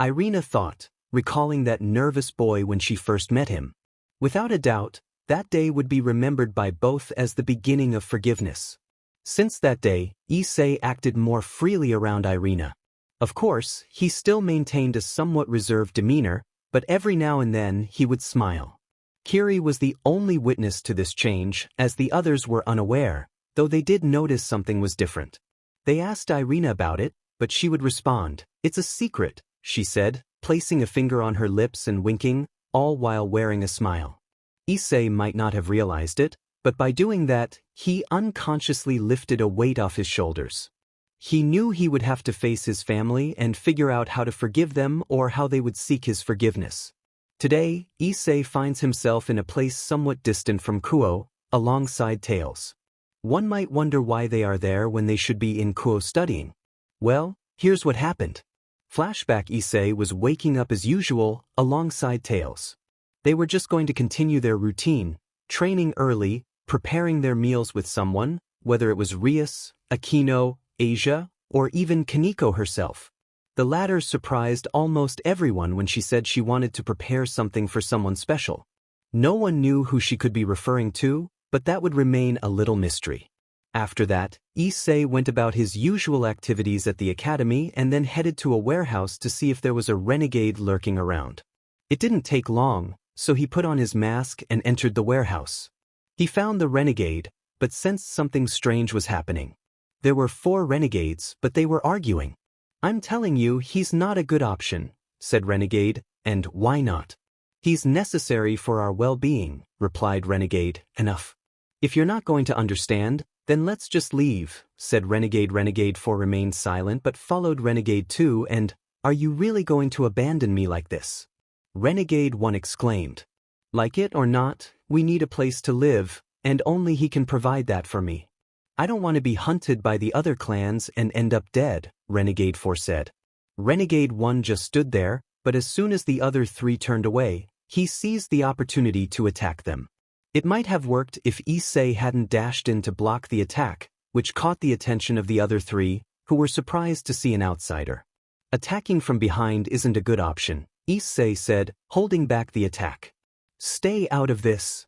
Irina thought, recalling that nervous boy when she first met him. Without a doubt, that day would be remembered by both as the beginning of forgiveness. Since that day, Issei acted more freely around Irina. Of course, he still maintained a somewhat reserved demeanor, but every now and then he would smile. Kiri was the only witness to this change, as the others were unaware, though they did notice something was different. They asked Irina about it, but she would respond, "It's a secret," she said, placing a finger on her lips and winking, all while wearing a smile. Issei might not have realized it, but by doing that, he unconsciously lifted a weight off his shoulders. He knew he would have to face his family and figure out how to forgive them or how they would seek his forgiveness. Today, Issei finds himself in a place somewhat distant from Kuo, alongside Tails. One might wonder why they are there when they should be in Kuo studying. Well, here's what happened. Flashback: Issei was waking up as usual, alongside Tails. They were just going to continue their routine, training early, preparing their meals with someone, whether it was Rias, Akino, Asia, or even Kaneko herself. The latter surprised almost everyone when she said she wanted to prepare something for someone special. No one knew who she could be referring to, but that would remain a little mystery. After that, Issei went about his usual activities at the academy and then headed to a warehouse to see if there was a renegade lurking around. It didn't take long, so he put on his mask and entered the warehouse. He found the renegade, but sensed something strange was happening. There were 4 renegades, but they were arguing. "I'm telling you, he's not a good option," said Renegade, "and why not?" "He's necessary for our well-being," replied Renegade. "Enough. If you're not going to understand, then let's just leave," said Renegade. Renegade 4 remained silent but followed Renegade 2 and, "Are you really going to abandon me like this?" Renegade 1 exclaimed. "Like it or not, we need a place to live, and only he can provide that for me. I don't want to be hunted by the other clans and end up dead," Renegade 4 said. Renegade 1 just stood there, but as soon as the other 3 turned away, he seized the opportunity to attack them. It might have worked if Issei hadn't dashed in to block the attack, which caught the attention of the other 3, who were surprised to see an outsider. "Attacking from behind isn't a good option," Issei said, holding back the attack. "Stay out of this,"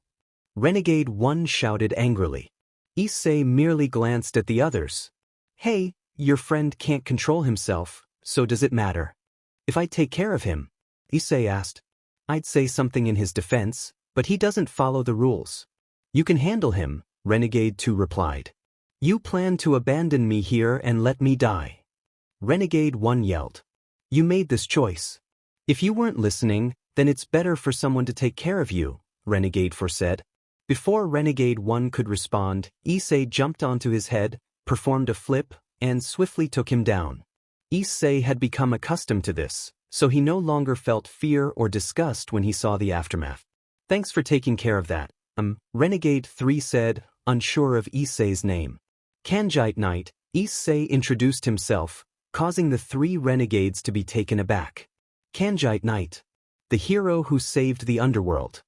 Renegade 1 shouted angrily. Issei merely glanced at the others. "Hey, your friend can't control himself, so does it matter? If I take care of him, Issei asked. I'd say something in his defense, but he doesn't follow the rules. You can handle him, Renegade 2 replied. You plan to abandon me here and let me die. Renegade 1 yelled. You made this choice. If you weren't listening, then it's better for someone to take care of you, Renegade 4 said. Before Renegade 1 could respond, Issei jumped onto his head, performed a flip, and swiftly took him down. Issei had become accustomed to this, so he no longer felt fear or disgust when he saw the aftermath. Thanks for taking care of that, Renegade 3 said, unsure of Issei's name. Kanjite Knight, Issei introduced himself, causing the 3 renegades to be taken aback. Kanjite Knight, the hero who saved the underworld.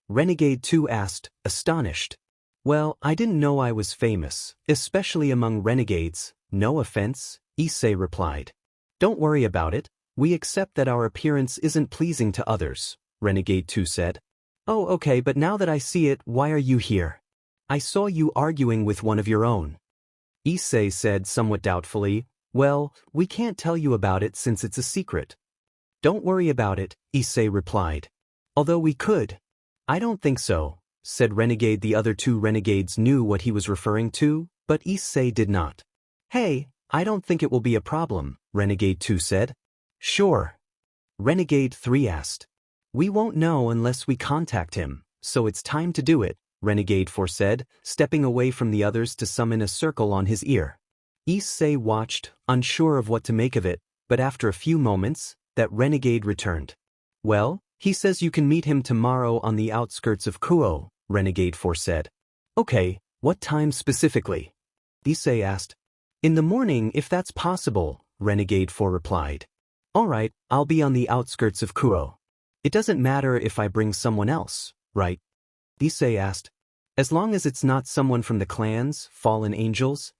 Renegade 2 asked, astonished. Well, I didn't know I was famous, especially among renegades, no offense, Issei replied. Don't worry about it, we accept that our appearance isn't pleasing to others, Renegade 2 said. Oh okay, but now that I see it, why are you here? I saw you arguing with one of your own. Issei said somewhat doubtfully, well, we can't tell you about it since it's a secret. Don't worry about it, Issei replied. Although we could. I don't think so, said Renegade. The other 2 renegades knew what he was referring to, but Issei did not. Hey, I don't think it will be a problem, Renegade 2 said. Sure. Renegade 3 asked. We won't know unless we contact him, so it's time to do it, Renegade 4 said, stepping away from the others to summon a circle on his ear. Issei watched, unsure of what to make of it, but after a few moments, that renegade returned. Well, he says you can meet him tomorrow on the outskirts of Kuo, Renegade 4 said. Okay, what time specifically? Issei asked. In the morning if that's possible, Renegade 4 replied. Alright, I'll be on the outskirts of Kuo. It doesn't matter if I bring someone else, right? Issei asked. As long as it's not someone from the clans, fallen angels,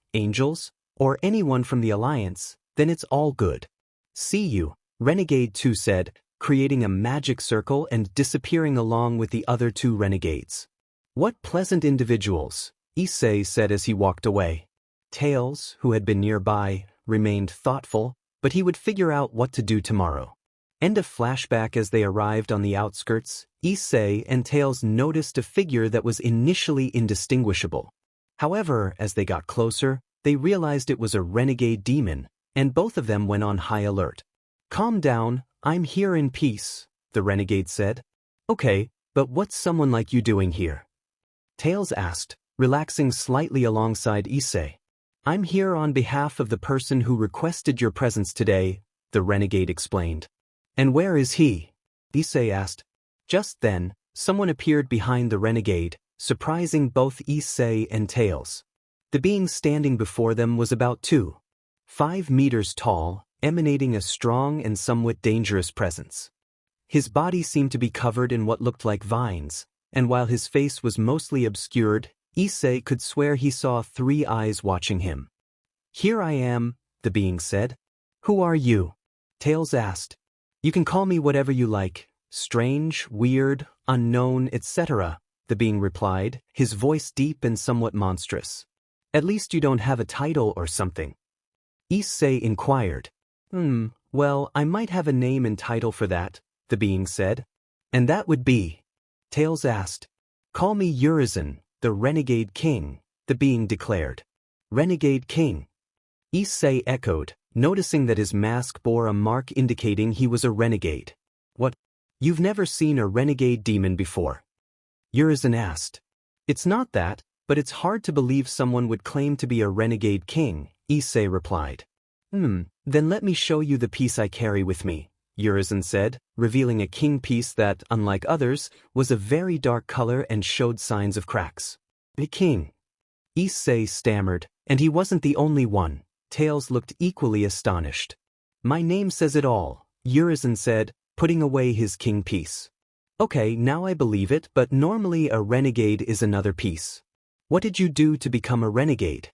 or anyone from the Alliance, then it's all good. See you, Renegade 2 said, creating a magic circle and disappearing along with the other 2 renegades. What pleasant individuals, Issei said as he walked away. Tails, who had been nearby, remained thoughtful, but he would figure out what to do tomorrow. End of flashback. As they arrived on the outskirts, Issei and Tails noticed a figure that was initially indistinguishable. However, as they got closer, they realized it was a renegade demon, and both of them went on high alert. Calm down, I'm here in peace, the renegade said. Okay, but what's someone like you doing here? Tails asked, relaxing slightly alongside Issei. I'm here on behalf of the person who requested your presence today, the renegade explained. And where is he? Issei asked. Just then, someone appeared behind the renegade, surprising both Issei and Tails. The being standing before them was about 2.5 meters tall, emanating a strong and somewhat dangerous presence. His body seemed to be covered in what looked like vines, and while his face was mostly obscured, Issei could swear he saw 3 eyes watching him. Here I am, the being said. Who are you? Tails asked. You can call me whatever you like, strange, weird, unknown, etc., the being replied, his voice deep and somewhat monstrous. At least you don't have a title or something. Issei inquired. Well, I might have a name and title for that, the being said. And that would be? Tails asked. Call me Urizen, the Renegade King, the being declared. Renegade King. Issei echoed, noticing that his mask bore a mark indicating he was a renegade. What? You've never seen a renegade demon before? Urizen asked. It's not that, but it's hard to believe someone would claim to be a renegade king, Issei replied. Then let me show you the piece I carry with me, Urizen said, revealing a king piece that, unlike others, was a very dark color and showed signs of cracks. The king. Issei stammered, and he wasn't the only one. Tails looked equally astonished. My name says it all, Urizen said, putting away his king piece. Okay, now I believe it, but normally a renegade is another piece. What did you do to become a renegade?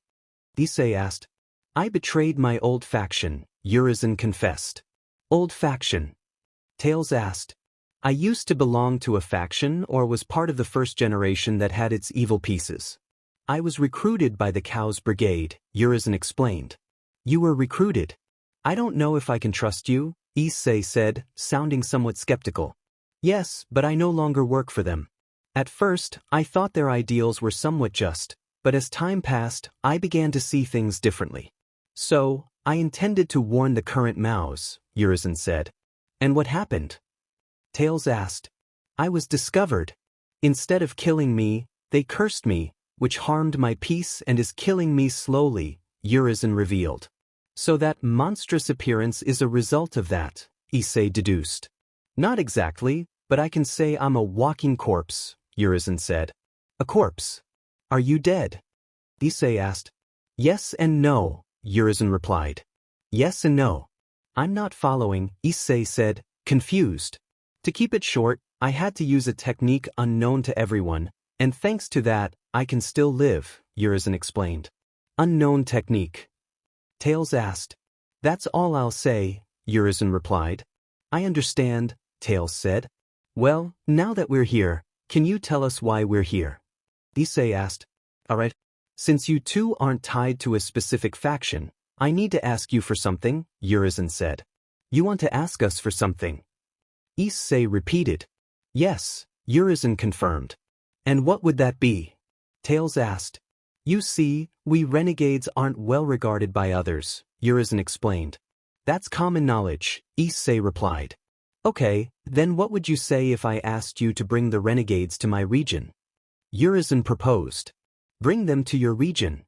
Issei asked. I betrayed my old faction, Urizen confessed. Old faction? Tails asked. I used to belong to a faction or was part of the first generation that had its evil pieces. I was recruited by the Cows Brigade, Urizen explained. You were recruited. I don't know if I can trust you, Issei said, sounding somewhat skeptical. Yes, but I no longer work for them. At first, I thought their ideals were somewhat just, but as time passed, I began to see things differently. So, I intended to warn the current Maos, Urizen said. And what happened? Tails asked. I was discovered. Instead of killing me, they cursed me, which harmed my peace and is killing me slowly, Urizen revealed. So that monstrous appearance is a result of that, Issei deduced. Not exactly, but I can say I'm a walking corpse, Urizen said. A corpse? Are you dead? Issei asked. Yes and no, Urizen replied. Yes and no. I'm not following, Issei said, confused. To keep it short, I had to use a technique unknown to everyone, and thanks to that, I can still live, Urizen explained. Unknown technique. Tails asked. That's all I'll say, Urizen replied. I understand, Tails said. Well, now that we're here, can you tell us why we're here? Issei asked. Alright. Since you two aren't tied to a specific faction, I need to ask you for something, Urizen said. You want to ask us for something? Issei repeated. Yes, Urizen confirmed. And what would that be? Tails asked. You see, we renegades aren't well regarded by others, Urizen explained. That's common knowledge, Issei replied. Okay, then what would you say if I asked you to bring the renegades to my region? Urizen proposed. Bring them to your region.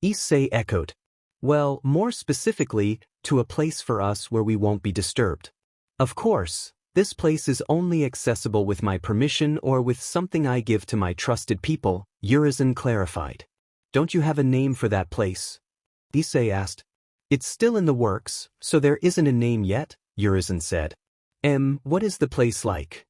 Issei echoed. Well, more specifically, to a place for us where we won't be disturbed. Of course, this place is only accessible with my permission or with something I give to my trusted people, Urizen clarified. Don't you have a name for that place? Issei asked. It's still in the works, so there isn't a name yet, Urizen said. What is the place like?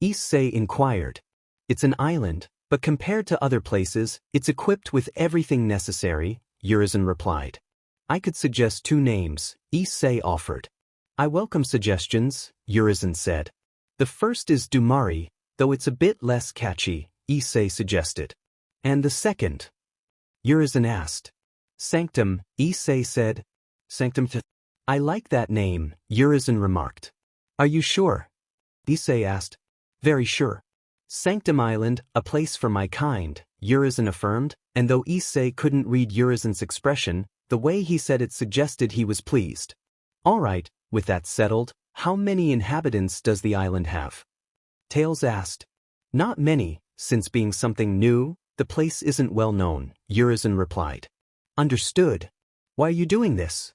Issei inquired. It's an island, but compared to other places, it's equipped with everything necessary, Urizen replied. I could suggest 2 names, Issei offered. I welcome suggestions, Urizen said. The first is Dumari, though it's a bit less catchy, Issei suggested. And the second? Urizen asked. Sanctum, Issei said. Sanctum. I like that name, Urizen remarked. Are you sure? Issei asked. Very sure. Sanctum Island, a place for my kind, Urizen affirmed, and though Issei couldn't read Urizen's expression, the way he said it suggested he was pleased. All right, with that settled, how many inhabitants does the island have? Tails asked. Not many, since being something new, the place isn't well known, Urizen replied. Understood. Why are you doing this?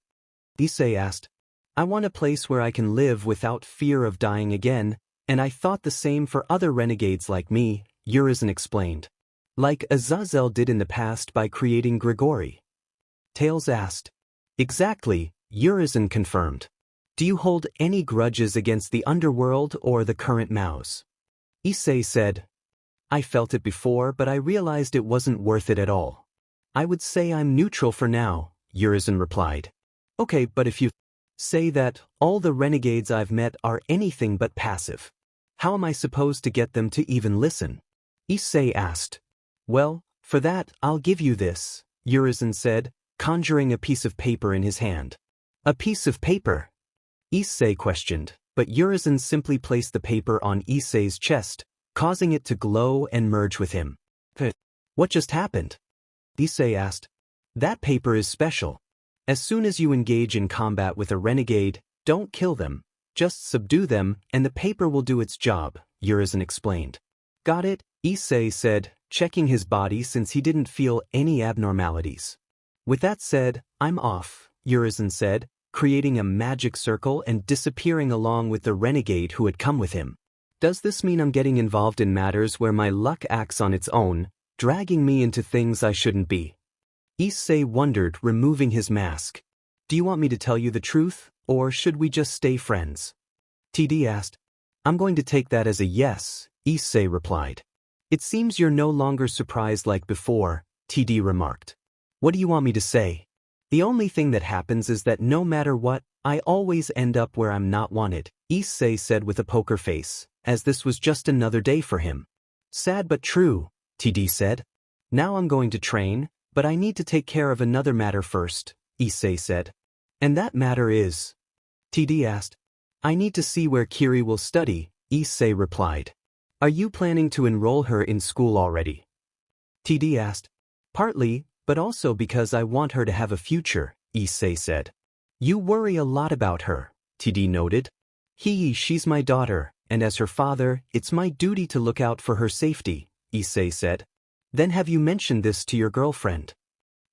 Issei asked. I want a place where I can live without fear of dying again, and I thought the same for other renegades like me, Urizen explained. Like Azazel did in the past by creating Grigori. Tails asked. Exactly, Urizen confirmed. Do you hold any grudges against the underworld or the current Maos? Issei said. I felt it before, but I realized it wasn't worth it at all. I would say I'm neutral for now, Urizen replied. Okay, but if you say that all the renegades I've met are anything but passive, how am I supposed to get them to even listen? Issei asked. Well, for that, I'll give you this, Urizen said, conjuring a piece of paper in his hand. A piece of paper? Issei questioned, but Urizen simply placed the paper on Issei's chest, causing it to glow and merge with him. What just happened? Issei asked. That paper is special. As soon as you engage in combat with a renegade, don't kill them, just subdue them and the paper will do its job, Urizen explained. Got it, Issei said, checking his body since he didn't feel any abnormalities. With that said, I'm off, Urizen said, creating a magic circle and disappearing along with the renegade who had come with him. Does this mean I'm getting involved in matters where my luck acts on its own, dragging me into things I shouldn't be? Issei wondered, removing his mask. Do you want me to tell you the truth, or should we just stay friends? TD asked. I'm going to take that as a yes, Issei replied. It seems you're no longer surprised like before, TD remarked. What do you want me to say? The only thing that happens is that no matter what, I always end up where I'm not wanted, Issei said with a poker face, as this was just another day for him. Sad but true, TD said. Now I'm going to train, but I need to take care of another matter first, Issei said. And that matter is? TD asked. I need to see where Kiri will study, Issei replied. Are you planning to enroll her in school already? TD asked. Partly, but also because I want her to have a future, Issei said. You worry a lot about her, TD noted. She's my daughter, and as her father, it's my duty to look out for her safety, Issei said. Then have you mentioned this to your girlfriend?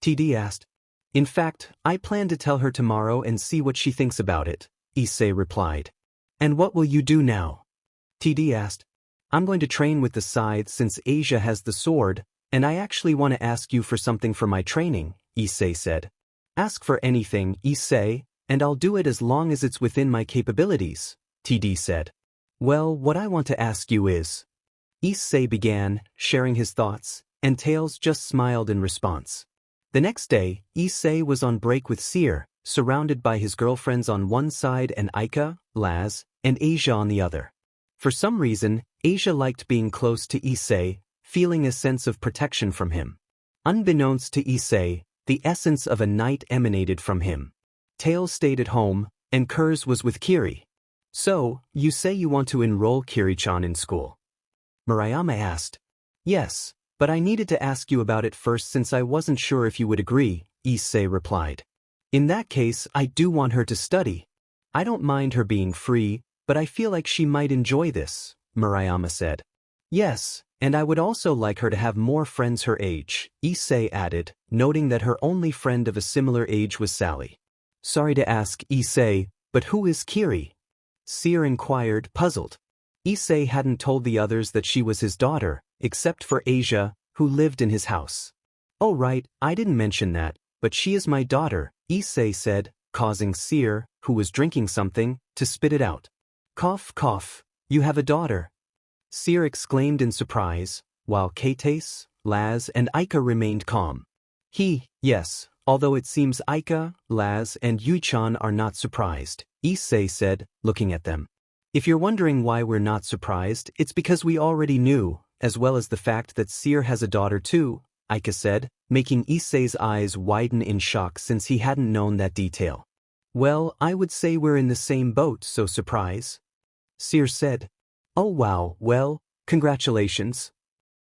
TD asked. In fact, I plan to tell her tomorrow and see what she thinks about it, Issei replied. And what will you do now? TD asked. I'm going to train with the scythe since Asia has the sword, and I actually want to ask you for something for my training, Issei said. Ask for anything, Issei, and I'll do it as long as it's within my capabilities, TD said. Well, what I want to ask you is... Issei began, sharing his thoughts, and Tails just smiled in response. The next day, Issei was on break with Seer, surrounded by his girlfriends on one side and Aika, Laz, and Asia on the other. For some reason, Asia liked being close to Issei, feeling a sense of protection from him. Unbeknownst to Issei, the essence of a knight emanated from him. Tails stayed at home, and Kurz was with Kiri. So, you say you want to enroll Kiri-chan in school? Murayama asked. Yes, but I needed to ask you about it first since I wasn't sure if you would agree, Issei replied. In that case, I do want her to study. I don't mind her being free, but I feel like she might enjoy this, Murayama said. Yes, and I would also like her to have more friends her age, Issei added, noting that her only friend of a similar age was Sally. Sorry to ask, Issei, but who is Kiri? Seer inquired, puzzled. Issei hadn't told the others that she was his daughter, except for Asia, who lived in his house. Oh right, I didn't mention that, but she is my daughter, Issei said, causing Seer, who was drinking something, to spit it out. Cough, cough, you have a daughter. Seer exclaimed in surprise, while Kates, Laz, and Aika remained calm. Yes, although it seems Aika, Laz, and Yui-chan are not surprised, Issei said, looking at them. If you're wondering why we're not surprised, it's because we already knew, as well as the fact that Seer has a daughter too, Aika said, making Issei's eyes widen in shock since he hadn't known that detail. Well, I would say we're in the same boat, so surprise. Seer said. Oh wow, well, congratulations.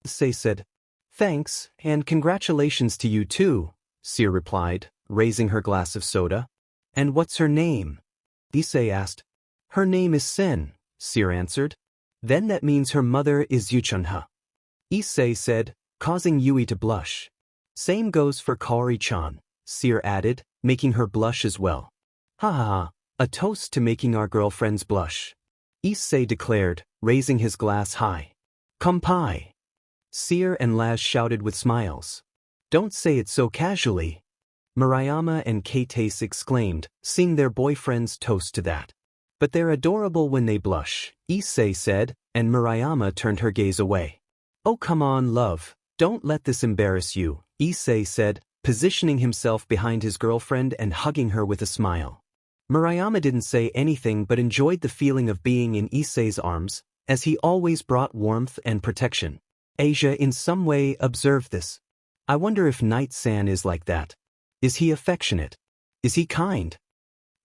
Issei said. Thanks, and congratulations to you too, Seer replied, raising her glass of soda. And what's her name? Issei asked. Her name is Sen, Seer answered. Then that means her mother is Yuchunha. Issei said, causing Yui to blush. Same goes for Kaori-chan, Seer added, making her blush as well. Ha ha ha, a toast to making our girlfriends blush. Issei declared, raising his glass high. Kampai. Seer and Laz shouted with smiles. Don't say it so casually. Murayama and Kates exclaimed, seeing their boyfriends toast to that. But they're adorable when they blush, Issei said, and Murayama turned her gaze away. Oh come on, love, don't let this embarrass you, Issei said, positioning himself behind his girlfriend and hugging her with a smile. Murayama didn't say anything but enjoyed the feeling of being in Issei's arms, as he always brought warmth and protection. Asia in some way observed this. I wonder if Knight-san is like that. Is he affectionate? Is he kind?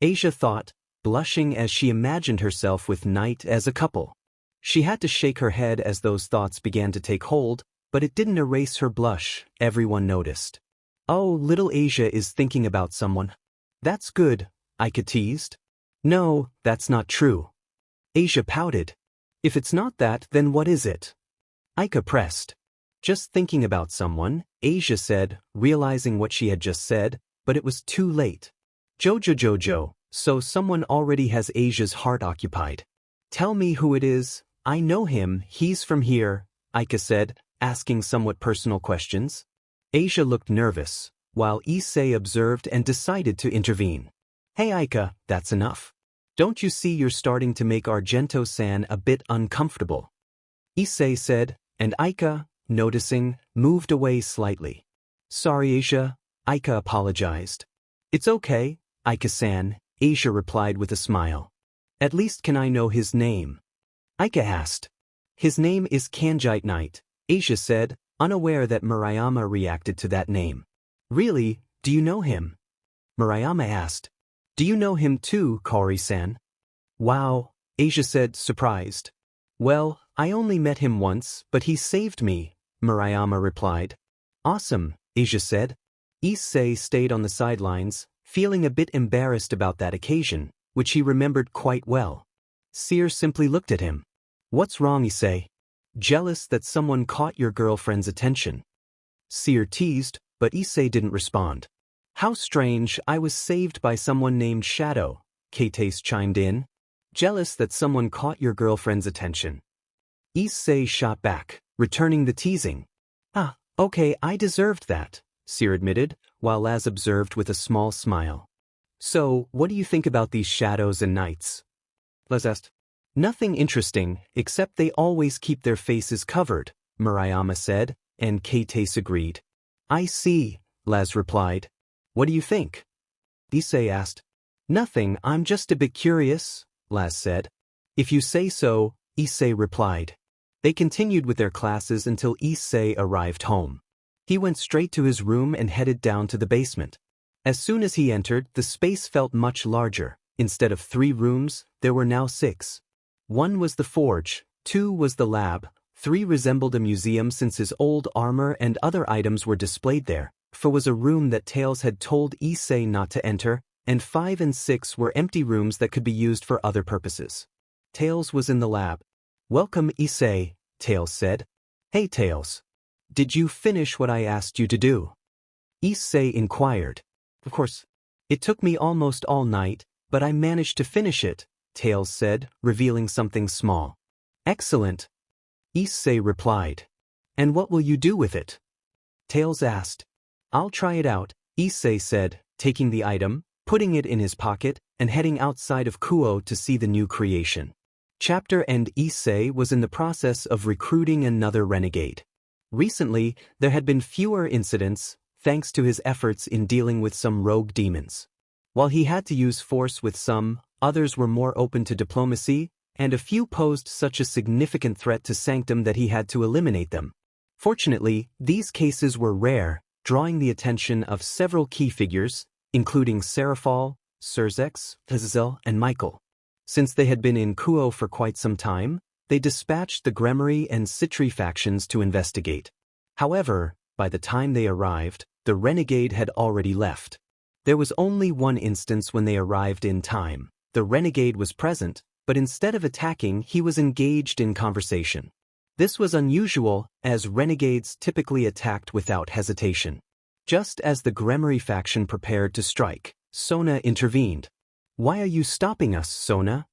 Asia thought, blushing as she imagined herself with Knight as a couple. She had to shake her head as those thoughts began to take hold, but it didn't erase her blush, everyone noticed. Oh, little Asia is thinking about someone. That's good, Aika teased. No, that's not true. Asia pouted. If it's not that, then what is it? Aika pressed. Just thinking about someone, Asia said, realizing what she had just said, but it was too late. Jojo, so someone already has Asia's heart occupied. Tell me who it is. I know him, he's from here, Aika said, asking somewhat personal questions. Asia looked nervous, while Issei observed and decided to intervene. Hey Aika, that's enough. Don't you see you're starting to make Argento-san a bit uncomfortable? Issei said, and Aika, noticing, moved away slightly. Sorry Asia, Aika apologized. It's okay, Aika-san, Asia replied with a smile. At least can I know his name? Aika asked. His name is Kanjite Knight, Asia said, unaware that Murayama reacted to that name. Really, do you know him? Murayama asked. Do you know him too, Kaori-san? Wow, Asia said, surprised. Well, I only met him once, but he saved me, Murayama replied. Awesome, Asia said. Issei stayed on the sidelines, feeling a bit embarrassed about that occasion, which he remembered quite well. Seer simply looked at him. What's wrong, Issei? Jealous that someone caught your girlfriend's attention? Seer teased, but Issei didn't respond. How strange, I was saved by someone named Shadow, Keitase chimed in. Jealous that someone caught your girlfriend's attention. Issei shot back, returning the teasing. Ah, okay, I deserved that, Seer admitted, while Laz observed with a small smile. So, what do you think about these shadows and knights? Laz asked. Nothing interesting, except they always keep their faces covered, Murayama said, and Keitase agreed. I see, Laz replied. What do you think? Issei asked. Nothing, I'm just a bit curious, Laz said. If you say so, Issei replied. They continued with their classes until Issei arrived home. He went straight to his room and headed down to the basement. As soon as he entered, the space felt much larger. Instead of 3 rooms, there were now 6. 1 was the forge, 2 was the lab, 3 resembled a museum since his old armor and other items were displayed there. 4 was a room that Tails had told Issei not to enter, and 5 and 6 were empty rooms that could be used for other purposes. Tails was in the lab. Welcome, Issei, Tails said. Hey, Tails. Did you finish what I asked you to do? Issei inquired. Of course. It took me almost all night, but I managed to finish it, Tails said, revealing something small. Excellent. Issei replied. And what will you do with it? Tails asked. I'll try it out, Issei said, taking the item, putting it in his pocket, and heading outside of Kuo to see the new creation. Chapter End. Issei was in the process of recruiting another renegade. Recently, there had been fewer incidents, thanks to his efforts in dealing with some rogue demons. While he had to use force with some, others were more open to diplomacy, and a few posed such a significant threat to Sanctum that he had to eliminate them. Fortunately, these cases were rare, drawing the attention of several key figures, including Seraphal, Surzex, Hazazel, and Michael. Since they had been in Kuo for quite some time, they dispatched the Gremory and Citri factions to investigate. However, by the time they arrived, the renegade had already left. There was only one instance when they arrived in time. The renegade was present, but instead of attacking, he was engaged in conversation. This was unusual, as renegades typically attacked without hesitation. Just as the Gremory faction prepared to strike, Sona intervened. Why are you stopping us, Sona?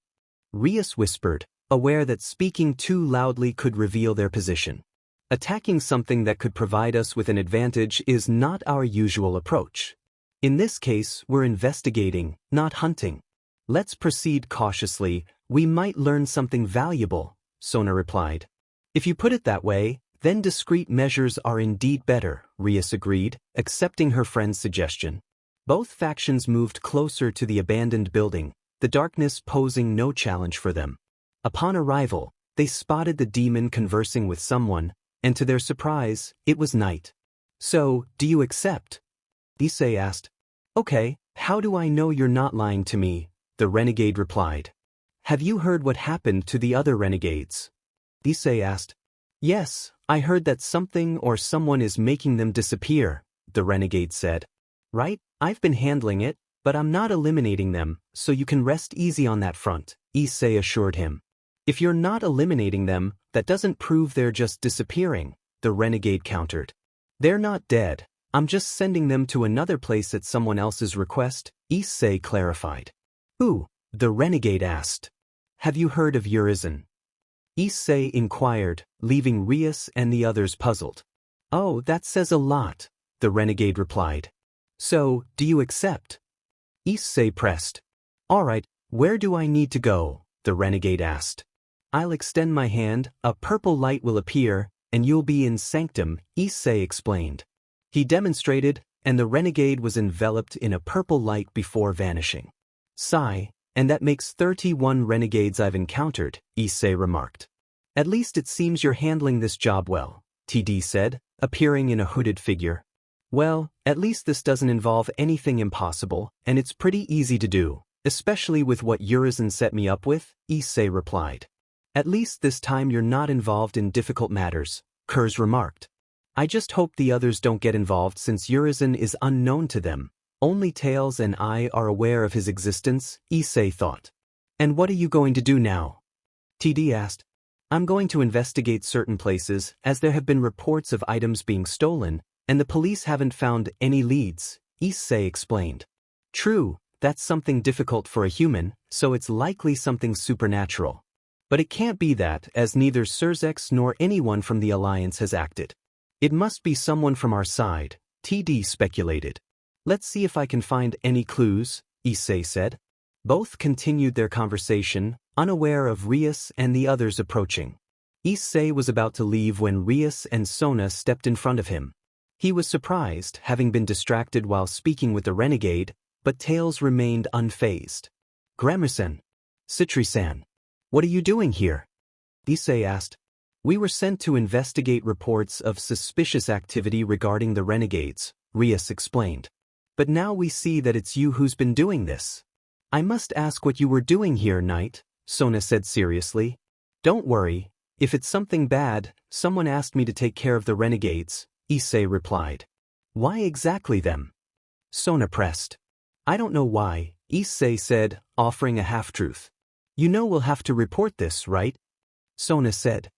Rias whispered, aware that speaking too loudly could reveal their position. Attacking something that could provide us with an advantage is not our usual approach. In this case, we're investigating, not hunting. Let's proceed cautiously, we might learn something valuable, Sona replied. If you put it that way, then discreet measures are indeed better, Rias agreed, accepting her friend's suggestion. Both factions moved closer to the abandoned building, the darkness posing no challenge for them. Upon arrival, they spotted the demon conversing with someone, and to their surprise, it was night. So, do you accept? Issei asked. Okay, how do I know you're not lying to me? The renegade replied. Have you heard what happened to the other renegades? Issei asked. Yes, I heard that something or someone is making them disappear, the renegade said. Right, I've been handling it, but I'm not eliminating them, so you can rest easy on that front, Issei assured him. If you're not eliminating them, that doesn't prove they're just disappearing, the renegade countered. They're not dead, I'm just sending them to another place at someone else's request, Issei clarified. Who? The renegade asked. Have you heard of Urizen? Issei inquired, leaving Rias and the others puzzled. Oh, that says a lot, the renegade replied. So, do you accept? Issei pressed. Alright, where do I need to go? The renegade asked. I'll extend my hand, a purple light will appear, and you'll be in Sanctum, Issei explained. He demonstrated, and the renegade was enveloped in a purple light before vanishing. Sigh, and that makes 31 renegades I've encountered, Issei remarked. At least it seems you're handling this job well, TD said, appearing in a hooded figure. Well, at least this doesn't involve anything impossible, and it's pretty easy to do, especially with what Urizen set me up with, Issei replied. At least this time you're not involved in difficult matters, Kurz remarked. I just hope the others don't get involved since Urizen is unknown to them. Only Tails and I are aware of his existence, Issei thought. And what are you going to do now? TD asked. I'm going to investigate certain places as there have been reports of items being stolen, and the police haven't found any leads, Issei explained. True, that's something difficult for a human, so it's likely something supernatural. But it can't be that, as neither Surzex nor anyone from the Alliance has acted. It must be someone from our side, TD speculated. Let's see if I can find any clues, Issei said. Both continued their conversation, unaware of Rias and the others approaching. Issei was about to leave when Rias and Sona stepped in front of him. He was surprised, having been distracted while speaking with the renegade, but Tails remained unfazed. Gramerson. Citri-san. What are you doing here? Issei asked. We were sent to investigate reports of suspicious activity regarding the renegades, Rias explained. But now we see that it's you who's been doing this. I must ask what you were doing here, Knight, Sona said seriously. Don't worry, if it's something bad, someone asked me to take care of the renegades, Issei replied. Why exactly them? Sona pressed. I don't know why, Issei said, offering a half-truth. You know we'll have to report this, right? Sona said.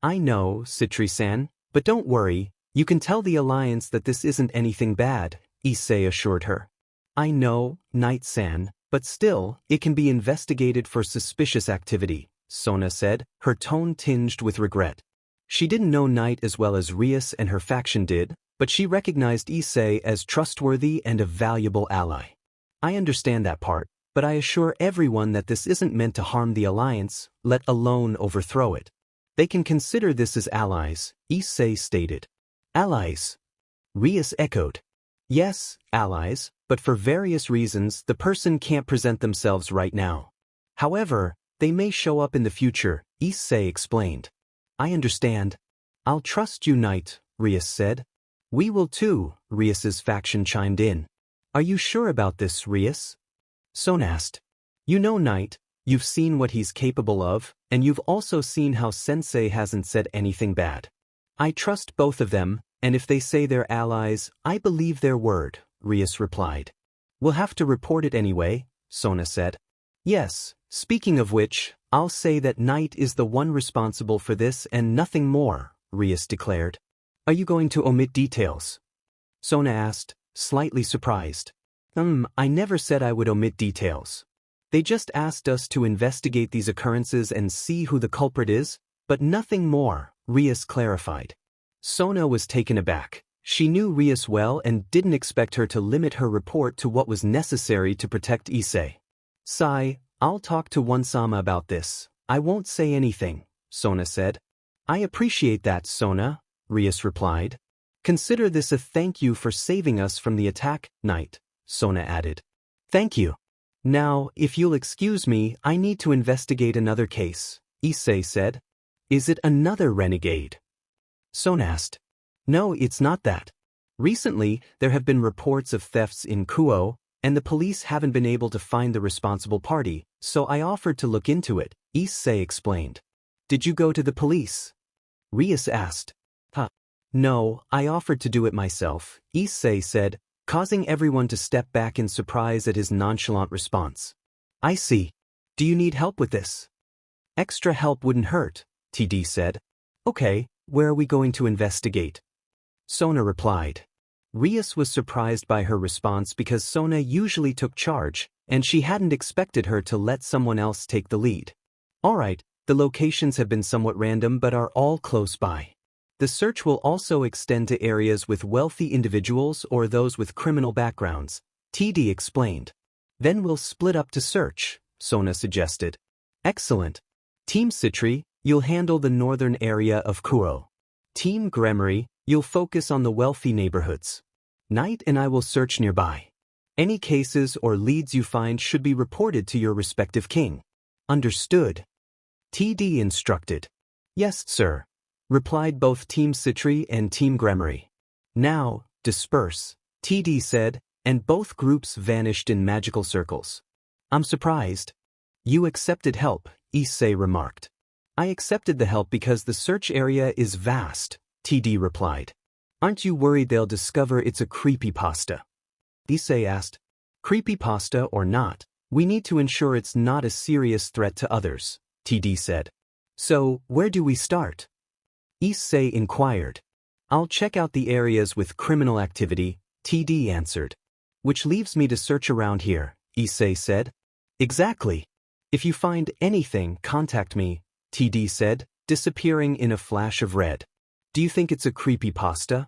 I know, Citri-san, but don't worry, you can tell the Alliance that this isn't anything bad, Issei assured her. I know, Knight-san, but still, it can be investigated for suspicious activity, Sona said, her tone tinged with regret. She didn't know Knight as well as Rias and her faction did, but she recognized Issei as trustworthy and a valuable ally. I understand that part, but I assure everyone that this isn't meant to harm the Alliance, let alone overthrow it. They can consider this as allies, Issei stated. Allies? Rias echoed. Yes, allies, but for various reasons the person can't present themselves right now. However, they may show up in the future, Issei explained. I understand. I'll trust you, Knight, Rias said. We will too, Rias's faction chimed in. Are you sure about this, Rias? Sona asked. You know, Knight, you've seen what he's capable of, and you've also seen how Sensei hasn't said anything bad. I trust both of them, and if they say they're allies, I believe their word, Rias replied. We'll have to report it anyway, Sona said. Yes, speaking of which, I'll say that Knight is the one responsible for this and nothing more, Rias declared. Are you going to omit details? Sona asked, slightly surprised. I never said I would omit details. They just asked us to investigate these occurrences and see who the culprit is, but nothing more, Rias clarified. Sona was taken aback. She knew Rias well and didn't expect her to limit her report to what was necessary to protect Issei. Sai, I'll talk to One-sama about this. I won't say anything, Sona said. I appreciate that, Sona, Rias replied. Consider this a thank you for saving us from the attack, Knight, Sona added. Thank you. Now, if you'll excuse me, I need to investigate another case, Issei said. Is it another renegade? Sona asked. No, it's not that. Recently, there have been reports of thefts in Kuo, and the police haven't been able to find the responsible party, so I offered to look into it, Issei explained. Did you go to the police? Rias asked. No, I offered to do it myself, Issei said, causing everyone to step back in surprise at his nonchalant response. I see. Do you need help with this? Extra help wouldn't hurt, TD said. Okay, where are we going to investigate? Sona replied. Rias was surprised by her response because Sona usually took charge, and she hadn't expected her to let someone else take the lead. Alright, the locations have been somewhat random but are all close by. The search will also extend to areas with wealthy individuals or those with criminal backgrounds, TD explained. Then we'll split up to search, Sona suggested. Excellent. Team Citri, you'll handle the northern area of Kuo. Team Gremory, you'll focus on the wealthy neighborhoods. Knight and I will search nearby. Any cases or leads you find should be reported to your respective king. Understood. TD instructed. Yes, sir, replied both Team Citri and Team Gremory. Now, disperse, TD said, and both groups vanished in magical circles. I'm surprised. You accepted help, Issei remarked. I accepted the help because the search area is vast, TD replied. Aren't you worried they'll discover it's a creepypasta? Issei asked. Creepypasta or not, we need to ensure it's not a serious threat to others, TD said. So, where do we start? Issei inquired. I'll check out the areas with criminal activity, TD answered. Which leaves me to search around here, Issei said. Exactly. If you find anything, contact me, TD said, disappearing in a flash of red. Do you think it's a creepypasta?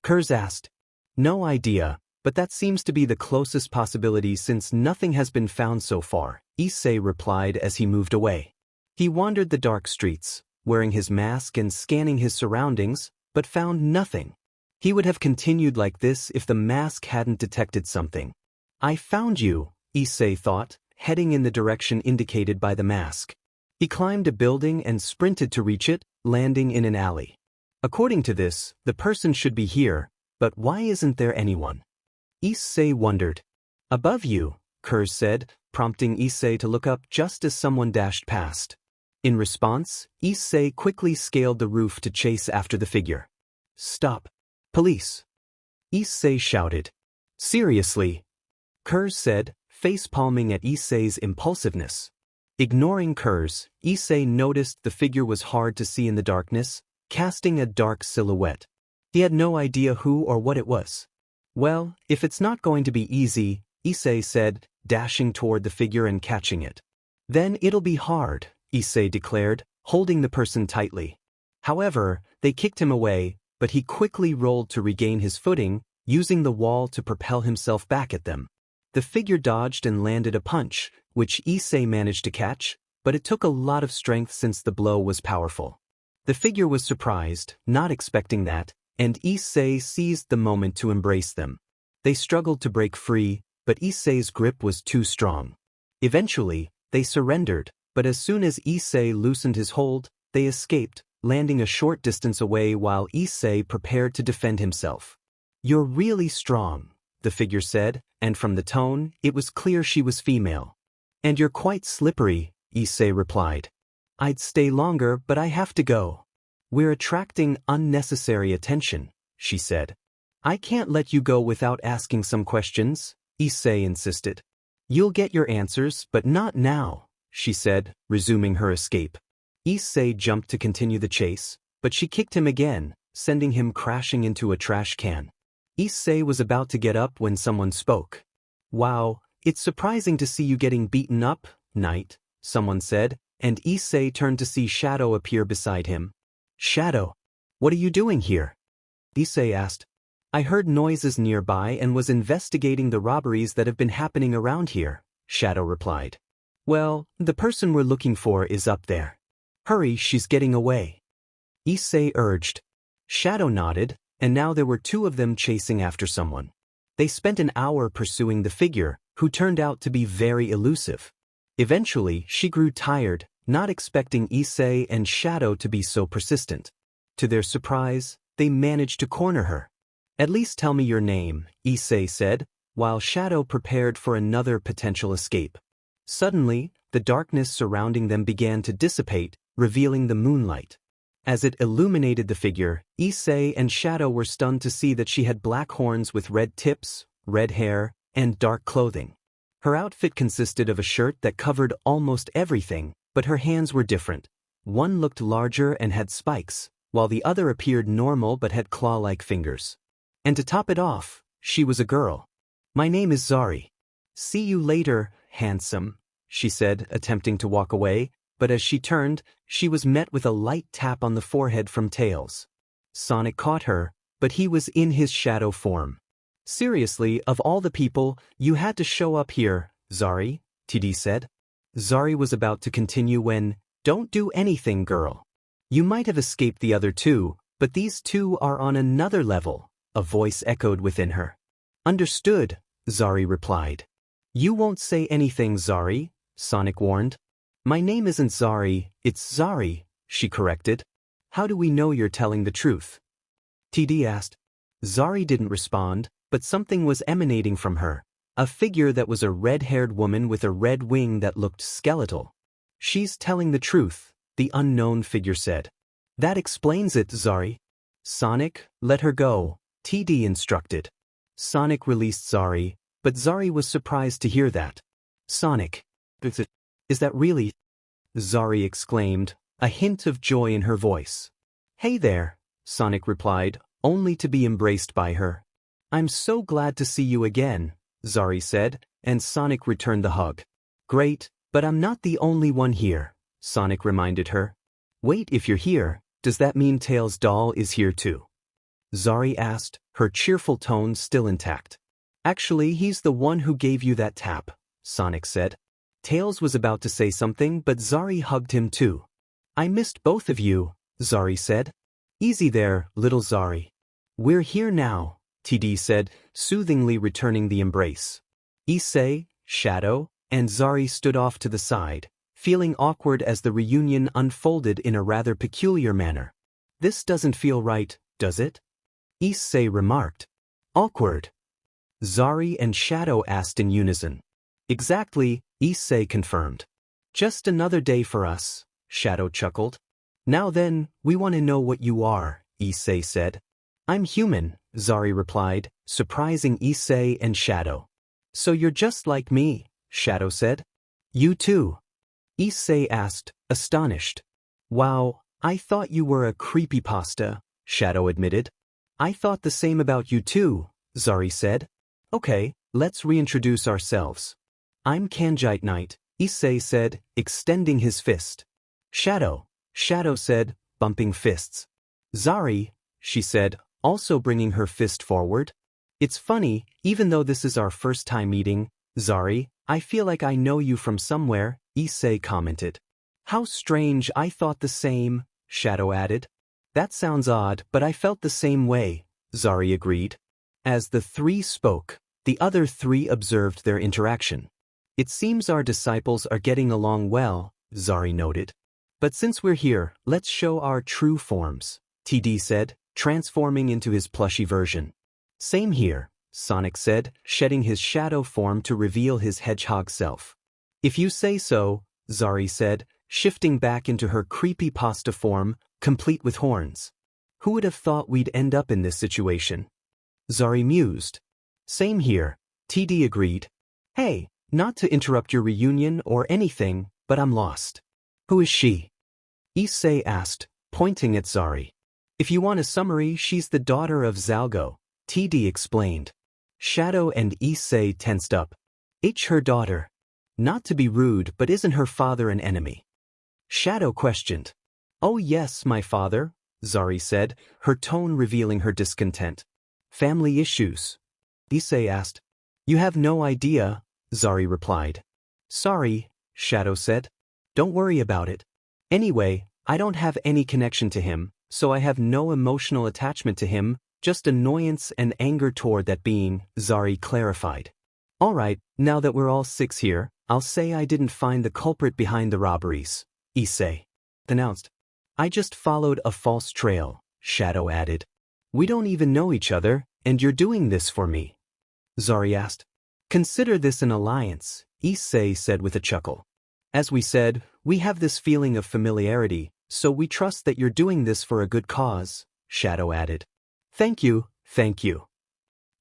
Kurz asked. No idea, but that seems to be the closest possibility since nothing has been found so far, Issei replied as he moved away. He wandered the dark streets, wearing his mask and scanning his surroundings, but found nothing. He would have continued like this if the mask hadn't detected something. I found you, Issei thought, heading in the direction indicated by the mask. He climbed a building and sprinted to reach it, landing in an alley. According to this, the person should be here, but why isn't there anyone? Issei wondered. Above you, Kurz said, prompting Issei to look up just as someone dashed past. In response, Issei quickly scaled the roof to chase after the figure. Stop. Police. Issei shouted. Seriously? Kurz said, face-palming at Issei's impulsiveness. Ignoring Kurz, Issei noticed the figure was hard to see in the darkness, casting a dark silhouette. He had no idea who or what it was. Well, if it's not going to be easy, Issei said, dashing toward the figure and catching it. Then it'll be hard, Issei declared, holding the person tightly. However, they kicked him away, but he quickly rolled to regain his footing, using the wall to propel himself back at them. The figure dodged and landed a punch, which Issei managed to catch, but it took a lot of strength since the blow was powerful. The figure was surprised, not expecting that, and Issei seized the moment to embrace them. They struggled to break free, but Issei's grip was too strong. Eventually, they surrendered, but as soon as Issei loosened his hold, they escaped, landing a short distance away while Issei prepared to defend himself. You're really strong, the figure said, and from the tone, it was clear she was female. And you're quite slippery, Issei replied. I'd stay longer, but I have to go. We're attracting unnecessary attention, she said. I can't let you go without asking some questions, Issei insisted. You'll get your answers, but not now, she said, resuming her escape. Issei jumped to continue the chase, but she kicked him again, sending him crashing into a trash can. Issei was about to get up when someone spoke. Wow, it's surprising to see you getting beaten up, Knight, someone said, and Issei turned to see Shadow appear beside him. Shadow, what are you doing here? Issei asked. I heard noises nearby and was investigating the robberies that have been happening around here, Shadow replied. Well, the person we're looking for is up there. Hurry, she's getting away. Issei urged. Shadow nodded, and now there were two of them chasing after someone. They spent an hour pursuing the figure, who turned out to be very elusive. Eventually, she grew tired, not expecting Issei and Shadow to be so persistent. To their surprise, they managed to corner her. At least tell me your name, Issei said, while Shadow prepared for another potential escape. Suddenly, the darkness surrounding them began to dissipate, revealing the moonlight. As it illuminated the figure, Issei and Shadow were stunned to see that she had black horns with red tips, red hair, and dark clothing. Her outfit consisted of a shirt that covered almost everything, but her hands were different. One looked larger and had spikes, while the other appeared normal but had claw-like fingers. And to top it off, she was a girl. My name is Zari. See you later, handsome, she said, attempting to walk away, but as she turned, she was met with a light tap on the forehead from Tails. Sonic caught her, but he was in his shadow form. Seriously, of all the people, you had to show up here, Zari, TD said. Zari was about to continue when, don't do anything, girl. You might have escaped the other two, but these two are on another level, a voice echoed within her. Understood, Zari replied. You won't say anything, Zari, Sonic warned. My name isn't Zari, it's Zari, she corrected. How do we know you're telling the truth? TD asked. Zari didn't respond, but something was emanating from her. A figure that was a red-haired woman with a red wing that looked skeletal. She's telling the truth, the unknown figure said. That explains it, Zari. Sonic, let her go, TD instructed. Sonic released Zari, but Zari was surprised to hear that. Sonic. Is that really? Zari exclaimed, a hint of joy in her voice. Hey there, Sonic replied, only to be embraced by her. I'm so glad to see you again, Zari said, and Sonic returned the hug. Great, but I'm not the only one here, Sonic reminded her. Wait, if you're here, does that mean Tails' doll is here too? Zari asked, her cheerful tone still intact. Actually, he's the one who gave you that tap, Sonic said. Tails was about to say something, but Zari hugged him too. I missed both of you, Zari said. Easy there, little Zari. We're here now, TD said, soothingly returning the embrace. Issei, Shadow, and Zari stood off to the side, feeling awkward as the reunion unfolded in a rather peculiar manner. This doesn't feel right, does it? Issei remarked. Awkward. Zari and Shadow asked in unison. Exactly, Issei confirmed. Just another day for us, Shadow chuckled. Now then, we want to know what you are, Issei said. I'm human, Zari replied, surprising Issei and Shadow. So you're just like me, Shadow said. You too? Issei asked, astonished. Wow, I thought you were a creepypasta, Shadow admitted. I thought the same about you too, Zari said. Okay, let's reintroduce ourselves. I'm Kanjite Knight, Issei said, extending his fist. Shadow said, bumping fists. Zari, she said, also bringing her fist forward. It's funny, even though this is our first time meeting, Zari, I feel like I know you from somewhere, Issei commented. How strange, I thought the same, Shadow added. That sounds odd, but I felt the same way, Zari agreed. As the three spoke, the other three observed their interaction. It seems our disciples are getting along well, Zari noted. But since we're here, let's show our true forms, TD said, transforming into his plushy version. Same here, Sonic said, shedding his shadow form to reveal his hedgehog self. If you say so, Zari said, shifting back into her creepypasta form, complete with horns. Who would have thought we'd end up in this situation? Zari mused. Same here, TD agreed. Hey, not to interrupt your reunion or anything, but I'm lost. Who is she? Issei asked, pointing at Zari. If you want a summary, she's the daughter of Zalgo, TD explained. Shadow and Issei tensed up. Her daughter. Not to be rude, but isn't her father an enemy? Shadow questioned. Oh yes, my father, Zari said, her tone revealing her discontent. Family issues? Issei asked. You have no idea, Zari replied. Sorry, Shadow said. Don't worry about it. Anyway, I don't have any connection to him, so I have no emotional attachment to him, just annoyance and anger toward that being, Zari clarified. Alright, now that we're all six here, I'll say I didn't find the culprit behind the robberies, Issei announced. I just followed a false trail, Shadow added. We don't even know each other, and you're doing this for me. Zari asked. Consider this an alliance, Issei said with a chuckle. As we said, we have this feeling of familiarity, so we trust that you're doing this for a good cause, Shadow added. Thank you, thank you.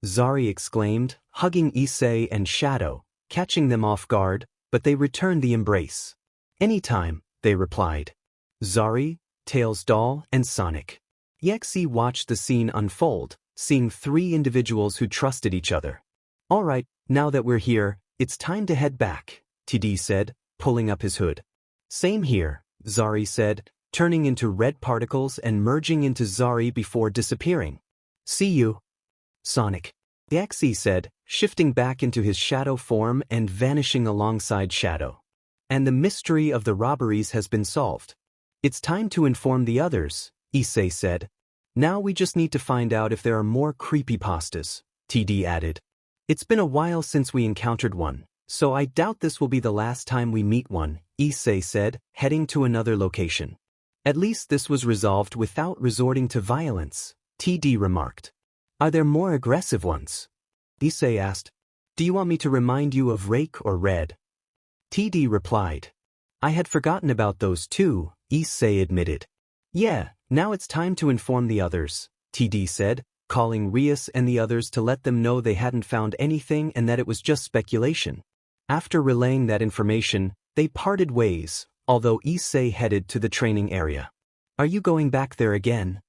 Zari exclaimed, hugging Issei and Shadow, catching them off guard, but they returned the embrace. Anytime, they replied. Zari, Tails' doll, and Sonic. Yexi watched the scene unfold, seeing three individuals who trusted each other. Alright, now that we're here, it's time to head back, TD said, pulling up his hood. Same here, Zari said, turning into red particles and merging into Zari before disappearing. See you, Sonic. Yexi said, shifting back into his shadow form and vanishing alongside Shadow. And the mystery of the robberies has been solved. It's time to inform the others, Issei said. Now we just need to find out if there are more creepypastas, TD added. It's been a while since we encountered one, so I doubt this will be the last time we meet one, Issei said, heading to another location. At least this was resolved without resorting to violence, TD remarked. Are there more aggressive ones? Issei asked. Do you want me to remind you of Rake or Red? TD replied. I had forgotten about those too, Issei admitted. Yeah, now it's time to inform the others, TD said, calling Rias and the others to let them know they hadn't found anything and that it was just speculation. After relaying that information, they parted ways, although Issei headed to the training area. Are you going back there again?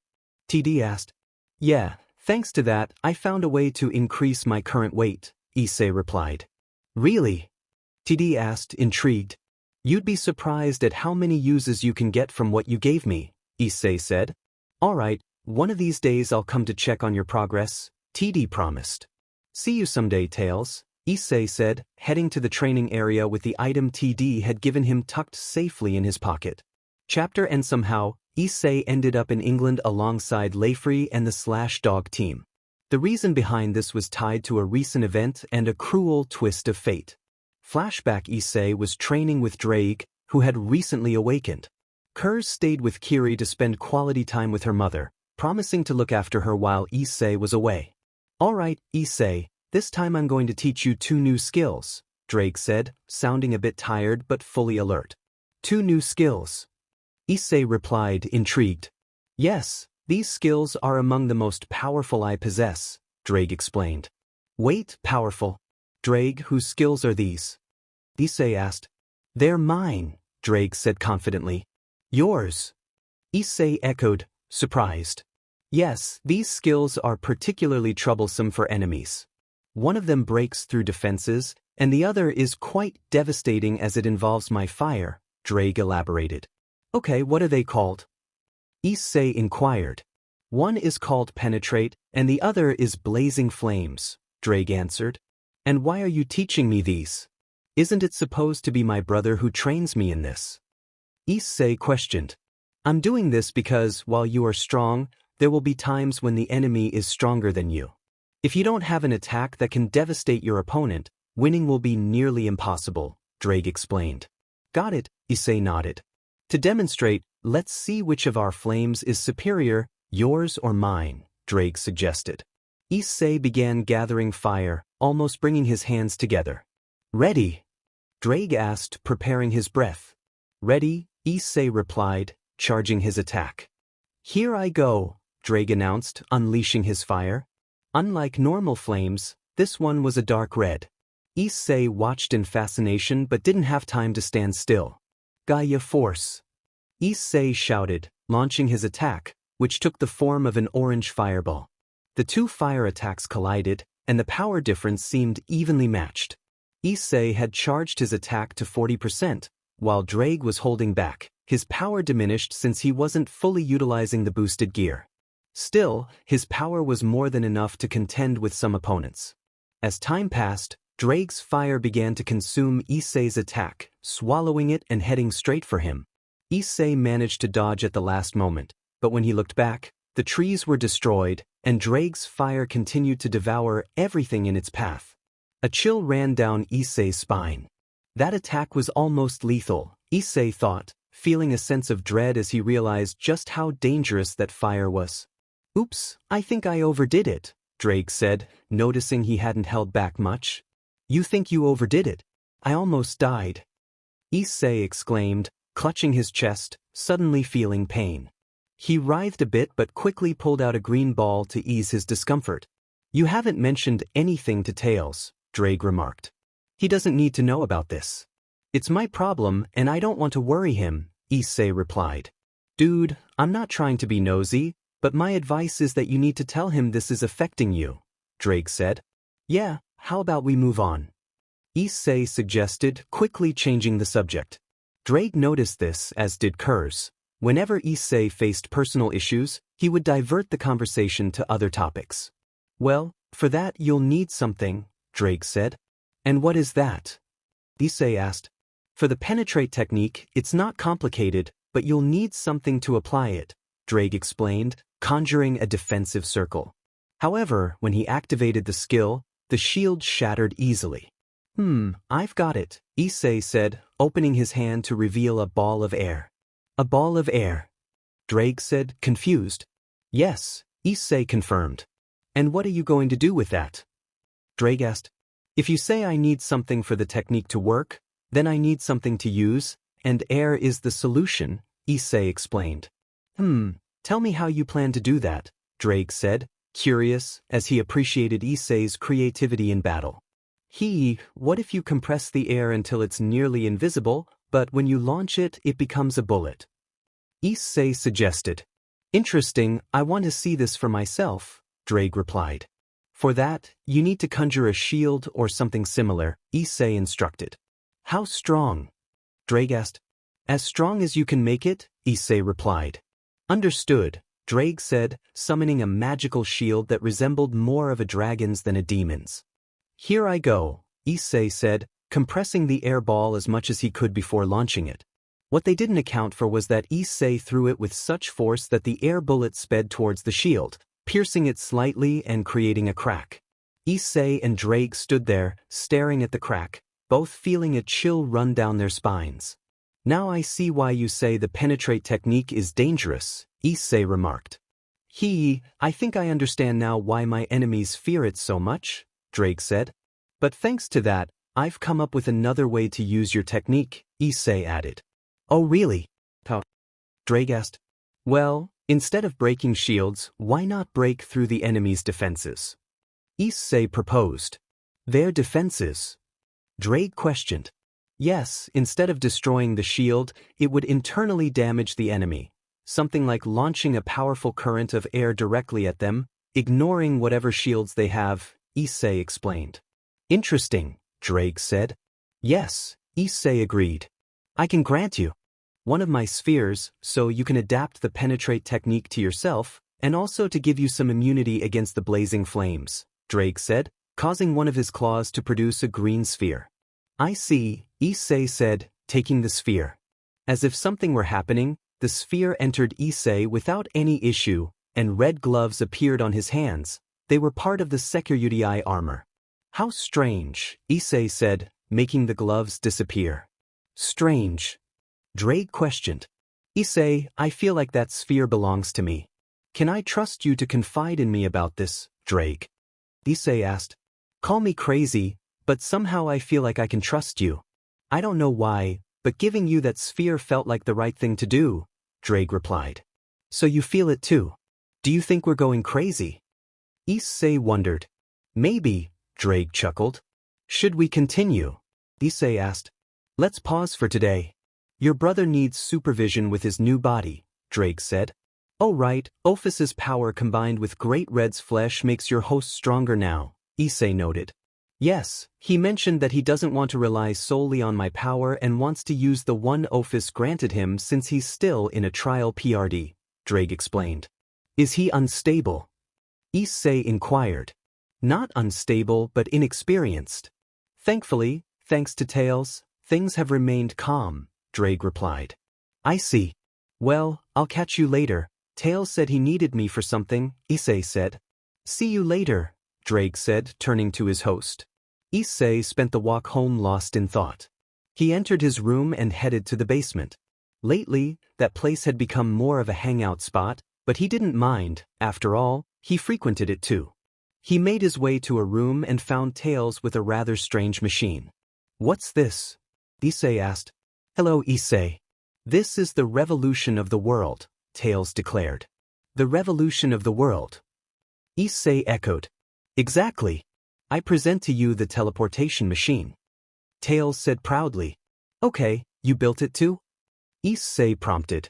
TD asked. Yeah, thanks to that, I found a way to increase my current weight, Issei replied. Really? TD asked, intrigued. You'd be surprised at how many uses you can get from what you gave me, Issei said. Alright, one of these days I'll come to check on your progress, TD promised. See you someday, Tails, Issei said, heading to the training area with the item TD had given him tucked safely in his pocket. Chapter and somehow, Issei ended up in England alongside Layfrey and the Slash Dog team. The reason behind this was tied to a recent event and a cruel twist of fate. Flashback Issei was training with Drake, who had recently awakened. Kurz stayed with Kiri to spend quality time with her mother, promising to look after her while Issei was away. Alright, Issei, this time I'm going to teach you 2 new skills, Drake said, sounding a bit tired but fully alert. 2 new skills. Issei replied, intrigued. Yes, these skills are among the most powerful I possess, Drake explained. Wait, powerful? Drake, whose skills are these? Issei asked. They're mine, Drake said confidently. Yours? Issei echoed, surprised. Yes, these skills are particularly troublesome for enemies. One of them breaks through defenses, and the other is quite devastating as it involves my fire, Drake elaborated. Okay, what are they called? Issei inquired. One is called Penetrate, and the other is Blazing Flames, Drake answered. And why are you teaching me these? Isn't it supposed to be my brother who trains me in this? Issei questioned. I'm doing this because, while you are strong, there will be times when the enemy is stronger than you. If you don't have an attack that can devastate your opponent, winning will be nearly impossible, Drake explained. Got it, Issei nodded. To demonstrate, let's see which of our flames is superior, yours or mine, Drake suggested. Issei began gathering fire, almost bringing his hands together. Ready? Drake asked, preparing his breath. Ready, Issei replied, charging his attack. Here I go, Drake announced, unleashing his fire. Unlike normal flames, this one was a dark red. Issei watched in fascination but didn't have time to stand still. Gaia Force. Issei shouted, launching his attack, which took the form of an orange fireball. The 2 fire attacks collided, and the power difference seemed evenly matched. Issei had charged his attack to 40%, while Drake was holding back. His power diminished since he wasn't fully utilizing the boosted gear. Still, his power was more than enough to contend with some opponents. As time passed, Drake's fire began to consume Issei's attack, swallowing it and heading straight for him. Issei managed to dodge at the last moment, but when he looked back, the trees were destroyed, and Drake's fire continued to devour everything in its path. A chill ran down Issei's spine. That attack was almost lethal, Issei thought, feeling a sense of dread as he realized just how dangerous that fire was. Oops, I think I overdid it, Drake said, noticing he hadn't held back much. You think you overdid it? I almost died. Issei exclaimed, clutching his chest, suddenly feeling pain. He writhed a bit but quickly pulled out a green ball to ease his discomfort. You haven't mentioned anything to Tails, Drake remarked. He doesn't need to know about this. It's my problem and I don't want to worry him, Issei replied. Dude, I'm not trying to be nosy, but my advice is that you need to tell him this is affecting you, Drake said. Yeah, how about we move on? Issei suggested, quickly changing the subject. Drake noticed this, as did Kurz. Whenever Issei faced personal issues, he would divert the conversation to other topics. Well, for that you'll need something, Drake said. And what is that? Issei asked. For the penetrate technique, it's not complicated, but you'll need something to apply it, Drake explained, conjuring a defensive circle. However, when he activated the skill, the shield shattered easily. I've got it, Issei said, opening his hand to reveal a ball of air. A ball of air? Drake said, confused. Yes, Issei confirmed. And what are you going to do with that? Drake asked. If you say I need something for the technique to work, then I need something to use, and air is the solution, Issei explained. Tell me how you plan to do that, Drake said, curious, as he appreciated Issei's creativity in battle. What if you compress the air until it's nearly invisible, but when you launch it, it becomes a bullet? Issei suggested. Interesting, I want to see this for myself, Drake replied. For that, you need to conjure a shield or something similar, Issei instructed. How strong? Drake asked. As strong as you can make it, Issei replied. Understood, Drake said, summoning a magical shield that resembled more of a dragon's than a demon's. Here I go, Issei said, compressing the air ball as much as he could before launching it. What they didn't account for was that Issei threw it with such force that the air bullet sped towards the shield, piercing it slightly and creating a crack. Issei and Drake stood there, staring at the crack, both feeling a chill run down their spines. Now I see why you say the penetrate technique is dangerous, Issei remarked. I think I understand now why my enemies fear it so much, Drake said. But thanks to that, I've come up with another way to use your technique, Issei added. Oh really? Drake asked. Well, instead of breaking shields, why not break through the enemy's defenses? Issei proposed. Their defenses? Drake questioned. Yes, instead of destroying the shield, it would internally damage the enemy. Something like launching a powerful current of air directly at them, ignoring whatever shields they have, Issei explained. Interesting, Drake said. Yes, Issei agreed. I can grant you one of my spheres, so you can adapt the penetrate technique to yourself, and also to give you some immunity against the blazing flames, Drake said, causing one of his claws to produce a green sphere. I see, Issei said, taking the sphere. As if something were happening, the sphere entered Issei without any issue, and red gloves appeared on his hands. They were part of the Hyodo armor. How strange, Issei said, making the gloves disappear. Strange. Drake questioned. Issei, I feel like that sphere belongs to me. Can I trust you to confide in me about this, Drake? Issei asked. Call me crazy, but somehow I feel like I can trust you. I don't know why, but giving you that sphere felt like the right thing to do, Drake replied. So you feel it too? Do you think we're going crazy? Issei wondered. Maybe, Drake chuckled. Should we continue? Issei asked. Let's pause for today. Your brother needs supervision with his new body, Drake said. Oh right, Ophus's power combined with Great Red's flesh makes your host stronger now, Issei noted. Yes, he mentioned that he doesn't want to rely solely on my power and wants to use the one Ophus granted him since he's still in a trial PRD, Drake explained. Is he unstable? Issei inquired. Not unstable but inexperienced. Thankfully, thanks to Tails, things have remained calm, Drake replied. I see. Well, I'll catch you later. Tails said he needed me for something, Issei said. See you later, Drake said, turning to his host. Issei spent the walk home lost in thought. He entered his room and headed to the basement. Lately, that place had become more of a hangout spot, but he didn't mind. After all, he frequented it too. He made his way to a room and found Tails with a rather strange machine. What's this? Issei asked. Hello, Issei. This is the revolution of the world, Tails declared. The revolution of the world. Issei echoed. Exactly. I present to you the teleportation machine. Tails said proudly. Okay, you built it too? Issei prompted.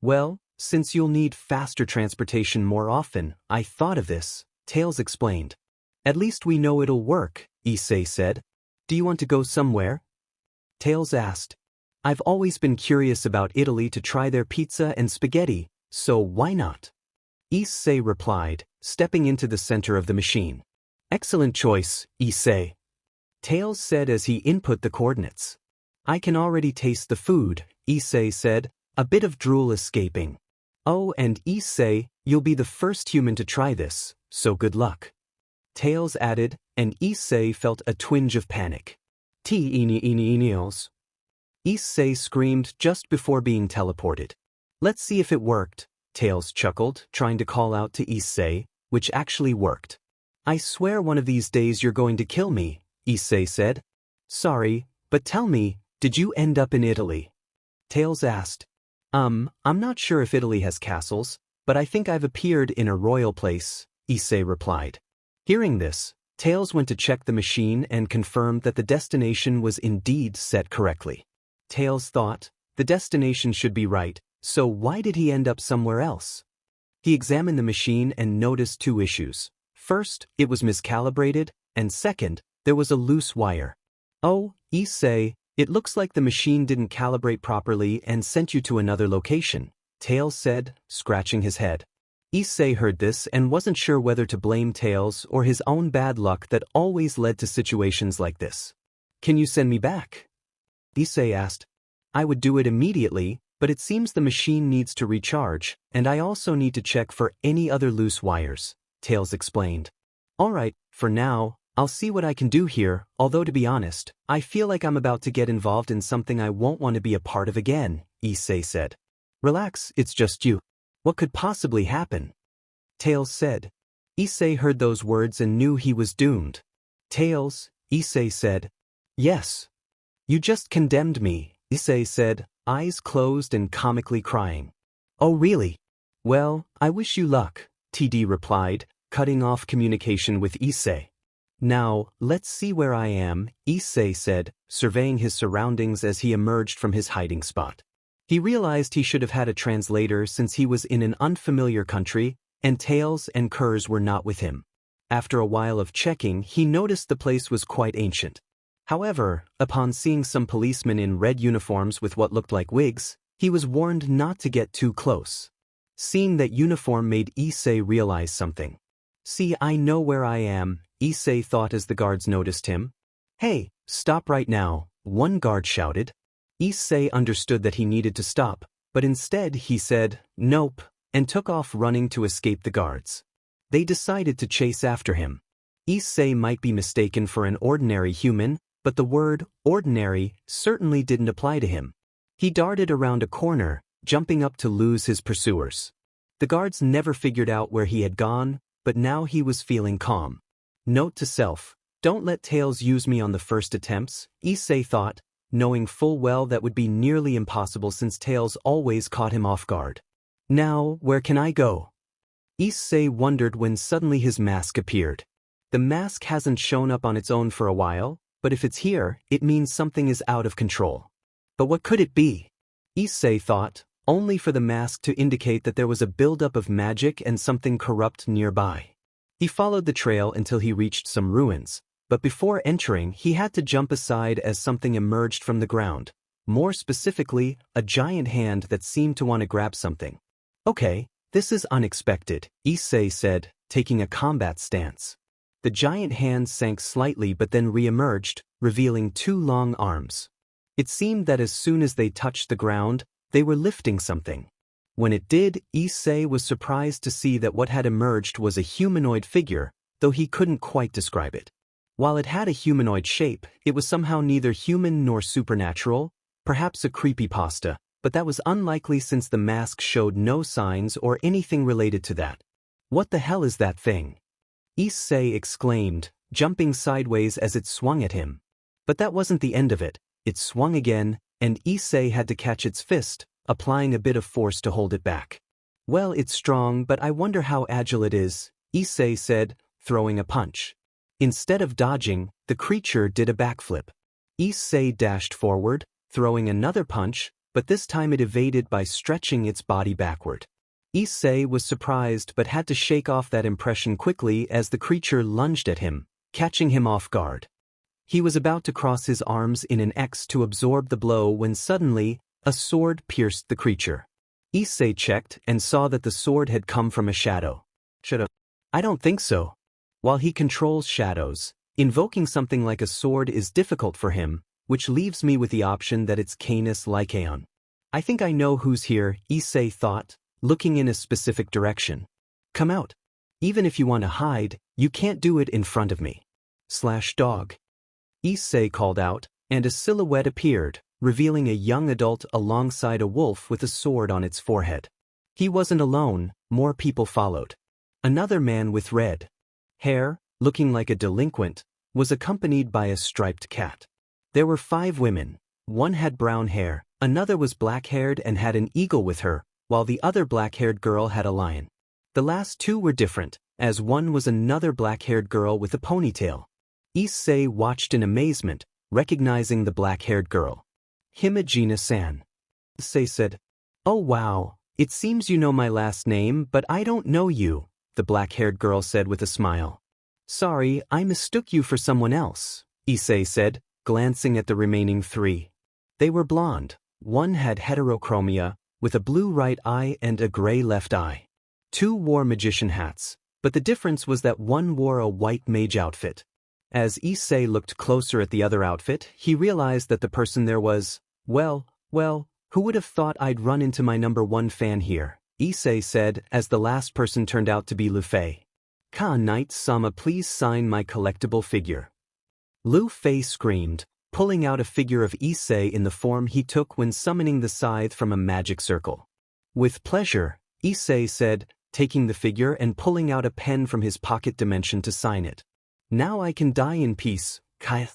Well, since you'll need faster transportation more often, I thought of this, Tails explained. At least we know it'll work, Issei said. Do you want to go somewhere? Tails asked. I've always been curious about Italy to try their pizza and spaghetti, so why not? Issei replied, stepping into the center of the machine. Excellent choice, Issei. Tails said as he input the coordinates. I can already taste the food, Issei said, a bit of drool escaping. Oh, and Issei, you'll be the first human to try this, so good luck. Tails added, and Issei felt a twinge of panic. Issei screamed just before being teleported. Let's see if it worked, Tails chuckled, trying to call out to Issei, which actually worked. I swear one of these days you're going to kill me, Issei said. Sorry, but tell me, did you end up in Italy? Tails asked. I'm not sure if Italy has castles, but I think I've appeared in a royal place, Issei replied. Hearing this, Tails went to check the machine and confirmed that the destination was indeed set correctly. Tails thought, the destination should be right, so why did he end up somewhere else? He examined the machine and noticed two issues. First, it was miscalibrated, and second, there was a loose wire. Oh, Issei, it looks like the machine didn't calibrate properly and sent you to another location, Tails said, scratching his head. Issei heard this and wasn't sure whether to blame Tails or his own bad luck that always led to situations like this. Can you send me back? Issei asked. I would do it immediately, but it seems the machine needs to recharge, and I also need to check for any other loose wires, Tails explained. Alright, for now, I'll see what I can do here, although to be honest, I feel like I'm about to get involved in something I won't want to be a part of again, Issei said. Relax, it's just you. What could possibly happen? Tails said. Issei heard those words and knew he was doomed. Tails, Issei said. Yes. You just condemned me, Issei said, eyes closed and comically crying. Oh really? Well, I wish you luck, TD replied, cutting off communication with Issei. Now, let's see where I am, Issei said, surveying his surroundings as he emerged from his hiding spot. He realized he should have had a translator since he was in an unfamiliar country, and Tails and Kurz were not with him. After a while of checking, he noticed the place was quite ancient. However, upon seeing some policemen in red uniforms with what looked like wigs, he was warned not to get too close. Seeing that uniform made Issei realize something. See, I know where I am, Issei thought as the guards noticed him. Hey, stop right now, one guard shouted. Issei understood that he needed to stop, but instead he said, nope, and took off running to escape the guards. They decided to chase after him. Issei might be mistaken for an ordinary human, but the word ordinary certainly didn't apply to him. He darted around a corner, jumping up to lose his pursuers. The guards never figured out where he had gone, but now he was feeling calm. Note to self, don't let Tails use me on the first attempts, Issei thought, knowing full well that would be nearly impossible since Tails always caught him off guard. Now, where can I go? Issei wondered when suddenly his mask appeared. The mask hasn't shown up on its own for a while, but if it's here, it means something is out of control. But what could it be? Issei thought, only for the mask to indicate that there was a buildup of magic and something corrupt nearby. He followed the trail until he reached some ruins, but before entering he had to jump aside as something emerged from the ground. More specifically, a giant hand that seemed to want to grab something. Okay, this is unexpected, Issei said, taking a combat stance. The giant hand sank slightly but then re-emerged, revealing two long arms. It seemed that as soon as they touched the ground, they were lifting something. When it did, Issei was surprised to see that what had emerged was a humanoid figure, though he couldn't quite describe it. While it had a humanoid shape, it was somehow neither human nor supernatural, perhaps a creepypasta, but that was unlikely since the mask showed no signs or anything related to that. What the hell is that thing? Issei exclaimed, jumping sideways as it swung at him. But that wasn't the end of it. It swung again, and Issei had to catch its fist, applying a bit of force to hold it back. Well, it's strong, but I wonder how agile it is, Issei said, throwing a punch. Instead of dodging, the creature did a backflip. Issei dashed forward, throwing another punch, but this time it evaded by stretching its body backward. Issei was surprised but had to shake off that impression quickly as the creature lunged at him, catching him off guard. He was about to cross his arms in an X to absorb the blow when suddenly, a sword pierced the creature. Issei checked and saw that the sword had come from a shadow. Shadow? I don't think so. While he controls shadows, invoking something like a sword is difficult for him, which leaves me with the option that it's Canis Lycaon. I think I know who's here, Issei thought, looking in a specific direction. Come out. Even if you want to hide, you can't do it in front of me. Dog. Issei called out, and a silhouette appeared, revealing a young adult alongside a wolf with a sword on its forehead. He wasn't alone, more people followed. Another man with red hair, looking like a delinquent, was accompanied by a striped cat. There were 5 women. One had brown hair, another was black-haired and had an eagle with her, while the other black-haired girl had a lion. The last 2 were different, as one was another black-haired girl with a ponytail. Issei watched in amazement, recognizing the black-haired girl. Himejina-san. Issei said, "Oh wow, it seems you know my last name, but I don't know you," the black-haired girl said with a smile. "Sorry, I mistook you for someone else," Issei said, glancing at the remaining 3. They were blonde. One had heterochromia, with a blue right eye and a gray left eye. 2 wore magician hats, but the difference was that one wore a white mage outfit. As Issei looked closer at the other outfit, he realized that the person there was, well, who would have thought I'd run into my #1 fan here, Issei said as the last person turned out to be Lu Fei. "Knight-sama, please sign my collectible figure." Lu Fei screamed, pulling out a figure of Issei in the form he took when summoning the scythe from a magic circle. "With pleasure," Issei said, taking the figure and pulling out a pen from his pocket dimension to sign it. "Now I can die in peace, Kai."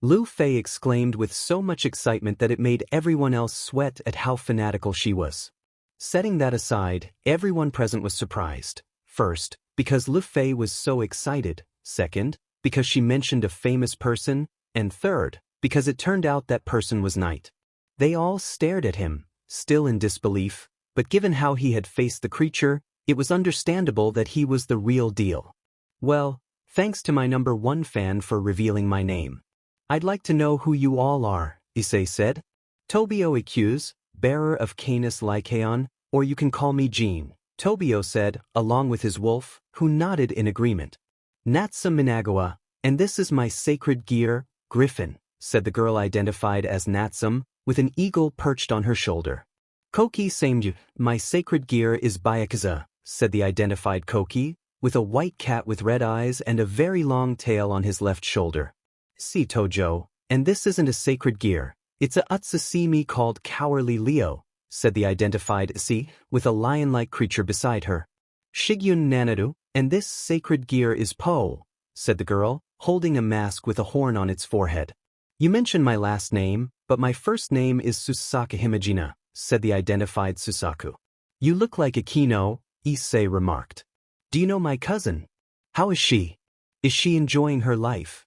Lu Fei exclaimed with so much excitement that it made everyone else sweat at how fanatical she was. Setting that aside, everyone present was surprised. First, because Lu Fei was so excited. Second, because she mentioned a famous person. And third, because it turned out that person was Knight. They all stared at him, still in disbelief, but given how he had faced the creature, it was understandable that he was the real deal. "Well, thanks to my #1 fan for revealing my name. I'd like to know who you all are," Issei said. "Tobio Ikuse, bearer of Canis Lycaon, or you can call me Jean," Tobio said, along with his wolf, who nodded in agreement. "Natsa Minagawa, and this is my sacred gear, Griffin," said the girl identified as Natsum, with an eagle perched on her shoulder. "Koki Sameju, my sacred gear is Byakuza," said the identified Koki, with a white cat with red eyes and a very long tail on his left shoulder. "See Tojo, and this isn't a sacred gear, it's a Utsasimi called Cowardly Leo," said the identified Issei, with a lion-like creature beside her. "Shigyun Nanadu, and this sacred gear is Po," said the girl, holding a mask with a horn on its forehead. "You mentioned my last name, but my first name is Susaka Himejina," said the identified Susaku. "You look like a Kino," Issei remarked. "Do you know my cousin? How is she? Is she enjoying her life?"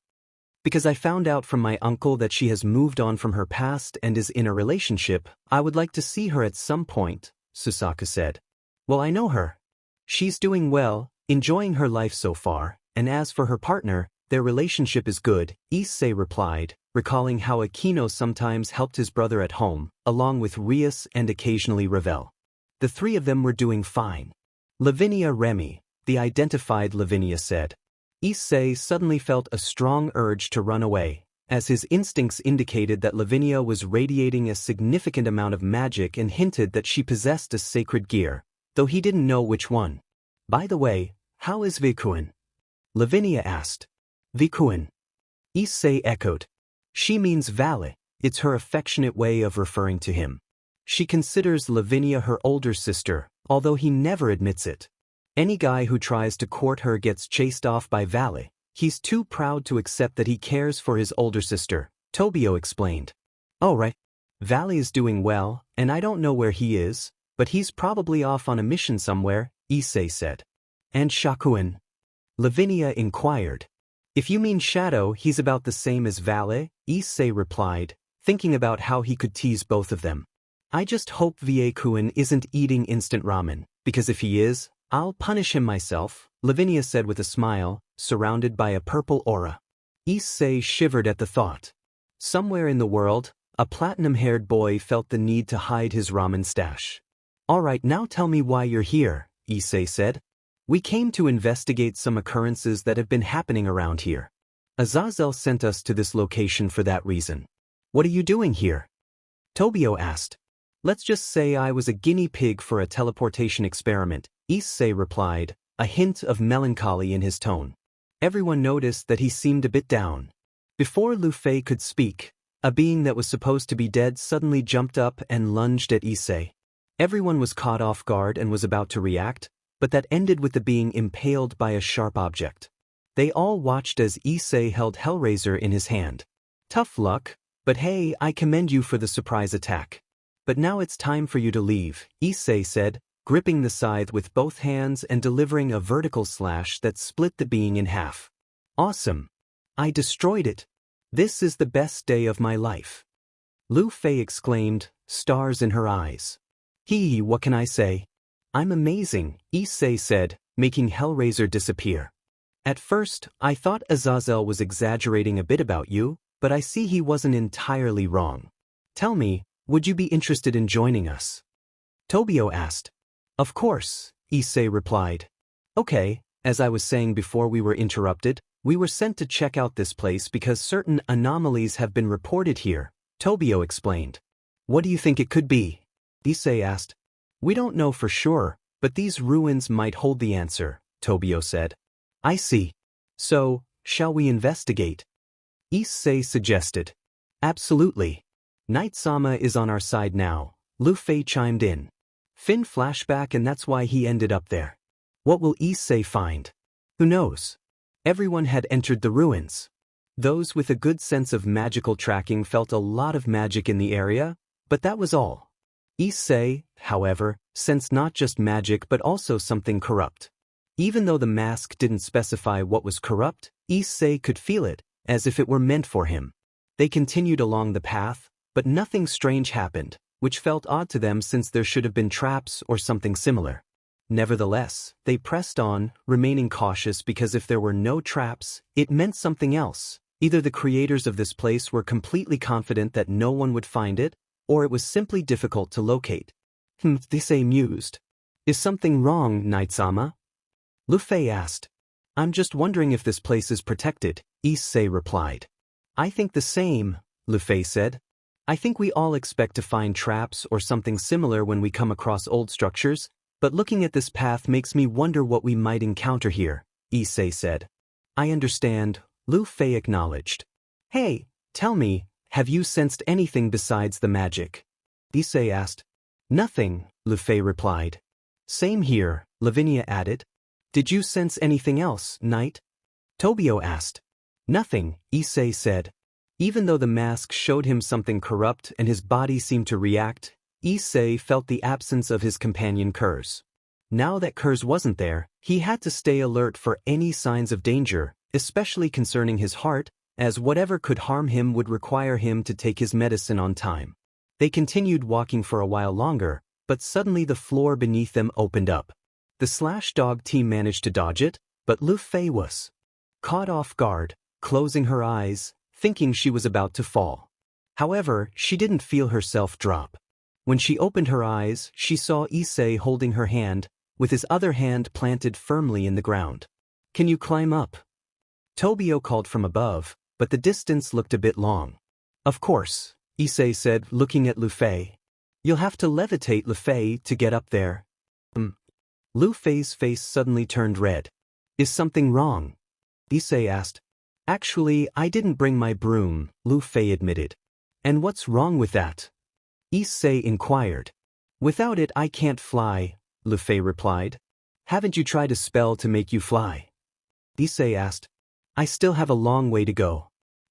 "Because I found out from my uncle that she has moved on from her past and is in a relationship, I would like to see her at some point," Susaku said. "Well, I know her. She's doing well, enjoying her life so far, and as for her partner, their relationship is good," Issei replied, recalling how Akino sometimes helped his brother at home, along with Rias and occasionally Ravel. The 3 of them were doing fine. "Lavinia Remy," the identified Lavinia said. Issei suddenly felt a strong urge to run away, as his instincts indicated that Lavinia was radiating a significant amount of magic and hinted that she possessed a sacred gear, though he didn't know which one. "By the way, how is Vikuin?" Lavinia asked. "Vikuin?" Issei echoed. "She means Valet, it's her affectionate way of referring to him. She considers Lavinia her older sister, although he never admits it. Any guy who tries to court her gets chased off by Valet. He's too proud to accept that he cares for his older sister," Tobio explained. "Oh right. Valet is doing well, and I don't know where he is, but he's probably off on a mission somewhere," Issei said. "And Shakuin?" Lavinia inquired. "If you mean Shadow, he's about the same as Valet," Issei replied, thinking about how he could tease both of them. "I just hope Viekuin isn't eating instant ramen, because if he is, I'll punish him myself," Lavinia said with a smile, surrounded by a purple aura. Issei shivered at the thought. Somewhere in the world, a platinum-haired boy felt the need to hide his ramen stash. "All right, now tell me why you're here," Issei said. "We came to investigate some occurrences that have been happening around here. Azazel sent us to this location for that reason." "What are you doing here?" Tobio asked. "Let's just say I was a guinea pig for a teleportation experiment," Issei replied, a hint of melancholy in his tone. Everyone noticed that he seemed a bit down. Before Lu Fei could speak, a being that was supposed to be dead suddenly jumped up and lunged at Issei. Everyone was caught off guard and was about to react, but that ended with the being impaled by a sharp object. They all watched as Issei held Hellraiser in his hand. Tough luck, but hey, I commend you for the surprise attack. But now it's time for you to leave, Issei said, gripping the scythe with both hands and delivering a vertical slash that split the being in half. Awesome. I destroyed it. This is the best day of my life. Lu Fei exclaimed, stars in her eyes. Hee, what can I say? I'm amazing, Issei said, making Hellraiser disappear. At first, I thought Azazel was exaggerating a bit about you, but I see he wasn't entirely wrong. Tell me, would you be interested in joining us? Tobio asked. Of course, Issei replied. Okay, as I was saying before we were interrupted, we were sent to check out this place because certain anomalies have been reported here, Tobio explained. What do you think it could be? Issei asked. We don't know for sure, but these ruins might hold the answer, Tobio said. I see. So, shall we investigate? Issei suggested. Absolutely. Night-sama is on our side now, Lu Fei chimed in. Finn flashback and that's why he ended up there. What will Issei find? Who knows? Everyone had entered the ruins. Those with a good sense of magical tracking felt a lot of magic in the area, but that was all. Issei, however, sensed not just magic but also something corrupt. Even though the mask didn't specify what was corrupt, Issei could feel it, as if it were meant for him. They continued along the path, but nothing strange happened, which felt odd to them since there should have been traps or something similar. Nevertheless, they pressed on, remaining cautious because if there were no traps, it meant something else. Either the creators of this place were completely confident that no one would find it, or it was simply difficult to locate. Issei mused. Is something wrong, Night-sama? Lu Fei asked. I'm just wondering if this place is protected, Issei replied. I think the same, Lu Fei said. I think we all expect to find traps or something similar when we come across old structures, but looking at this path makes me wonder what we might encounter here, Issei said. I understand, Lu Fei acknowledged. Hey, tell me, have you sensed anything besides the magic? Issei asked. Nothing, Lu Fei replied. Same here, Lavinia added. Did you sense anything else, Knight? Tobio asked. Nothing, Issei said. Even though the mask showed him something corrupt and his body seemed to react, Issei felt the absence of his companion Kurz. Now that Kurz wasn't there, he had to stay alert for any signs of danger, especially concerning his heart, as whatever could harm him would require him to take his medicine on time. They continued walking for a while longer, but suddenly the floor beneath them opened up. The Slash Dog team managed to dodge it, but Lu Fei was caught off guard, closing her eyes, thinking she was about to fall. However, she didn't feel herself drop. When she opened her eyes, she saw Issei holding her hand, with his other hand planted firmly in the ground. Can you climb up? Tobio called from above, but the distance looked a bit long. Of course, Issei said, looking at Lu Fei. You'll have to levitate Lu Fei to get up there. Lu Fei's face suddenly turned red. Is something wrong? Issei asked. Actually, I didn't bring my broom, Lu Fei admitted. And what's wrong with that? Issei inquired. Without it I can't fly, Lu Fei replied. Haven't you tried a spell to make you fly? Issei asked. I still have a long way to go.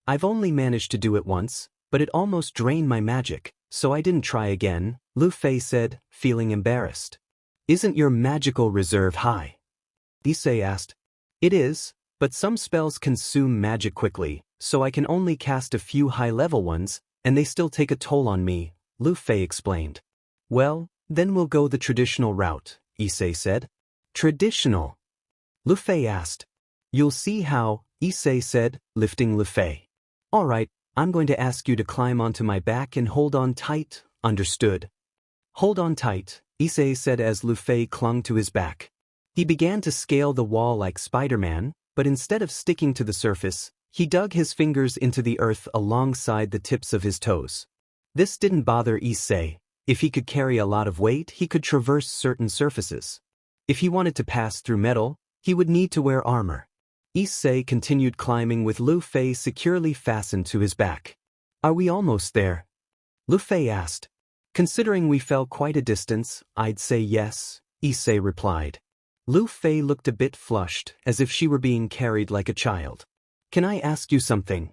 I've only managed to do it once, but it almost drained my magic, so I didn't try again, Lu Fei said, feeling embarrassed. Isn't your magical reserve high? Issei asked. It is, but some spells consume magic quickly, so I can only cast a few high-level ones, and they still take a toll on me, Lu Fei explained. Well, then we'll go the traditional route, Issei said. Traditional? Lu Fei asked. You'll see how, Issei said, lifting Lu Fei. All right, I'm going to ask you to climb onto my back and hold on tight, understood? Hold on tight, Issei said as Lu Fei clung to his back. He began to scale the wall like Spider-Man, but instead of sticking to the surface, he dug his fingers into the earth alongside the tips of his toes. This didn't bother Issei. If he could carry a lot of weight, he could traverse certain surfaces. If he wanted to pass through metal, he would need to wear armor. Issei continued climbing with Lu Fei securely fastened to his back. Are we almost there? Lu Fei asked. Considering we fell quite a distance, I'd say yes, Issei replied. Lu Fei looked a bit flushed, as if she were being carried like a child. Can I ask you something?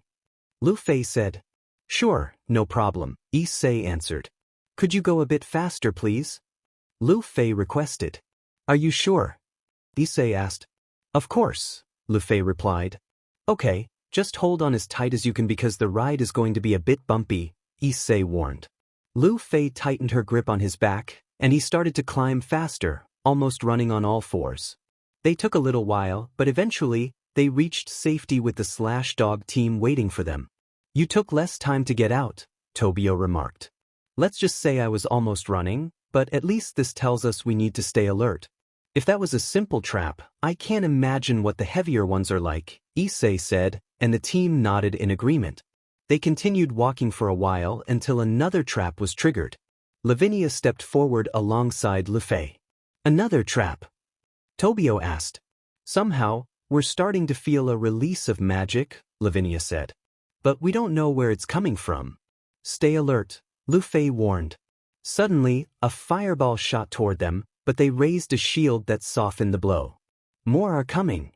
Lu Fei said. Sure, no problem, Issei answered. Could you go a bit faster, please? Lu Fei requested. Are you sure? Issei asked. Of course, Lu Fei replied. Okay, just hold on as tight as you can because the ride is going to be a bit bumpy, Issei warned. Lu Fei tightened her grip on his back, and he started to climb faster, almost running on all fours. They took a little while, but eventually, they reached safety with the Slash Dog team waiting for them. You took less time to get out, Tobio remarked. Let's just say I was almost running, but at least this tells us we need to stay alert. If that was a simple trap, I can't imagine what the heavier ones are like, Issei said, and the team nodded in agreement. They continued walking for a while until another trap was triggered. Lavinia stepped forward alongside Lu Fei. Another trap? Tobio asked. Somehow, we're starting to feel a release of magic, Lavinia said. But we don't know where it's coming from. Stay alert, Lu Fei warned. Suddenly, a fireball shot toward them, but they raised a shield that softened the blow. More are coming,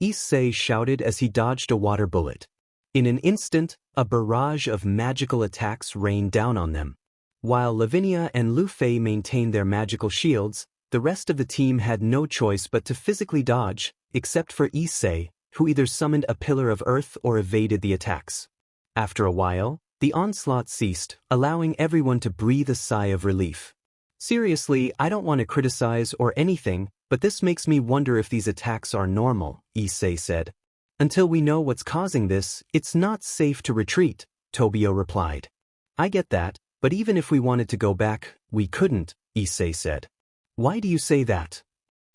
Issei shouted as he dodged a water bullet. In an instant, a barrage of magical attacks rained down on them. While Lavinia and Lu Fei maintained their magical shields, the rest of the team had no choice but to physically dodge, except for Issei, who either summoned a pillar of earth or evaded the attacks. After a while, the onslaught ceased, allowing everyone to breathe a sigh of relief. Seriously, I don't want to criticize or anything, but this makes me wonder if these attacks are normal, Issei said. Until we know what's causing this, it's not safe to retreat, Tobio replied. I get that, but even if we wanted to go back, we couldn't, Issei said. Why do you say that?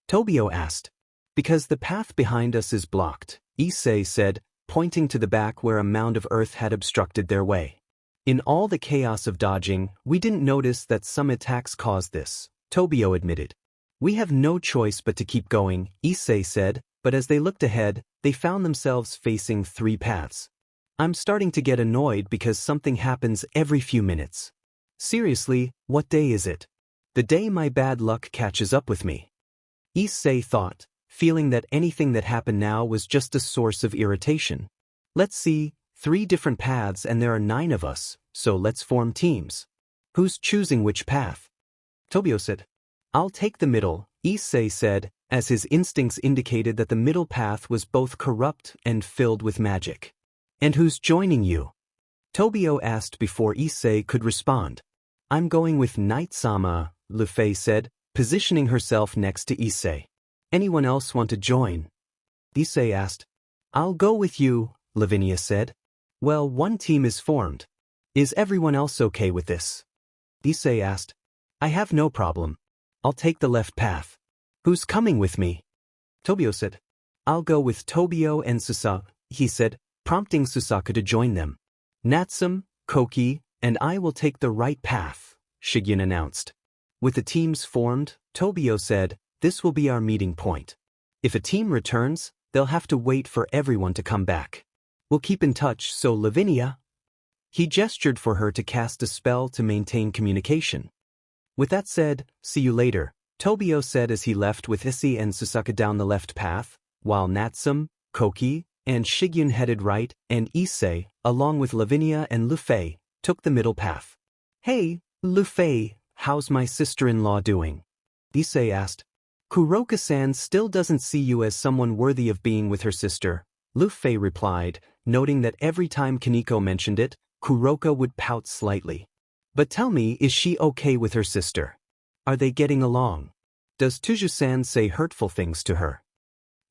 Tobio asked. Because the path behind us is blocked, Issei said, pointing to the back where a mound of earth had obstructed their way. In all the chaos of dodging, we didn't notice that some attacks caused this, Tobio admitted. We have no choice but to keep going, Issei said, but as they looked ahead, they found themselves facing 3 paths. I'm starting to get annoyed because something happens every few minutes. Seriously, what day is it? The day my bad luck catches up with me. Issei thought, feeling that anything that happened now was just a source of irritation. Let's see, 3 different paths and there are 9 of us, so let's form teams. Who's choosing which path? Tobio said. I'll take the middle, Issei said, as his instincts indicated that the middle path was both corrupt and filled with magic. And who's joining you? Tobio asked before Issei could respond. I'm going with Night-sama, Lu Fei said, positioning herself next to Issei. Anyone else want to join? Issei asked. I'll go with you, Lavinia said. Well, one team is formed. Is everyone else okay with this? Issei asked. I have no problem. I'll take the left path. Who's coming with me? Tobio said. I'll go with Tobio and Susaka, he said, prompting Susaka to join them. Natsum, Koki, and I will take the right path, Shigyun announced. With the teams formed, Tobio said, this will be our meeting point. If a team returns, they'll have to wait for everyone to come back. We'll keep in touch, so Lavinia. He gestured for her to cast a spell to maintain communication. With that said, see you later, Tobio said as he left with Issei and Susaka down the left path, while Natsum, Koki, and Shigyun headed right, and Issei, along with Lavinia and Lu Fei, took the middle path. Hey, Lu Fei, how's my sister-in-law doing? Issei asked. Kuroka-san still doesn't see you as someone worthy of being with her sister, Lu Fei replied, noting that every time Kaneko mentioned it, Kuroka would pout slightly. But tell me, is she okay with her sister? Are they getting along? Does Tuju-san say hurtful things to her?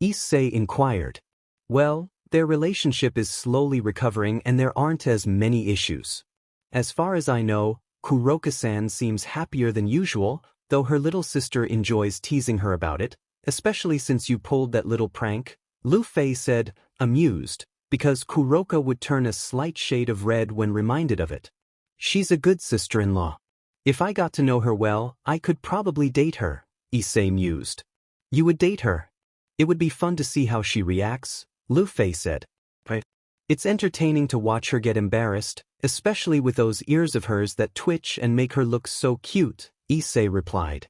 Issei inquired. Well, their relationship is slowly recovering and there aren't as many issues. As far as I know, Kuroka-san seems happier than usual, though her little sister enjoys teasing her about it, especially since you pulled that little prank, Lu Fei said, amused, because Kuroka would turn a slight shade of red when reminded of it. She's a good sister-in-law. If I got to know her well, I could probably date her, Issei mused. You would date her? It would be fun to see how she reacts, Lu Fei said. Right. It's entertaining to watch her get embarrassed, especially with those ears of hers that twitch and make her look so cute, Issei replied.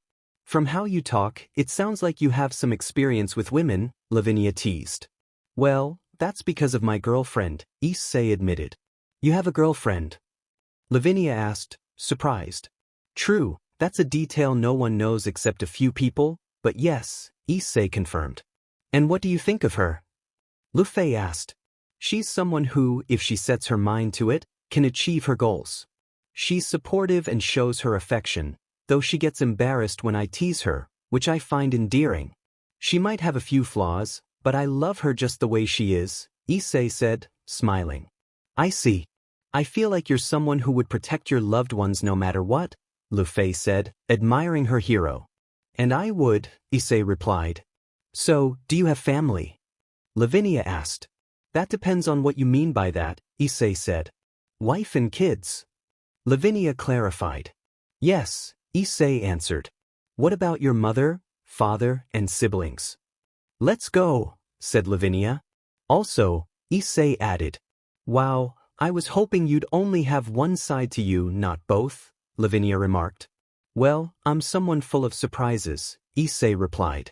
From how you talk, it sounds like you have some experience with women, Lavinia teased. Well, that's because of my girlfriend, Issei admitted. You have a girlfriend? Lavinia asked, surprised. True, that's a detail no one knows except a few people, but yes, Issei confirmed. And what do you think of her? Lu Fei asked. She's someone who, if she sets her mind to it, can achieve her goals. She's supportive and shows her affection, though she gets embarrassed when I tease her, which I find endearing. She might have a few flaws, but I love her just the way she is, Issei said, smiling. I see. I feel like you're someone who would protect your loved ones no matter what, Lu Fei said, admiring her hero. And I would, Issei replied. So, do you have family? Lavinia asked. That depends on what you mean by that, Issei said. Wife and kids. Lavinia clarified. Yes, Issei answered. What about your mother, father, and siblings? Let's go, said Lavinia. Also, Issei added. Wow, I was hoping you'd only have one side to you, not both, Lavinia remarked. Well, I'm someone full of surprises, Issei replied.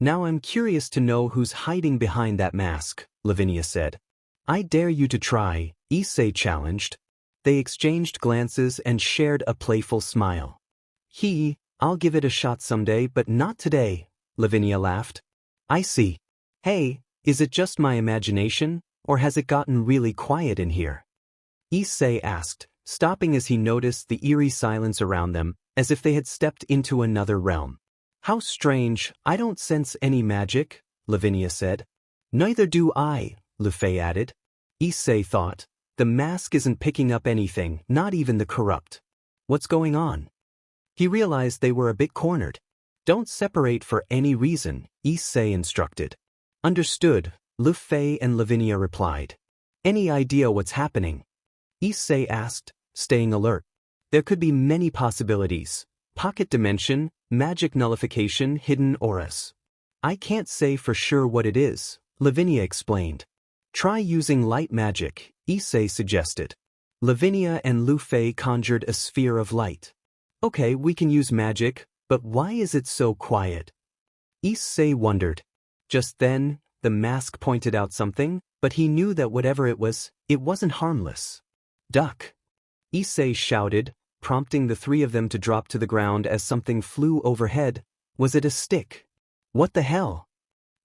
Now I'm curious to know who's hiding behind that mask, Lavinia said. I dare you to try, Issei challenged. They exchanged glances and shared a playful smile. I'll give it a shot someday but not today, Lavinia laughed. I see. Hey, is it just my imagination, or has it gotten really quiet in here? Issei asked, stopping as he noticed the eerie silence around them, as if they had stepped into another realm. How strange, I don't sense any magic, Lavinia said. Neither do I, Lu Fei added. Issei thought. The mask isn't picking up anything, not even the corrupt. What's going on? He realized they were a bit cornered. Don't separate for any reason, Issei instructed. Understood, Lu Fei and Lavinia replied. Any idea what's happening? Issei asked, staying alert. There could be many possibilities. Pocket dimension, magic nullification, hidden auras. I can't say for sure what it is, Lavinia explained. Try using light magic, Issei suggested. Lavinia and Lu Fei conjured a sphere of light. Okay, we can use magic, but why is it so quiet? Issei wondered. Just then, the mask pointed out something, but he knew that whatever it wasn't harmless. Duck! Issei shouted, prompting the three of them to drop to the ground as something flew overhead. Was it a stick? What the hell?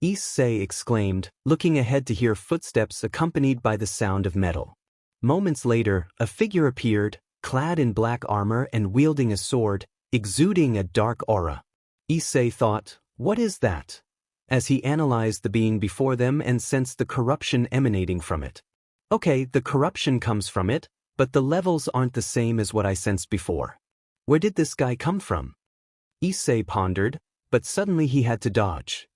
Issei exclaimed, looking ahead to hear footsteps accompanied by the sound of metal. Moments later, a figure appeared, clad in black armor and wielding a sword, exuding a dark aura. Issei thought, what is that? As he analyzed the being before them and sensed the corruption emanating from it. Okay, the corruption comes from it, but the levels aren't the same as what I sensed before. Where did this guy come from? Issei pondered, but suddenly he had to dodge.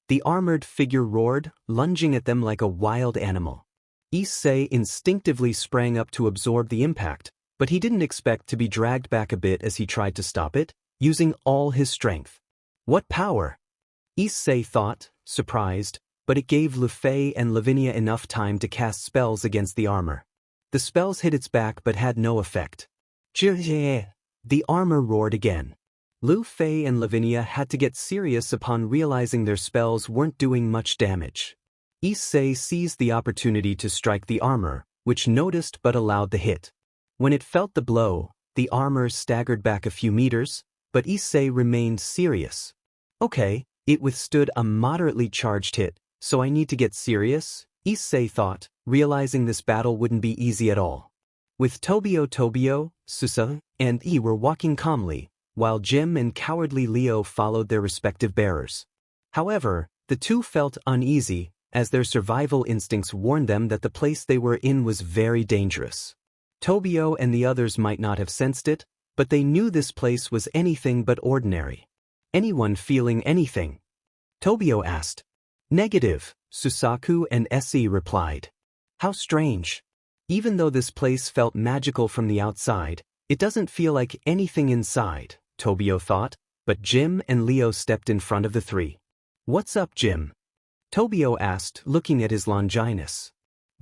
The armored figure roared, lunging at them like a wild animal. Issei instinctively sprang up to absorb the impact, but he didn't expect to be dragged back a bit as he tried to stop it, using all his strength. What power? Issei thought, surprised, but it gave Lu Fei and Lavinia enough time to cast spells against the armor. The spells hit its back but had no effect. The armor roared again. Lu Fei and Lavinia had to get serious upon realizing their spells weren't doing much damage. Issei seized the opportunity to strike the armor, which noticed but allowed the hit. When it felt the blow, the armor staggered back a few meters, but Issei remained serious. Okay, it withstood a moderately charged hit, so I need to get serious, Issei thought, realizing this battle wouldn't be easy at all. With Tobio, Susa, and I were walking calmly, while Jim and cowardly Leo followed their respective bearers. However, the two felt uneasy, as their survival instincts warned them that the place they were in was very dangerous. Tobio and the others might not have sensed it, but they knew this place was anything but ordinary. Anyone feeling anything? Tobio asked. Negative, Susaku and Issei replied. How strange. Even though this place felt magical from the outside, it doesn't feel like anything inside, Tobio thought, but Jim and Leo stepped in front of the three. What's up, Jim? Tobio asked, looking at his Longinus.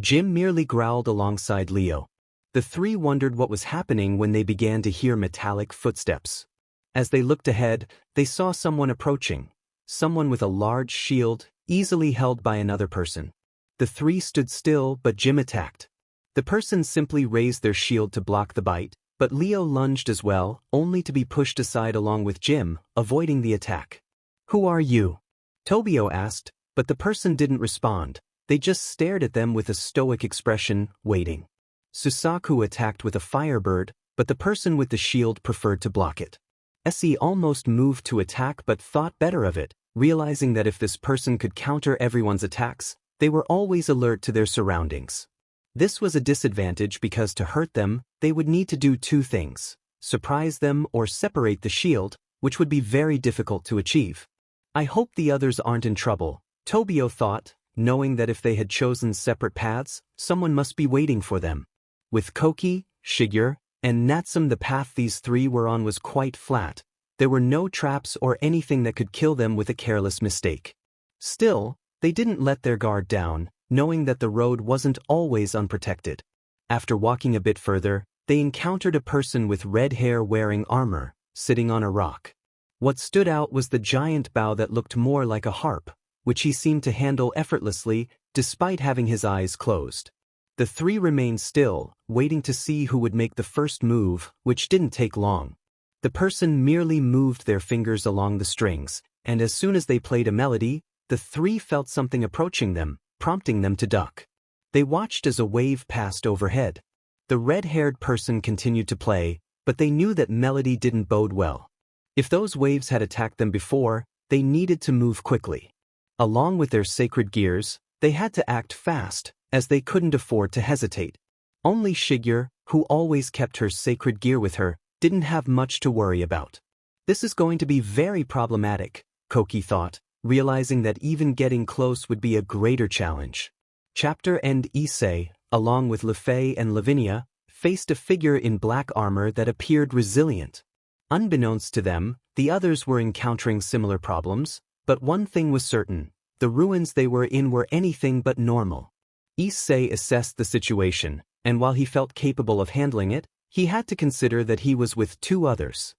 Jim merely growled alongside Leo. The three wondered what was happening when they began to hear metallic footsteps. As they looked ahead, they saw someone approaching. Someone with a large shield, easily held by another person. The three stood still, but Jim attacked. The person simply raised their shield to block the bite, but Leo lunged as well, only to be pushed aside along with Jim, avoiding the attack. "Who are you?" Tobio asked, but the person didn't respond. They just stared at them with a stoic expression, waiting. Susaku attacked with a firebird, but the person with the shield preferred to block it. Issei almost moved to attack but thought better of it, realizing that if this person could counter everyone's attacks, they were always alert to their surroundings. This was a disadvantage because to hurt them, they would need to do two things: surprise them or separate the shield, which would be very difficult to achieve. I hope the others aren't in trouble, Tobio thought, knowing that if they had chosen separate paths, someone must be waiting for them. With Koki, Shigeru, and Natsum, the path these three were on was quite flat. There were no traps or anything that could kill them with a careless mistake. Still, they didn't let their guard down, knowing that the road wasn't always unprotected. After walking a bit further, they encountered a person with red hair wearing armor, sitting on a rock. What stood out was the giant bow that looked more like a harp, which he seemed to handle effortlessly, despite having his eyes closed. The three remained still, waiting to see who would make the first move, which didn't take long. The person merely moved their fingers along the strings, and as soon as they played a melody, the three felt something approaching them, prompting them to duck. They watched as a wave passed overhead. The red-haired person continued to play, but they knew that melody didn't bode well. If those waves had attacked them before, they needed to move quickly. Along with their sacred gears, they had to act fast, as they couldn't afford to hesitate. Only Shigeru, who always kept her sacred gear with her, didn't have much to worry about. This is going to be very problematic, Koki thought, realizing that even getting close would be a greater challenge. Chapter End. Issei, along with Lefei and Lavinia, faced a figure in black armor that appeared resilient. Unbeknownst to them, the others were encountering similar problems, but one thing was certain: the ruins they were in were anything but normal. Issei assessed the situation, and while he felt capable of handling it, he had to consider that he was with two others.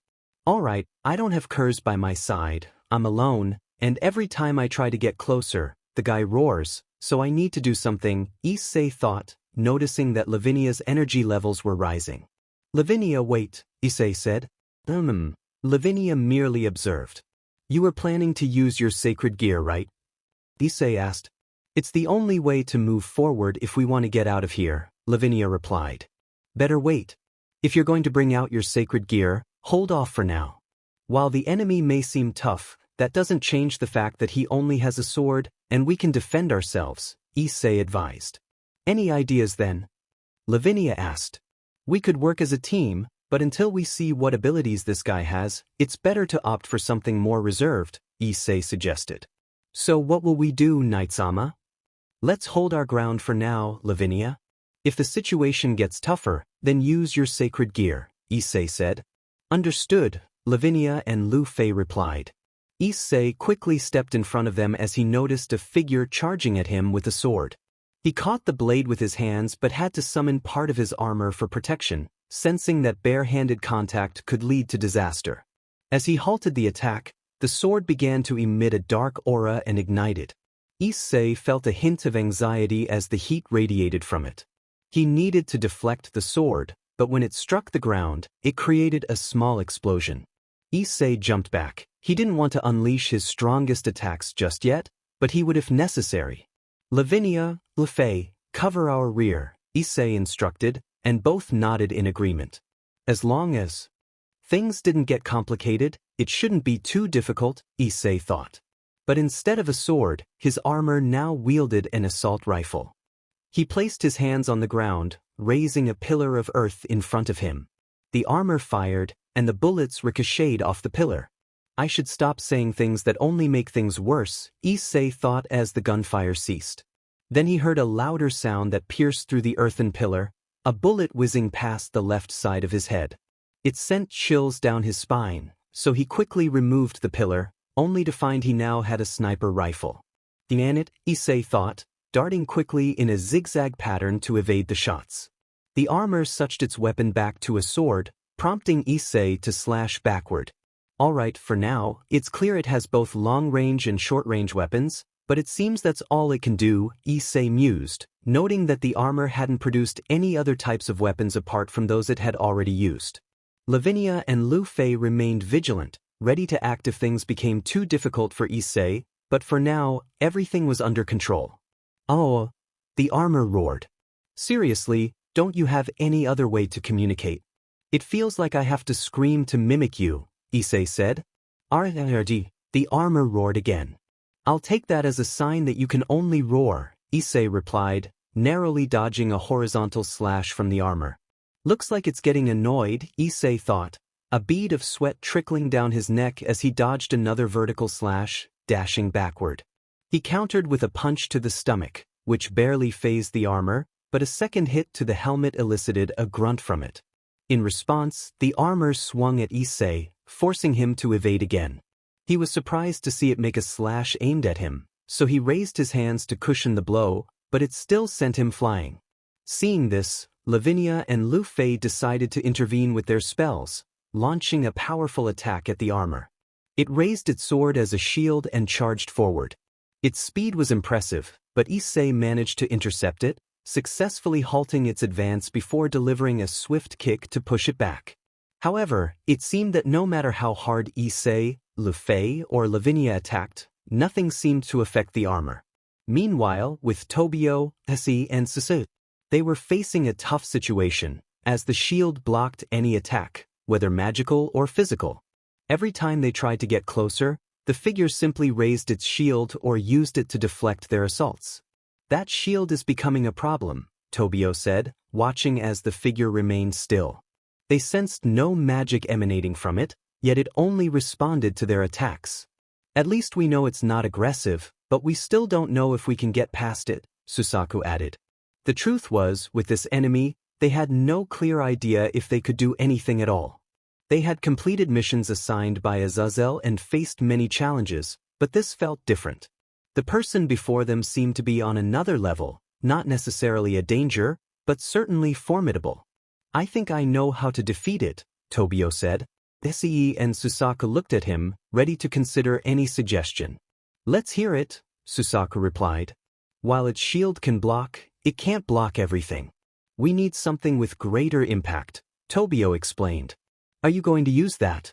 "Alright, I don't have Kurz by my side, I'm alone, and every time I try to get closer, the guy roars, so I need to do something," Issei thought, noticing that Lavinia's energy levels were rising. "Lavinia, wait," Issei said. Lavinia merely observed. "You were planning to use your sacred gear, right?" Issei asked. "It's the only way to move forward if we want to get out of here," Lavinia replied. "Better wait. If you're going to bring out your sacred gear, hold off for now. While the enemy may seem tough, that doesn't change the fact that he only has a sword, and we can defend ourselves," Issei advised. "Any ideas then?" Lavinia asked. "We could work as a team, but until we see what abilities this guy has, it's better to opt for something more reserved," Issei suggested. "So what will we do, Knight-sama?" "Let's hold our ground for now, Lavinia. If the situation gets tougher, then use your sacred gear," Issei said. "Understood," Lavinia and Lu Fei replied. Issei quickly stepped in front of them as he noticed a figure charging at him with a sword. He caught the blade with his hands but had to summon part of his armor for protection, sensing that bare-handed contact could lead to disaster. As he halted the attack, the sword began to emit a dark aura and ignited. Issei felt a hint of anxiety as the heat radiated from it. He needed to deflect the sword, but when it struck the ground, it created a small explosion. Issei jumped back. He didn't want to unleash his strongest attacks just yet, but he would if necessary. "Lavinia, Lefei, cover our rear," Issei instructed, and both nodded in agreement. As long as things didn't get complicated, it shouldn't be too difficult, Issei thought. But instead of a sword, his armor now wielded an assault rifle. He placed his hands on the ground, raising a pillar of earth in front of him. The armor fired, and the bullets ricocheted off the pillar. "I should stop saying things that only make things worse," Issei thought as the gunfire ceased. Then he heard a louder sound that pierced through the earthen pillar, a bullet whizzing past the left side of his head. It sent chills down his spine, so he quickly removed the pillar, only to find he now had a sniper rifle. "Damn it," Issei thought, darting quickly in a zigzag pattern to evade the shots. The armor switched its weapon back to a sword, prompting Issei to slash backward. Alright, for now, it's clear it has both long-range and short-range weapons, but it seems that's all it can do, Issei mused, noting that the armor hadn't produced any other types of weapons apart from those it had already used. Lavinia and Lu Fei remained vigilant, ready to act if things became too difficult for Issei, but for now, everything was under control. Oh, the armor roared. Seriously, don't you have any other way to communicate? It feels like I have to scream to mimic you, Issei said. RRD, the armor roared again. I'll take that as a sign that you can only roar, Issei replied, narrowly dodging a horizontal slash from the armor. Looks like it's getting annoyed, Issei thought, a bead of sweat trickling down his neck as he dodged another vertical slash, dashing backward. He countered with a punch to the stomach, which barely phased the armor, but a second hit to the helmet elicited a grunt from it. In response, the armor swung at Issei, forcing him to evade again. He was surprised to see it make a slash aimed at him, so he raised his hands to cushion the blow, but it still sent him flying. Seeing this, Lavinia and Lu Fei decided to intervene with their spells, launching a powerful attack at the armor. It raised its sword as a shield and charged forward. Its speed was impressive, but Issei managed to intercept it, successfully halting its advance before delivering a swift kick to push it back. However, it seemed that no matter how hard Issei, Lu Fei, or Lavinia attacked, nothing seemed to affect the armor. Meanwhile, with Tobio, Issei, and Susu, they were facing a tough situation, as the shield blocked any attack, whether magical or physical. Every time they tried to get closer, the figure simply raised its shield or used it to deflect their assaults. That shield is becoming a problem, Tobio said, watching as the figure remained still. They sensed no magic emanating from it, yet it only responded to their attacks. At least we know it's not aggressive, but we still don't know if we can get past it, Susaku added. The truth was, with this enemy, they had no clear idea if they could do anything at all. They had completed missions assigned by Azazel and faced many challenges, but this felt different. The person before them seemed to be on another level, not necessarily a danger, but certainly formidable. I think I know how to defeat it, Tobio said. Issei and Susaku looked at him, ready to consider any suggestion. Let's hear it, Susaku replied. While its shield can block, it can't block everything. We need something with greater impact, Tobio explained. Are you going to use that?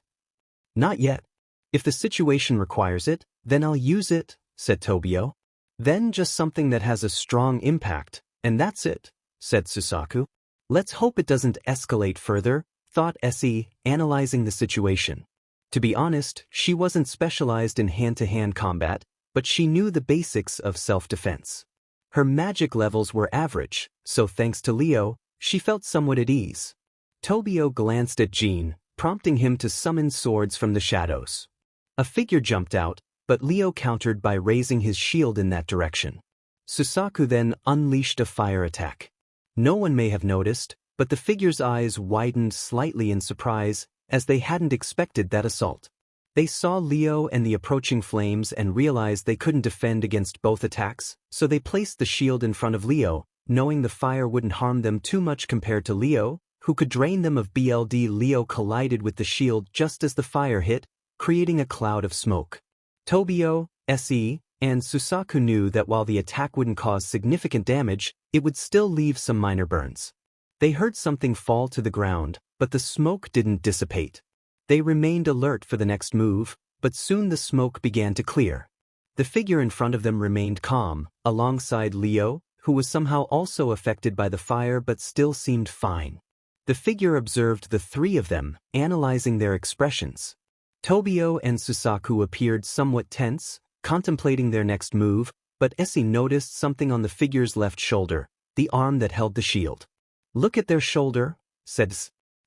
Not yet. If the situation requires it, then I'll use it, said Tobio. Then just something that has a strong impact, and that's it, said Susaku. Let's hope it doesn't escalate further, thought Issei, analyzing the situation. To be honest, she wasn't specialized in hand-to-hand combat, but she knew the basics of self-defense. Her magic levels were average, so thanks to Leo, she felt somewhat at ease. Tobio glanced at Jean, prompting him to summon swords from the shadows. A figure jumped out, but Leo countered by raising his shield in that direction. Susaku then unleashed a fire attack. No one may have noticed, but the figure's eyes widened slightly in surprise, as they hadn't expected that assault. They saw Leo and the approaching flames and realized they couldn't defend against both attacks, so they placed the shield in front of Leo, knowing the fire wouldn't harm them too much compared to Leo, who could drain them of BLD. Leo collided with the shield just as the fire hit, creating a cloud of smoke. Tobio, Issei, and Susaku knew that while the attack wouldn't cause significant damage, it would still leave some minor burns. They heard something fall to the ground, but the smoke didn't dissipate. They remained alert for the next move, but soon the smoke began to clear. The figure in front of them remained calm, alongside Leo, who was somehow also affected by the fire but still seemed fine. The figure observed the three of them, analyzing their expressions. Tobio and Susaku appeared somewhat tense, contemplating their next move, but Issei noticed something on the figure's left shoulder, the arm that held the shield. Look at their shoulder, said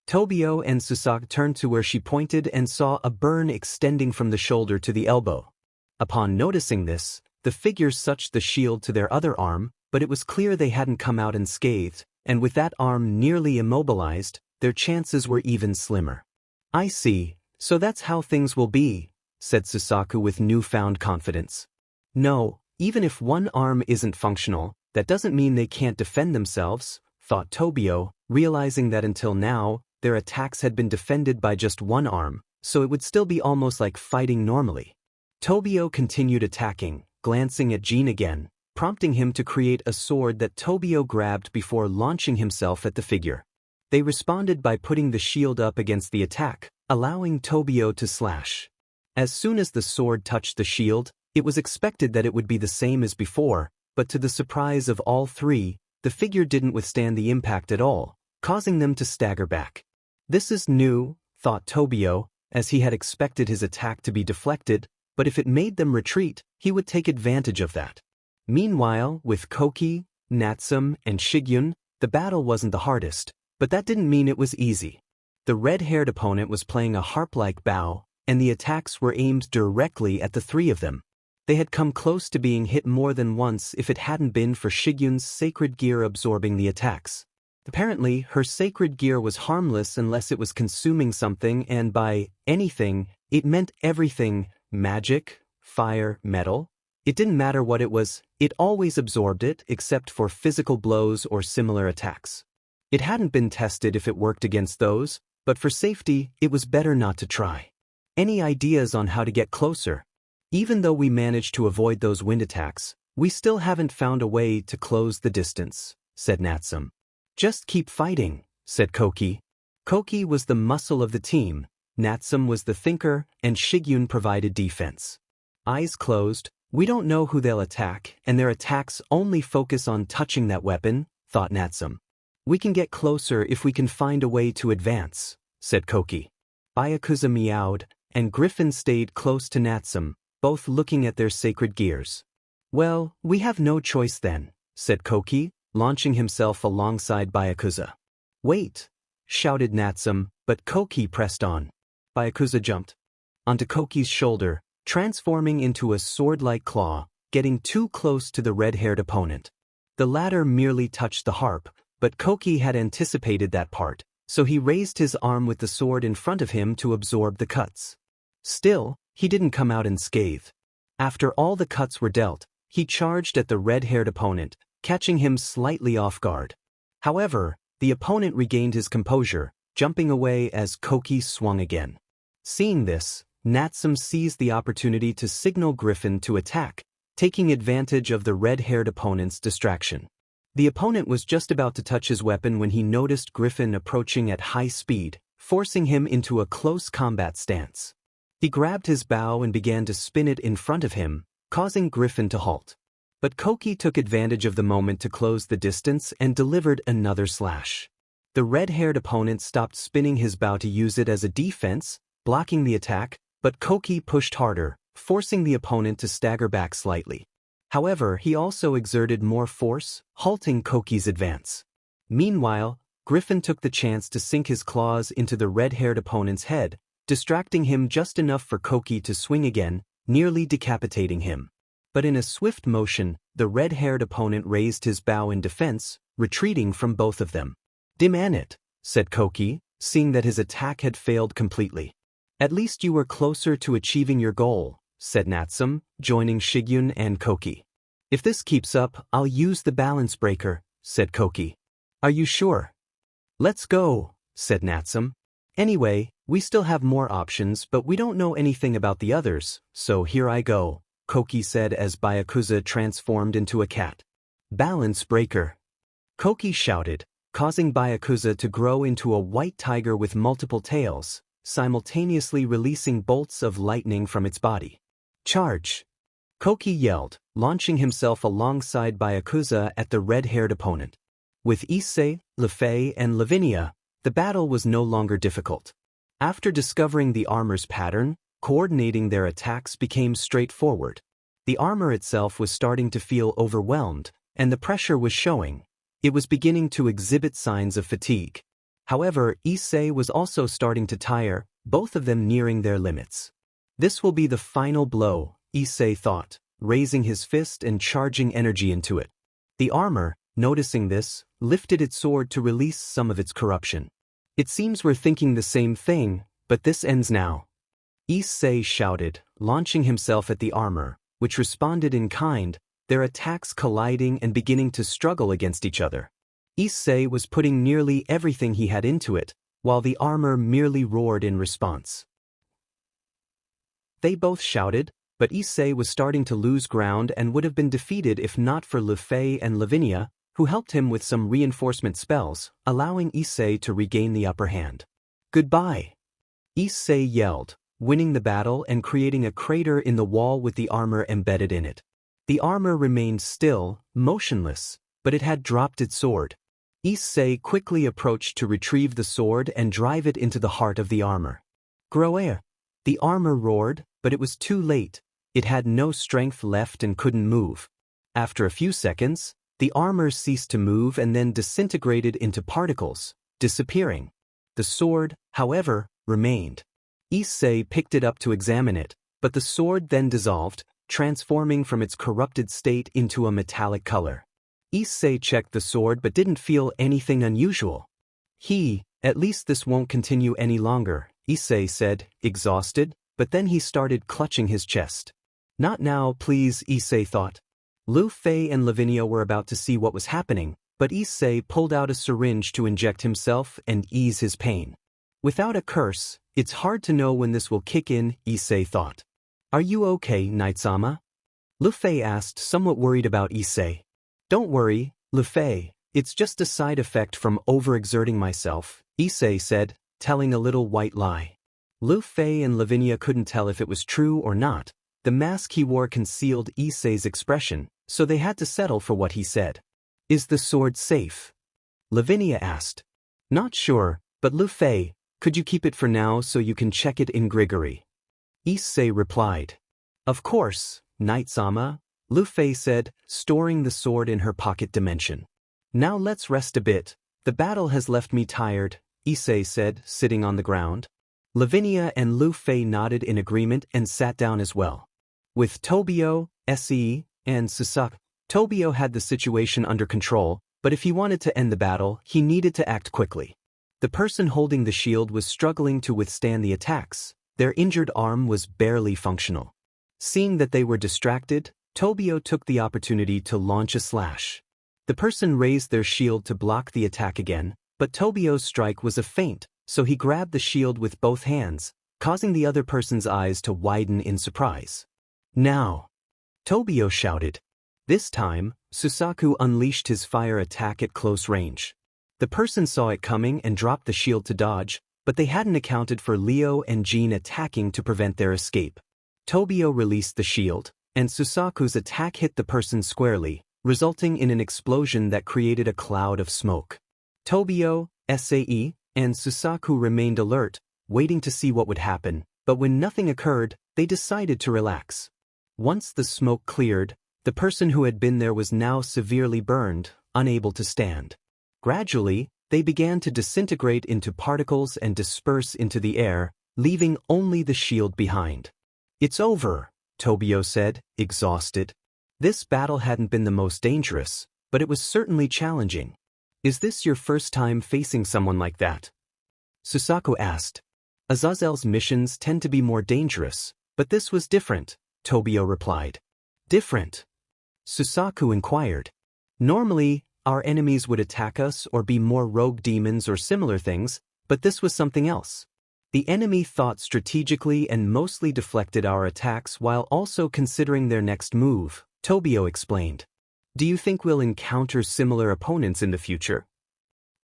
Tobio, and Susaku turned to where she pointed and saw a burn extending from the shoulder to the elbow. Upon noticing this, the figures touched the shield to their other arm, but it was clear they hadn't come out unscathed, and with that arm nearly immobilized, their chances were even slimmer. I see, so that's how things will be, said Susaku with newfound confidence. No, even if one arm isn't functional, that doesn't mean they can't defend themselves, thought Tobio, realizing that until now, their attacks had been defended by just one arm, so it would still be almost like fighting normally. Tobio continued attacking, glancing at Jean again, prompting him to create a sword that Tobio grabbed before launching himself at the figure. They responded by putting the shield up against the attack, allowing Tobio to slash. As soon as the sword touched the shield, it was expected that it would be the same as before, but to the surprise of all three, the figure didn't withstand the impact at all, causing them to stagger back. This is new, thought Tobio, as he had expected his attack to be deflected, but if it made them retreat, he would take advantage of that. Meanwhile, with Koki, Natsum, and Shigyun, the battle wasn't the hardest, but that didn't mean it was easy. The red-haired opponent was playing a harp-like bow, and the attacks were aimed directly at the three of them. They had come close to being hit more than once if it hadn't been for Shigyun's sacred gear absorbing the attacks. Apparently, her sacred gear was harmless unless it was consuming something, and by anything, it meant everything: magic, fire, metal. It didn't matter what it was, it always absorbed it except for physical blows or similar attacks. It hadn't been tested if it worked against those, but for safety, it was better not to try. Any ideas on how to get closer? Even though we managed to avoid those wind attacks, we still haven't found a way to close the distance, said Natsum. Just keep fighting, said Koki. Koki was the muscle of the team, Natsum was the thinker, and Shigyun provided defense. Eyes closed, we don't know who they'll attack, and their attacks only focus on touching that weapon, thought Natsum. We can get closer if we can find a way to advance, said Koki. Byakuza meowed, and Griffin stayed close to Natsum, both looking at their sacred gears. Well, we have no choice then, said Koki, launching himself alongside Byakuza. Wait, shouted Natsum, but Koki pressed on. Byakuza jumped onto Koki's shoulder, transforming into a sword-like claw, getting too close to the red-haired opponent. The latter merely touched the harp, but Koki had anticipated that part, so he raised his arm with the sword in front of him to absorb the cuts. Still, he didn't come out unscathed. After all the cuts were dealt, he charged at the red-haired opponent, catching him slightly off guard. However, the opponent regained his composure, jumping away as Koki swung again. Seeing this, Natsum seized the opportunity to signal Griffin to attack, taking advantage of the red-haired opponent's distraction. The opponent was just about to touch his weapon when he noticed Griffin approaching at high speed, forcing him into a close combat stance. He grabbed his bow and began to spin it in front of him, causing Griffin to halt. But Koki took advantage of the moment to close the distance and delivered another slash. The red-haired opponent stopped spinning his bow to use it as a defense, blocking the attack, but Koki pushed harder, forcing the opponent to stagger back slightly. However, he also exerted more force, halting Koki's advance. Meanwhile, Griffin took the chance to sink his claws into the red-haired opponent's head, distracting him just enough for Koki to swing again, nearly decapitating him. But in a swift motion, the red-haired opponent raised his bow in defense, retreating from both of them. "Demand it," said Koki, seeing that his attack had failed completely. "At least you were closer to achieving your goal," said Natsum, joining Shigyun and Koki. "If this keeps up, I'll use the balance breaker," said Koki. "Are you sure?" "Let's go," said Natsum. "Anyway, we still have more options, but we don't know anything about the others, so here I go," Koki said as Byakuza transformed into a cat. "Balance breaker," Koki shouted, causing Byakuza to grow into a white tiger with multiple tails, simultaneously releasing bolts of lightning from its body. "Charge!" Koki yelled, launching himself alongside Byakuza at the red-haired opponent. With Issei, Lefei, and Lavinia, the battle was no longer difficult. After discovering the armor's pattern, coordinating their attacks became straightforward. The armor itself was starting to feel overwhelmed, and the pressure was showing. It was beginning to exhibit signs of fatigue. However, Issei was also starting to tire, both of them nearing their limits. This will be the final blow, Issei thought, raising his fist and charging energy into it. The armor, noticing this, lifted its sword to release some of its corruption. "It seems we're thinking the same thing, but this ends now," Issei shouted, launching himself at the armor, which responded in kind, their attacks colliding and beginning to struggle against each other. Issei was putting nearly everything he had into it, while the armor merely roared in response. They both shouted, but Issei was starting to lose ground and would have been defeated if not for Lu Fei and Lavinia, who helped him with some reinforcement spells, allowing Issei to regain the upper hand. "Goodbye!" Issei yelled, winning the battle and creating a crater in the wall with the armor embedded in it. The armor remained still, motionless, but it had dropped its sword. Issei quickly approached to retrieve the sword and drive it into the heart of the armor. "Groer!" The armor roared, but it was too late. It had no strength left and couldn't move. After a few seconds, the armor ceased to move and then disintegrated into particles, disappearing. The sword, however, remained. Issei picked it up to examine it, but the sword then dissolved, transforming from its corrupted state into a metallic color. Issei checked the sword but didn't feel anything unusual. "At least this won't continue any longer," Issei said, exhausted, but then he started clutching his chest. "Not now, please," Issei thought. Lu Fei and Lavinia were about to see what was happening, but Issei pulled out a syringe to inject himself and ease his pain. Without a curse, it's hard to know when this will kick in, Issei thought. "Are you okay, Knight-sama?" Lu Fei asked, somewhat worried about Issei. "Don't worry, Lu Fei, it's just a side effect from overexerting myself," Issei said, telling a little white lie. Lu Fei and Lavinia couldn't tell if it was true or not. The mask he wore concealed Issei's expression, so they had to settle for what he said. "Is the sword safe?" Lavinia asked. "Not sure, but Lu Fei, could you keep it for now so you can check it in Grigori?" Issei replied. "Of course, Knight-sama," Lu Fei said, storing the sword in her pocket dimension. "Now let's rest a bit. The battle has left me tired," Issei said, sitting on the ground. Lavinia and Lu Fei nodded in agreement and sat down as well. With Tobio, Issei, and Susaku, Tobio had the situation under control, but if he wanted to end the battle, he needed to act quickly. The person holding the shield was struggling to withstand the attacks. Their injured arm was barely functional. Seeing that they were distracted, Tobio took the opportunity to launch a slash. The person raised their shield to block the attack again, but Tobio's strike was a feint, so he grabbed the shield with both hands, causing the other person's eyes to widen in surprise. "Now!" Tobio shouted. This time, Susaku unleashed his fire attack at close range. The person saw it coming and dropped the shield to dodge, but they hadn't accounted for Leo and Jean attacking to prevent their escape. Tobio released the shield, and Susaku's attack hit the person squarely, resulting in an explosion that created a cloud of smoke. Tobio, Issei, and Susaku remained alert, waiting to see what would happen, but when nothing occurred, they decided to relax. Once the smoke cleared, the person who had been there was now severely burned, unable to stand. Gradually, they began to disintegrate into particles and disperse into the air, leaving only the shield behind. "It's over," Tobio said, exhausted. This battle hadn't been the most dangerous, but it was certainly challenging. "Is this your first time facing someone like that?" Susaku asked. "Azazel's missions tend to be more dangerous, but this was different," Tobio replied. "Different?" Susaku inquired. "Normally, our enemies would attack us or be more rogue demons or similar things, but this was something else. The enemy thought strategically and mostly deflected our attacks while also considering their next move," Tobio explained. "Do you think we'll encounter similar opponents in the future?"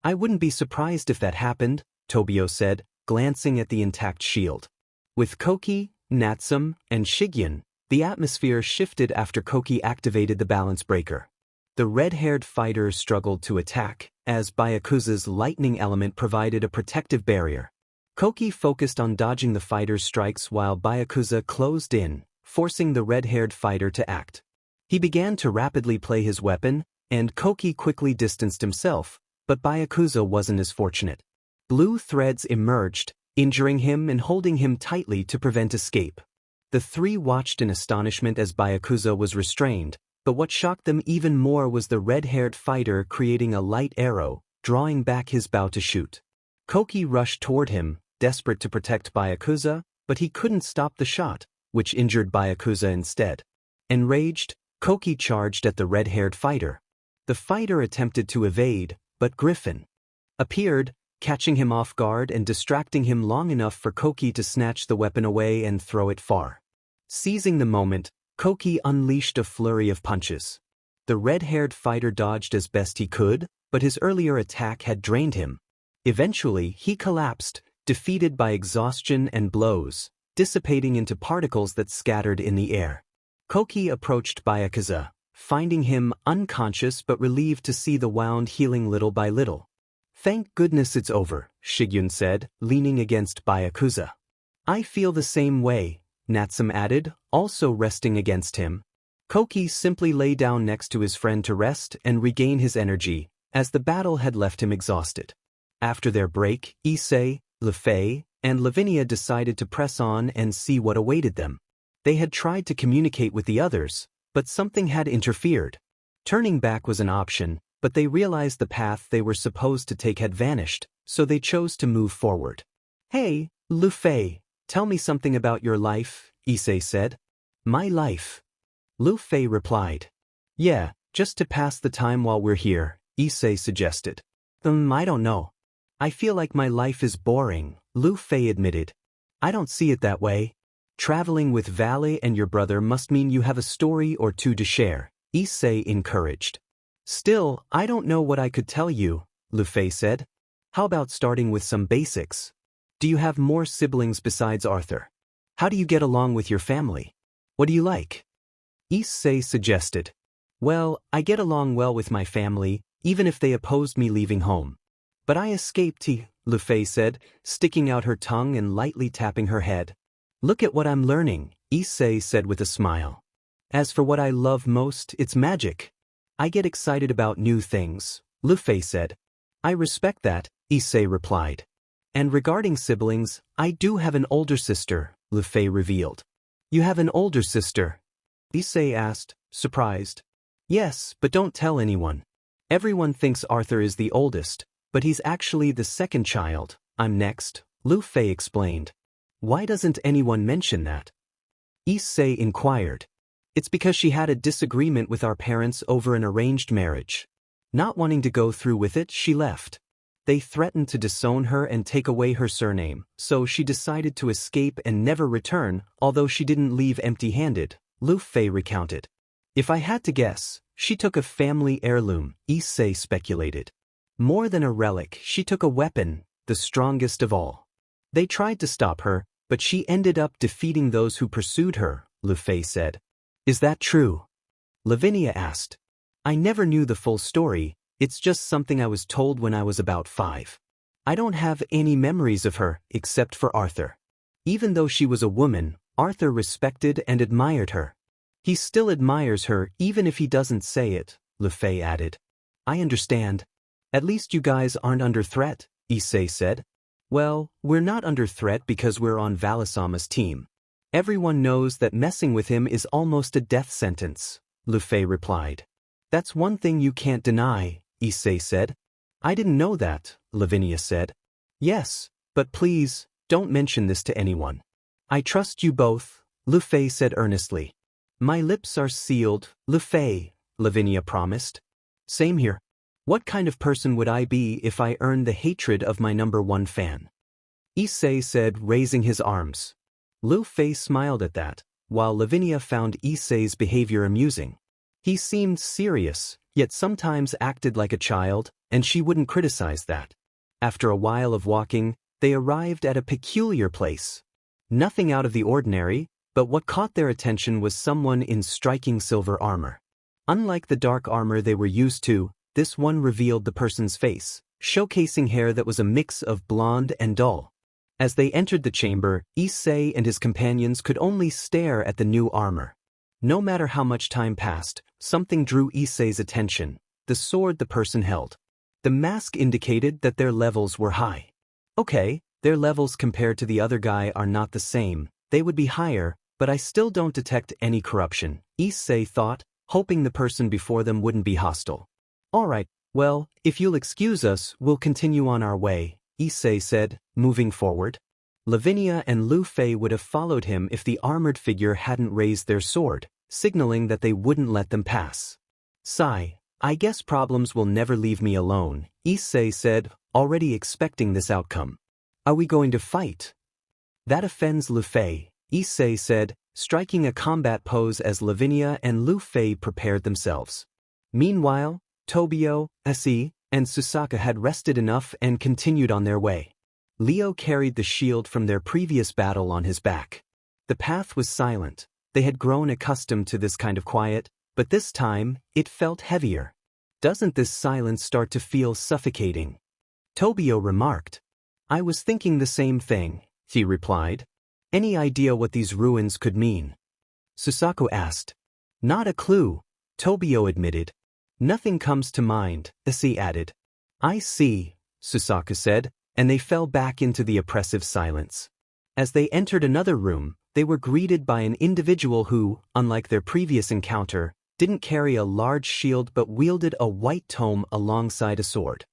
"I wouldn't be surprised if that happened," Tobio said, glancing at the intact shield. With Koki, Natsum, and Shigyon, the atmosphere shifted after Koki activated the balance breaker. The red-haired fighter struggled to attack, as Byakuza's lightning element provided a protective barrier. Koki focused on dodging the fighter's strikes while Byakuza closed in, forcing the red-haired fighter to act. He began to rapidly play his weapon, and Koki quickly distanced himself, but Byakuza wasn't as fortunate. Blue threads emerged, injuring him and holding him tightly to prevent escape. The three watched in astonishment as Byakuza was restrained, but what shocked them even more was the red-haired fighter creating a light arrow, drawing back his bow to shoot. Koki rushed toward him, desperate to protect Byakuza, but he couldn't stop the shot, which injured Byakuza instead. Enraged, Koki charged at the red-haired fighter. The fighter attempted to evade, but Griffin appeared, catching him off guard and distracting him long enough for Koki to snatch the weapon away and throw it far. Seizing the moment, Koki unleashed a flurry of punches. The red-haired fighter dodged as best he could, but his earlier attack had drained him. Eventually, he collapsed, defeated by exhaustion and blows, dissipating into particles that scattered in the air. Koki approached Byakuza, finding him unconscious but relieved to see the wound healing little by little. "Thank goodness it's over," Shigyun said, leaning against Byakuza. "I feel the same way," Natsum added, also resting against him. Koki simply lay down next to his friend to rest and regain his energy, as the battle had left him exhausted. After their break, Issei, Lufei, and Lavinia decided to press on and see what awaited them. They had tried to communicate with the others, but something had interfered. Turning back was an option, but they realized the path they were supposed to take had vanished, so they chose to move forward. "Hey, Lufei, tell me something about your life," Issei said. "My life?" Lufei replied. "Yeah, just to pass the time while we're here," Issei suggested. I don't know. I feel like my life is boring," Lufei admitted. "I don't see it that way. Traveling with Vale and your brother must mean you have a story or two to share," Issei encouraged. "Still, I don't know what I could tell you," Lufei said. "How about starting with some basics? Do you have more siblings besides Arthur? How do you get along with your family? What do you like?" Issei suggested. "Well, I get along well with my family, even if they opposed me leaving home. But I escaped," Lufei said, sticking out her tongue and lightly tapping her head. "Look at what I'm learning," Issei said with a smile. "As for what I love most, it's magic. I get excited about new things," Lufei said. "I respect that," Issei replied. "And regarding siblings, I do have an older sister," Lufei revealed. "You have an older sister?" Issei asked, surprised. "Yes, but don't tell anyone. Everyone thinks Arthur is the oldest, but he's actually the second child. I'm next," Lufei explained. "Why doesn't anyone mention that?" Issei inquired. "It's because she had a disagreement with our parents over an arranged marriage. Not wanting to go through with it, she left. They threatened to disown her and take away her surname, so she decided to escape and never return, although she didn't leave empty-handed," Lufei recounted. "If I had to guess, she took a family heirloom," Issei speculated. "More than a relic, she took a weapon, the strongest of all. They tried to stop her, but she ended up defeating those who pursued her," Lufei said. "Is that true?" Lavinia asked. "I never knew the full story, it's just something I was told when I was about 5. I don't have any memories of her, except for Arthur. Even though she was a woman, Arthur respected and admired her. He still admires her even if he doesn't say it," Lufei added. "I understand. At least you guys aren't under threat," Issei said. "Well, we're not under threat because we're on Valisama's team. Everyone knows that messing with him is almost a death sentence," Lufei replied. "That's one thing you can't deny," Issei said. "I didn't know that," Lavinia said. "Yes, but please, don't mention this to anyone. I trust you both," Lufei said earnestly. "My lips are sealed, Lufei," Lavinia promised. "Same here. What kind of person would I be if I earned the hatred of my #1 fan?" Issei said, raising his arms. Lufei smiled at that, while Lavinia found Issei's behavior amusing. He seemed serious, yet sometimes acted like a child, and she wouldn't criticize that. After a while of walking, they arrived at a peculiar place. Nothing out of the ordinary, but what caught their attention was someone in striking silver armor. Unlike the dark armor they were used to, this one revealed the person's face, showcasing hair that was a mix of blonde and dull. As they entered the chamber, Issei and his companions could only stare at the new armor. No matter how much time passed, something drew Issei's attention: the sword the person held. The mask indicated that their levels were high. Okay, their levels compared to the other guy are not the same, they would be higher, but I still don't detect any corruption, Issei thought, hoping the person before them wouldn't be hostile. "Alright, well, if you'll excuse us, we'll continue on our way," Issei said, moving forward. Lavinia and Lufei would have followed him if the armored figure hadn't raised their sword, signaling that they wouldn't let them pass. "Sigh, I guess problems will never leave me alone," Issei said, already expecting this outcome. "Are we going to fight?" "That offends Lufei," Issei said, striking a combat pose as Lavinia and Lu Fei prepared themselves. Meanwhile, Tobio, Issei, and Susaka had rested enough and continued on their way. Leo carried the shield from their previous battle on his back. The path was silent. They had grown accustomed to this kind of quiet, but this time, it felt heavier. Doesn't this silence start to feel suffocating? Tobio remarked. I was thinking the same thing, he replied. Any idea what these ruins could mean? Susako asked. Not a clue, Tobio admitted. Nothing comes to mind, Issei added. I see, Susako said, and they fell back into the oppressive silence. As they entered another room, they were greeted by an individual who, unlike their previous encounter, didn't carry a large shield but wielded a white tome alongside a sword.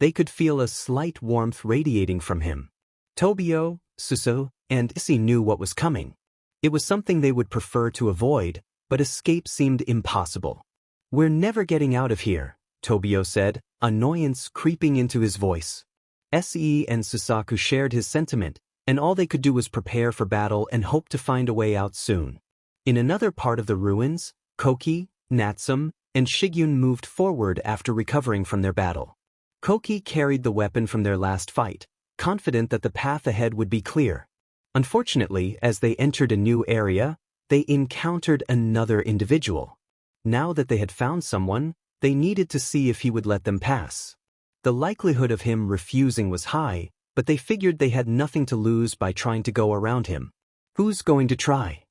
They could feel a slight warmth radiating from him. Tobio, Suso, and Issei knew what was coming. It was something they would prefer to avoid, but escape seemed impossible. We're never getting out of here, Tobio said, annoyance creeping into his voice. Issei and Susaku shared his sentiment, and all they could do was prepare for battle and hope to find a way out soon. In another part of the ruins, Koki, Natsume, and Shigyun moved forward after recovering from their battle. Koki carried the weapon from their last fight, confident that the path ahead would be clear. Unfortunately, as they entered a new area, they encountered another individual. Now that they had found someone, they needed to see if he would let them pass. The likelihood of him refusing was high, but they figured they had nothing to lose by trying to go around him. Who's going to try?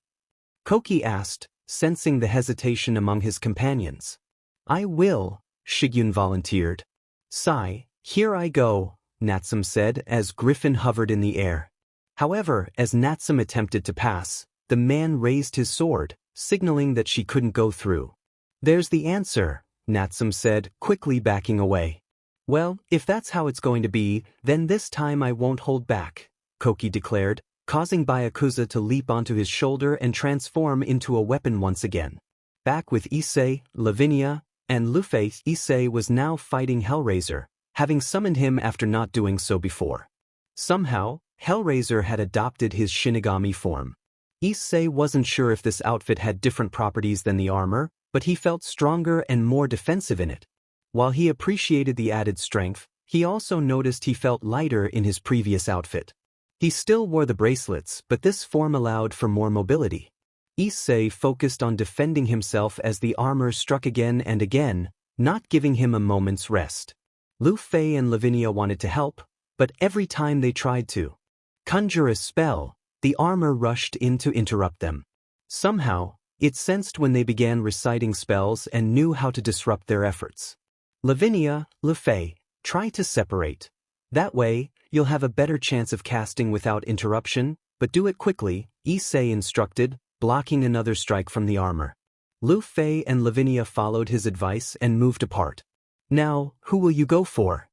Koki asked, sensing the hesitation among his companions. I will, Shigyun volunteered. Sigh, here I go, Natsume said as Griffin hovered in the air. However, as Natsume attempted to pass, the man raised his sword, signaling that she couldn't go through. There's the answer, Natsume said, quickly backing away. Well, if that's how it's going to be, then this time I won't hold back, Koki declared, causing Byakuza to leap onto his shoulder and transform into a weapon once again. Back with Issei, Lavinia, and Lu Fei, Issei was now fighting Hellraiser, having summoned him after not doing so before. Somehow, Hellraiser had adopted his Shinigami form. Issei wasn't sure if this outfit had different properties than the armor, but he felt stronger and more defensive in it. While he appreciated the added strength, he also noticed he felt lighter in his previous outfit. He still wore the bracelets, but this form allowed for more mobility. Issei focused on defending himself as the armor struck again and again, not giving him a moment's rest. Lu Fei and Lavinia wanted to help, but every time they tried to conjure a spell, the armor rushed in to interrupt them. Somehow, it sensed when they began reciting spells and knew how to disrupt their efforts. Lavinia, Lu Fei, try to separate. That way, you'll have a better chance of casting without interruption, but do it quickly, Issei instructed, blocking another strike from the armor. Lu Fei and Lavinia followed his advice and moved apart. Now, who will you go for?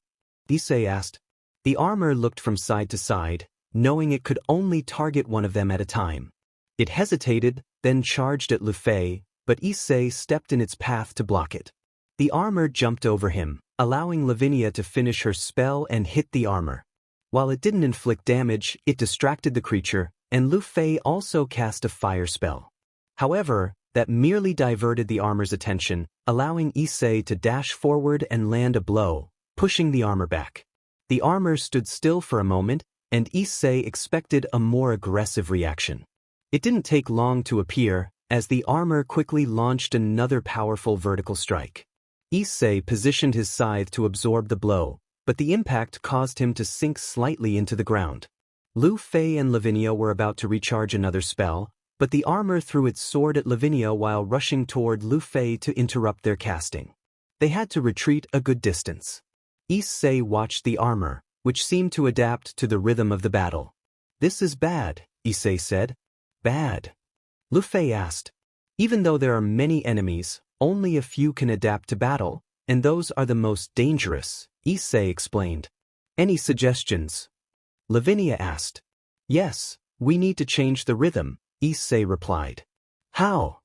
Issei asked. The armor looked from side to side, knowing it could only target one of them at a time. It hesitated, then charged at Lu Fei, but Issei stepped in its path to block it. The armor jumped over him, allowing Lavinia to finish her spell and hit the armor. While it didn't inflict damage, it distracted the creature, and Lu Fei also cast a fire spell. However, that merely diverted the armor's attention, allowing Issei to dash forward and land a blow, pushing the armor back. The armor stood still for a moment, and Issei expected a more aggressive reaction. It didn't take long to appear, as the armor quickly launched another powerful vertical strike. Issei positioned his scythe to absorb the blow, but the impact caused him to sink slightly into the ground. Lu Fei and Lavinia were about to recharge another spell, but the armor threw its sword at Lavinia while rushing toward Lu Fei to interrupt their casting. They had to retreat a good distance. Issei watched the armor, which seemed to adapt to the rhythm of the battle. This is bad, Issei said. Bad? Lu Fei asked. Even though there are many enemies, only a few can adapt to battle, and those are the most dangerous, Issei explained. Any suggestions? Lavinia asked. Yes, we need to change the rhythm, Issei replied. How?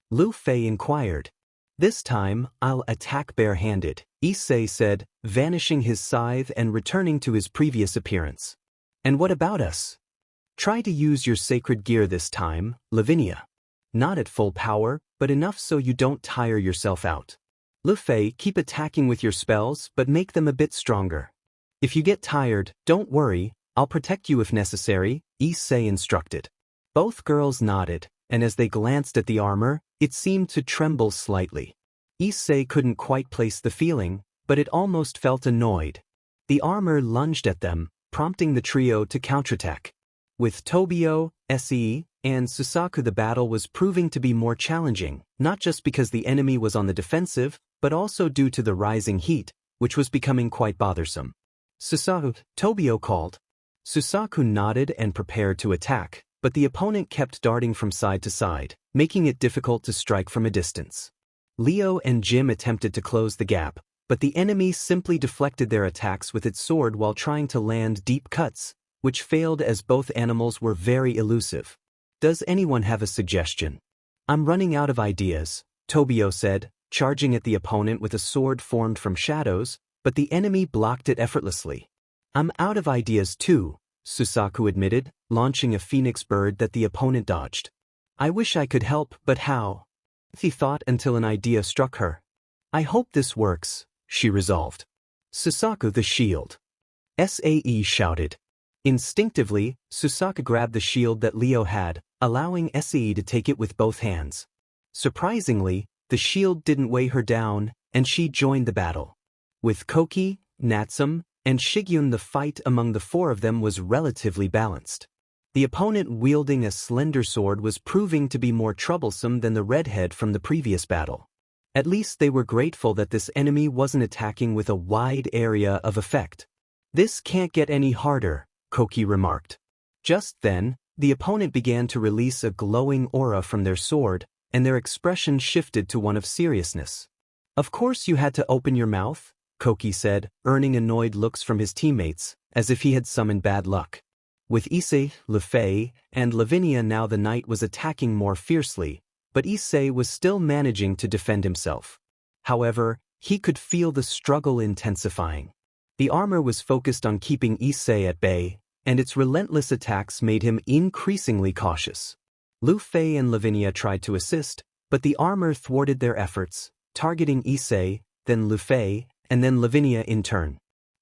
Lu Fei inquired. This time, I'll attack bare-handed, Issei said, vanishing his scythe and returning to his previous appearance. And what about us? Try to use your sacred gear this time, Lavinia. Not at full power, but enough so you don't tire yourself out. Lu Fei, keep attacking with your spells, but make them a bit stronger. If you get tired, don't worry, I'll protect you if necessary, Issei instructed. Both girls nodded, and as they glanced at the armor, it seemed to tremble slightly. Issei couldn't quite place the feeling, but it almost felt annoyed. The armor lunged at them, prompting the trio to counterattack. With Tobio, Issei, and Susaku, the battle was proving to be more challenging, not just because the enemy was on the defensive, but also due to the rising heat, which was becoming quite bothersome. Susaku, Tobio called. Susaku nodded and prepared to attack, but the opponent kept darting from side to side, making it difficult to strike from a distance. Leo and Jim attempted to close the gap, but the enemy simply deflected their attacks with its sword while trying to land deep cuts, which failed as both animals were very elusive. Does anyone have a suggestion? I'm running out of ideas, Tobio said, charging at the opponent with a sword formed from shadows, but the enemy blocked it effortlessly. I'm out of ideas too, Susaku admitted, launching a phoenix bird that the opponent dodged. I wish I could help, but how? She thought until an idea struck her. I hope this works, she resolved. Susaku, the shield. Sae shouted. Instinctively, Susaku grabbed the shield that Leo had, allowing Sae to take it with both hands. Surprisingly, the shield didn't weigh her down, and she joined the battle. With Koki, Natsum, and Shigyun, the fight among the four of them was relatively balanced. The opponent wielding a slender sword was proving to be more troublesome than the redhead from the previous battle. At least they were grateful that this enemy wasn't attacking with a wide area of effect. This can't get any harder, Koki remarked. Just then, the opponent began to release a glowing aura from their sword, and their expression shifted to one of seriousness. Of course you had to open your mouth, Koki said, earning annoyed looks from his teammates, as if he had summoned bad luck. With Issei, Lu Fei, and Lavinia now, the knight was attacking more fiercely, but Issei was still managing to defend himself. However, he could feel the struggle intensifying. The armor was focused on keeping Issei at bay, and its relentless attacks made him increasingly cautious. Lu Fei and Lavinia tried to assist, but the armor thwarted their efforts, targeting Issei, then Lu Fei, and then Lavinia in turn.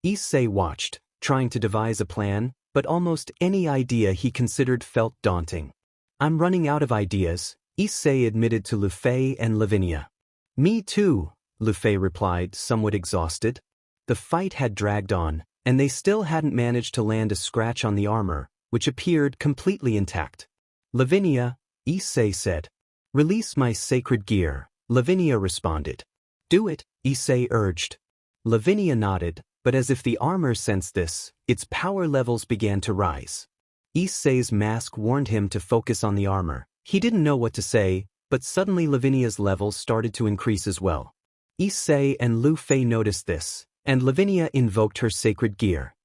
Issei watched, trying to devise a plan, but almost any idea he considered felt daunting. I'm running out of ideas, Issei admitted to Lu Fei and Lavinia. Me too, Lu Fei replied, somewhat exhausted. The fight had dragged on, and they still hadn't managed to land a scratch on the armor, which appeared completely intact. Lavinia, Issei said. Release my sacred gear, Lavinia responded. Do it, Issei urged. Lavinia nodded, but as if the armor sensed this, its power levels began to rise. Issei's mask warned him to focus on the armor. He didn't know what to say, but suddenly Lavinia's levels started to increase as well. Issei and Lu Fei noticed this, and Lavinia invoked her sacred gear.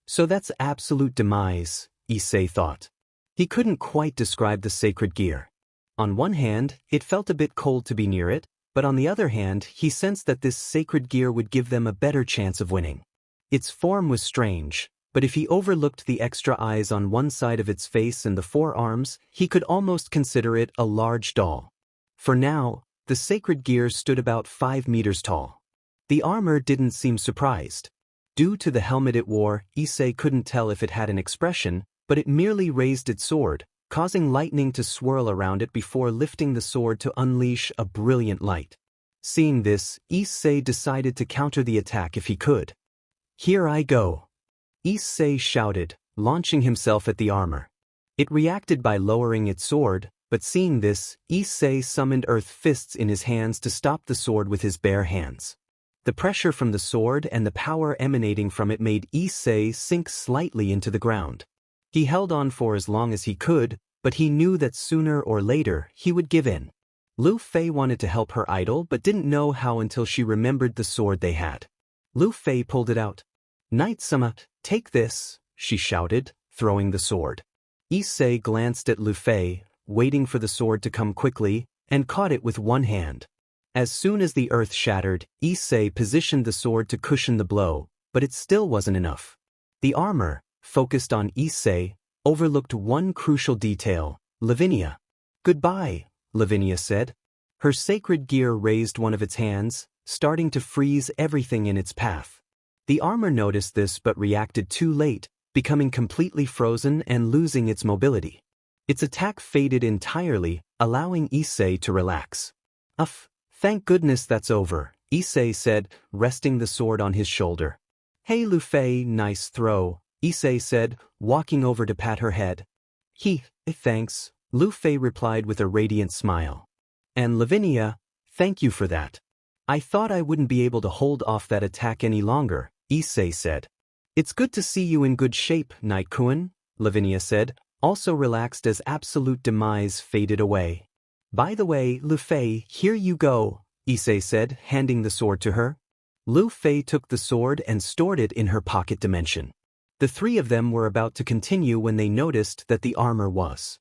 So that's absolute demise, Issei thought. He couldn't quite describe the sacred gear. On one hand, it felt a bit cold to be near it, but on the other hand, he sensed that this sacred gear would give them a better chance of winning. Its form was strange, but if he overlooked the extra eyes on one side of its face and the four arms, he could almost consider it a large doll. For now, the sacred gear stood about 5 meters tall. The armor didn't seem surprised. Due to the helmet it wore, Issei couldn't tell if it had an expression, but it merely raised its sword, causing lightning to swirl around it before lifting the sword to unleash a brilliant light. Seeing this, Issei decided to counter the attack if he could. Here I go, Issei shouted, launching himself at the armor. It reacted by lowering its sword, but seeing this, Issei summoned earth fists in his hands to stop the sword with his bare hands. The pressure from the sword and the power emanating from it made Issei sink slightly into the ground. He held on for as long as he could, but he knew that sooner or later he would give in. Lu Fei wanted to help her idol but didn't know how until she remembered the sword they had. Lu Fei pulled it out. Knight-sama, take this, she shouted, throwing the sword. Issei glanced at Lu Fei, waiting for the sword to come quickly, and caught it with one hand. As soon as the earth shattered, Issei positioned the sword to cushion the blow, but it still wasn't enough. The armor, focused on Issei, overlooked one crucial detail: Lavinia. "Goodbye," Lavinia said. Her sacred gear raised one of its hands, starting to freeze everything in its path. The armor noticed this but reacted too late, becoming completely frozen and losing its mobility. Its attack faded entirely, allowing Issei to relax. Thank goodness that's over," Issei said, resting the sword on his shoulder. "Hey Lu Fei, nice throw," Issei said, walking over to pat her head. Thanks," Lu Fei replied with a radiant smile. "And Lavinia, thank you for that. I thought I wouldn't be able to hold off that attack any longer," Issei said. "It's good to see you in good shape, Night-kun," Lavinia said, also relaxed as absolute demise faded away. "By the way, Lu Fei, here you go," Issei said, handing the sword to her. Lu Fei took the sword and stored it in her pocket dimension. The three of them were about to continue when they noticed that the armor was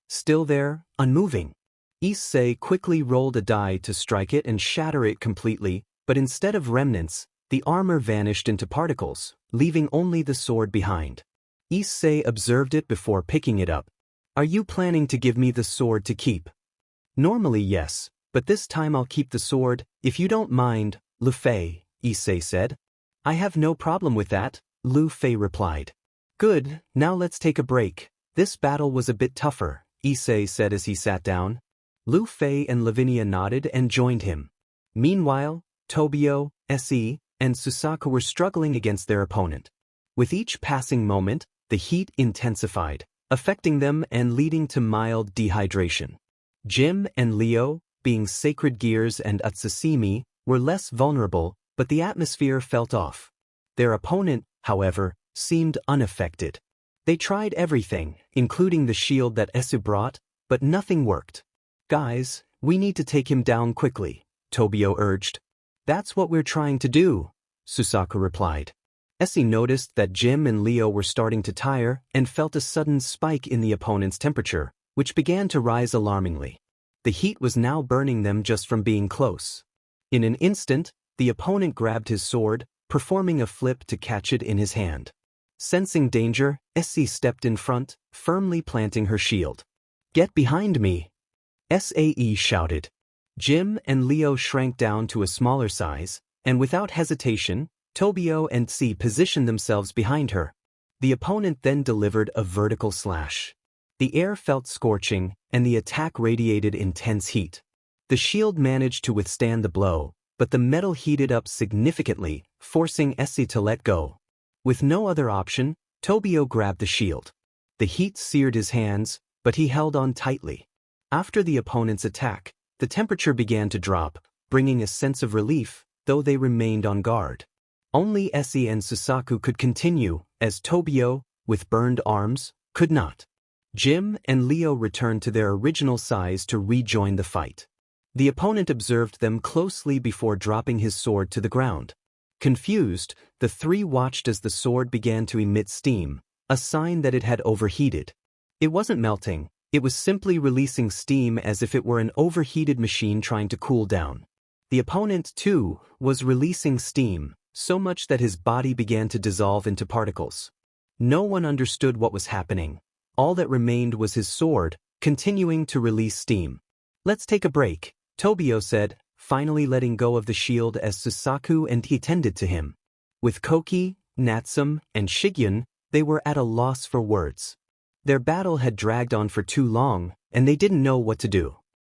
still there, unmoving. Issei quickly rolled a die to strike it and shatter it completely, but instead of remnants, the armor vanished into particles, leaving only the sword behind. Issei observed it before picking it up. "Are you planning to give me the sword to keep?" "Normally yes, but this time I'll keep the sword, if you don't mind, Lu Fei," Issei said. "I have no problem with that," Lu Fei replied. "Good, now let's take a break. This battle was a bit tougher," Issei said as he sat down. Lu Fei and Lavinia nodded and joined him. Meanwhile, Tobio, Issei, and Susaku were struggling against their opponent. With each passing moment, the heat intensified, affecting them and leading to mild dehydration. Jim and Leo, being sacred gears and Utsusimi, were less vulnerable, but the atmosphere felt off. Their opponent, however, seemed unaffected. They tried everything, including the shield that Issei brought, but nothing worked. "Guys, we need to take him down quickly," Tobio urged. "That's what we're trying to do," Susaku replied. Issei noticed that Jim and Leo were starting to tire and felt a sudden spike in the opponent's temperature, which began to rise alarmingly. The heat was now burning them just from being close. In an instant, the opponent grabbed his sword, performing a flip to catch it in his hand. Sensing danger, Issei stepped in front, firmly planting her shield. "Get behind me!" Sae shouted. Jim and Leo shrank down to a smaller size, and without hesitation, Tobio and Issei positioned themselves behind her. The opponent then delivered a vertical slash. The air felt scorching, and the attack radiated intense heat. The shield managed to withstand the blow, but the metal heated up significantly, forcing Issei to let go. With no other option, Tobio grabbed the shield. The heat seared his hands, but he held on tightly. After the opponent's attack, the temperature began to drop, bringing a sense of relief, though they remained on guard. Only Issei and Susaku could continue, as Tobio, with burned arms, could not. Jim and Leo returned to their original size to rejoin the fight. The opponent observed them closely before dropping his sword to the ground. Confused, the three watched as the sword began to emit steam, a sign that it had overheated. It wasn't melting. It was simply releasing steam as if it were an overheated machine trying to cool down. The opponent, too, was releasing steam, so much that his body began to dissolve into particles. No one understood what was happening. All that remained was his sword, continuing to release steam. "Let's take a break," Tobio said, finally letting go of the shield as Susaku and he tended to him. With Koki, Natsum, and Shigyun, they were at a loss for words. Their battle had dragged on for too long, and they didn't know what to do.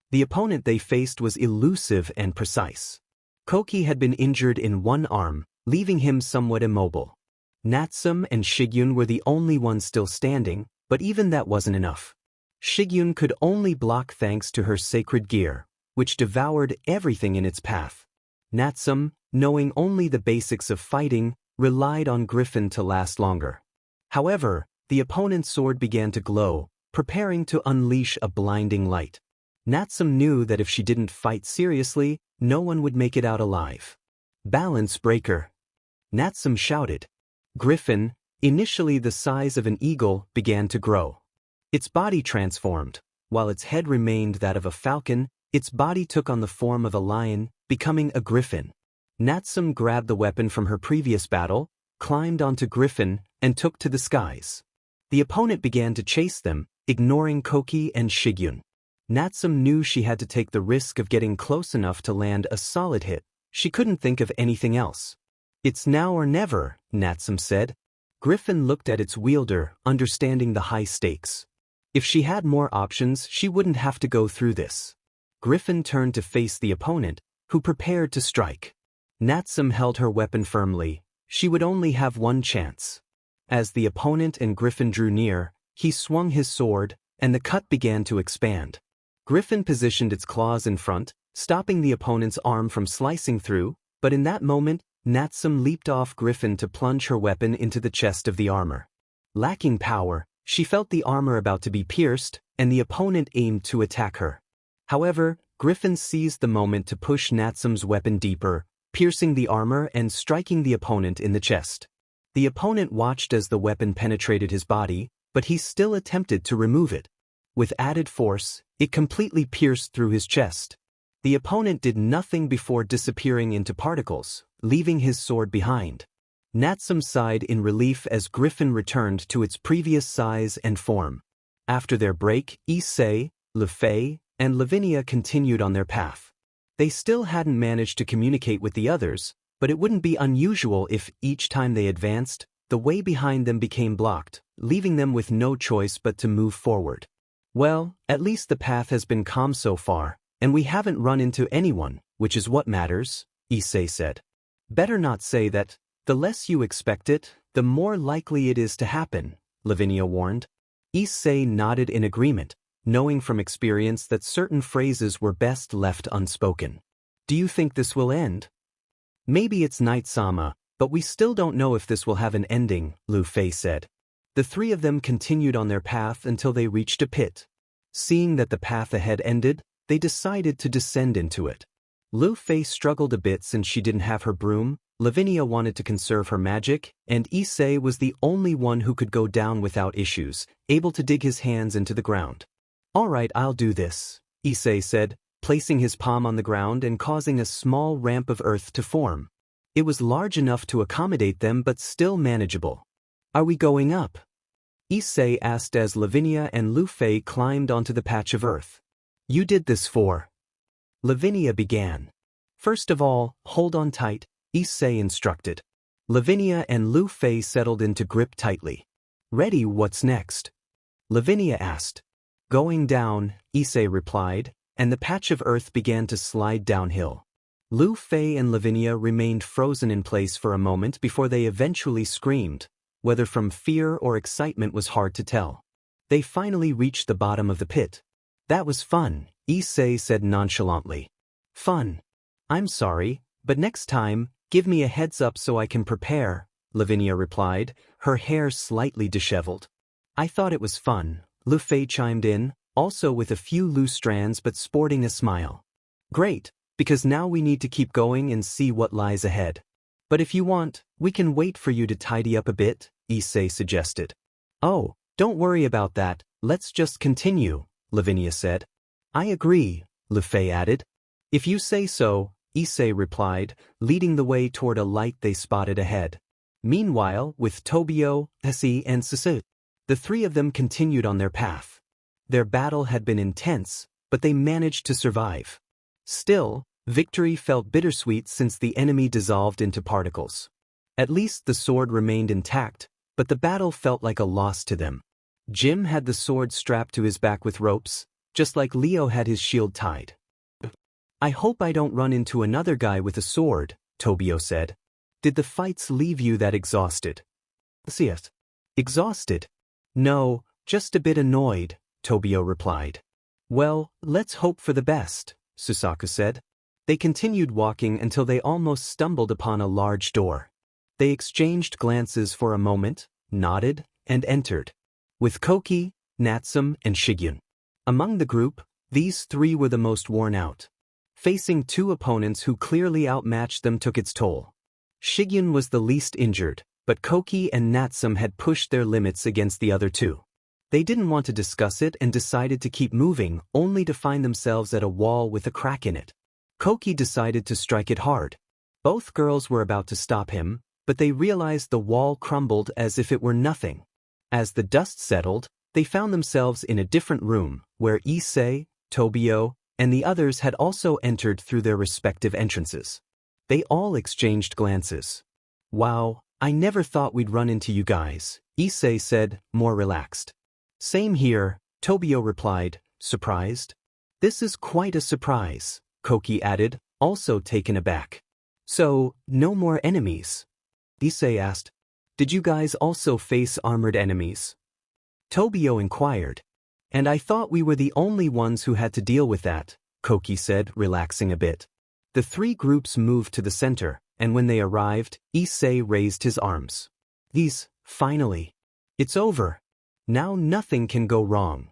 The opponent they faced was elusive and precise. Koki had been injured in one arm, leaving him somewhat immobile. Natsum and Shigyun were the only ones still standing, but even that wasn't enough. Shigyun could only block thanks to her sacred gear, which devoured everything in its path. Natsum, knowing only the basics of fighting, relied on Griffin to last longer. However, the opponent's sword began to glow, preparing to unleash a blinding light. Natsum knew that if she didn't fight seriously, no one would make it out alive. "Balance breaker!" Natsum shouted. Griffin, initially the size of an eagle, began to grow. Its body transformed. While its head remained that of a falcon, its body took on the form of a lion, becoming a griffin. Natsum grabbed the weapon from her previous battle, climbed onto Griffin, and took to the skies. The opponent began to chase them, ignoring Koki and Shigyun. Natsum knew she had to take the risk of getting close enough to land a solid hit. She couldn't think of anything else. "It's now or never," Natsum said. Griffin looked at its wielder, understanding the high stakes. If she had more options, she wouldn't have to go through this. Griffin turned to face the opponent, who prepared to strike. Natsum held her weapon firmly. She would only have one chance. As the opponent and Griffin drew near, he swung his sword, and the cut began to expand. Griffin positioned its claws in front, stopping the opponent's arm from slicing through, but in that moment, Natsum leaped off Griffin to plunge her weapon into the chest of the armor. Lacking power, she felt the armor about to be pierced, and the opponent aimed to attack her. However, Griffin seized the moment to push Natsum's weapon deeper, piercing the armor and striking the opponent in the chest. The opponent watched as the weapon penetrated his body, but he still attempted to remove it. With added force, it completely pierced through his chest. The opponent did nothing before disappearing into particles, leaving his sword behind. Natsum sighed in relief as Griffin returned to its previous size and form. After their break, Issei, Lufei, and Lavinia continued on their path. They still hadn't managed to communicate with the others, but it wouldn't be unusual if, each time they advanced, the way behind them became blocked, leaving them with no choice but to move forward. "Well, at least the path has been calm so far, and we haven't run into anyone, which is what matters," Issei said. "Better not say that. The less you expect it, the more likely it is to happen," Lavinia warned. Issei nodded in agreement, knowing from experience that certain phrases were best left unspoken. "Do you think this will end?" "Maybe it's night-sama, but we still don't know if this will have an ending," Lu Fei said. The three of them continued on their path until they reached a pit. Seeing that the path ahead ended, they decided to descend into it. Lu Fei struggled a bit since she didn't have her broom, Lavinia wanted to conserve her magic, and Issei was the only one who could go down without issues, able to dig his hands into the ground. "All right, I'll do this," Issei said, placing his palm on the ground and causing a small ramp of earth to form. It was large enough to accommodate them but still manageable. "Are we going up?" Issei asked as Lavinia and Lu Fei climbed onto the patch of earth. "You did this for..." Lavinia began. "First of all, hold on tight," Issei instructed. Lavinia and Lu Fei settled into grip tightly. "Ready, what's next?" Lavinia asked. "Going down," Issei replied, and the patch of earth began to slide downhill. Lu Fei and Lavinia remained frozen in place for a moment before they eventually screamed. Whether from fear or excitement was hard to tell. They finally reached the bottom of the pit. "That was fun," Issei said nonchalantly. "Fun? I'm sorry, but next time, give me a heads up so I can prepare," Lavinia replied, her hair slightly disheveled. "I thought it was fun," Lu Fei chimed in, also with a few loose strands but sporting a smile. "Great, because now we need to keep going and see what lies ahead. But if you want, we can wait for you to tidy up a bit," Issei suggested. "Oh, don't worry about that, let's just continue," Lavinia said. "I agree," Lu Fei added. "If you say so," Issei replied, leading the way toward a light they spotted ahead. Meanwhile, with Tobio, Issei, and Susu, the three of them continued on their path. Their battle had been intense, but they managed to survive. Still, victory felt bittersweet since the enemy dissolved into particles. At least the sword remained intact, but the battle felt like a loss to them. Jim had the sword strapped to his back with ropes, just like Leo had his shield tied. "I hope I don't run into another guy with a sword," Tobio said. "Did the fights leave you that exhausted?" "Exhausted? No, just a bit annoyed," Tobio replied. "Well, let's hope for the best," Susaku said. They continued walking until they almost stumbled upon a large door. They exchanged glances for a moment, nodded, and entered. With Koki, Natsum, and Shigyun. Among the group, these three were the most worn out. Facing two opponents who clearly outmatched them took its toll. Shigyun was the least injured, but Koki and Natsum had pushed their limits against the other two. They didn't want to discuss it and decided to keep moving, only to find themselves at a wall with a crack in it. Koki decided to strike it hard. Both girls were about to stop him, but they realized the wall crumbled as if it were nothing. As the dust settled, they found themselves in a different room, where Issei, Tobio, and the others had also entered through their respective entrances. They all exchanged glances. "Wow, I never thought we'd run into you guys," Issei said, more relaxed. "Same here," Tobio replied, surprised. "This is quite a surprise," Koki added, also taken aback. "So, no more enemies?" Issei asked. "Did you guys also face armored enemies?" Tobio inquired. "And I thought we were the only ones who had to deal with that," Koki said, relaxing a bit. The three groups moved to the center, and when they arrived, Issei raised his arms. Finally. It's over. Now nothing can go wrong."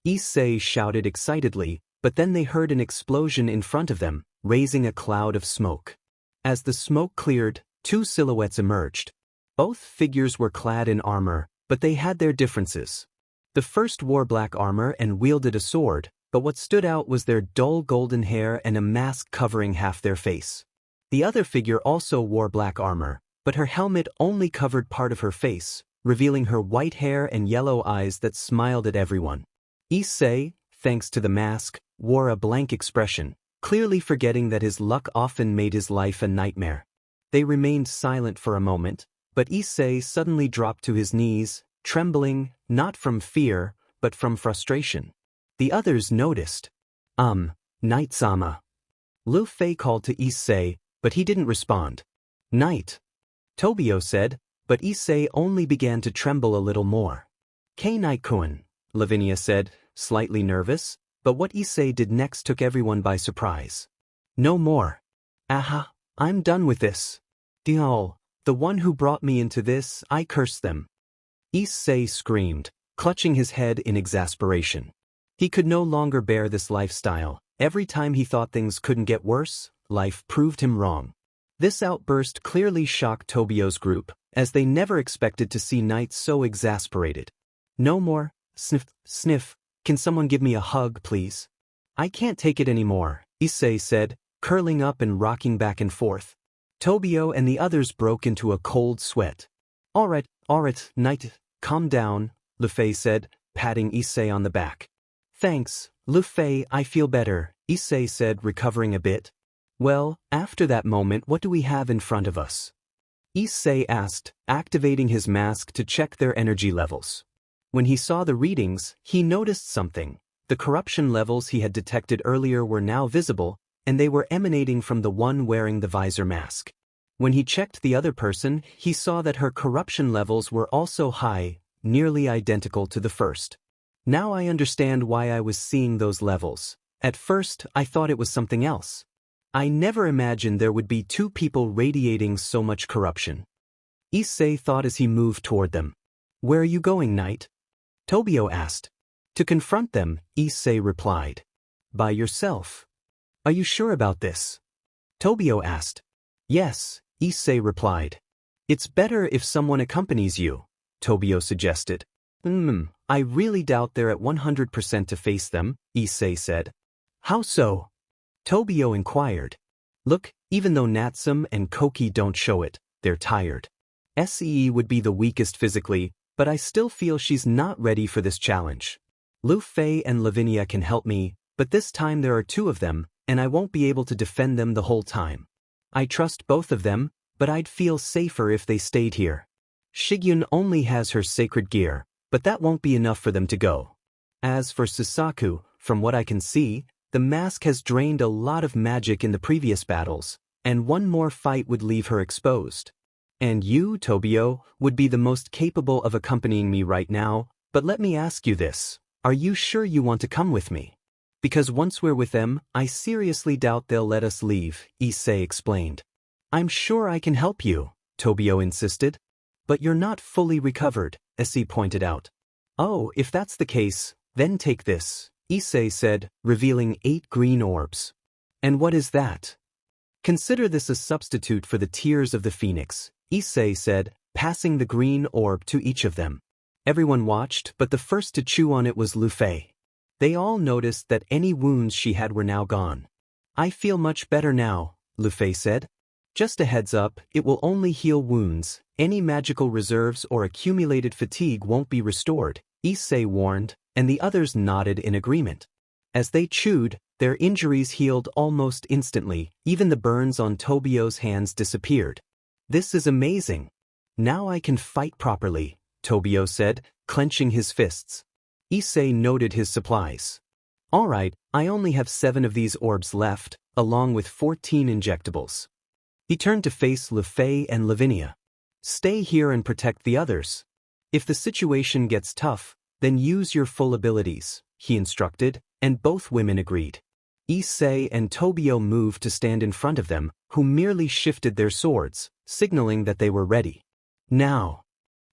Issei shouted excitedly, but then they heard an explosion in front of them, raising a cloud of smoke. As the smoke cleared, two silhouettes emerged. Both figures were clad in armor, but they had their differences. The first wore black armor and wielded a sword, but what stood out was their dull golden hair and a mask covering half their face. The other figure also wore black armor, but her helmet only covered part of her face, revealing her white hair and yellow eyes that smiled at everyone. Issei, thanks to the mask, wore a blank expression, clearly forgetting that his luck often made his life a nightmare. They remained silent for a moment, but Issei suddenly dropped to his knees, trembling, not from fear, but from frustration. The others noticed. Knight-sama." Lu Fei called to Issei, but he didn't respond. "Knight," Tobio said, but Issei only began to tremble a little more. "Knight-kun," Lavinia said, slightly nervous, but what Issei did next took everyone by surprise. "No more. Aha, I'm done with this. Diol, the one who brought me into this, I curse them." Issei screamed, clutching his head in exasperation. He could no longer bear this lifestyle. Every time he thought things couldn't get worse, life proved him wrong. This outburst clearly shocked Tobio's group, as they never expected to see knights so exasperated. "No more, sniff, can someone give me a hug, please?" "I can't take it anymore," Issei said, curling up and rocking back and forth. Tobio and the others broke into a cold sweat. All right, Knight, calm down," Lu Fei said, patting Issei on the back. "Thanks, Lu Fei, I feel better," Issei said, recovering a bit. "Well, after that moment, what do we have in front of us?" Issei asked, activating his mask to check their energy levels. When he saw the readings, he noticed something. The corruption levels he had detected earlier were now visible, and they were emanating from the one wearing the visor mask. When he checked the other person, he saw that her corruption levels were also high, nearly identical to the first. "Now I understand why I was seeing those levels. At first, I thought it was something else. I never imagined there would be two people radiating so much corruption." Issei thought as he moved toward them. "Where are you going, Knight?" Tobio asked. "To confront them," Issei replied. "By yourself? Are you sure about this?" Tobio asked. "Yes," Issei replied. "It's better if someone accompanies you," Tobio suggested. I really doubt they're at 100% to face them," Issei said. "How so?" Tobio inquired. "Look, even though Natsum and Koki don't show it, they're tired. Sei would be the weakest physically, but I still feel she's not ready for this challenge. Lu Fei and Lavinia can help me, but this time there are two of them, and I won't be able to defend them the whole time. I trust both of them, but I'd feel safer if they stayed here. Shigyun only has her sacred gear, but that won't be enough for them to go. As for Susaku, from what I can see, the mask has drained a lot of magic in the previous battles, and one more fight would leave her exposed. And you, Tobio, would be the most capable of accompanying me right now, but let me ask you this, are you sure you want to come with me? Because once we're with them, I seriously doubt they'll let us leave," Issei explained. "I'm sure I can help you," Tobio insisted. "But you're not fully recovered," Issei pointed out. "Oh, if that's the case, then take this," Issei said, revealing 8 green orbs. "And what is that?" "Consider this a substitute for the tears of the phoenix," Issei said, passing the green orb to each of them. Everyone watched, but the first to chew on it was Lu Fei. They all noticed that any wounds she had were now gone. "I feel much better now," Lu Fei said. Just a heads up, it will only heal wounds. Any magical reserves or accumulated fatigue won't be restored, Issei warned, and the others nodded in agreement. As they chewed, their injuries healed almost instantly, even the burns on Tobio's hands disappeared. This is amazing. Now I can fight properly, Tobio said, clenching his fists. Issei noted his supplies. Alright, I only have 7 of these orbs left, along with 14 injectables. He turned to face Le Fay and Lavinia. Stay here and protect the others. If the situation gets tough, then use your full abilities, he instructed, and both women agreed. Issei and Tobio moved to stand in front of them, who merely shifted their swords, signaling that they were ready. Now!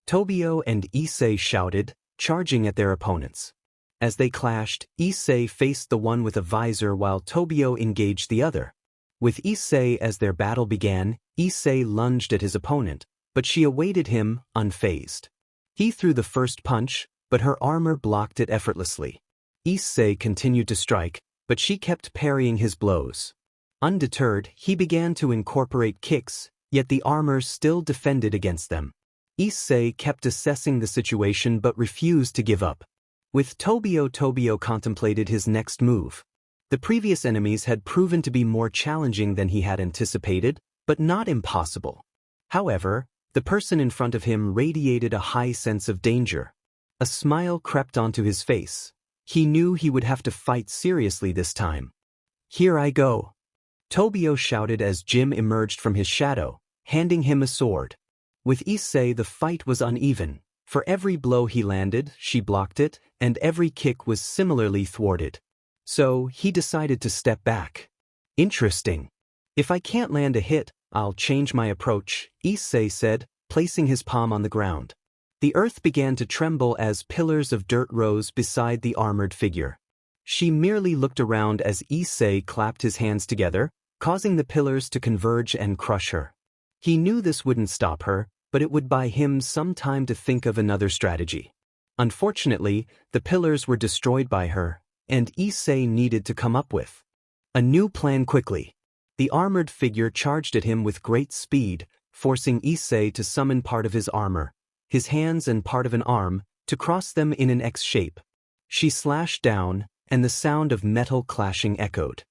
Tobio and Issei shouted, charging at their opponents. As they clashed, Issei faced the one with a visor while Tobio engaged the other. With Issei as their battle began, Issei lunged at his opponent, but she awaited him, unfazed. He threw the first punch, but her armor blocked it effortlessly. Issei continued to strike, but she kept parrying his blows. Undeterred, he began to incorporate kicks, yet the armor still defended against them. Issei kept assessing the situation but refused to give up. With Tobio contemplated his next move. The previous enemies had proven to be more challenging than he had anticipated, but not impossible. However, the person in front of him radiated a high sense of danger. A smile crept onto his face. He knew he would have to fight seriously this time. Here I go. Tobio shouted as Jim emerged from his shadow, handing him a sword. With Issei the fight was uneven. For every blow he landed, she blocked it, and every kick was similarly thwarted. So, he decided to step back. Interesting. If I can't land a hit, I'll change my approach, Issei said, placing his palm on the ground. The earth began to tremble as pillars of dirt rose beside the armored figure. She merely looked around as Issei clapped his hands together, causing the pillars to converge and crush her. He knew this wouldn't stop her, but it would buy him some time to think of another strategy. Unfortunately, the pillars were destroyed by her, and Issei needed to come up with a new plan quickly. The armored figure charged at him with great speed, forcing Issei to summon part of his armor, his hands and part of an arm, to cross them in an X shape. She slashed down, and the sound of metal clashing echoed.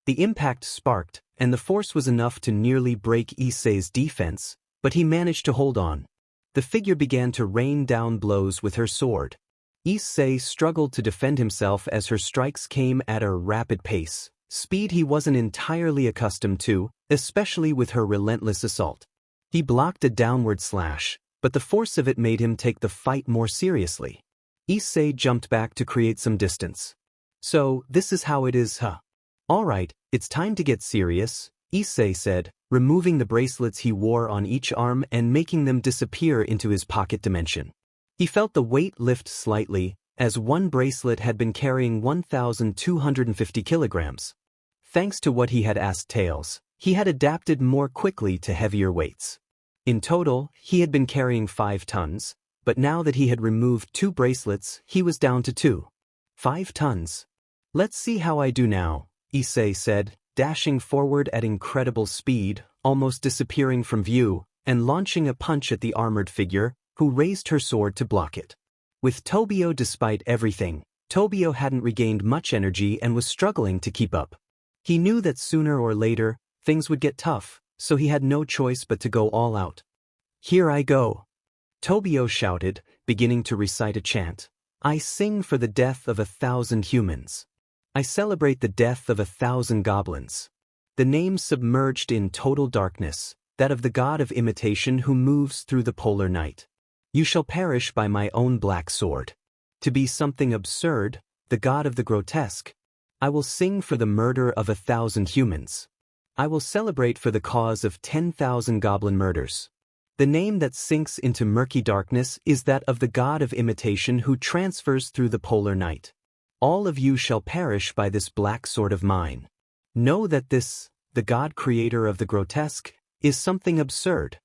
The impact sparked, and the force was enough to nearly break Issei's defense, but he managed to hold on. The figure began to rain down blows with her sword. Issei struggled to defend himself as her strikes came at a rapid pace, speed he wasn't entirely accustomed to, especially with her relentless assault. He blocked a downward slash, but the force of it made him take the fight more seriously. Issei jumped back to create some distance. So, this is how it is, huh? Alright, it's time to get serious, Issei said, removing the bracelets he wore on each arm and making them disappear into his pocket dimension. He felt the weight lift slightly, as one bracelet had been carrying 1,250 kilograms. Thanks to what he had asked Tails, he had adapted more quickly to heavier weights. In total, he had been carrying 5 tons, but now that he had removed 2 bracelets, he was down to 2. 5 tons. Let's see how I do now, Issei said, dashing forward at incredible speed, almost disappearing from view, and launching a punch at the armored figure, who raised her sword to block it. With Tobio despite everything, Tobio hadn't regained much energy and was struggling to keep up. He knew that sooner or later, things would get tough, so he had no choice but to go all out. Here I go. Tobio shouted, beginning to recite a chant. I sing for the death of 1,000 humans. I celebrate the death of 1,000 goblins. The name submerged in total darkness, that of the god of imitation who moves through the polar night. You shall perish by my own black sword. To be something absurd, the god of the grotesque. I will sing for the murder of 1,000 humans. I will celebrate for the cause of 10,000 goblin murders. The name that sinks into murky darkness is that of the god of imitation who transfers through the polar night. All of you shall perish by this black sword of mine. Know that this, the god creator of the grotesque, is something absurd.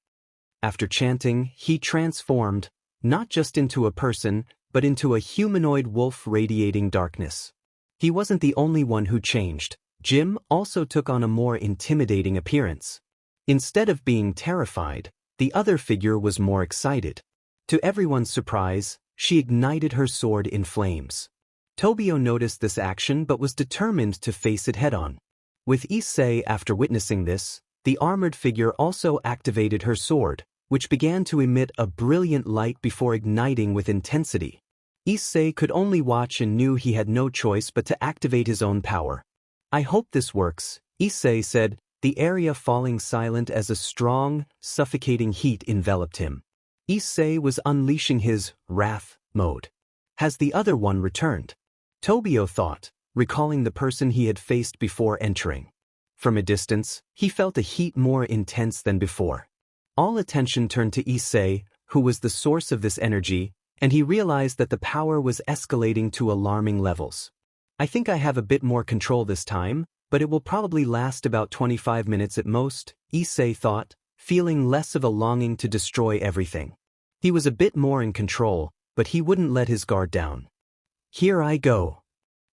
After chanting, he transformed, not just into a person, but into a humanoid wolf radiating darkness. He wasn't the only one who changed. Jim also took on a more intimidating appearance. Instead of being terrified, the other figure was more excited. To everyone's surprise, she ignited her sword in flames. Tobio noticed this action but was determined to face it head-on. With Issei after witnessing this, the armored figure also activated her sword, which began to emit a brilliant light before igniting with intensity. Issei could only watch and knew he had no choice but to activate his own power. "I hope this works," Issei said, the area falling silent as a strong, suffocating heat enveloped him. Issei was unleashing his wrath mode. Has the other one returned? Tobio thought, recalling the person he had faced before entering. From a distance, he felt a heat more intense than before. All attention turned to Issei, who was the source of this energy, and he realized that the power was escalating to alarming levels. "I think I have a bit more control this time, but it will probably last about 25 minutes at most," Issei thought, feeling less of a longing to destroy everything. He was a bit more in control, but he wouldn't let his guard down. "Here I go,"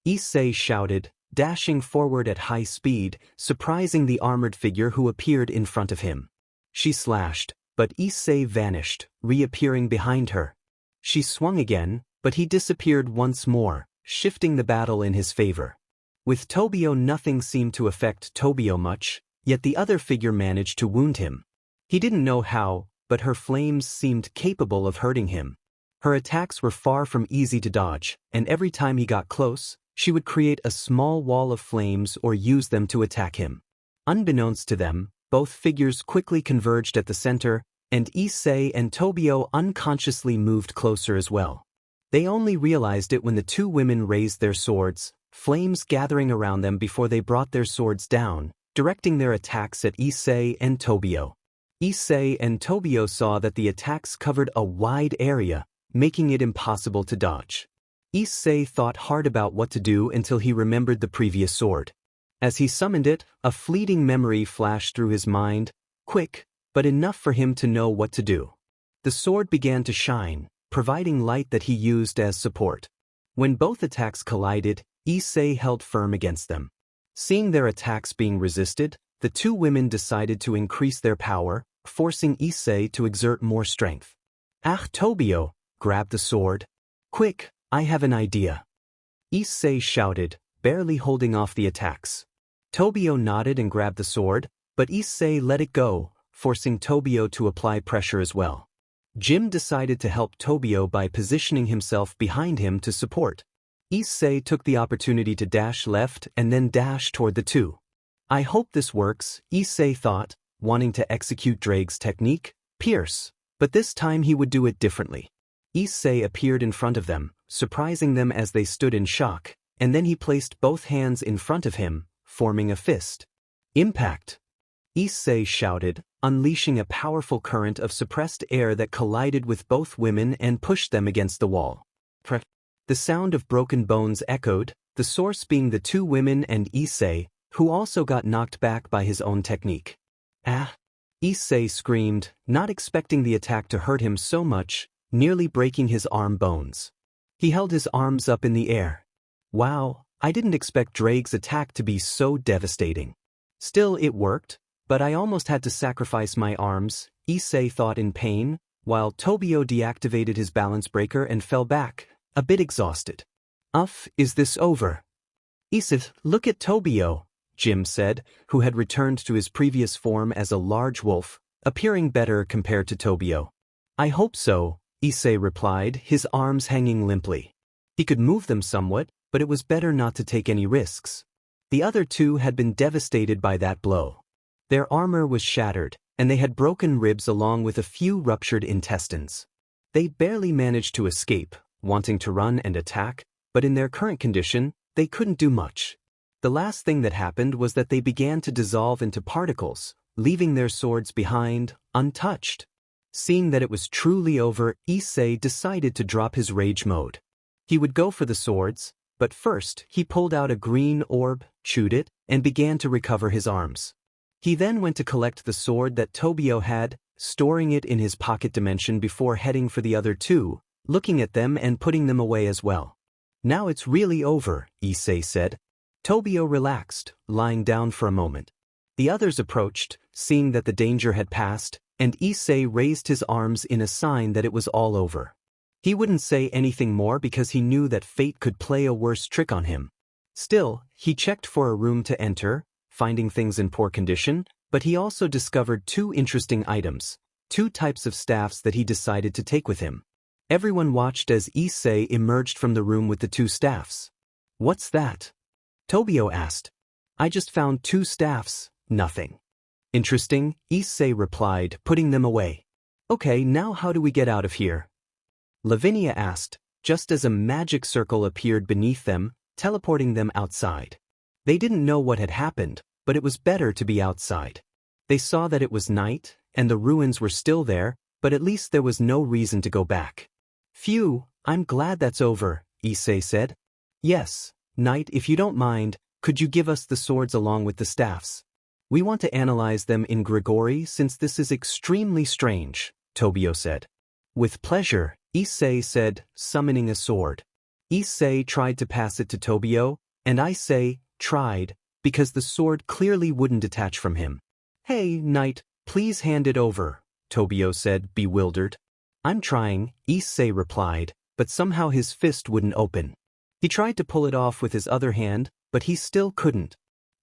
Issei shouted, dashing forward at high speed, surprising the armored figure who appeared in front of him. She slashed, but Issei vanished, reappearing behind her. She swung again, but he disappeared once more, shifting the battle in his favor. With Tobio, nothing seemed to affect Tobio much, yet the other figure managed to wound him. He didn't know how, but her flames seemed capable of hurting him. Her attacks were far from easy to dodge, and every time he got close, she would create a small wall of flames or use them to attack him. Unbeknownst to them, both figures quickly converged at the center, and Issei and Tobio unconsciously moved closer as well. They only realized it when the two women raised their swords, flames gathering around them before they brought their swords down, directing their attacks at Issei and Tobio. Issei and Tobio saw that the attacks covered a wide area, making it impossible to dodge. Issei thought hard about what to do until he remembered the previous sword. As he summoned it, a fleeting memory flashed through his mind, quick, but enough for him to know what to do. The sword began to shine, providing light that he used as support. When both attacks collided, Issei held firm against them. Seeing their attacks being resisted, the two women decided to increase their power, forcing Issei to exert more strength. "Ah, Tobio, grab the sword. Quick, I have an idea," Issei shouted, barely holding off the attacks. Tobio nodded and grabbed the sword, but Issei let it go, forcing Tobio to apply pressure as well. Jim decided to help Tobio by positioning himself behind him to support. Issei took the opportunity to dash left and then dash toward the two. "I hope this works," Issei thought, wanting to execute Drake's technique, Pierce, but this time he would do it differently. Issei appeared in front of them, surprising them as they stood in shock, and then he placed both hands in front of him, forming a fist. "Impact!" Issei shouted, unleashing a powerful current of suppressed air that collided with both women and pushed them against the wall. The sound of broken bones echoed, the source being the two women and Issei, who also got knocked back by his own technique. "Ah!" Issei screamed, not expecting the attack to hurt him so much, nearly breaking his arm bones. He held his arms up in the air. "Wow, I didn't expect Drake's attack to be so devastating. Still, it worked, but I almost had to sacrifice my arms," Issei thought in pain, while Tobio deactivated his balance breaker and fell back, a bit exhausted. Is this over?" "Issei, look at Tobio," Jim said, who had returned to his previous form as a large wolf, appearing better compared to Tobio. "I hope so," Issei replied, his arms hanging limply. He could move them somewhat, but it was better not to take any risks. The other two had been devastated by that blow. Their armor was shattered, and they had broken ribs along with a few ruptured intestines. They barely managed to escape, wanting to run and attack, but in their current condition, they couldn't do much. The last thing that happened was that they began to dissolve into particles, leaving their swords behind, untouched. Seeing that it was truly over, Issei decided to drop his rage mode. He would go for the swords, but first he pulled out a green orb, chewed it, and began to recover his arms. He then went to collect the sword that Tobio had, storing it in his pocket dimension before heading for the other two, looking at them and putting them away as well. "Now it's really over," Issei said. Tobio relaxed, lying down for a moment. The others approached, seeing that the danger had passed, and Issei raised his arms in a sign that it was all over. He wouldn't say anything more because he knew that fate could play a worse trick on him. Still, he checked for a room to enter, finding things in poor condition, but he also discovered two interesting items, two types of staffs that he decided to take with him. Everyone watched as Issei emerged from the room with the two staffs. "What's that?" Tobio asked. "I just found two staffs, nothing." "Interesting," Issei replied, putting them away. "Okay, now how do we get out of here?" Lavinia asked, just as a magic circle appeared beneath them, teleporting them outside. They didn't know what had happened, but it was better to be outside. They saw that it was night, and the ruins were still there, but at least there was no reason to go back. "Phew, I'm glad that's over," Issei said. "Yes, Knight, if you don't mind, could you give us the swords along with the staffs? We want to analyze them in Grigori since this is extremely strange," Tobio said. "With pleasure," Issei said, summoning a sword. Issei tried to pass it to Tobio, and Issei tried, because the sword clearly wouldn't detach from him. "Hey, Knight, please hand it over," Tobio said, bewildered. "I'm trying," Issei replied, but somehow his fist wouldn't open. He tried to pull it off with his other hand, but he still couldn't.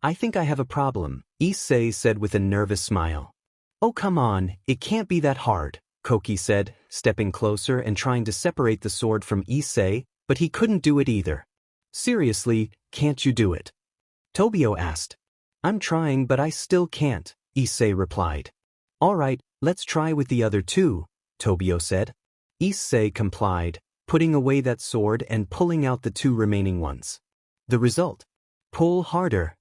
"I think I have a problem," Issei said with a nervous smile. "Oh come on, it can't be that hard," Koki said, stepping closer and trying to separate the sword from Issei, but he couldn't do it either. "Seriously, can't you do it?" Tobio asked. "I'm trying but I still can't," Issei replied. "All right, let's try with the other two," Tobio said. Issei complied, putting away that sword and pulling out the two remaining ones. The result? "Pull harder,"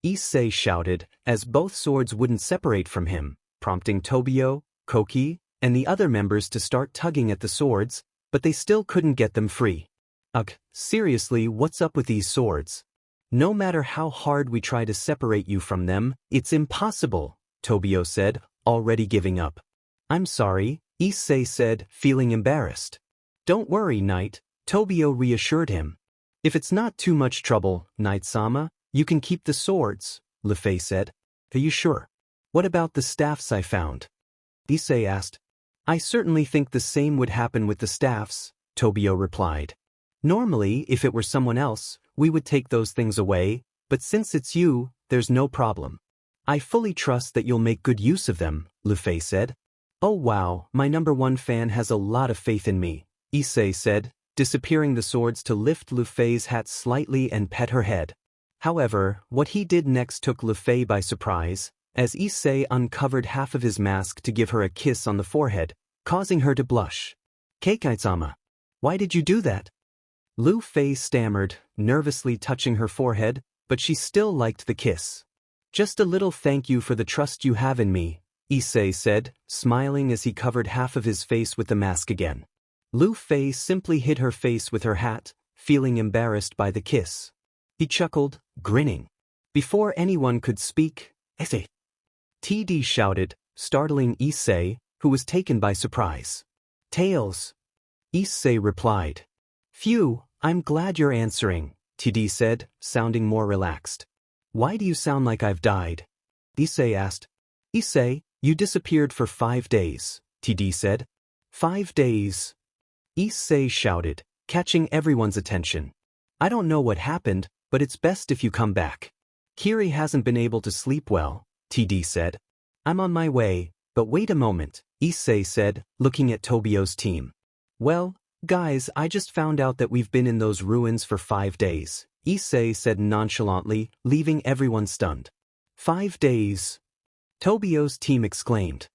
Issei shouted, as both swords wouldn't separate from him, prompting Tobio, Koki, and the other members to start tugging at the swords, but they still couldn't get them free. "Ugh, seriously, what's up with these swords? No matter how hard we try to separate you from them, it's impossible," Tobio said, already giving up. "I'm sorry," Issei said, feeling embarrassed. "Don't worry, Knight," Tobio reassured him. "If it's not too much trouble, Knight-sama, you can keep the swords," Lefei said. "Are you sure? What about the staffs I found?" Issei asked. "I certainly think the same would happen with the staffs," Tobio replied. "Normally, if it were someone else, we would take those things away, but since it's you, there's no problem. I fully trust that you'll make good use of them," Lefei said. "Oh wow, my #1 fan has a lot of faith in me," Issei said, disappearing the swords to lift Lufei's hat slightly and pet her head. However, what he did next took Lefei by surprise, as Issei uncovered half of his mask to give her a kiss on the forehead, causing her to blush. "Keikaitsama, why did you do that?" Lufei stammered, nervously touching her forehead, but she still liked the kiss. "Just a little thank you for the trust you have in me," Issei said, smiling as he covered half of his face with the mask again. Lufei simply hid her face with her hat, feeling embarrassed by the kiss. He chuckled, grinning. Before anyone could speak, "Issei!" TD shouted, startling Issei, who was taken by surprise. "Tails!" Issei replied. "Phew, I'm glad you're answering," TD said, sounding more relaxed. "Why do you sound like I've died?" Issei asked. "Issei, you disappeared for 5 days," TD said. 5 days. Issei shouted, catching everyone's attention. "I don't know what happened, but it's best if you come back. Kiri hasn't been able to sleep well," TD said. "I'm on my way, but wait a moment," Issei said, looking at Tobio's team. "Well, guys, I just found out that we've been in those ruins for 5 days," Issei said nonchalantly, leaving everyone stunned. 5 days. Tobio's team exclaimed.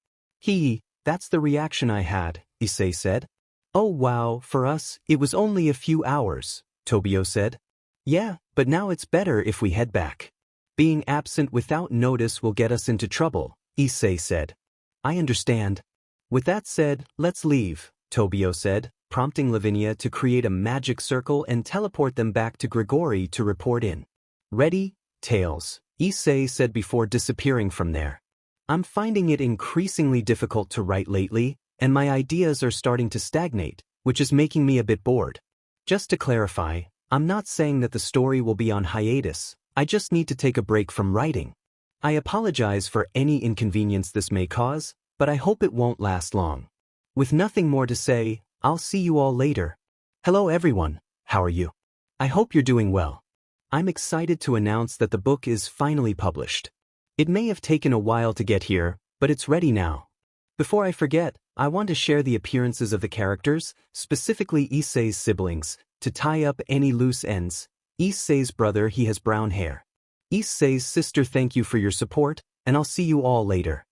That's the reaction I had," Issei said. "Oh wow, for us, it was only a few hours," Tobio said. "Yeah, but now it's better if we head back. Being absent without notice will get us into trouble," Issei said. "I understand. With that said, let's leave," Tobio said, prompting Lavinia to create a magic circle and teleport them back to Grigori to report in. "Ready, Tails," Issei said before disappearing from there. "I'm finding it increasingly difficult to write lately, and my ideas are starting to stagnate, which is making me a bit bored. Just to clarify, I'm not saying that the story will be on hiatus, I just need to take a break from writing." I apologize for any inconvenience this may cause, but I hope it won't last long. With nothing more to say, I'll see you all later. Hello everyone, how are you? I hope you're doing well. I'm excited to announce that the book is finally published. It may have taken a while to get here, but it's ready now. Before I forget, I want to share the appearances of the characters, specifically Issei's siblings, to tie up any loose ends. Issei's brother, he has brown hair. Issei's sister, thank you for your support, and I'll see you all later.